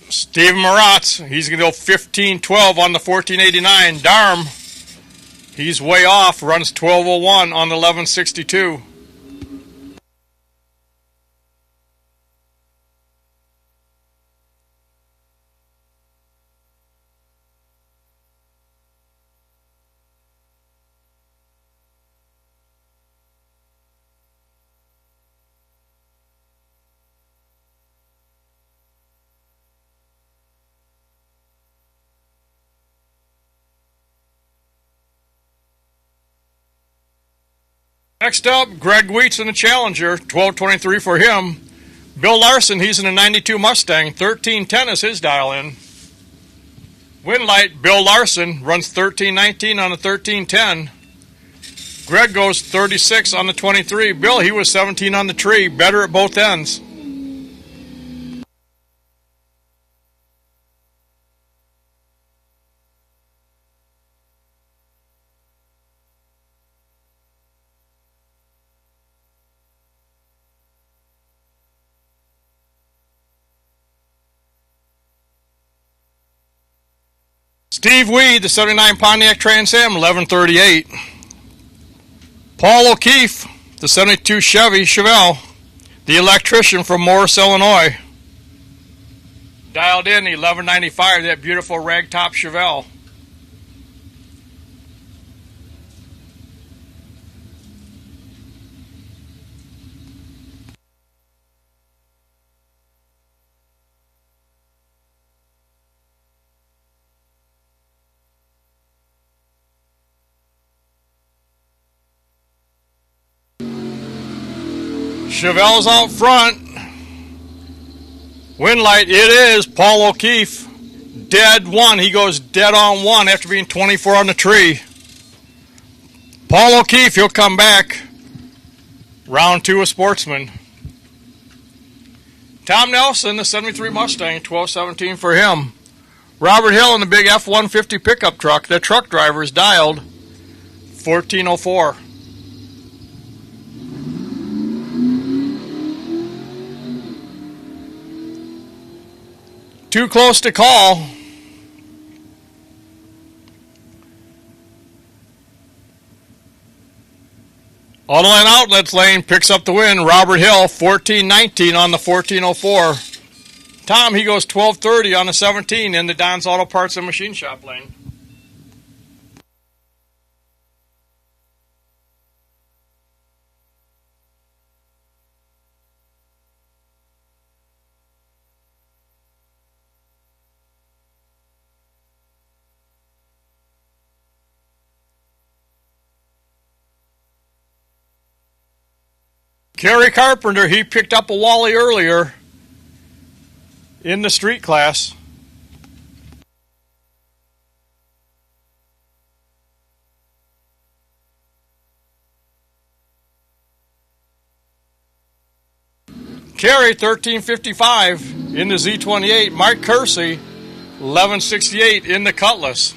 Steve Maratz. He's going to go 15.12 on the 1489. Darm, he's way off, runs 12.01 on the 1162. Next up, Greg Wheats in the Challenger, 12.23 for him. Bill Larson, he's in a 92 Mustang, 13.10 is his dial-in. Wind light, Bill Larson, runs 13.19 on the 13.10. Greg goes 36 on the 23. Bill, he was 17 on the tree, better at both ends. Steve Weed, the 79 Pontiac Trans Am, 1138. Paul O'Keefe, the 72 Chevy Chevelle, the electrician from Morris, Illinois. Dialed in the 1195, that beautiful ragtop Chevelle. Chevelle's out front. Wind light, it is Paul O'Keefe. Dead one. He goes dead on one after being 24 on the tree. Paul O'Keefe, he'll come back. Round two of Sportsman. Tom Nelson, the 73 Mustang, 12.17 for him. Robert Hill in the big F-150 pickup truck. The truck driver is dialed 14.04. Too close to call. Auto Line Outlets lane picks up the win. Robert Hill, 14-19 on the 1404. Tom, he goes 12-30 on the 17 in the Don's Auto Parts and Machine Shop lane. Kerry Carpenter, he picked up a Wally earlier in the street class. Kerry, 1355 in the Z28. Mike Kersey, 1168 in the Cutlass.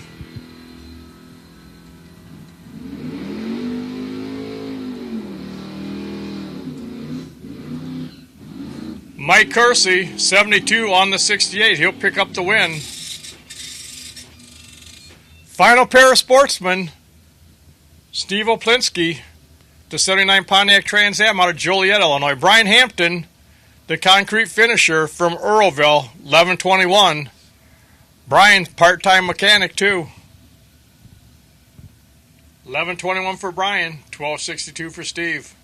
Mike Kersey, 72 on the 68. He'll pick up the win. Final pair of Sportsman. Steve Oplinski, the 79 Pontiac Trans Am out of Joliet, Illinois. Brian Hampton, the concrete finisher from Earlville, 1121. Brian, part-time mechanic too. 1121 for Brian, 1262 for Steve.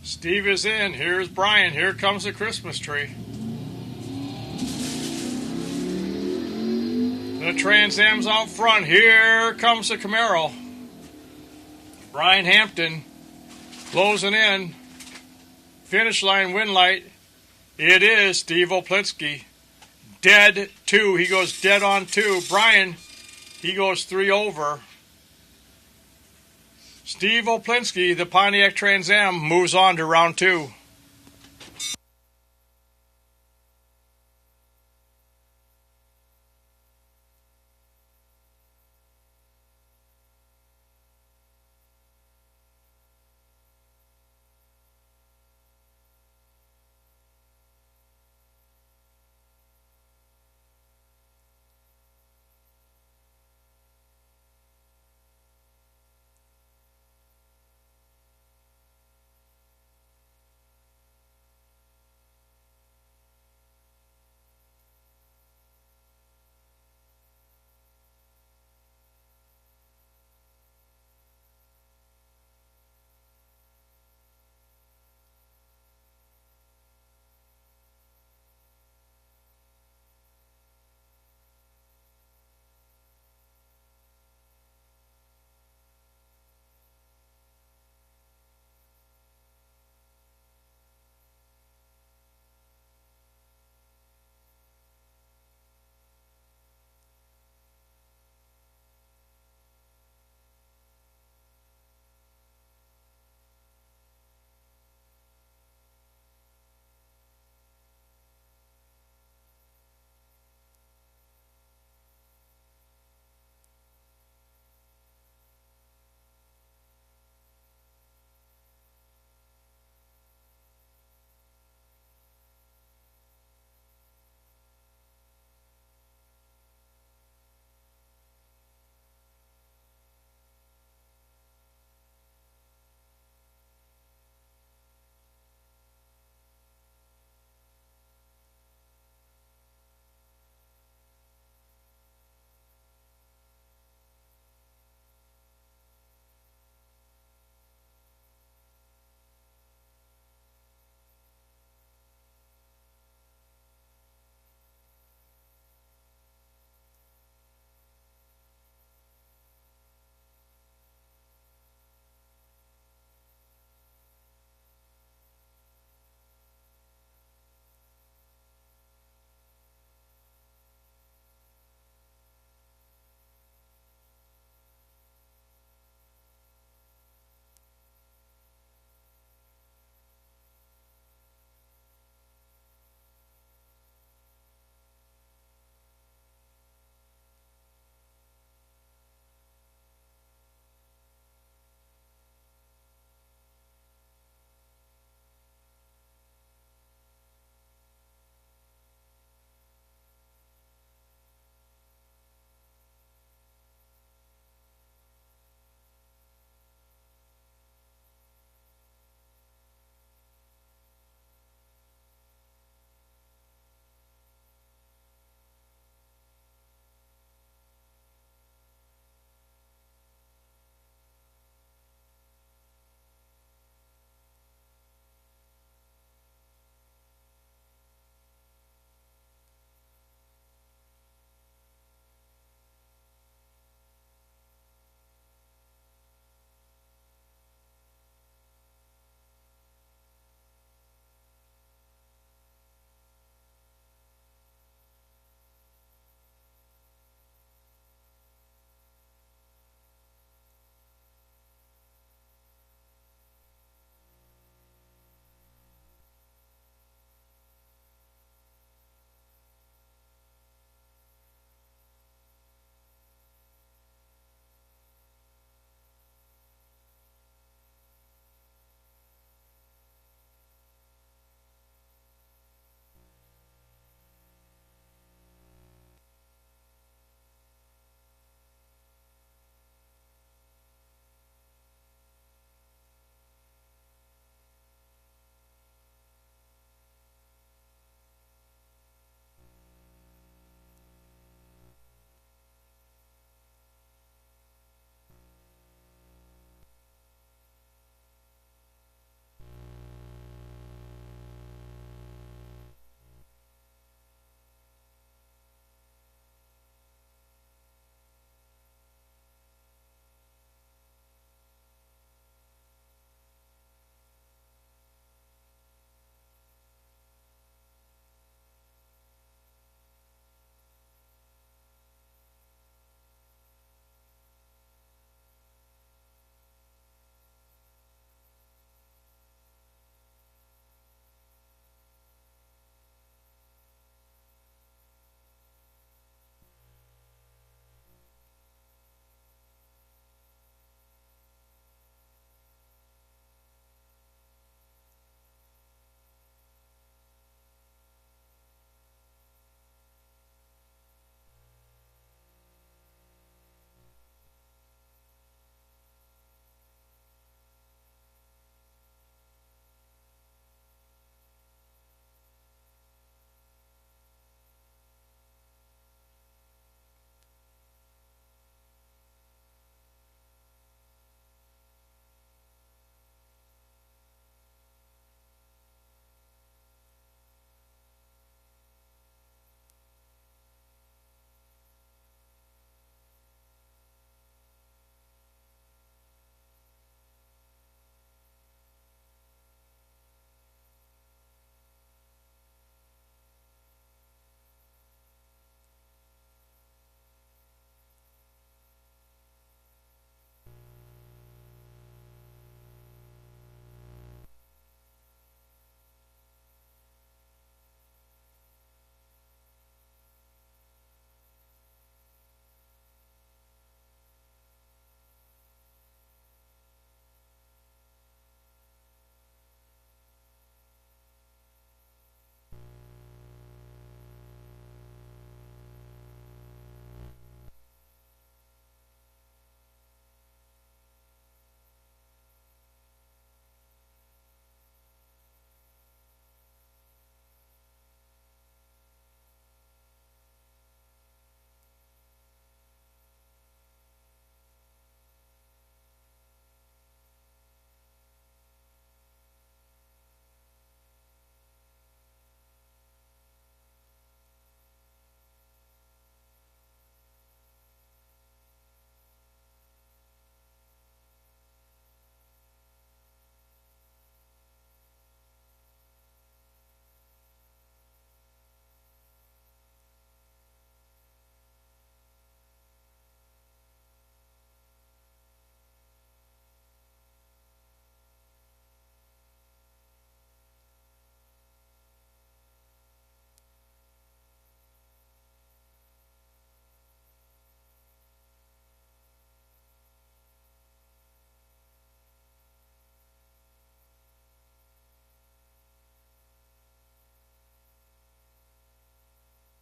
Steve is in. Here's Brian. Here comes the Christmas tree. The Trans Am's out front. Here comes the Camaro. Brian Hampton closing in. Finish line, win light. It is Steve Oplinski. Dead 2. He goes dead on 2. Brian, he goes 3 over. Steve Oplinski, the Pontiac Trans Am, moves on to round 2.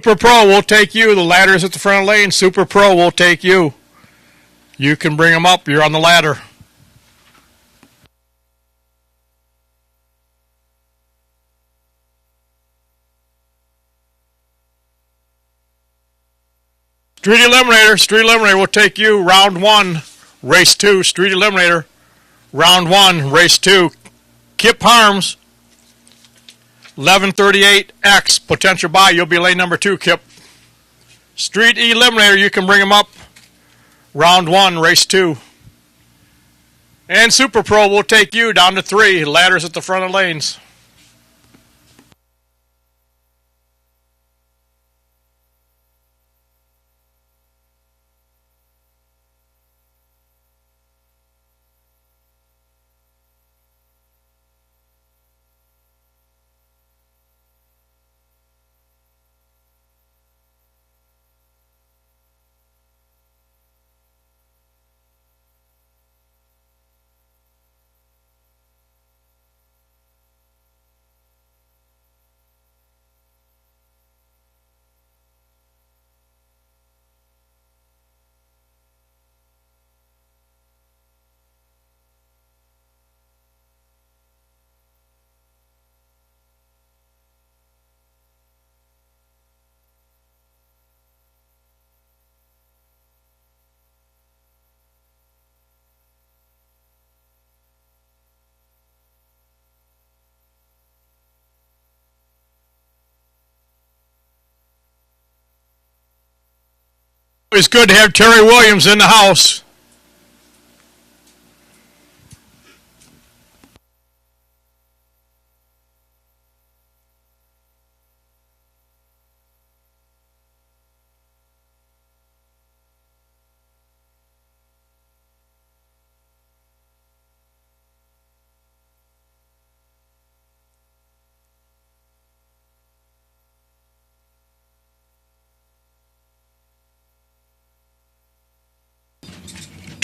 Super Pro will take you. The ladder's at the front of the lane. Super Pro will take you. You can bring them up. You're on the ladder. Street Eliminator will take you. Round 1, race 2. Street Eliminator, round 1, race 2. Kip Harms, 1138X, potential buy. You'll be lane number 2, Kip. Street Eliminator, you can bring him up. Round 1, race 2. And Super Pro will take you down to 3. Ladders at the front of lanes. It's good to have Terry Williams in the house.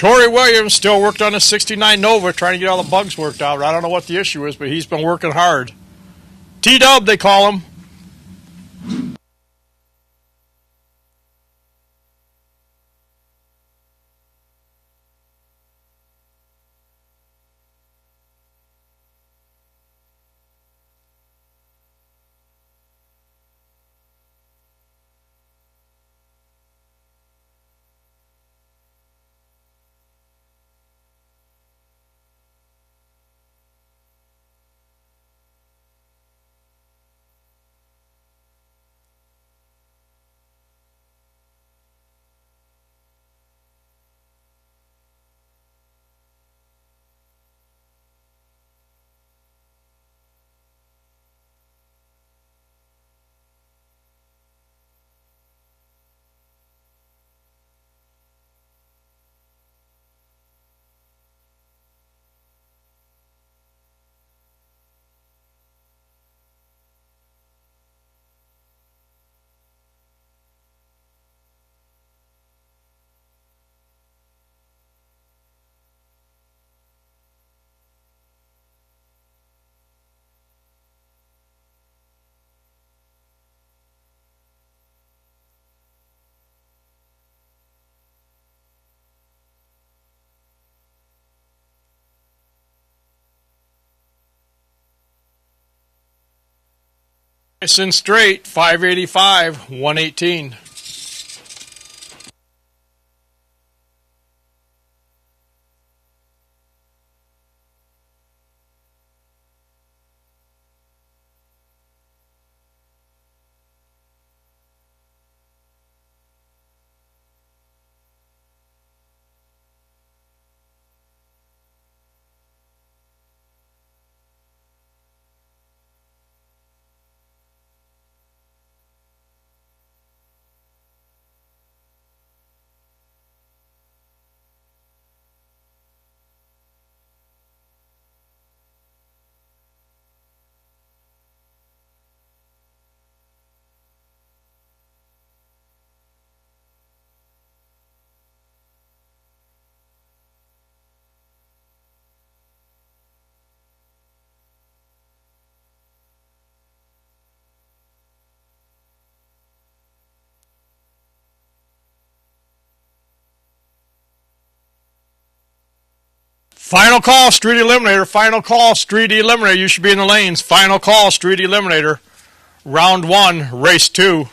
Tory Williams still worked on a 69 Nova, trying to get all the bugs worked out. I don't know what the issue is, but he's been working hard. T-Dub, they call him. Nice and straight, 585, 118. Final call, street eliminator. Final call, street eliminator. You should be in the lanes. Final call, street eliminator. Round 1, race 2.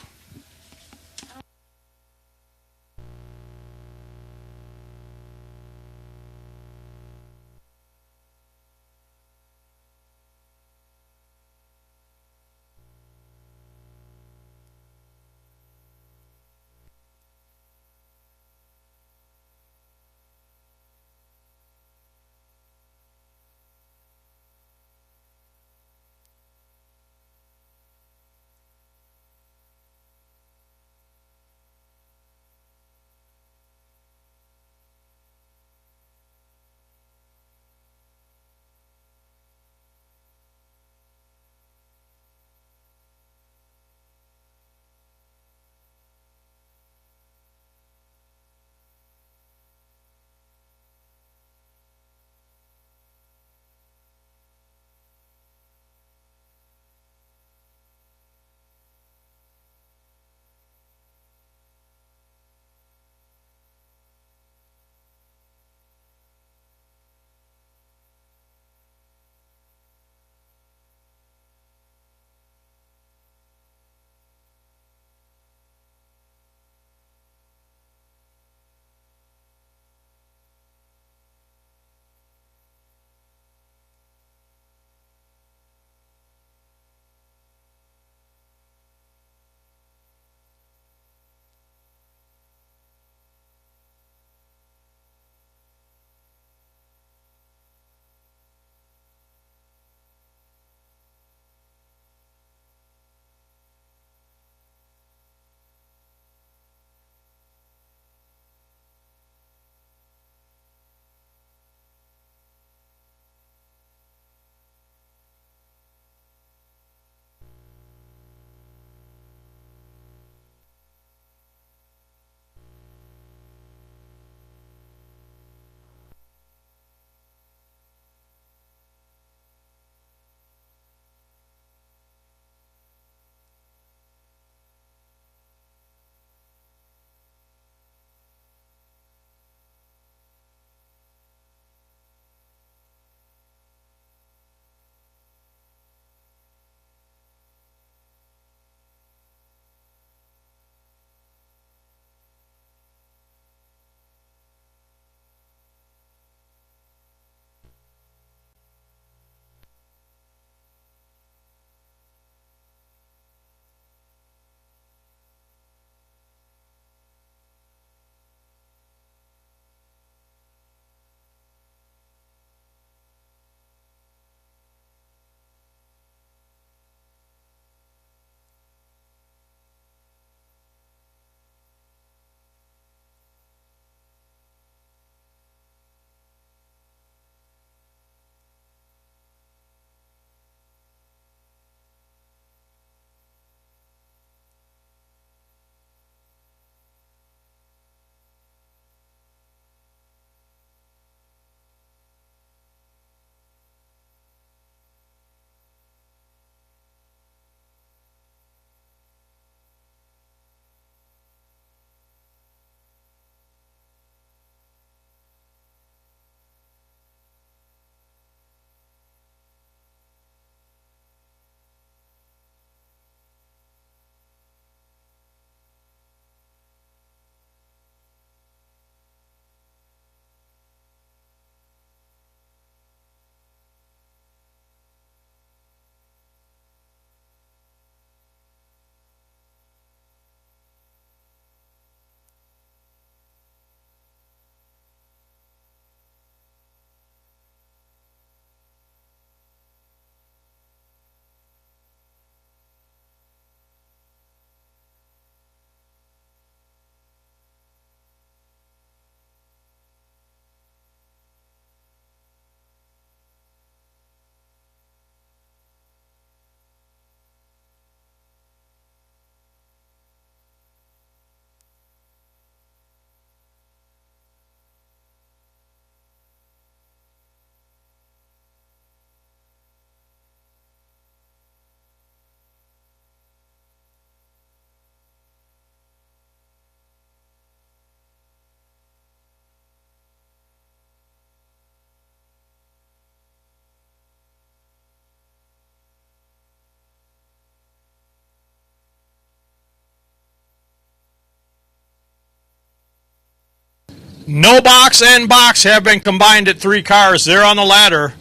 No box and box have been combined at 3 cars. They're on the ladder.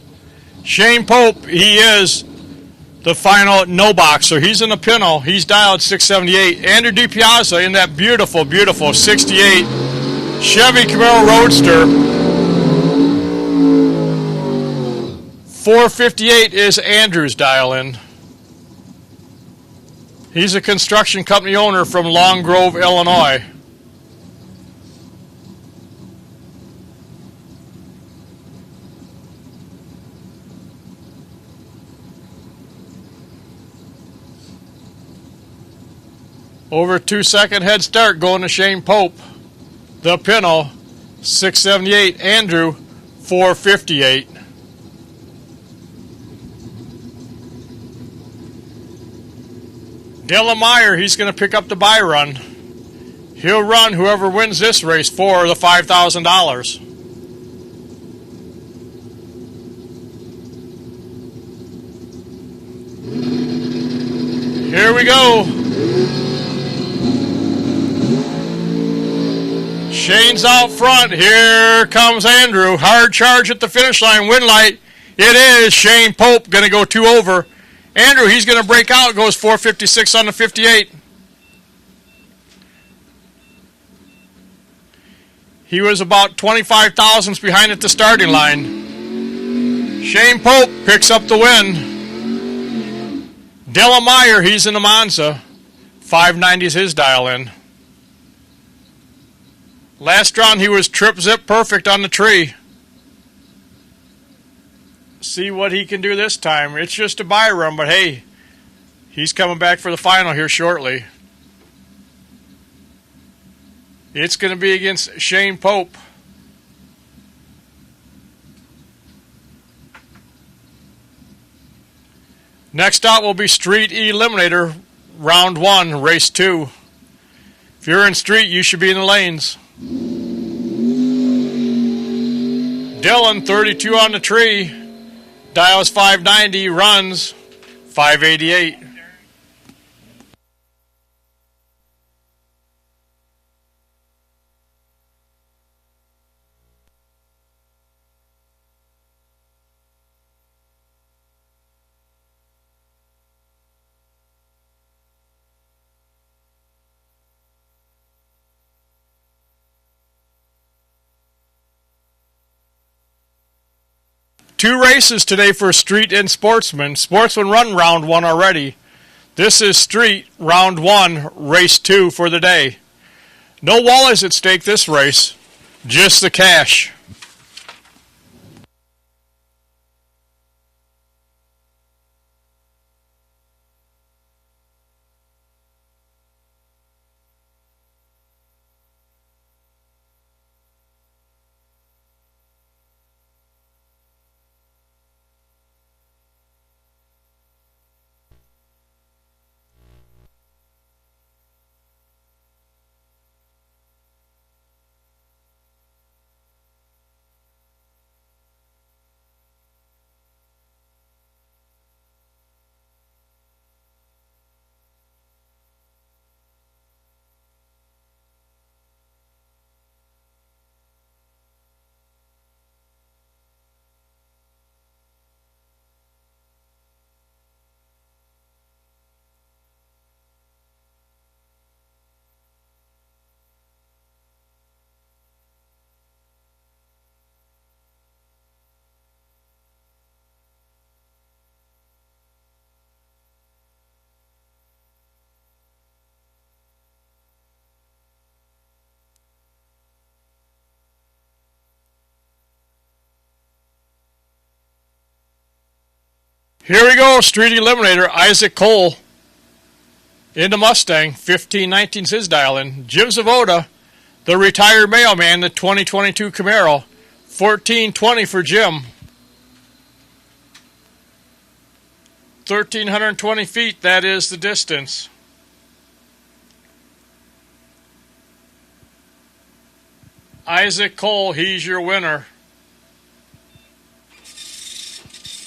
Shane Pope, he is the final no box. So he's in the pinto. He's dialed 678. Andrew DiPiazza in that beautiful, beautiful 68 Chevy Camaro Roadster. 458 is Andrew's dial in. He's a construction company owner from Long Grove, Illinois. Over 2-second head start going to Shane Pope. The Pinto, 678. Andrew, 458. Dylan Meyer, he's going to pick up the Byron. He'll run whoever wins this race for the $5,000. Here we go. Shane's out front. Here comes Andrew. Hard charge at the finish line. Win light. It is Shane Pope going to go 2 over. Andrew, he's going to break out. Goes 456 on the 58. He was about 25 thousandths behind at the starting line. Shane Pope picks up the win. Dylan Meyer, he's in the Monza. 590 is his dial in. Last round he was trip zip perfect on the tree. See what he can do this time. It's just a Byron, but hey, he's coming back for the final here shortly. It's going to be against Shane Pope. Next up will be Street Eliminator, round 1, race 2. If you're in Street, you should be in the lanes. Dylan, 32 on the tree. Dials 590, runs 588. Two races today for Street and Sportsman. Sportsman run round 1 already. This is Street, round 1, race 2 for the day. No walleyes at stake this race, just the cash. Here we go, Street Eliminator, Isaac Cole in the Mustang, 1519's his dial in. Jim Zavoda, the retired mailman, the 2022 Camaro, 1420 for Jim. 1,320 feet, that is the distance. Isaac Cole, he's your winner.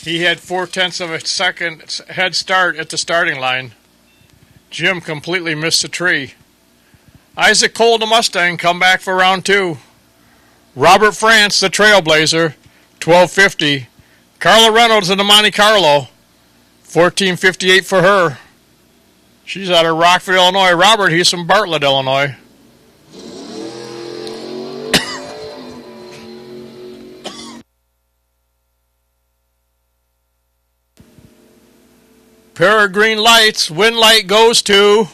He had 0.4 of a second head start at the starting line. Jim completely missed the tree. Isaac Cole, the Mustang, come back for round 2. Robert France, the Trailblazer, 1250. Carla Reynolds in the Monte Carlo, 1458 for her. She's out of Rockford, Illinois. Robert, he's from Bartlett, Illinois. Pair of green lights. Win light goes to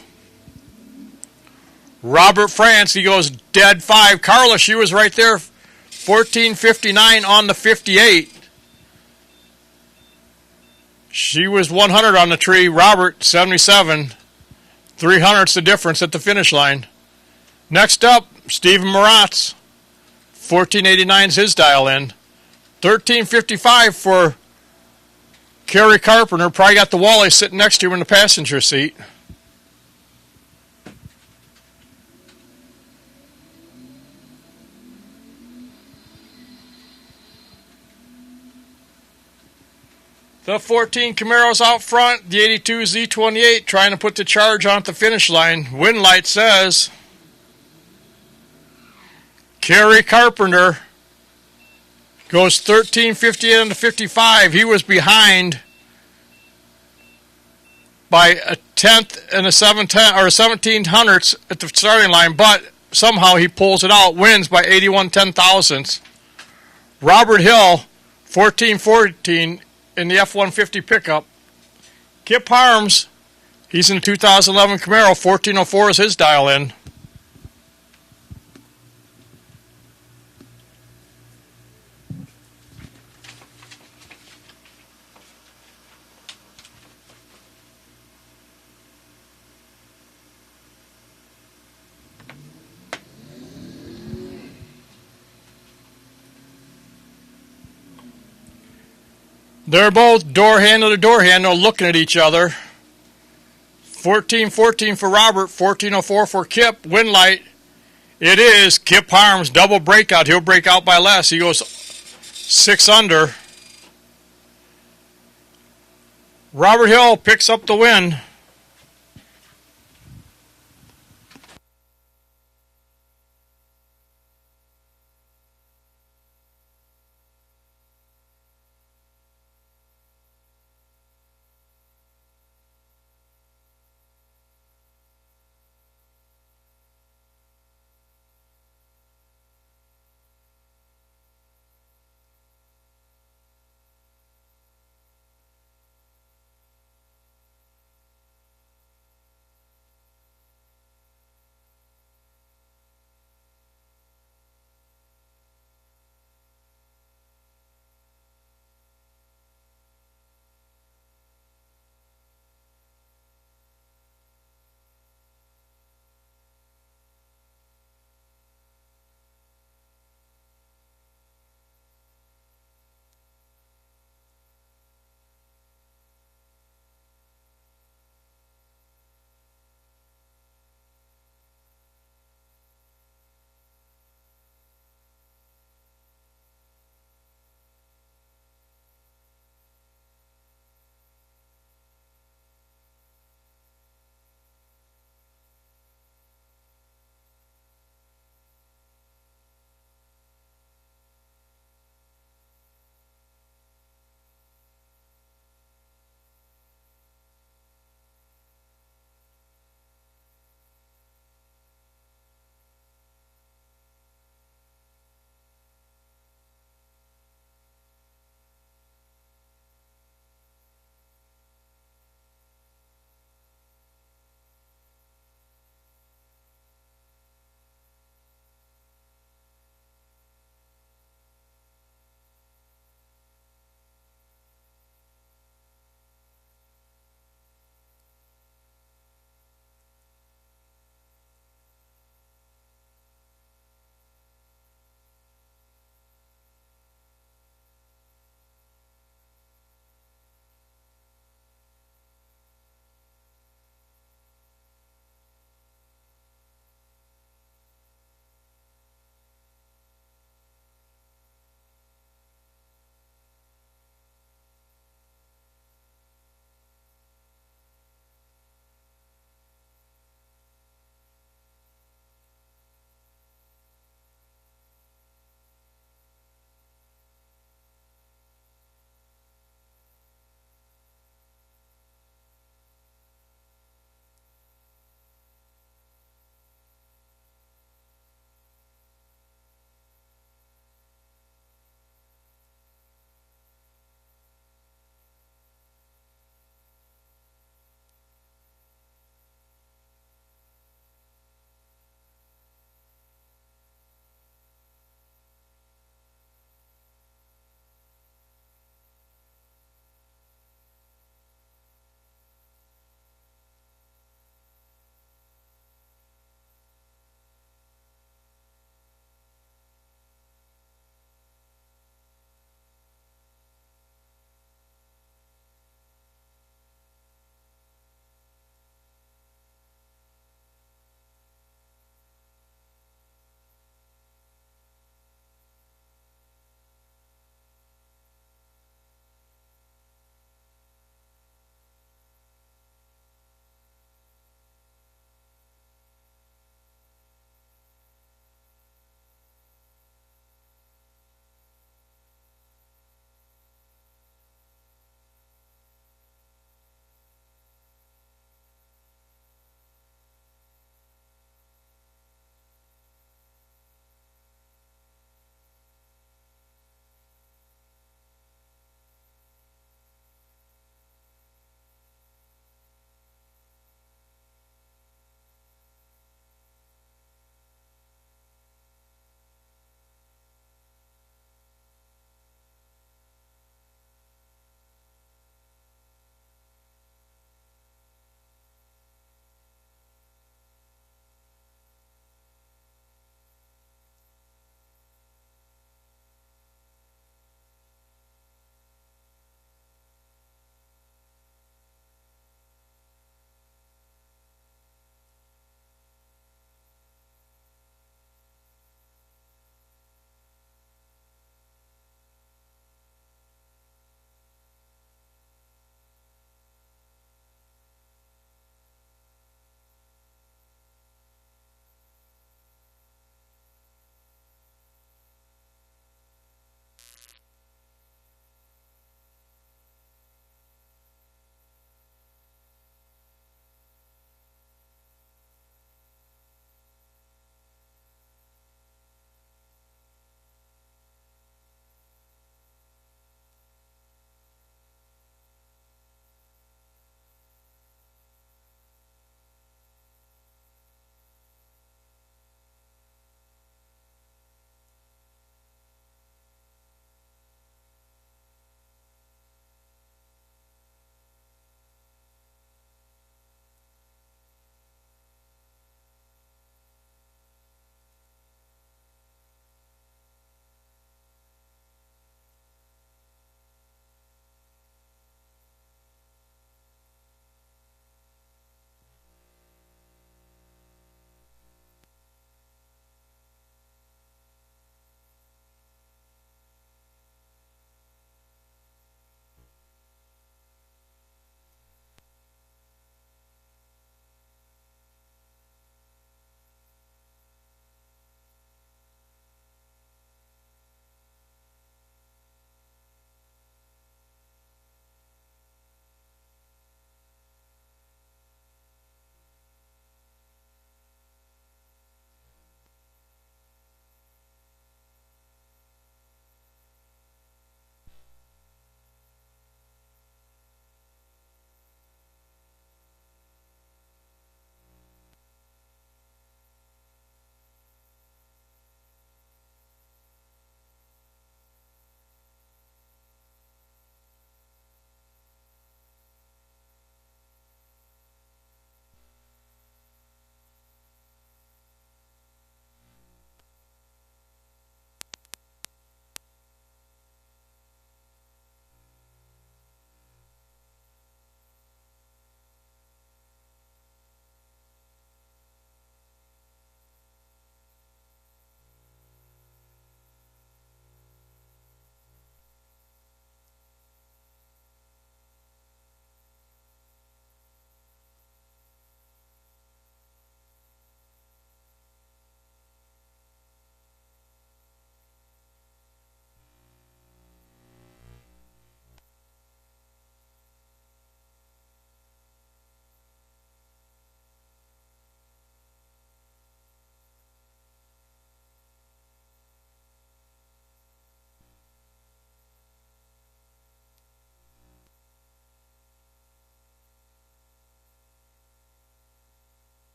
Robert France. He goes dead 5. Carla, she was right there. 1459 on the 58. She was 100 on the tree. Robert, 77. 300's the difference at the finish line. Next up, Stephen Maratz. 1489's his dial in. 1355 for Kerry Carpenter. Probably got the Wally sitting next to him in the passenger seat. The 14 Camaro's out front. The 82 Z28 trying to put the charge on at the finish line. Win light says Kerry Carpenter goes 13:58 into 55. He was behind by a tenth and a 1700ths at the starting line, but somehow he pulls it out, wins by 81 10,000ths. Robert Hill, 14-14 in the F-150 pickup. Kip Harms, he's in the 2011 Camaro, 1404 is his dial in. They're both door handle to door handle looking at each other. 14-14 for Robert, 1404 for Kip. Win light. It is Kip Harms, double breakout. He'll break out by less. He goes 6 under. Robert Hill picks up the win.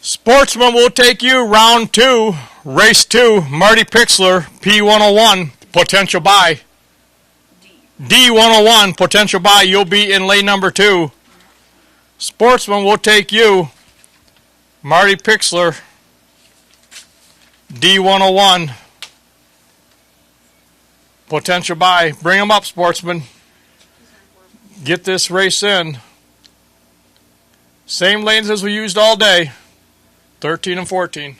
Sportsman will take you round 2, race 2, Marty Pixler, P101, potential buy. D101, potential buy, you'll be in lane number 2. Sportsman will take you, Marty Pixler, D101, potential buy. Bring them up, Sportsman. Get this race in. Same lanes as we used all day, 13 and 14.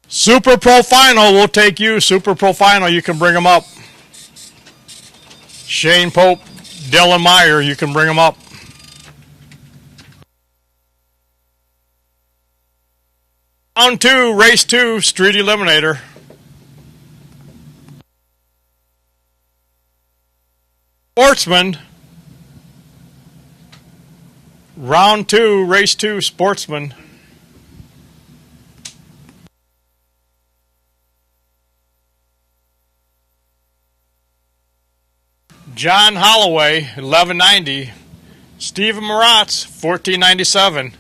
Super Pro Final, we'll take you. Super Pro Final, you can bring them up. Shane Pope, Dylan Meyer, you can bring them up. Round 2, race 2, Street Eliminator. Sportsman. Round 2, race 2, Sportsman. John Holloway, 1190. Stephen Maratz, 1497.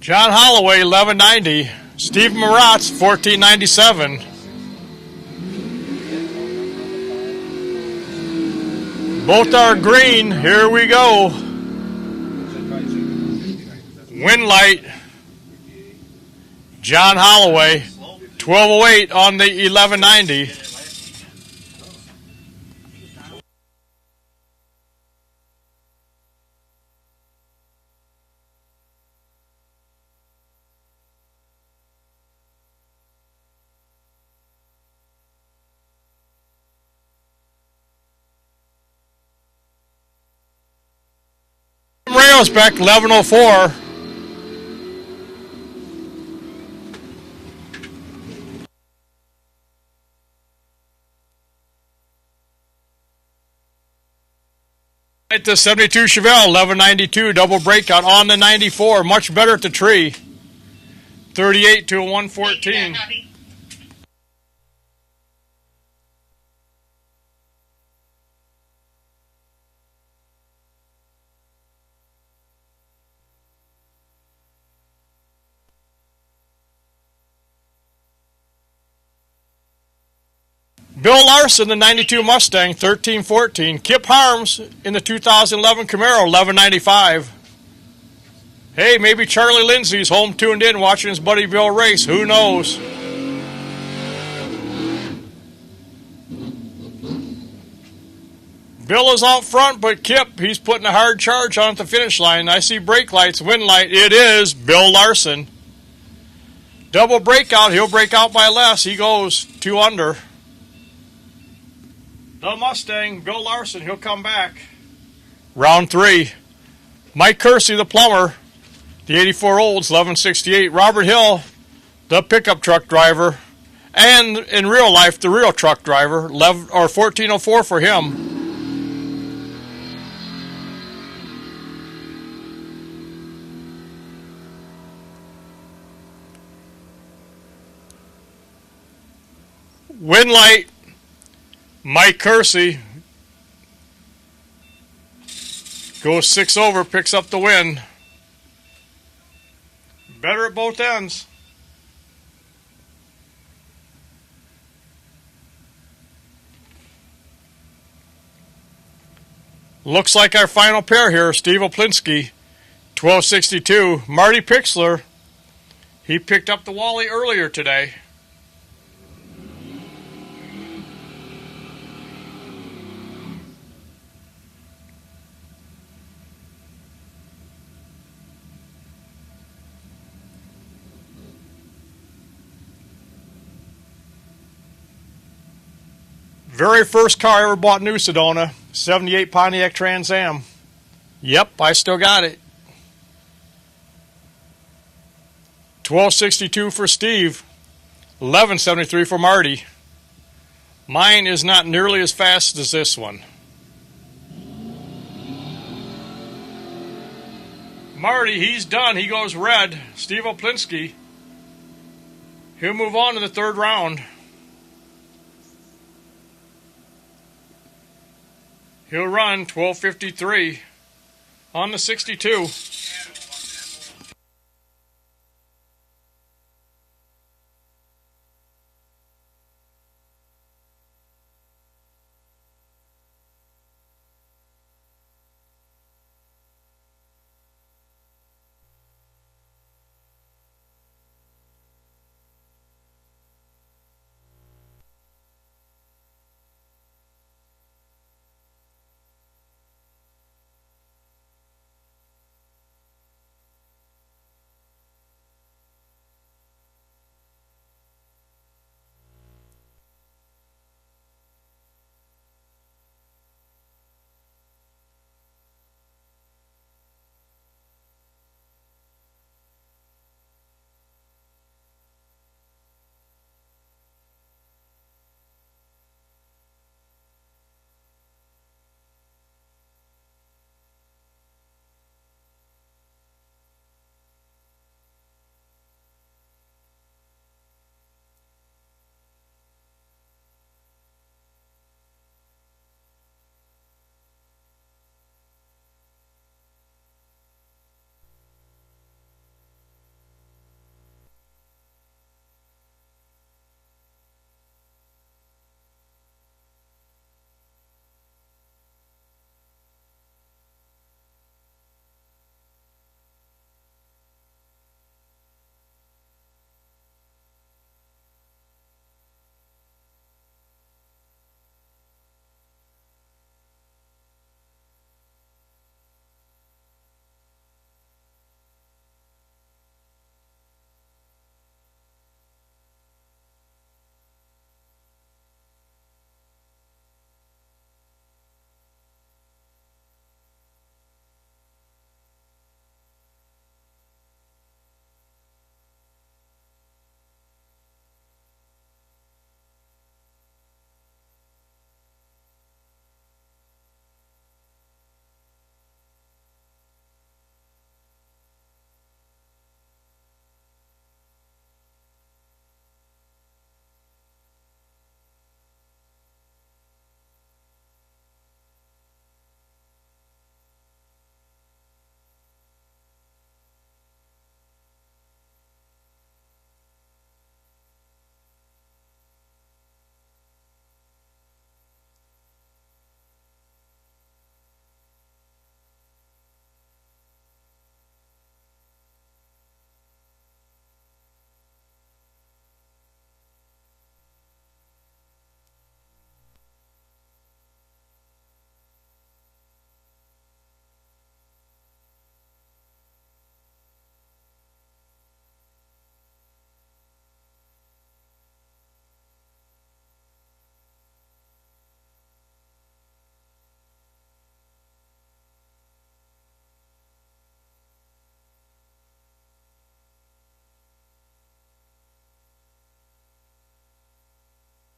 John Holloway, 1190. Steve Maratz, 1497. Both are green. Here we go. Win light. John Holloway, 1208 on the 1190. Railsbeck, 1104. At the 72 Chevelle, 1192, double breakout on the 94. Much better at the tree. 38 to a 114. Bill Larson, the 92 Mustang, 1314. Kip Harms in the 2011 Camaro, 1195. Hey, maybe Charlie Lindsay's home tuned in watching his buddy Bill race. Who knows? Bill is out front, but Kip, he's putting a hard charge on at the finish line. I see brake lights, wind light. It is Bill Larson. Double breakout. He'll break out by less. He goes 2 under. The Mustang, Bill Larson, he'll come back. Round 3. Mike Kersey, the plumber, the 84 Olds, 1168. Robert Hill, the pickup truck driver, and in real life, the real truck driver, 1404 for him. Win light. Mike Kersey goes 6 over, picks up the win. Better at both ends. Looks like our final pair here, Steve Oplinski, 1262. Marty Pixler, he picked up the Wally earlier today. Very first car I ever bought new Sedona, 78 Pontiac Trans Am. Yep, I still got it. 1262 for Steve, 1173 for Marty. Mine is not nearly as fast as this one. Marty, he's done. He goes red. Steve Oplinski. He'll move on to the third round. He'll run 12:53 on the 62.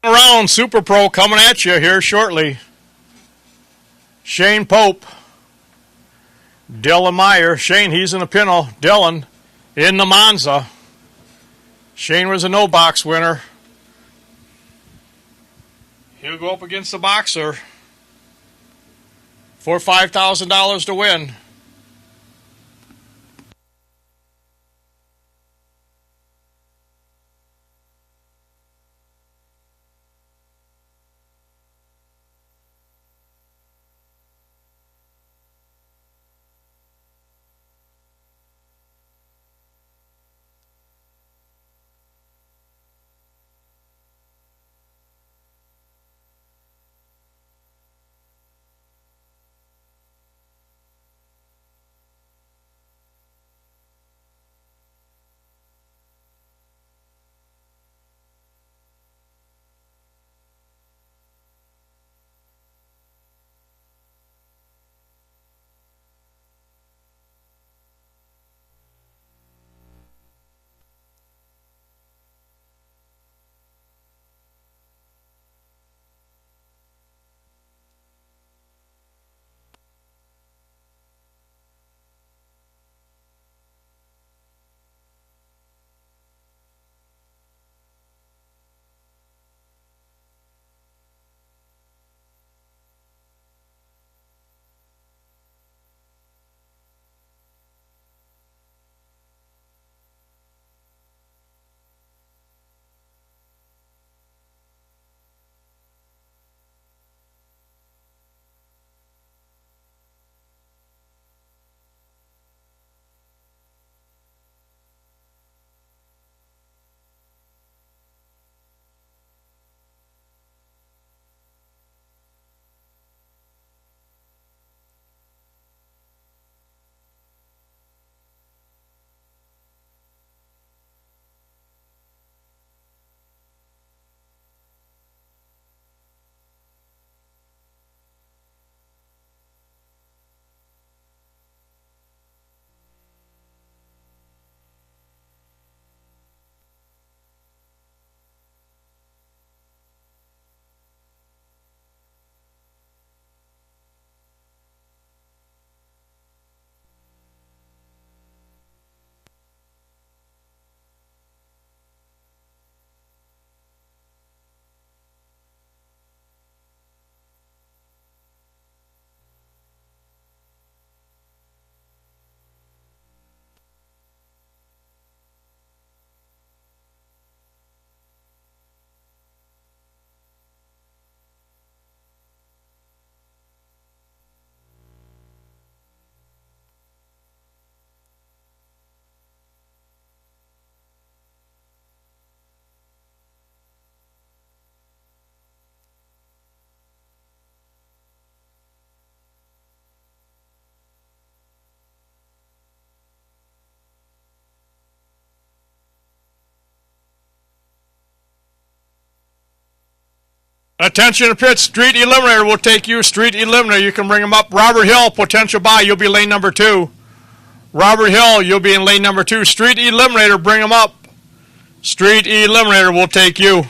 Around Super Pro coming at you here shortly. Shane Pope, Dylan Meyer. Shane, he's in the Pinto. Dylan in the Monza. Shane was a no box winner. He'll go up against the boxer for $5,000 to win. Attention to pit. Street Eliminator will take you. Street Eliminator, you can bring him up. Robert Hill, potential buy. You'll be lane number 2. Robert Hill, you'll be in lane number 2. Street Eliminator, bring him up. Street Eliminator will take you.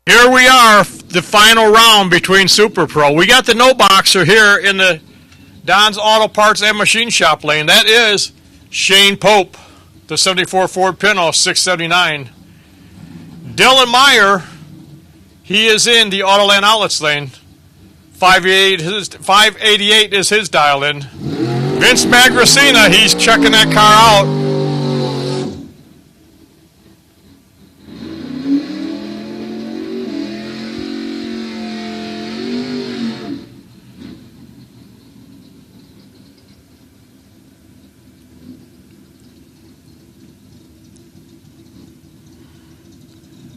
Here we are, the final round between Super Pro. We got the no boxer here in the Don's Auto Parts and Machine Shop lane. That is Shane Pope, the 74 Ford Pinto, 679. Dylan Meyer, he is in the Autoland Outlets lane. 588 is his dial in. Vince Magracina, he's checking that car out.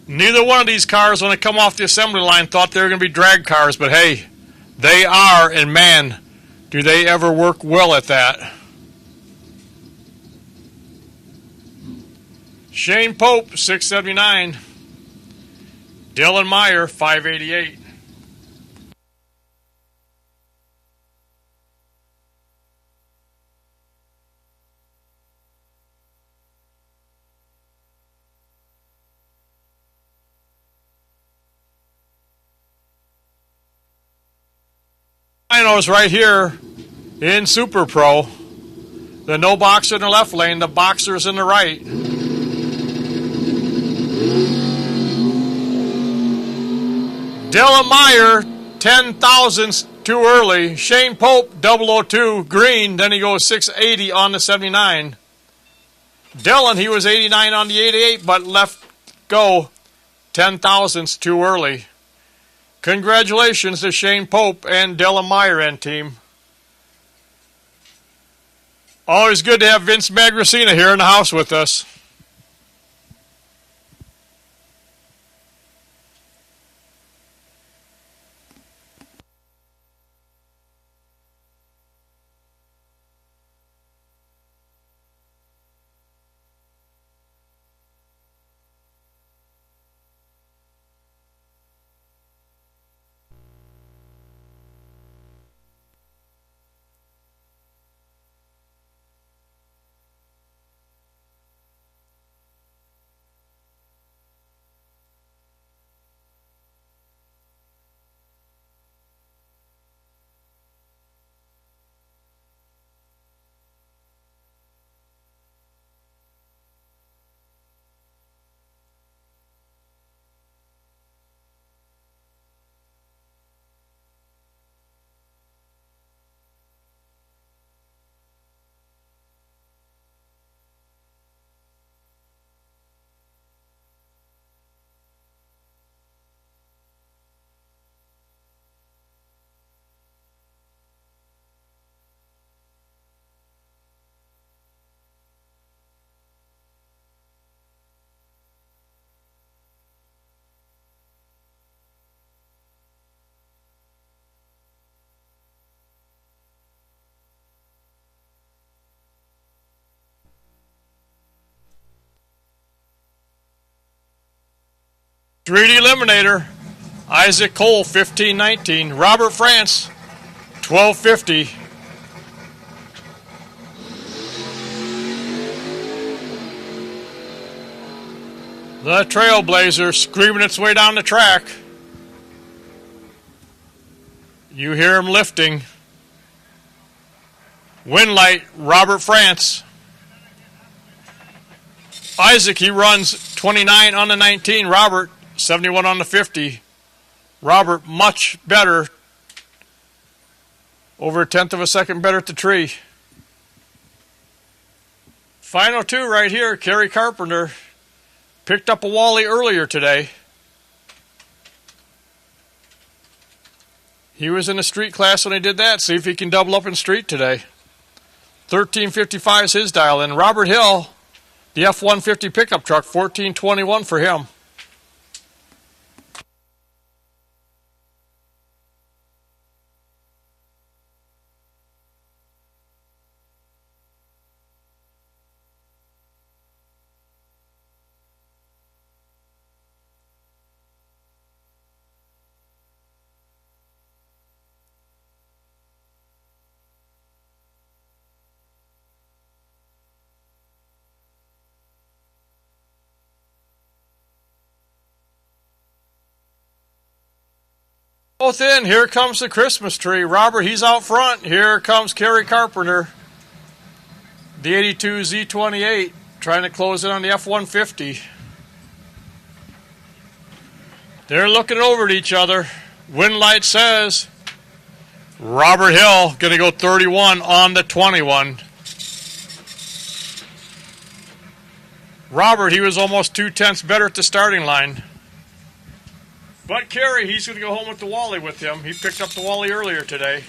Neither one of these cars, when they come off the assembly line, thought they were going to be drag cars, but hey, they are, and man, do they ever work well at that. Shane Pope, 679. Dylan Meyer, 588. Is right here in Super Pro. The no boxer in the left lane, the boxer's in the right. Dylan Meyer, 10 thousandths too early. Shane Pope, 002, green. Then he goes 680 on the 79. Dylan, he was 89 on the 88, but left go 10 thousandths too early. Congratulations to Shane Pope and Dylan Meyer and team. Always good to have Vince Magracina here in the house with us. Street Eliminator, Isaac Cole, 1519. Robert France, 1250. The Trailblazer screaming its way down the track. You hear him lifting. Winlight, Robert France. Isaac, he runs 29 on the 19. Robert, 71 on the 50. Robert, much better. Over a tenth of a second better at the tree. Final two right here. Kerry Carpenter picked up a Wally earlier today. He was in the street class when he did that. See if he can double up in street today. 1355 is his dial. And Robert Hill, the F-150 pickup truck, 1421 for him. Both in. Here comes the Christmas tree. Robert, he's out front. Here comes Kerry Carpenter. The 82 Z28 trying to close in on the F-150. They're looking over at each other. Winlight says Robert Hill going to go 31 on the 21. Robert, he was almost 2/10 better at the starting line. But Kerry, he's going to go home with the Wally with him. He picked up the Wally earlier today.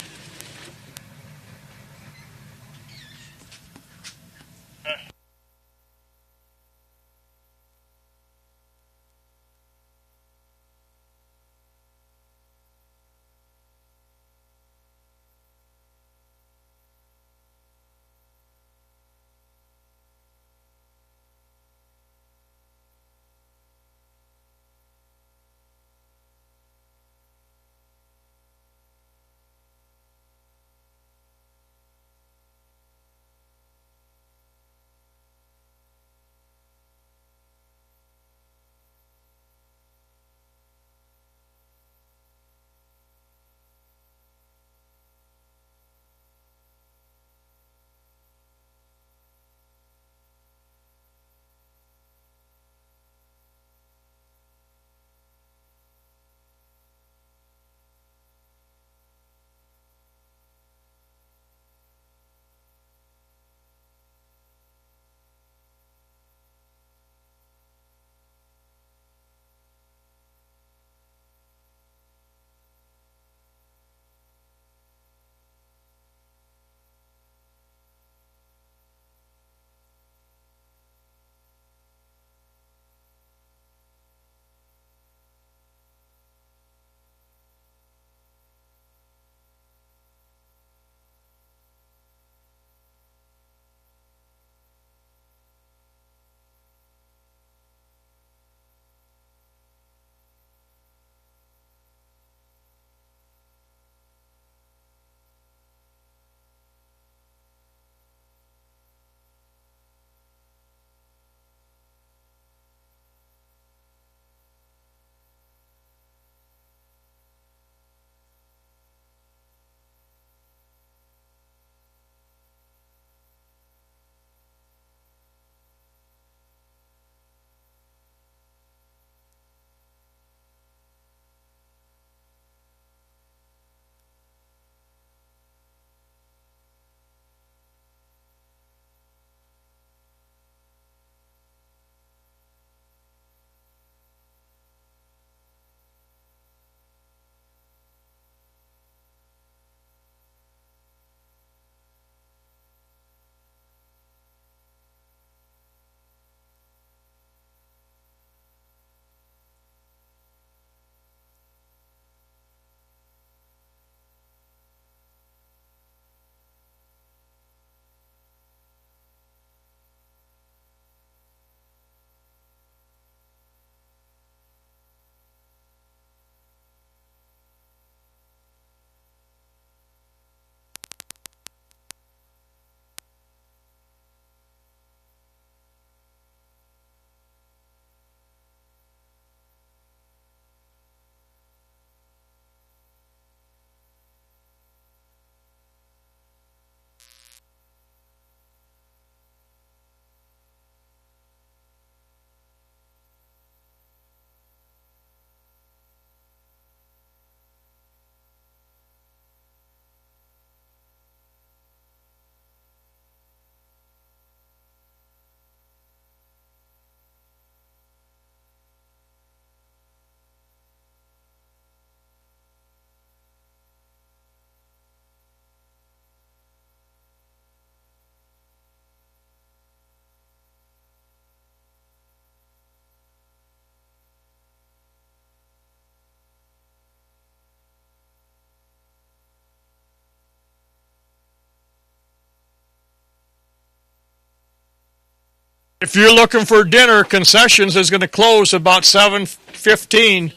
If you're looking for dinner, concessions is going to close about 7:15.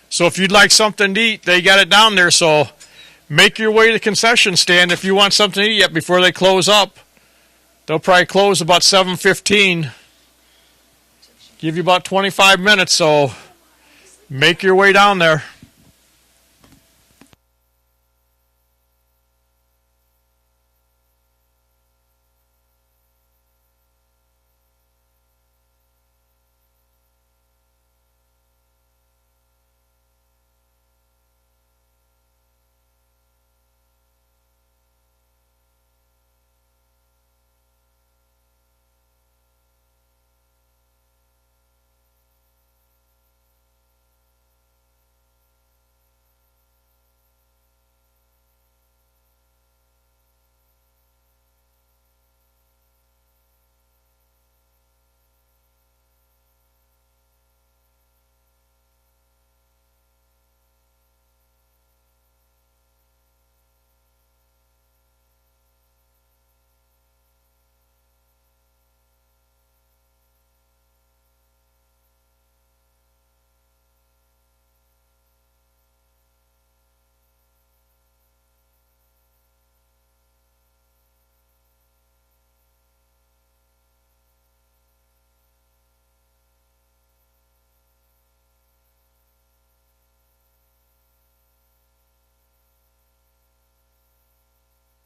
So if you'd like something to eat, they got it down there. So make your way to the concession stand if you want something to eat yet before they close up. They'll probably close about 7:15. Give you about 25 minutes, so make your way down there.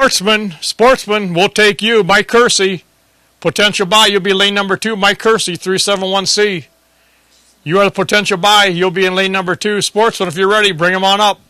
Sportsman, we'll take you. Mike Kersey, potential buy. You'll be lane number 2. Mike Kersey, 371C. You are the potential buy. You'll be in lane number 2. Sportsman, if you're ready, bring him on up.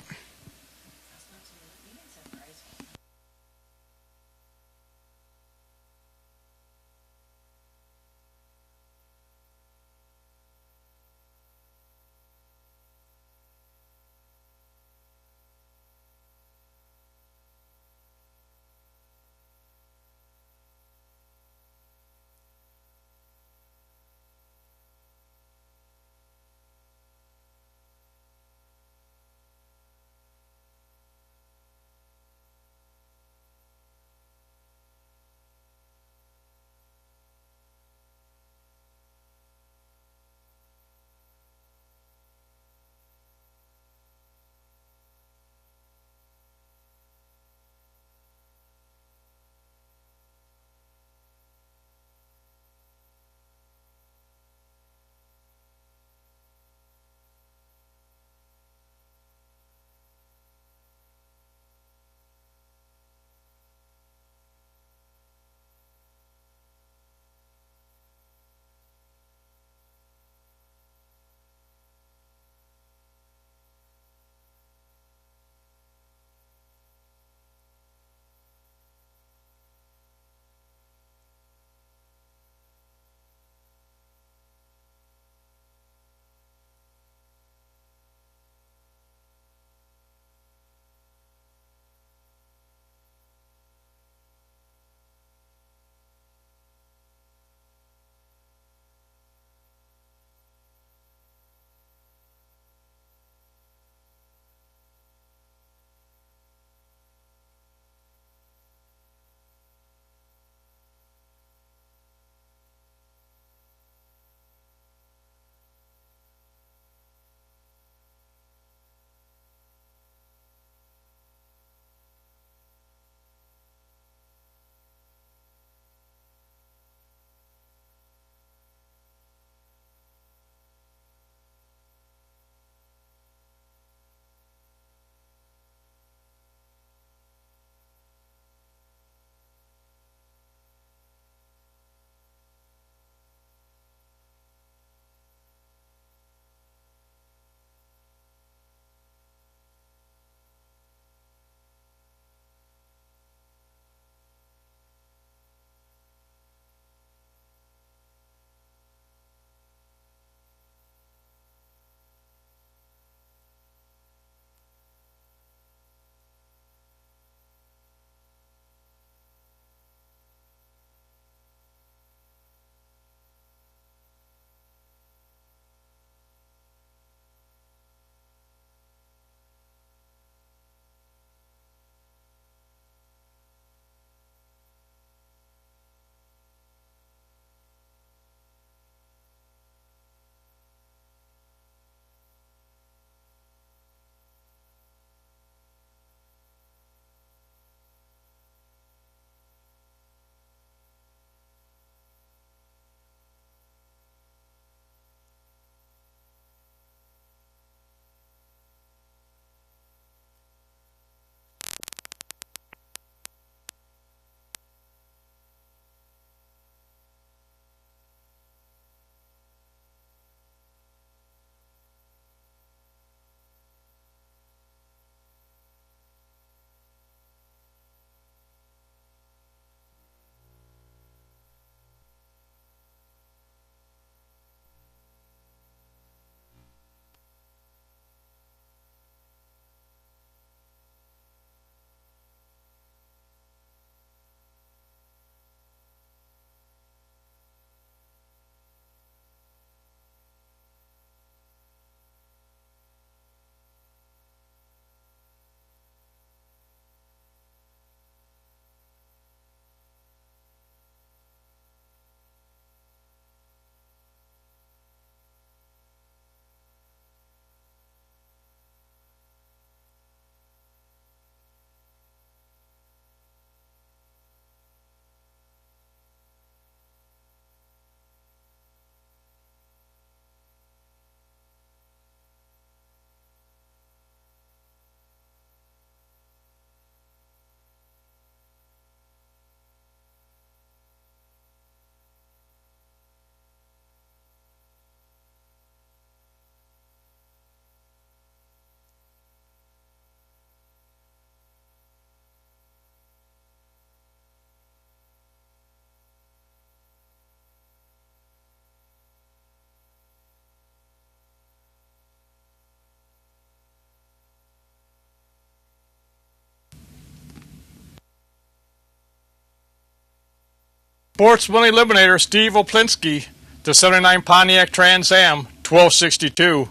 Sportsman Eliminator Steve Oplinski, the 79 Pontiac Trans Am, 1262.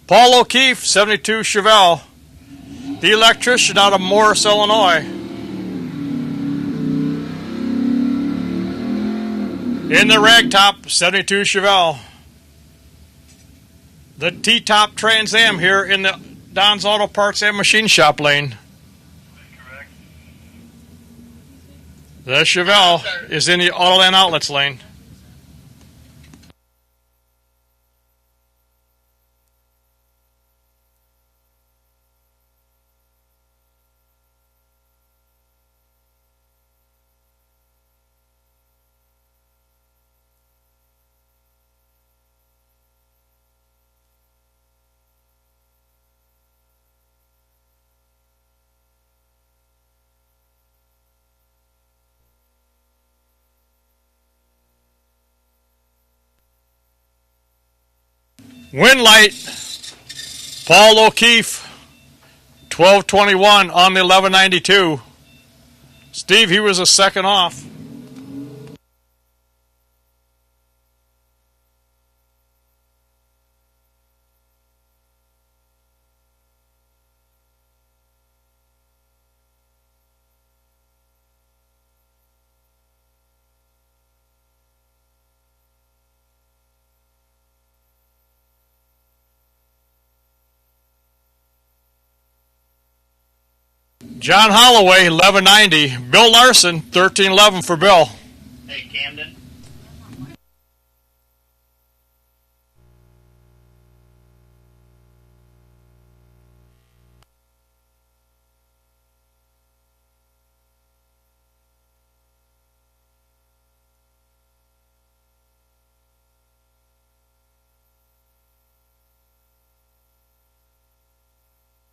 Paul O'Keefe, 72 Chevelle, the electrician out of Morris, Illinois. In the ragtop, 72 Chevelle. The T-top Trans Am here in the Don's Auto Parts and Machine Shop lane. Correct. The Chevelle is in the Autoland Outlets lane. Win light, Paul O'Keefe, 1221 on the 1192. Steve, he was a second off. John Holloway, 1190. Bill Larson, 1311 for Bill. Hey, Camden.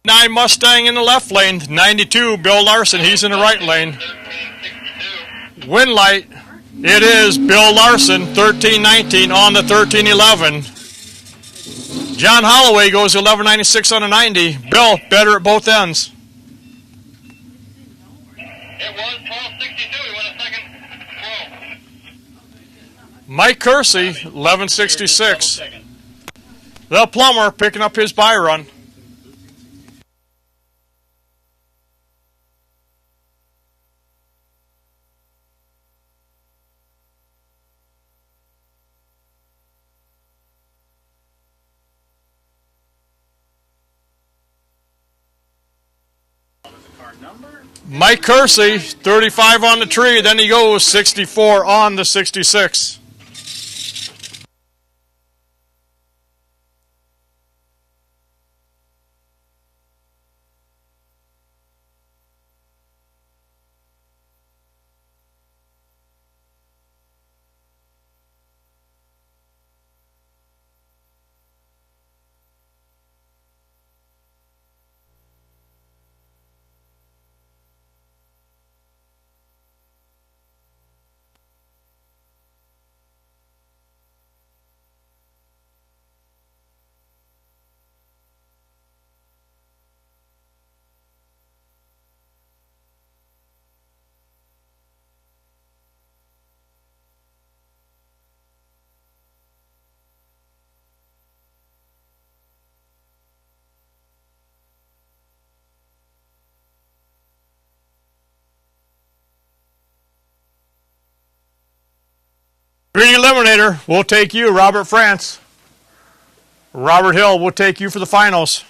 Nine Mustang in the left lane, 92, Bill Larson, he's in the right lane. 1362. Win light, it is Bill Larson, 1319 on the 1311. John Holloway goes 1196 on the 90. Bill, better at both ends. It was 1262. He won a second. 12. Mike Kersey, 1166. The plumber picking up his Byron. Mike Kersey, 35 on the tree, then he goes 64 on the 66. Green Eliminator, we'll take you, Robert France. Robert Hill, we'll take you for the finals.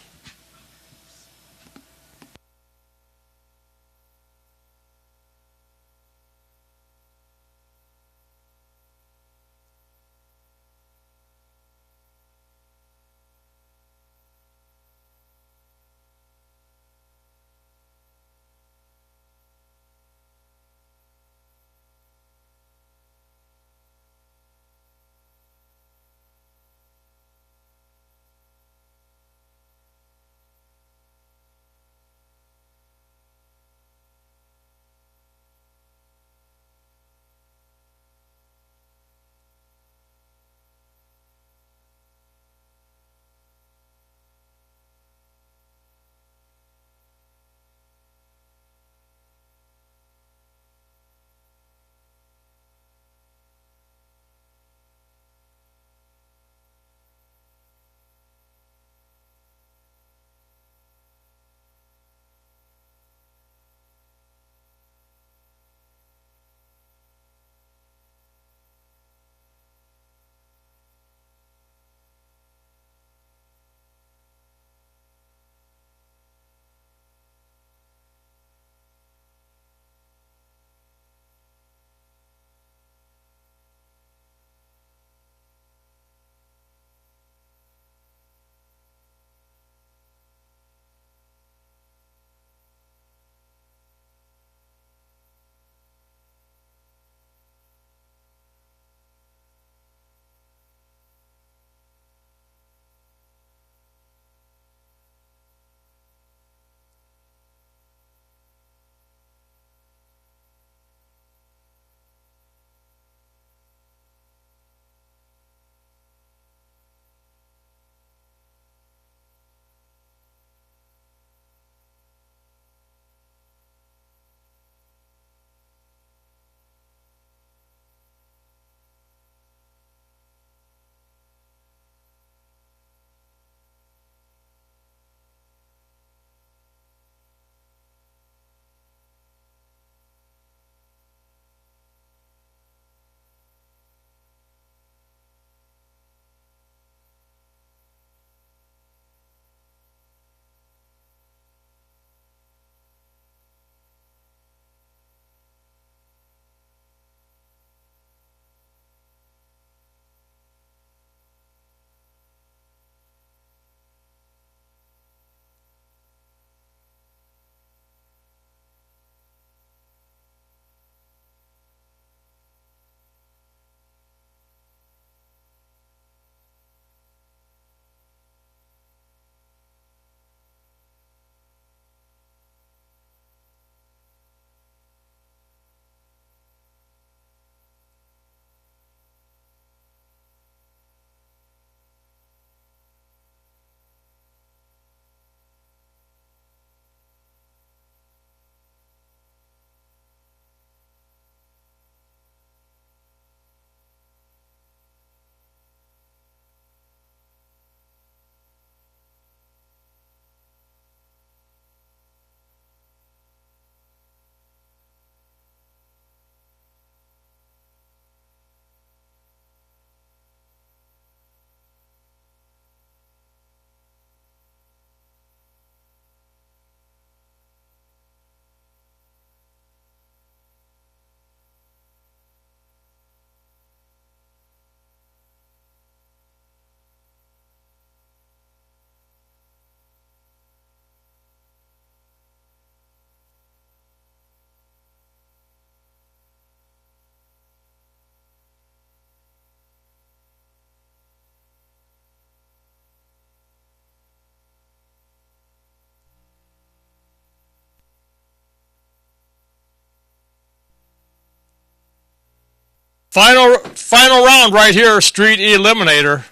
Final round right here, Street Eliminator.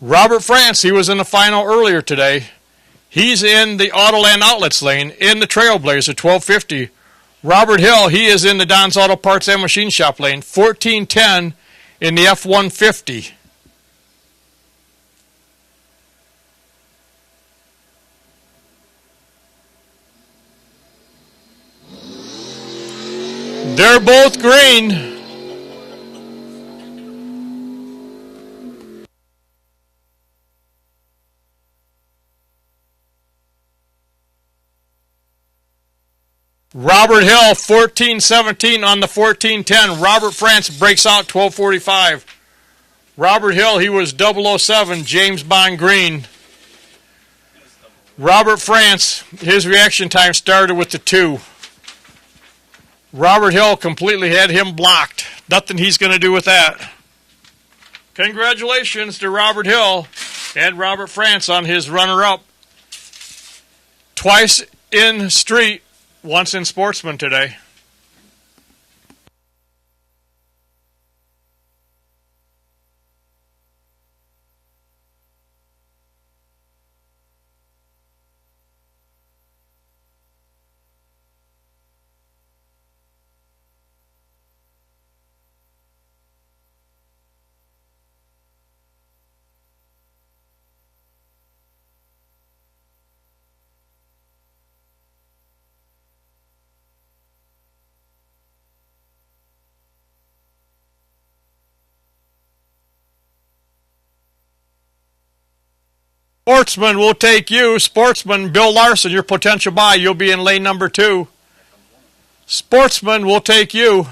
Robert France, he was in the final earlier today. He's in the Autoland Outlets lane in the Trailblazer 1250. Robert Hill, he is in the Don's Auto Parts and Machine Shop lane 1410 in the F-150. They're both green. Robert Hill, 1417 on the 1410. Robert France breaks out 1245. Robert Hill, he was 007, James Bond green. Robert France, his reaction time started with the 2. Robert Hill completely had him blocked. Nothing he's going to do with that. Congratulations to Robert Hill and Robert France on his runner-up. Twice in Street, once in Sportsman today. Sportsman will take you. Sportsman, Bill Larson, your potential buy. You'll be in lane number 2. Sportsman will take you.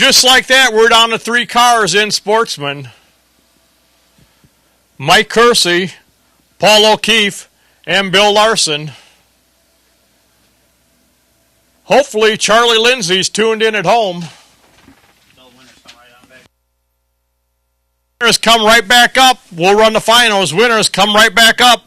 just like that, we're down to 3 cars in Sportsman. Mike Kersey, Paul O'Keefe, and Bill Larson. Hopefully Charlie Lindsay's tuned in at home. Those winners come right on back. Winners come right back up. We'll run the finals. Winners come right back up.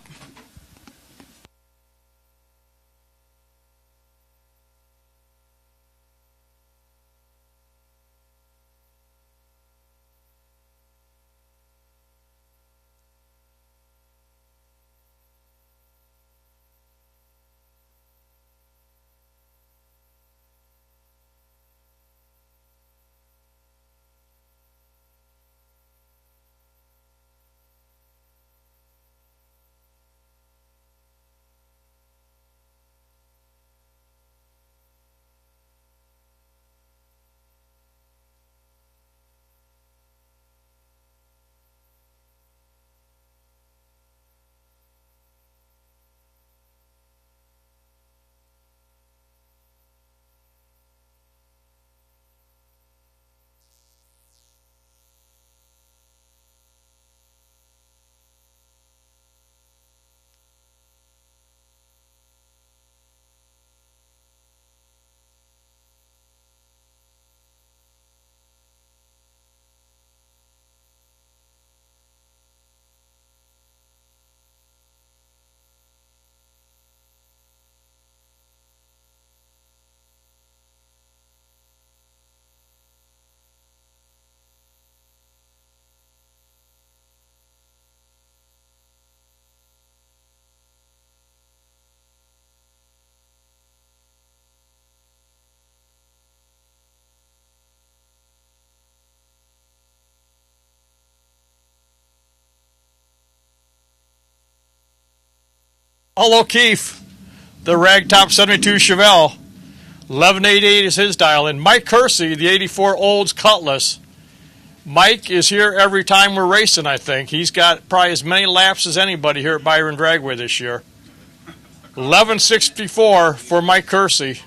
Paul O'Keefe, the Ragtop 72 Chevelle. 1188 is his dial. And Mike Kersey, the 84 Olds Cutlass. Mike is here every time we're racing, I think. He's got probably as many laps as anybody here at Byron Dragway this year. 1164 for Mike Kersey.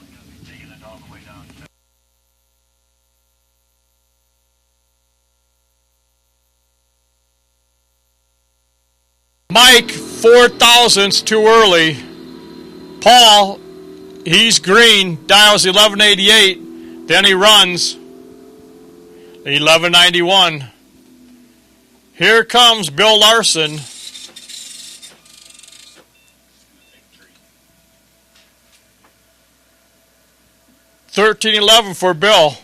Mike, 4,000ths too early. Paul, he's green, dials 1188. Then he runs 1191. Here comes Bill Larson. 1311 for Bill.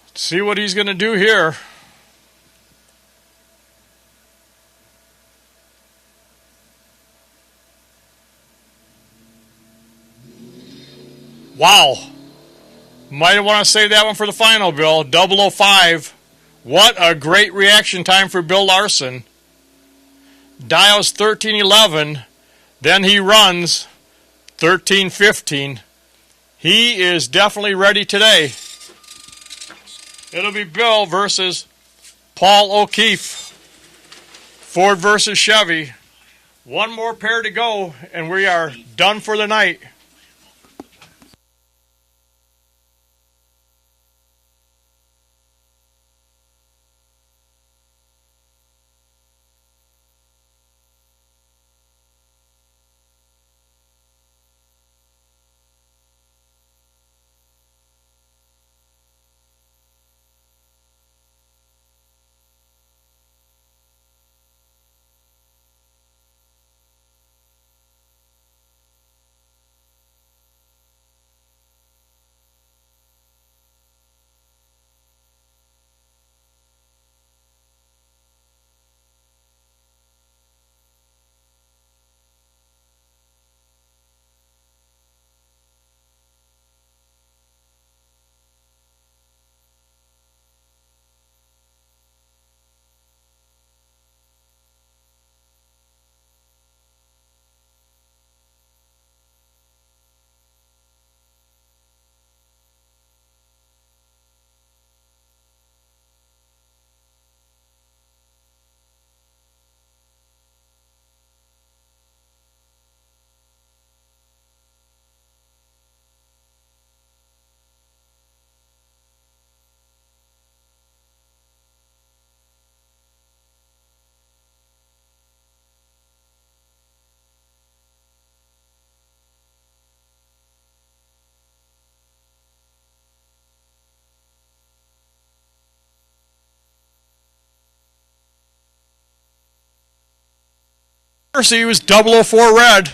Let's see what he's going to do here. Wow. Might want to save that one for the final, Bill. 005. What a great reaction time for Bill Larson. Dials 1311. Then he runs 1315. He is definitely ready today. It'll be Bill versus Paul O'Keefe. Ford versus Chevy. One more pair to go, and we are done for the night. Mercy was 004 red.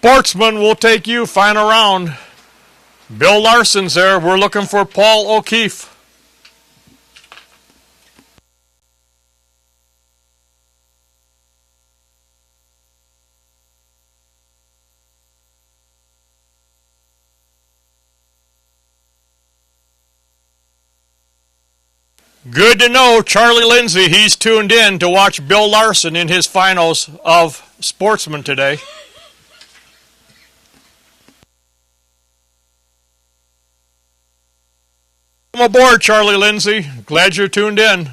Sportsman will take you final round. Bill Larson's there. We're looking for Paul O'Keefe. Good to know Charlie Lindsay, he's tuned in to watch Bill Larson in his finals of Sportsman today. Welcome aboard, Charlie Lindsay. Glad you're tuned in.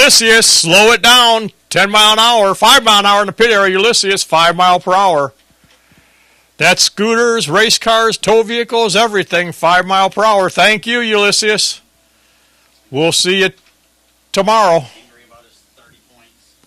Ulysses, slow it down. 10 mile an hour, 5 mile an hour in the pit area. Ulysses, 5 mile per hour. That's scooters, race cars, tow vehicles, everything, 5 mile per hour. Thank you, Ulysses. We'll see you tomorrow. Angry about his 30 points.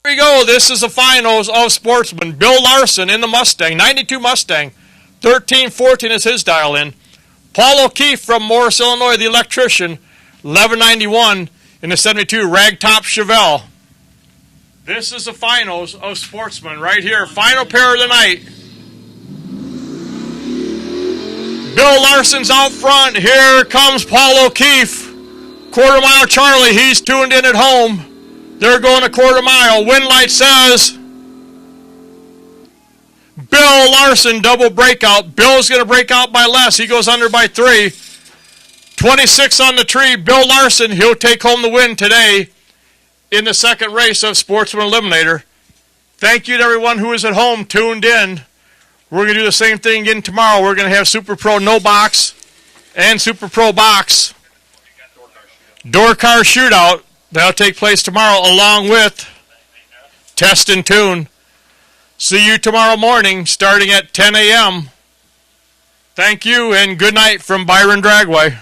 Here we go. This is the finals of Sportsman. Bill Larson in the Mustang, 92 Mustang. 1314 is his dial in. Paul O'Keefe from Morris, Illinois, the electrician. 1191 in the 72 Ragtop Chevelle. This is the finals of Sportsman right here. Final pair of the night. Bill Larson's out front. Here comes Paul O'Keefe. Quarter mile Charlie. He's tuned in at home. They're going a quarter mile. Wind light says Bill Larson double breakout. Bill's going to break out by less. He goes under by 3. 26 on the tree. Bill Larson, he'll take home the win today in the second race of Sportsman Eliminator. Thank you to everyone who is at home tuned in. We're going to do the same thing again tomorrow. We're going to have Super Pro No Box and Super Pro Box. Door car shootout. That'll take place tomorrow along with Test and Tune. See you tomorrow morning starting at 10 a.m. Thank you and good night from Byron Dragway.